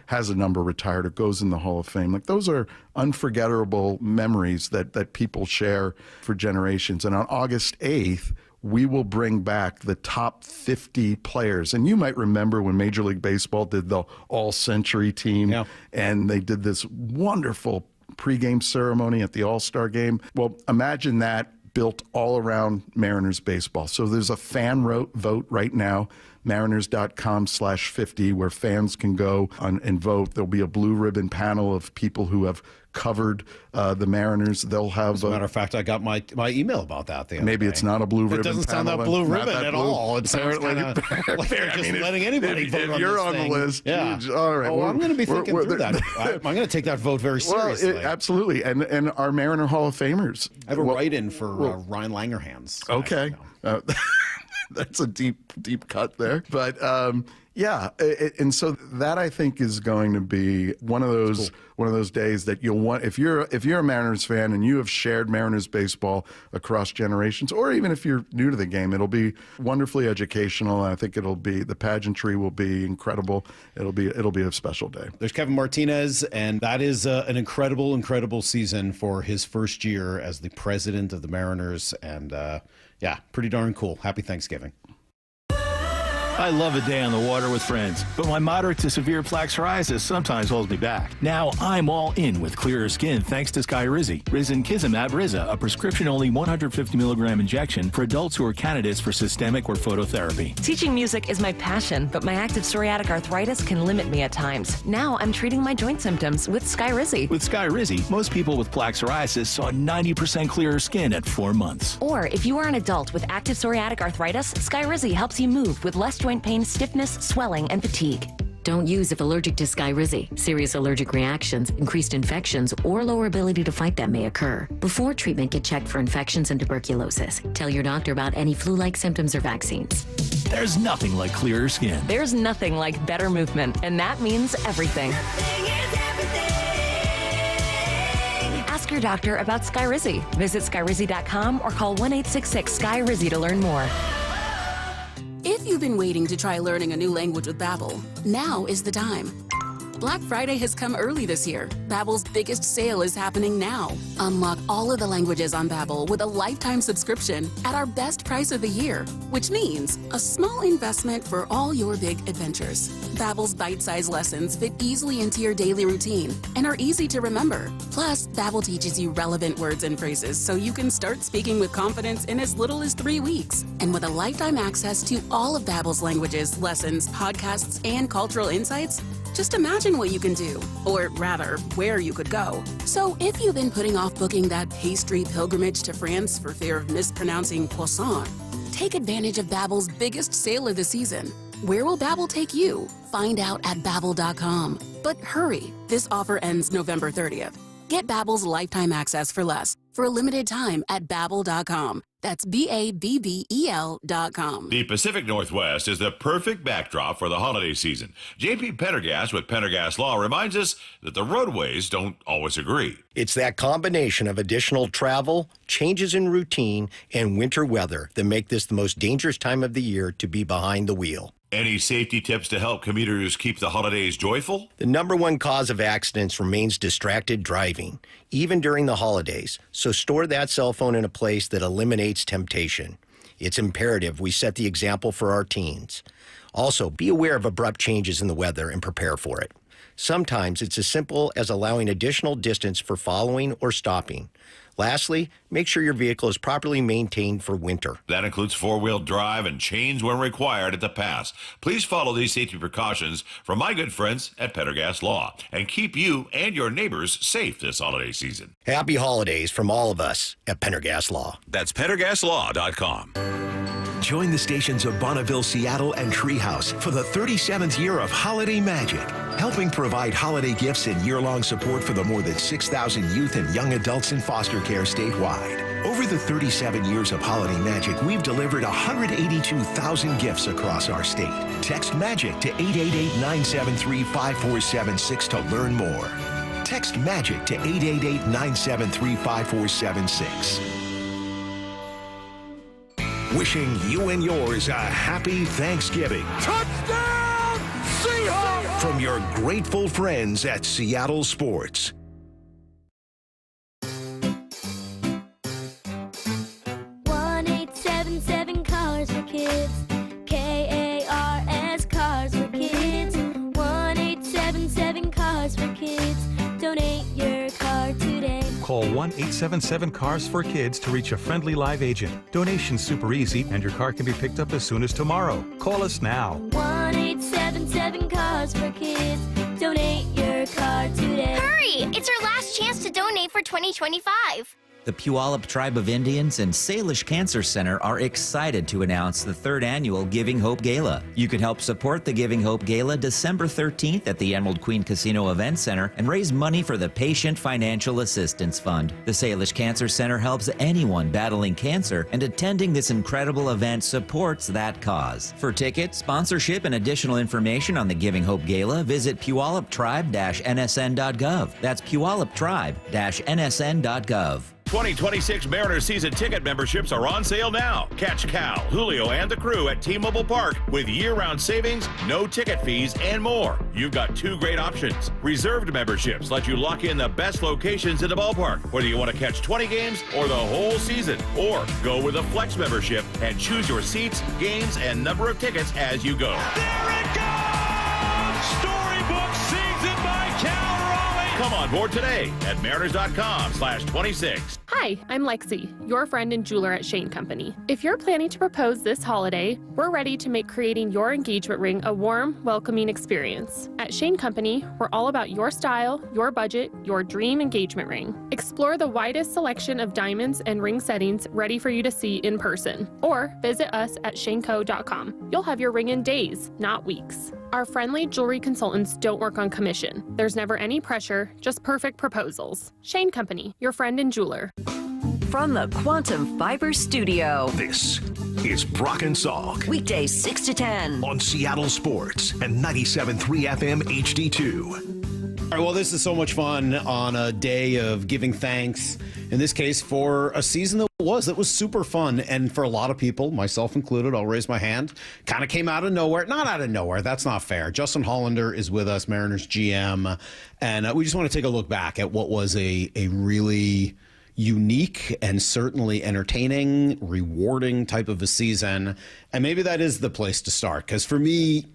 has a number retired or goes in the Hall of Fame. Like, those are unforgettable memories that people share for generations. And on August 8th, we will bring back the top 50 players. And you might remember when Major League Baseball did the All-Century team, and they did this wonderful pregame ceremony at the All-Star game. Well, imagine that built all around Mariners baseball. So there's a fan vote right now, mariners.com/50, where fans can go and vote. There'll be a blue ribbon panel of people who have covered the Mariners. They'll have. As a matter of fact, I got my email about that the other maybe day. It's not a blue ribbon. It doesn't sound panel, that blue not ribbon that at blue. all. It sounds kind of like they're just letting anybody vote on you're this on thing. the list. Yeah. All right. Oh, I'm going to be thinking through that. I'm going to take that vote very seriously. Well, absolutely. And our Mariner Hall of Famers. I have a write-in for Ryan Langerhans. Okay. That's a deep cut there. But, Yeah, and so that I think is going to be one of those days that you'll want if you're a Mariners fan and you have shared Mariners baseball across generations, or even if you're new to the game, it'll be wonderfully educational. I think the pageantry will be incredible. It'll be a special day. There's Kevin Martinez, and that is an incredible season for his first year as the president of the Mariners, and pretty darn cool. Happy Thanksgiving. I love a day on the water with friends, but my moderate to severe plaque psoriasis sometimes holds me back. Now I'm all in with clearer skin thanks to Skyrizi. Risankizumab Riza, a prescription-only 150 milligram injection for adults who are candidates for systemic or phototherapy. Teaching music is my passion, but my active psoriatic arthritis can limit me at times. Now I'm treating my joint symptoms with Skyrizi. With Skyrizi, most people with plaque psoriasis saw 90% clearer skin at 4 months. Or if you are an adult with active psoriatic arthritis, Skyrizi helps you move with less joint pain, stiffness, swelling, and fatigue. Don't use if allergic to Skyrizi. Serious allergic reactions, increased infections, or lower ability to fight them may occur. Before treatment, get checked for infections and tuberculosis. Tell your doctor about any flu-like symptoms or vaccines. There's nothing like clearer skin. There's nothing like better movement, and that means everything. Ask your doctor about Skyrizi. Visit Skyrizi.com or call 1-866-SKY-RIZI to learn more. If you've been waiting to try learning a new language with Babbel, now is the time. Black Friday has come early this year. Babbel's biggest sale is happening now. Unlock all of the languages on Babbel with a lifetime subscription at our best price of the year, which means a small investment for all your big adventures. Babbel's bite-sized lessons fit easily into your daily routine and are easy to remember. Plus, Babbel teaches you relevant words and phrases so you can start speaking with confidence in as little as 3 weeks. And with a lifetime access to all of Babbel's languages, lessons, podcasts, and cultural insights, just imagine what you can do, or rather, where you could go. So if you've been putting off booking that pastry pilgrimage to France for fear of mispronouncing croissant, take advantage of Babbel's biggest sale of the season. Where will Babbel take you? Find out at Babbel.com. But hurry, this offer ends November 30th. Get Babbel's lifetime access for less for a limited time at Babbel.com. That's Babbel.com. The Pacific Northwest is the perfect backdrop for the holiday season. JP Pendergast with Pendergast Law reminds us that the roadways don't always agree. It's that combination of additional travel, changes in routine, and winter weather that make this the most dangerous time of the year to be behind the wheel. Any safety tips to help commuters keep the holidays joyful? The number one cause of accidents remains distracted driving, even during the holidays. So store that cell phone in a place that eliminates temptation. It's imperative we set the example for our teens. Also, be aware of abrupt changes in the weather and prepare for it. Sometimes it's as simple as allowing additional distance for following or stopping. Lastly, make sure your vehicle is properly maintained for winter. That includes four-wheel drive and chains when required at the pass. Please follow these safety precautions from my good friends at Pendergast Law and keep you and your neighbors safe this holiday season. Happy holidays from all of us at Pendergast Law. That's PendergastLaw.com. Join the stations of Bonneville, Seattle, and Treehouse for the 37th year of Holiday Magic, helping provide holiday gifts and year-long support for the more than 6,000 youth and young adults in foster care statewide. Over the 37 years of Holiday Magic, we've delivered 182,000 gifts across our state. Text MAGIC to 888-973-5476 to learn more. Text MAGIC to 888-973-5476. Wishing you and yours a happy Thanksgiving. Touchdown, Seahawks! From your grateful friends at Seattle Sports. 1-877 Cars for Kids. K-A-R-S Cars for Kids. 1-877 Cars for Kids. Donate your car today. Call 1-877-CARS-FOR-KIDS to reach a friendly live agent. Donation's super easy, and your car can be picked up as soon as tomorrow. Call us now. 1-877 Cars for Kids. Donate your car today. Hurry! It's our last chance to donate for 2025. The Puyallup Tribe of Indians and Salish Cancer Center are excited to announce the 3rd annual Giving Hope Gala. You can help support the Giving Hope Gala December 13th at the Emerald Queen Casino Event Center and raise money for the Patient Financial Assistance Fund. The Salish Cancer Center helps anyone battling cancer, and attending this incredible event supports that cause. For tickets, sponsorship, and additional information on the Giving Hope Gala, visit puyalluptribe-nsn.gov. That's puyalluptribe-nsn.gov. 2026 Mariners season ticket memberships are on sale now. Catch Cal, Julio, and the crew at T-Mobile Park with year-round savings, no ticket fees, and more. You've got 2 great options. Reserved memberships let you lock in the best locations in the ballpark, whether you want to catch 20 games or the whole season. Or go with a flex membership and choose your seats, games, and number of tickets as you go. There it goes! Storybook season by Cal Raleigh. Come on board today at mariners.com/26. Hi, I'm Lexi, your friend and jeweler at Shane Company. If you're planning to propose this holiday, we're ready to make creating your engagement ring a warm, welcoming experience. At Shane Company, we're all about your style, your budget, your dream engagement ring. Explore the widest selection of diamonds and ring settings ready for you to see in person, or visit us at shaneco.com. You'll have your ring in days, not weeks. Our friendly jewelry consultants don't work on commission. There's never any pressure, just perfect proposals. Shane Company, your friend and jeweler. From the Quantum Fiber Studio, This is Brock and Salk. Weekdays 6 to 10. On Seattle Sports and 97.3 FM HD2. All right, well, this is so much fun on a day of giving thanks, in this case, for a season that was super fun. And for a lot of people, myself included, I'll raise my hand, kind of came out of nowhere. Not out of nowhere, that's not fair. Justin Hollander is with us, Mariners GM, and we just want to take a look back at what was a really unique and certainly entertaining, rewarding type of a season. And maybe that is the place to start. Because for me,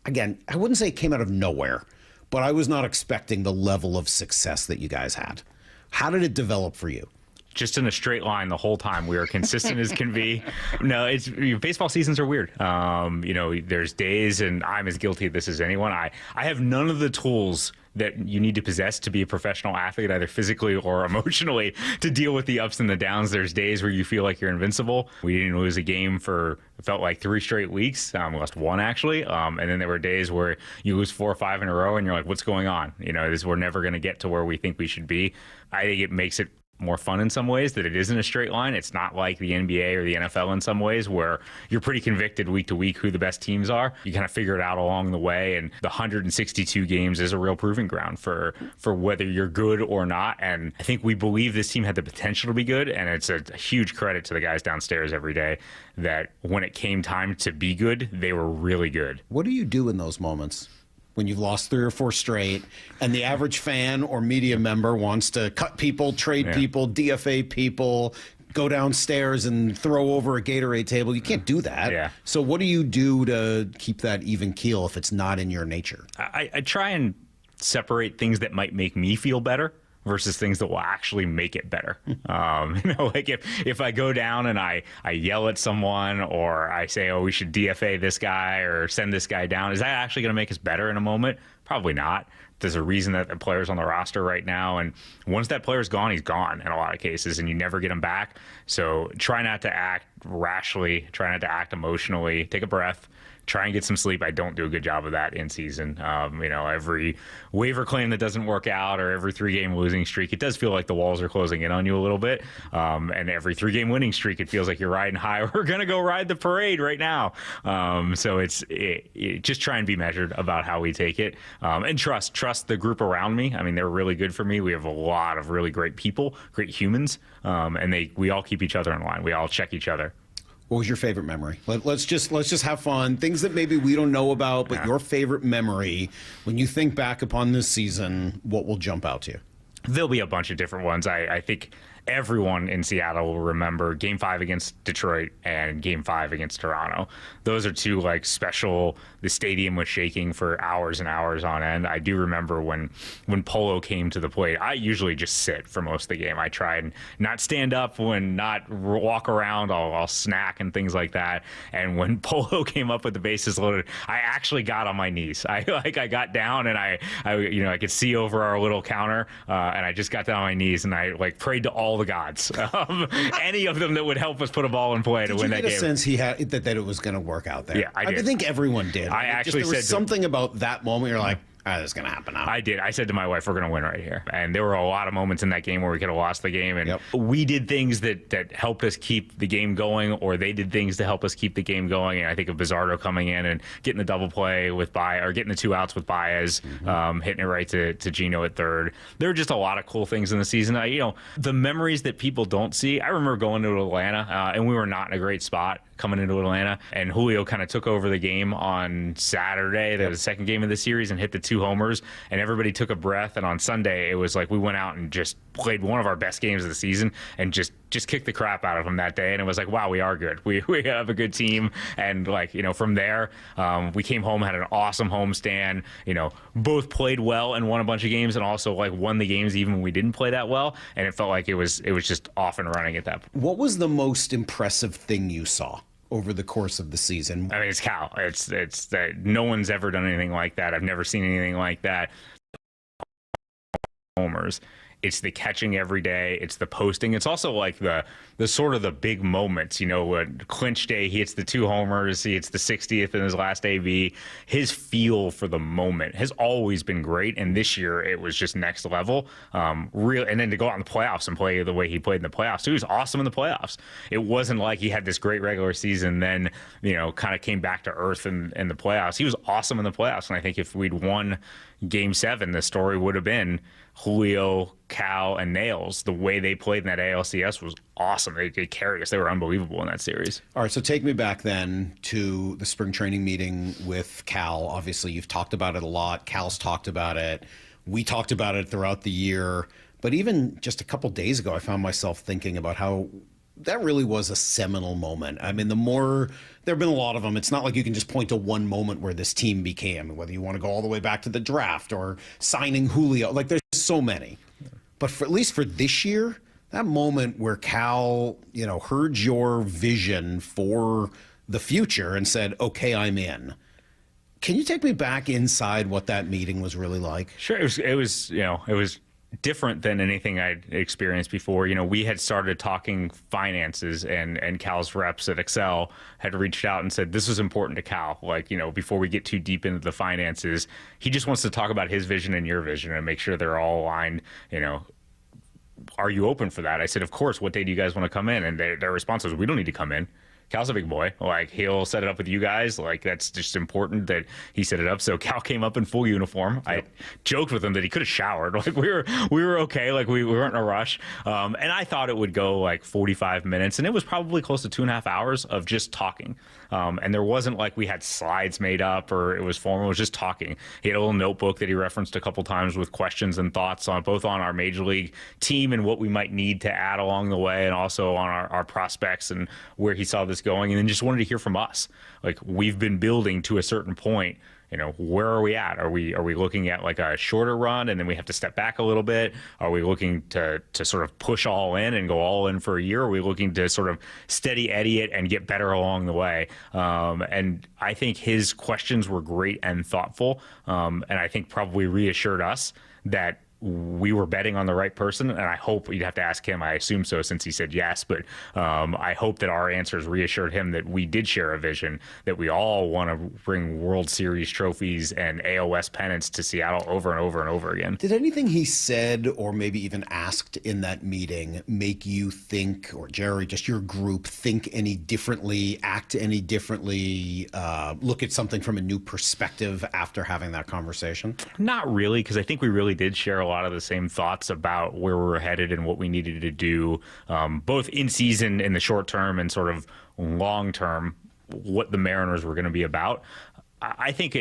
again, I wouldn't say it came out of nowhere, but I was not expecting the level of success that you guys had. How did it develop for you? Just in a straight line the whole time. We were consistent as can be. No, baseball seasons are weird. There's days, and I'm as guilty of this as anyone. I have none of the tools that you need to possess to be a professional athlete, either physically or emotionally, to deal with the ups and the downs. There's days where you feel like you're invincible. We didn't lose a game for, it felt like 3 straight weeks. We lost 1 actually. And then there were days where you lose 4 or 5 in a row and you're like, what's going on? We're never going to get to where we think we should be. I think it makes it more fun in some ways that it isn't a straight line. It's not like the NBA or the NFL in some ways where you're pretty convicted week to week who the best teams are. You kind of figure it out along the way, and the 162 games is a real proving ground for whether you're good or not. And I think we believe this team had the potential to be good, and it's a huge credit to the guys downstairs every day that when it came time to be good, they were really good. What do you do in those moments? When you've lost 3 or 4 straight and the average fan or media member wants to cut people, trade people, DFA people, go downstairs and throw over a Gatorade table. You can't do that. Yeah. So what do you do to keep that even keel if it's not in your nature? I try and separate things that might make me feel better versus things that will actually make it better. Like if I go down and I yell at someone, or I say, oh, we should DFA this guy or send this guy down, is that actually going to make us better in a moment? Probably not. There's a reason that the player's on the roster right now, and once that player's gone, he's gone in a lot of cases, and you never get him back. So try not to act rashly, try not to act emotionally, take a breath, try and get some sleep. I don't do a good job of that in season. Every waiver claim that doesn't work out, or every 3-game losing streak, it does feel like the walls are closing in on you a little bit. And every 3-game winning streak, it feels like you're riding high. We're going to go ride the parade right now. So it's just try and be measured about how we take it. And trust the group around me. I mean, they're really good for me. We have a lot of really great people, great humans. And we all keep each other in line. We all check each other. What was your favorite memory? Let's just have fun. Things that maybe we don't know about, but your favorite memory when you think back upon this season, what will jump out to you? There'll be a bunch of different ones. I think everyone in Seattle will remember Game 5 against Detroit and Game 5 against Toronto. Those are 2 special. The stadium was shaking for hours and hours on end. I do remember when Polo came to the plate. I usually just sit for most of the game. I try and not stand up, not walk around. I'll snack and things like that. And when Polo came up with the bases loaded, I actually got on my knees. I got down and I could see over our little counter, and I just got down on my knees and I prayed to all all the gods, any of them that would help us put a ball in play to win that game. Did you get a sense he had that it was going to work out there? Yeah, I did. I think everyone did. I actually there was said something about that moment. You're like, this is going to happen now. I did. I said to my wife, we're going to win right here. And there were a lot of moments in that game where we could have lost the game. And we did things that helped us keep the game going, or they did things to help us keep the game going. And I think of Bizzardo coming in and getting the double play with Baez, or getting the 2 outs with Baez, hitting it right to Gino at third. There are just a lot of cool things in the season. The memories that people don't see. I remember going to Atlanta, and we were not in a great spot coming into Atlanta, and Julio kind of took over the game on Saturday, the second game of the series, and hit the 2 homers, and everybody took a breath. And on Sunday, it was like we went out and just played one of our best games of the season and just kicked the crap out of them that day. And it was like, wow, we are good. We have a good team. And from there, we came home, had an awesome homestand, both played well and won a bunch of games, and also won the games even when we didn't play that well. And it felt like it was just off and running at that point. What was the most impressive thing you saw over the course of the season? I mean, it's Cal. It's that no one's ever done anything like that. I've never seen anything like that. Homers. It's the catching every day. It's the posting. It's also like the sort of the big moments, when clinch day, he hits the 2 homers, he hits the 60th in his last AB. His feel for the moment has always been great. And this year it was just next level. Real. And then to go out in the playoffs and play the way he played in the playoffs, he was awesome in the playoffs. It wasn't like he had this great regular season, then, kind of came back to earth in the playoffs. He was awesome in the playoffs. And I think if we'd won Game 7, the story would have been Julio, Cal, and Nails. The way they played in that ALCS was awesome. They carried us. They were unbelievable in that series. All right, so take me back then to the spring training meeting with Cal. Obviously, you've talked about it a lot. Cal's talked about it. We talked about it throughout the year. But even just a couple days ago, I found myself thinking about how that really was a seminal moment. I mean, there have been a lot of them. It's not like you can just point to one moment where this team became, whether you want to go all the way back to the draft or signing Julio. There's so many. But at least for this year, that moment where Cal, heard your vision for the future and said, okay, I'm in. Can you take me back inside what that meeting was really like? Sure. It was different than anything I'd experienced before. We had started talking finances, and Cal's reps at Excel had reached out and said, this is important to Cal. Before we get too deep into the finances, he just wants to talk about his vision and your vision and make sure they're all aligned. Are you open for that? I said, of course. What day do you guys want to come in? And their response was, we don't need to come in. Cal's a big boy. He'll set it up with you guys. That's just important that he set it up. So Cal came up in full uniform. Yep. I joked with him that he could have showered. We were okay. We weren't in a rush. And I thought it would go 45 minutes, and it was probably close to 2.5 hours of just talking. And there wasn't we had slides made up or it was formal. It was just talking. He had a little notebook that he referenced a couple times with questions and thoughts on both on our major league team and what we might need to add along the way, and also on our prospects and where he saw this going, and then just wanted to hear from us. We've been building to a certain point. Where are we at? Are we looking at a shorter run and then we have to step back a little bit? Are we looking to sort of push all in and go all in for a year? Are we looking to sort of steady Eddie it and get better along the way? And I think his questions were great and thoughtful, and I think probably reassured us that we were betting on the right person, and I hope you'd have to ask him. I assume so since he said yes, but I hope that our answers reassured him that we did share a vision, that we all want to bring World Series trophies and AOS pennants to Seattle over and over and over again. Did anything he said or maybe even asked in that meeting make you think, or Jerry, just your group, think any differently, act any differently, look at something from a new perspective after having that conversation? Not really, because I think we really did share a lot of the same thoughts about where we were headed and what we needed to do, both in season, in the short term, and sort of long term, what the Mariners were going to be about. I think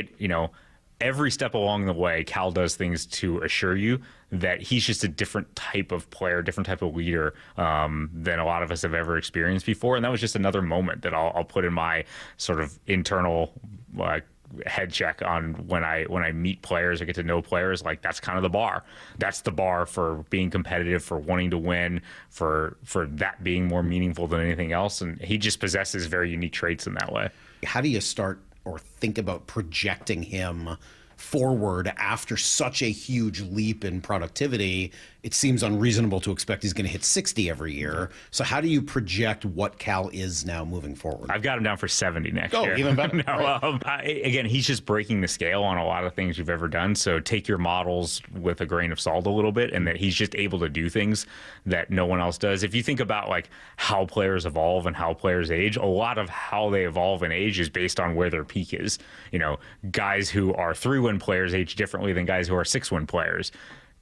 every step along the way, Cal does things to assure you that he's just a different type of player, different type of leader than a lot of us have ever experienced before. And that was just another moment that I'll put in my sort of internal head check on when I meet players or get to know players. That's kind of the bar. That's the bar for being competitive, for wanting to win, for that being more meaningful than anything else. And he just possesses very unique traits in that way. How do you start or think about projecting him forward after such a huge leap in productivity, it seems unreasonable to expect he's going to hit 60 every year. So how do you project what Cal is now moving forward? I've got him down for 70 next year. Oh, even better. No, again, he's just breaking the scale on a lot of things you've ever done. So take your models with a grain of salt a little bit, and that he's just able to do things that no one else does. If you think about like how players evolve and how players age, a lot of how they evolve and age is based on where their peak is. You know, guys who are 3-win players age differently than guys who are 6-win players.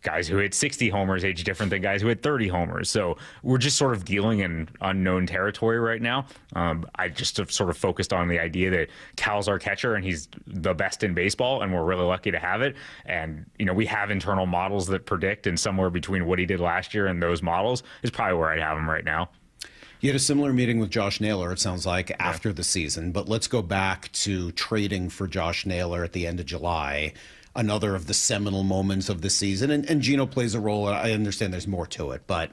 Guys who hit 60 homers age different than guys who hit 30 homers. So we're just sort of dealing in unknown territory right now. I just have sort of focused on the idea that Cal's our catcher and he's the best in baseball, and we're really lucky to have it. And, you know, we have internal models that predict, and somewhere between what he did last year and those models is probably where I'd have him right now. You had a similar meeting with Josh Naylor, it sounds like, after the season. But let's go back to trading for Josh Naylor at the end of July. Another of the seminal moments of the season. And Gino plays a role. I understand there's more to it. But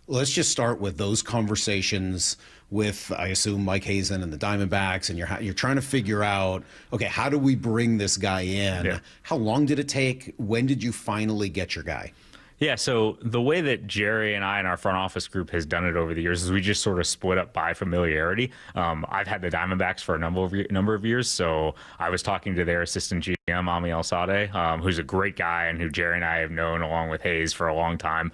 let's just start with those conversations with, I assume, Mike Hazen and the Diamondbacks. And you're trying to figure out, okay, how do we bring this guy in? Yeah. How long did it take? When did you finally get your guy? Yeah, so the way that Jerry and I and our front office group has done it over the years is we just sort of split up by familiarity. I've had the Diamondbacks for a number of years, so I was talking to their assistant GM, Ami El-Sadeh, who's a great guy and who Jerry and I have known along with Hayes for a long time.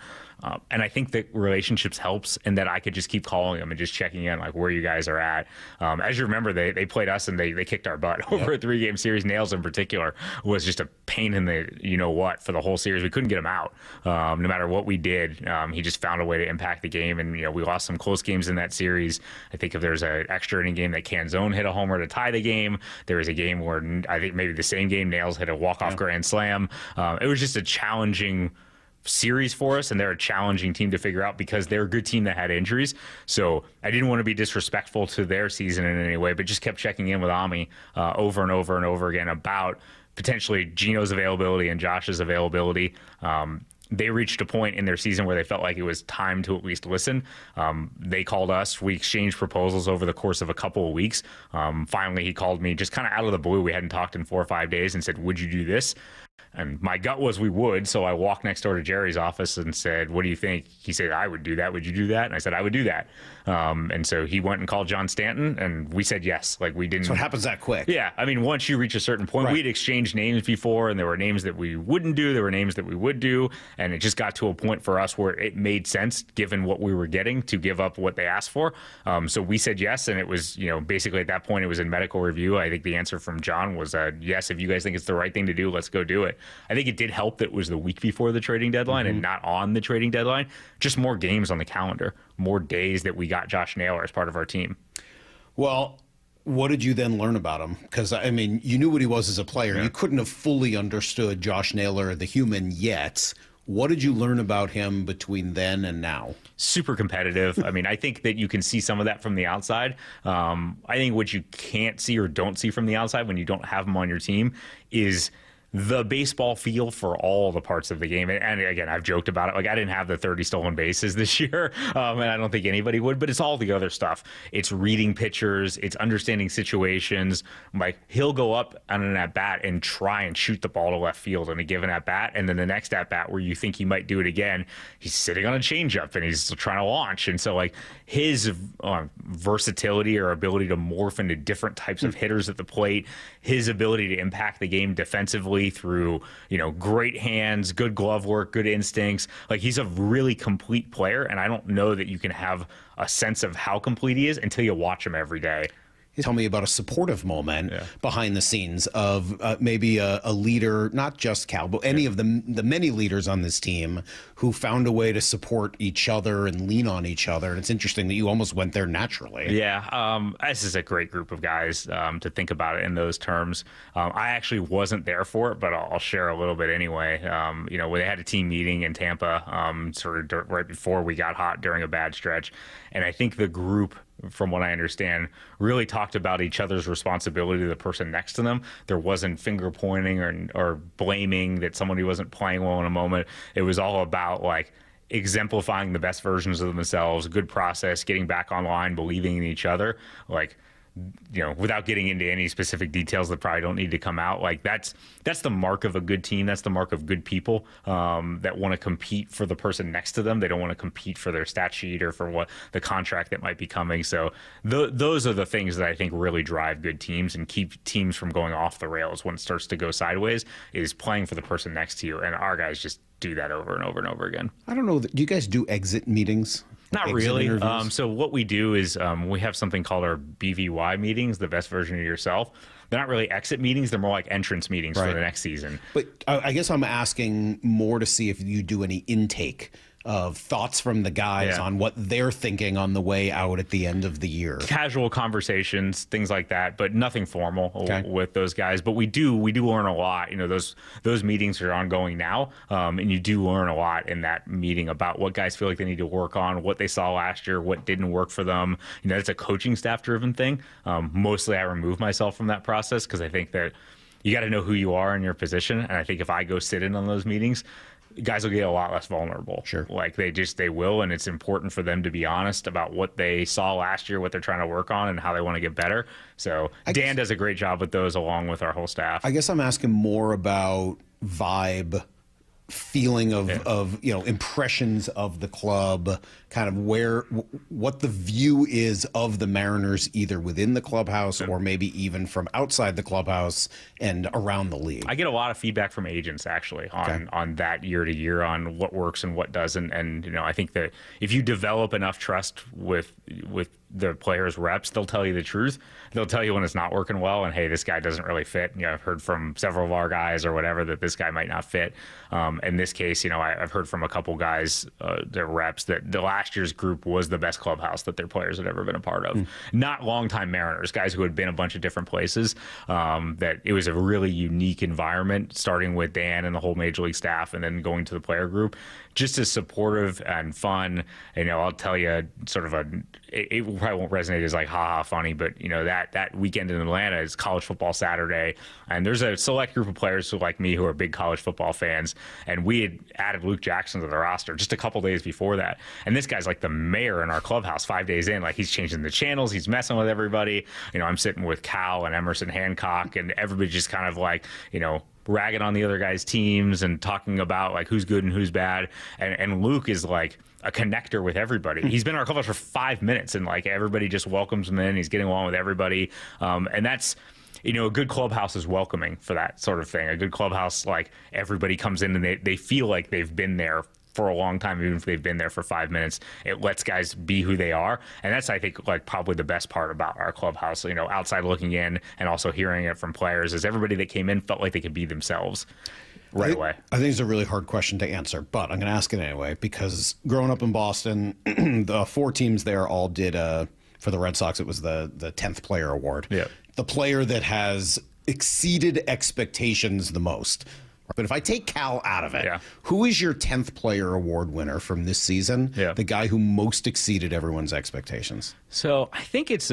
And I think that relationships helps, and that I could just keep calling them and just checking in, like, where you guys are at. As you remember, they played us and they kicked our butt over a 3-game series. Nails in particular was just a pain in the you-know-what for the whole series. We couldn't get him out. No matter what we did, he just found a way to impact the game. And, you know, we lost some close games in that series. I think if there's an extra inning game that Canzone hit a homer to tie the game, there was a game where I think maybe the same game Nails hit a walk-off grand slam. It was just a challenging series for us, and they're a challenging team to figure out because they're a good team that had injuries. So I didn't want to be disrespectful to their season in any way, but just kept checking in with Ami over and over and over again about potentially Gino's availability and Josh's availability. They reached a point in their season where they felt like it was time to at least listen. They called us. We exchanged proposals over the course of a couple of weeks. Finally, he called me just kind of out of the blue. We hadn't talked in 4 or 5 days and said, would you do this? And my gut was we would. So I walked next door to Jerry's office and said, what do you think? He said, I would do that. Would you do that? And I said, I would do that. And so he went and called John Stanton, and we said yes. Like, we didn't. So it happens that quick. Yeah. I mean, once you reach a certain point, we'd exchanged names before, and there were names that we wouldn't do. There were names that we would do. And it just got to a point for us where it made sense, given what we were getting, to give up what they asked for. So we said yes. And it was, you know, basically at that point, it was in medical review. I think the answer from John was yes. If you guys think it's the right thing to do, let's go do it. I think it did help that it was the week before the trading deadline and not on the trading deadline. Just more games on the calendar, more days that we got Josh Naylor as part of our team. Well, what did you then learn about him? Because, I mean, you knew what he was as a player. You couldn't have fully understood Josh Naylor, the human, yet. What did you learn about him between then and now? Super competitive. I mean, I think that you can see some of that from the outside. I think what you can't see or don't see from the outside when you don't have him on your team is the baseball feel for all the parts of the game. And again, I've joked about it. Like, I didn't have the 30 stolen bases this year, and I don't think anybody would, but it's all the other stuff. It's reading pitchers. It's understanding situations. Like, he'll go up on an at-bat and try and shoot the ball to left field in a given at-bat, and then the next at-bat where you think he might do it again, he's sitting on a changeup and he's trying to launch. And so, like, his versatility or ability to morph into different types of hitters at the plate, his ability to impact the game defensively through, you know, great hands, good glove work, good instincts. Like, he's a really complete player, and I don't know that you can have a sense of how complete he is until you watch him every day. Tell me about a supportive moment behind the scenes of maybe a leader, not just Cal, but any of the many leaders on this team who found a way to support each other and lean on each other. And it's interesting that you almost went there naturally. Yeah, this is a great group of guys to think about it in those terms. I actually wasn't there for it, but I'll share a little bit anyway. You know, they had a team meeting in Tampa sort of right before we got hot during a bad stretch. And I think the group, from what I understand, really talked about each other's responsibility to the person next to them. There wasn't finger pointing or blaming that somebody wasn't playing well in a moment. It was all about, like, exemplifying the best versions of themselves, good process, getting back online, believing in each other. Like, without getting into any specific details that probably don't need to come out, like that's the mark of a good team. That's the mark of good people that want to compete for the person next to them. They don't want to compete for their stat sheet or for what the contract that might be coming. So those are the things that I think really drive good teams and keep teams from going off the rails when it starts to go sideways, is playing for the person next to you. And our guys just do that over and over and over again. I don't know. Do you guys do exit meetings? Not really. So what we do is we have something called our BVY meetings, the best version of yourself. They're not really exit meetings. They're more like entrance meetings for the next season. But I guess I'm asking more to see if you do any intake of thoughts from the guys on what they're thinking on the way out at the end of the year. Casual conversations, things like that, but nothing formal with those guys. But we do learn a lot. Those meetings are ongoing now, and you do learn a lot in that meeting about what guys feel like they need to work on, what they saw last year, what didn't work for them. It's a coaching staff driven thing. Mostly I remove myself from that process because I think that you got to know who you are in your position. And I think if I go sit in on those meetings, guys will get a lot less vulnerable. Sure. Like they will, and it's important for them to be honest about what they saw last year, what they're trying to work on, and how they want to get better. So Dan does a great job with those along with our whole staff. I guess I'm asking more about vibe, feeling of impressions of the club, kind of what the view is of the Mariners, either within the clubhouse or maybe even from outside the clubhouse and around the league. I get a lot of feedback from agents actually on that year to year, on what works and what doesn't. And I think that if you develop enough trust with the players' reps, they'll tell you the truth. They'll tell you when it's not working well, and hey, this guy doesn't really fit. I've heard from several of our guys or whatever that this guy might not fit. In this case, I've heard from a couple guys, their reps, that the last year's group was the best clubhouse that their players had ever been a part of. Not longtime Mariners, guys who had been a bunch of different places. That it was a really unique environment, starting with Dan and the whole Major League staff, and then going to the player group. Just as supportive and fun. I'll tell you, sort of it probably won't resonate as like ha funny, but that weekend in Atlanta is college football Saturday, and there's a select group of players who, like me, who are big college football fans, and we had added Luke Jackson to the roster just a couple days before that, and this guy's like the mayor in our clubhouse 5 days in. Like, he's changing the channels, he's messing with everybody. I'm sitting with Cal and Emerson Hancock, and everybody just kind of like ragging on the other guys' teams and talking about like who's good and who's bad. And Luke is like a connector with everybody. He's been in our clubhouse for 5 minutes, and like everybody just welcomes him in. He's getting along with everybody. And that's, a good clubhouse is welcoming for that sort of thing. A good clubhouse, like everybody comes in and they feel like they've been there for a long time, even if they've been there for 5 minutes. It lets guys be who they are. And that's, I think, like probably the best part about our clubhouse, outside looking in and also hearing it from players, is everybody that came in felt like they could be themselves right away. I think it's a really hard question to answer, but I'm going to ask it anyway, because growing up in Boston, the 4 teams there all did, for the Red Sox, it was the 10th player award. Yeah. The player that has exceeded expectations the most. But if I take Cal out of it, who is your 10th player award winner from this season? The guy who most exceeded everyone's expectations? So I think it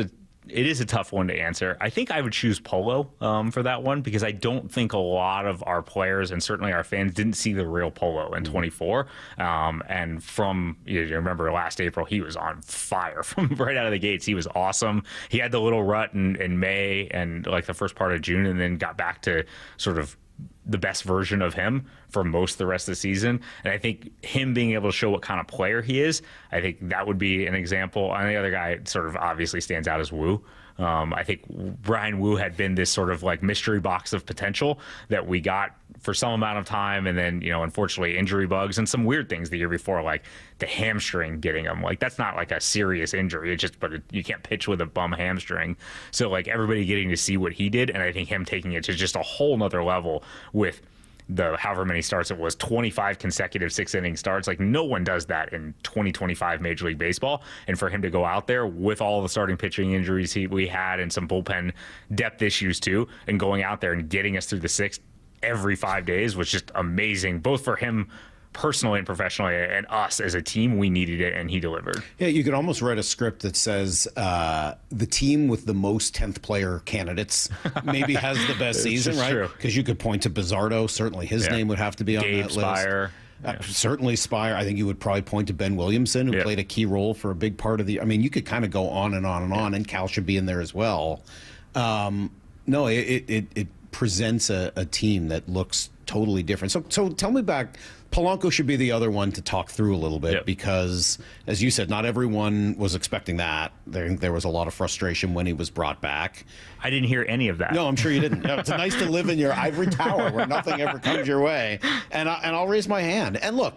is a tough one to answer. I think I would choose Polo for that one, because I don't think a lot of our players, and certainly our fans, didn't see the real Polo in 24. And from, you remember last April, he was on fire from right out of the gates. He was awesome. He had the little rut in May and like the first part of June, and then got back to sort of the best version of him for most of the rest of the season. And I think him being able to show what kind of player he is, I think that would be an example. And the other guy sort of obviously stands out as Wu. I think Brian Wu had been this sort of like mystery box of potential that we got for some amount of time, and then unfortunately injury bugs and some weird things the year before, like the hamstring getting him. Like, that's not like a serious injury, you can't pitch with a bum hamstring. So like everybody getting to see what he did, and I think him taking it to just a whole nother level with the however many starts it was, 25 consecutive 6-inning starts. Like, no one does that in 2025 Major League Baseball. And for him to go out there with all the starting pitching injuries we had, and some bullpen depth issues too, and going out there and getting us through the 6th every 5 days was just amazing, both for him personally and professionally, and us as a team. We needed it, and he delivered. Yeah, you could almost write a script that says the team with the most 10th player candidates maybe has the best season, right? Because you could point to Bizzardo. Certainly his name would have to be on that list. Certainly Spire. I think you would probably point to Ben Williamson, who played a key role for a big part of the. I mean, you could kind of go on and on and on, and Cal should be in there as well. No, it presents a team that looks totally different. So tell me back. Polanco should be the other one to talk through a little bit because, as you said, not everyone was expecting that. There was a lot of frustration when he was brought back. I didn't hear any of that. No, I'm sure you didn't. It's nice to live in your ivory tower where nothing ever comes your way. And I'll raise my hand. And look,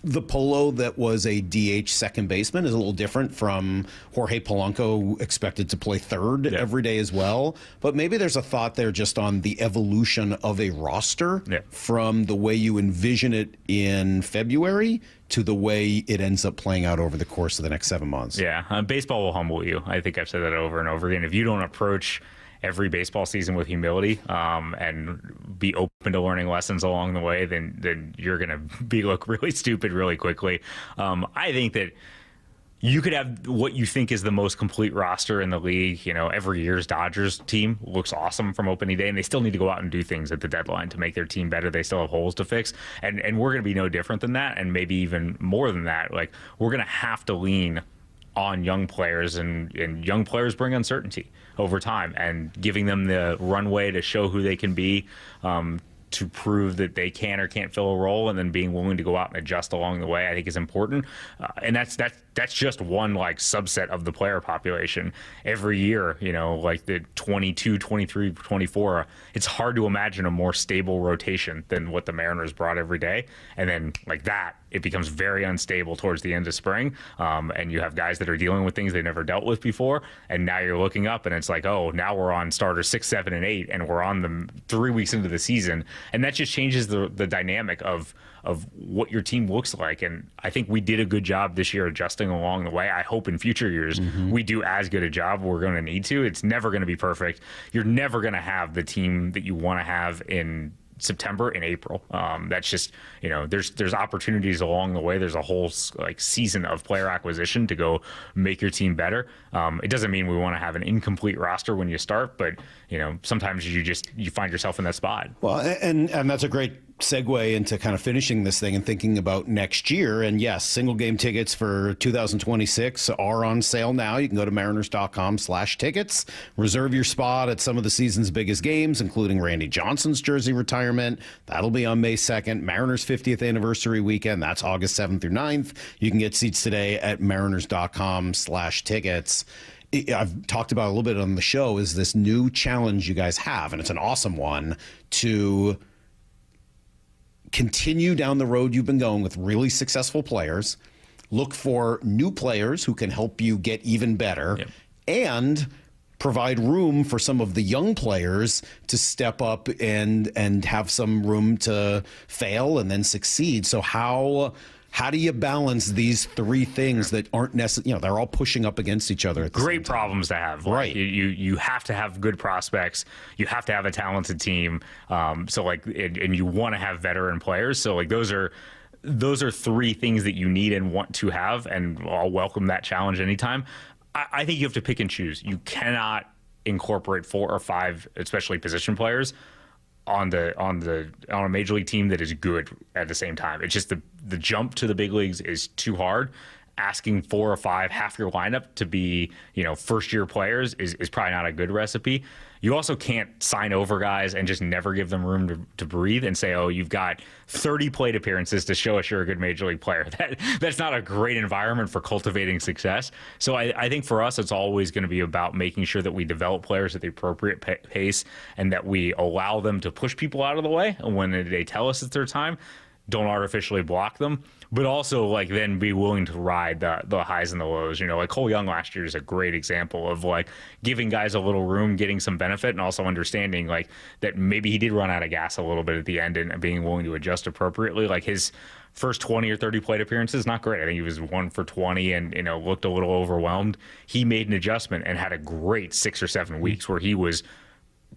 the Polo that was a DH second baseman is a little different from Jorge Polanco, expected to play third every day as well. But maybe there's a thought there just on the evolution of a roster from the way you envision it in February to the way it ends up playing out over the course of the next 7 months. Yeah, baseball will humble you. I think I've said that over and over again. If you don't approach every baseball season with humility and be open to learning lessons along the way, then you're going to look really stupid really quickly. I think that you could have what you think is the most complete roster in the league. Every year's Dodgers team looks awesome from opening day, and they still need to go out and do things at the deadline to make their team better. They still have holes to fix, and we're going to be no different than that, and maybe even more than that. Like, we're going to have to lean on young players, and young players bring uncertainty over time, and giving them the runway to show who they can be, to prove that they can or can't fill a role, and then being willing to go out and adjust along the way, I think is important. And that's just one subset of the player population. Every year, like the 22, 23, 24, it's hard to imagine a more stable rotation than what the Mariners brought every day. And then it becomes very unstable towards the end of spring. And you have guys that are dealing with things they never dealt with before. And now you're looking up and it's like, oh, now we're on starters 6, 7, and 8, and we're on them 3 weeks into the season. And that just changes the dynamic of what your team looks like. And I think we did a good job this year adjusting along the way. I hope in future years we do as good a job. We're going to need to. It's never going to be perfect. You're never going to have the team that you want to have in September and April. That's just, there's opportunities along the way. There's a whole season of player acquisition to go make your team better. It doesn't mean we want to have an incomplete roster when you start, but sometimes you find yourself in that spot. Well, and that's a great segue into kind of finishing this thing and thinking about next year. And yes, single game tickets for 2026 are on sale now. You can go to mariners.com/tickets, reserve your spot at some of the season's biggest games, including Randy Johnson's jersey retirement. That'll be on May 2nd. Mariners 50th anniversary weekend. That's August 7th through 9th. You can get seats today at mariners.com/tickets. I've talked about a little bit on the show is this new challenge you guys have, and it's an awesome one, to continue down the road you've been going with really successful players, look for new players who can help you get even better, and provide room for some of the young players to step up and have some room to fail and then succeed. So how do you balance these three things that aren't necessarily, they're all pushing up against each other at the Great problems to have. Right. You have to have good prospects. You have to have a talented team. And you want to have veteran players. So those are three things that you need and want to have. And I'll welcome that challenge anytime. I think you have to pick and choose. You cannot incorporate 4 or 5, especially position players, on a major league team that is good at the same time. It's just the jump to the big leagues is too hard. Asking 4 or 5, half your lineup to be, first year players is probably not a good recipe. You also can't sign over guys and just never give them room to breathe and say, oh, you've got 30 plate appearances to show us you're a good major league player. That's not a great environment for cultivating success. So I think for us, it's always going to be about making sure that we develop players at the appropriate pace and that we allow them to push people out of the way when they tell us it's their time. Don't artificially block them, but also then be willing to ride the highs and the lows. Cole Young last year is a great example of giving guys a little room, getting some benefit, and also understanding that maybe he did run out of gas a little bit at the end and being willing to adjust appropriately. His first 20 or 30 plate appearances, not great. I think he was 1 for 20 and looked a little overwhelmed. He made an adjustment and had a great 6 or 7 weeks where he was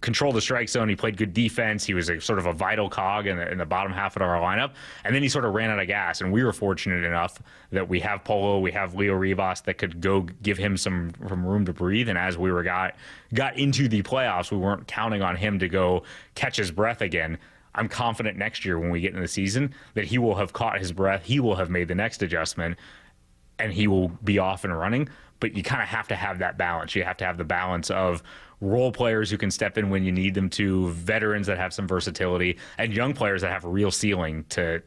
controlled the strike zone. He played good defense. He was sort of a vital cog in the bottom half of our lineup. And then he sort of ran out of gas. And we were fortunate enough that we have Polo, we have Leo Rivas that could go give him some room to breathe. And as we got into the playoffs, we weren't counting on him to go catch his breath again. I'm confident next year when we get into the season that he will have caught his breath, he will have made the next adjustment, and he will be off and running. But you kind of have to have that balance. You have to have the balance of role players who can step in when you need them to, veterans that have some versatility, and young players that have a real ceiling to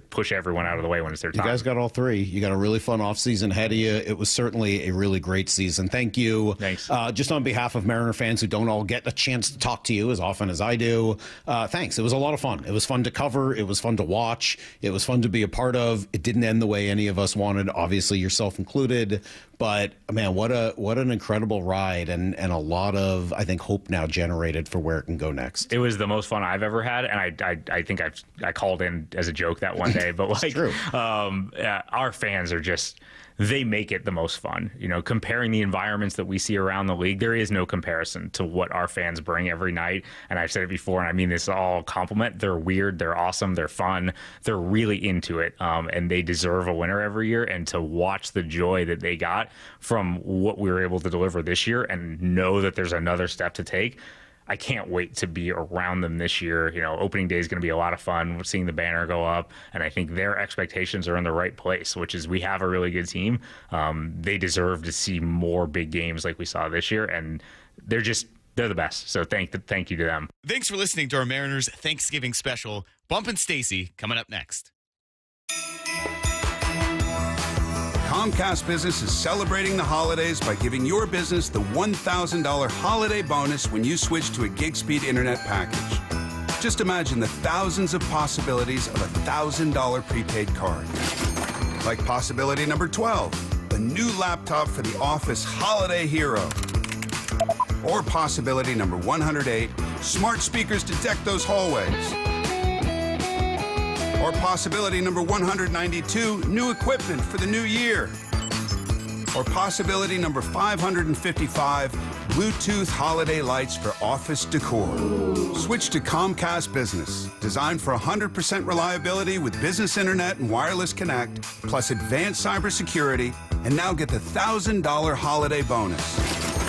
push everyone out of the way when it's their time. You guys got all three. You got a really fun offseason ahead of you. It was certainly a really great season. Thank you. Thanks. Just on behalf of Mariner fans who don't all get a chance to talk to you as often as I do, thanks. It was a lot of fun. It was fun to cover. It was fun to watch. It was fun to be a part of. It didn't end the way any of us wanted, obviously yourself included. But, man, what an incredible ride and a lot of, I think, hope now generated for where it can go next. It was the most fun I've ever had, and I think I called in as a joke that one day. But, like, true. Our fans are just, they make it the most fun. You know, comparing the environments that we see around the league, there is no comparison to what our fans bring every night. And I've said it before, and I mean this all compliment. They're weird, they're awesome, they're fun, they're really into it, and they deserve a winner every year. And to watch the joy that they got from what we were able to deliver this year and know that there's another step to take, I can't wait to be around them this year. You know, opening day is going to be a lot of fun, seeing the banner go up, and I think their expectations are in the right place, which is we have a really good team. They deserve to see more big games like we saw this year, and they're the best. So thank you to them. Thanks for listening to our Mariners Thanksgiving special. Bump and Stacy coming up next. Comcast Business is celebrating the holidays by giving your business the $1,000 holiday bonus when you switch to a gig speed internet package. Just imagine the thousands of possibilities of a $1,000 prepaid card. Like possibility number 12, a new laptop for the office holiday hero. Or possibility number 108, smart speakers to deck those hallways. Or possibility number 192, new equipment for the new year. Or possibility number 555, Bluetooth holiday lights for office decor. Switch to Comcast Business, designed for 100% reliability with business internet and wireless connect, plus advanced cybersecurity, and now get the $1,000 holiday bonus.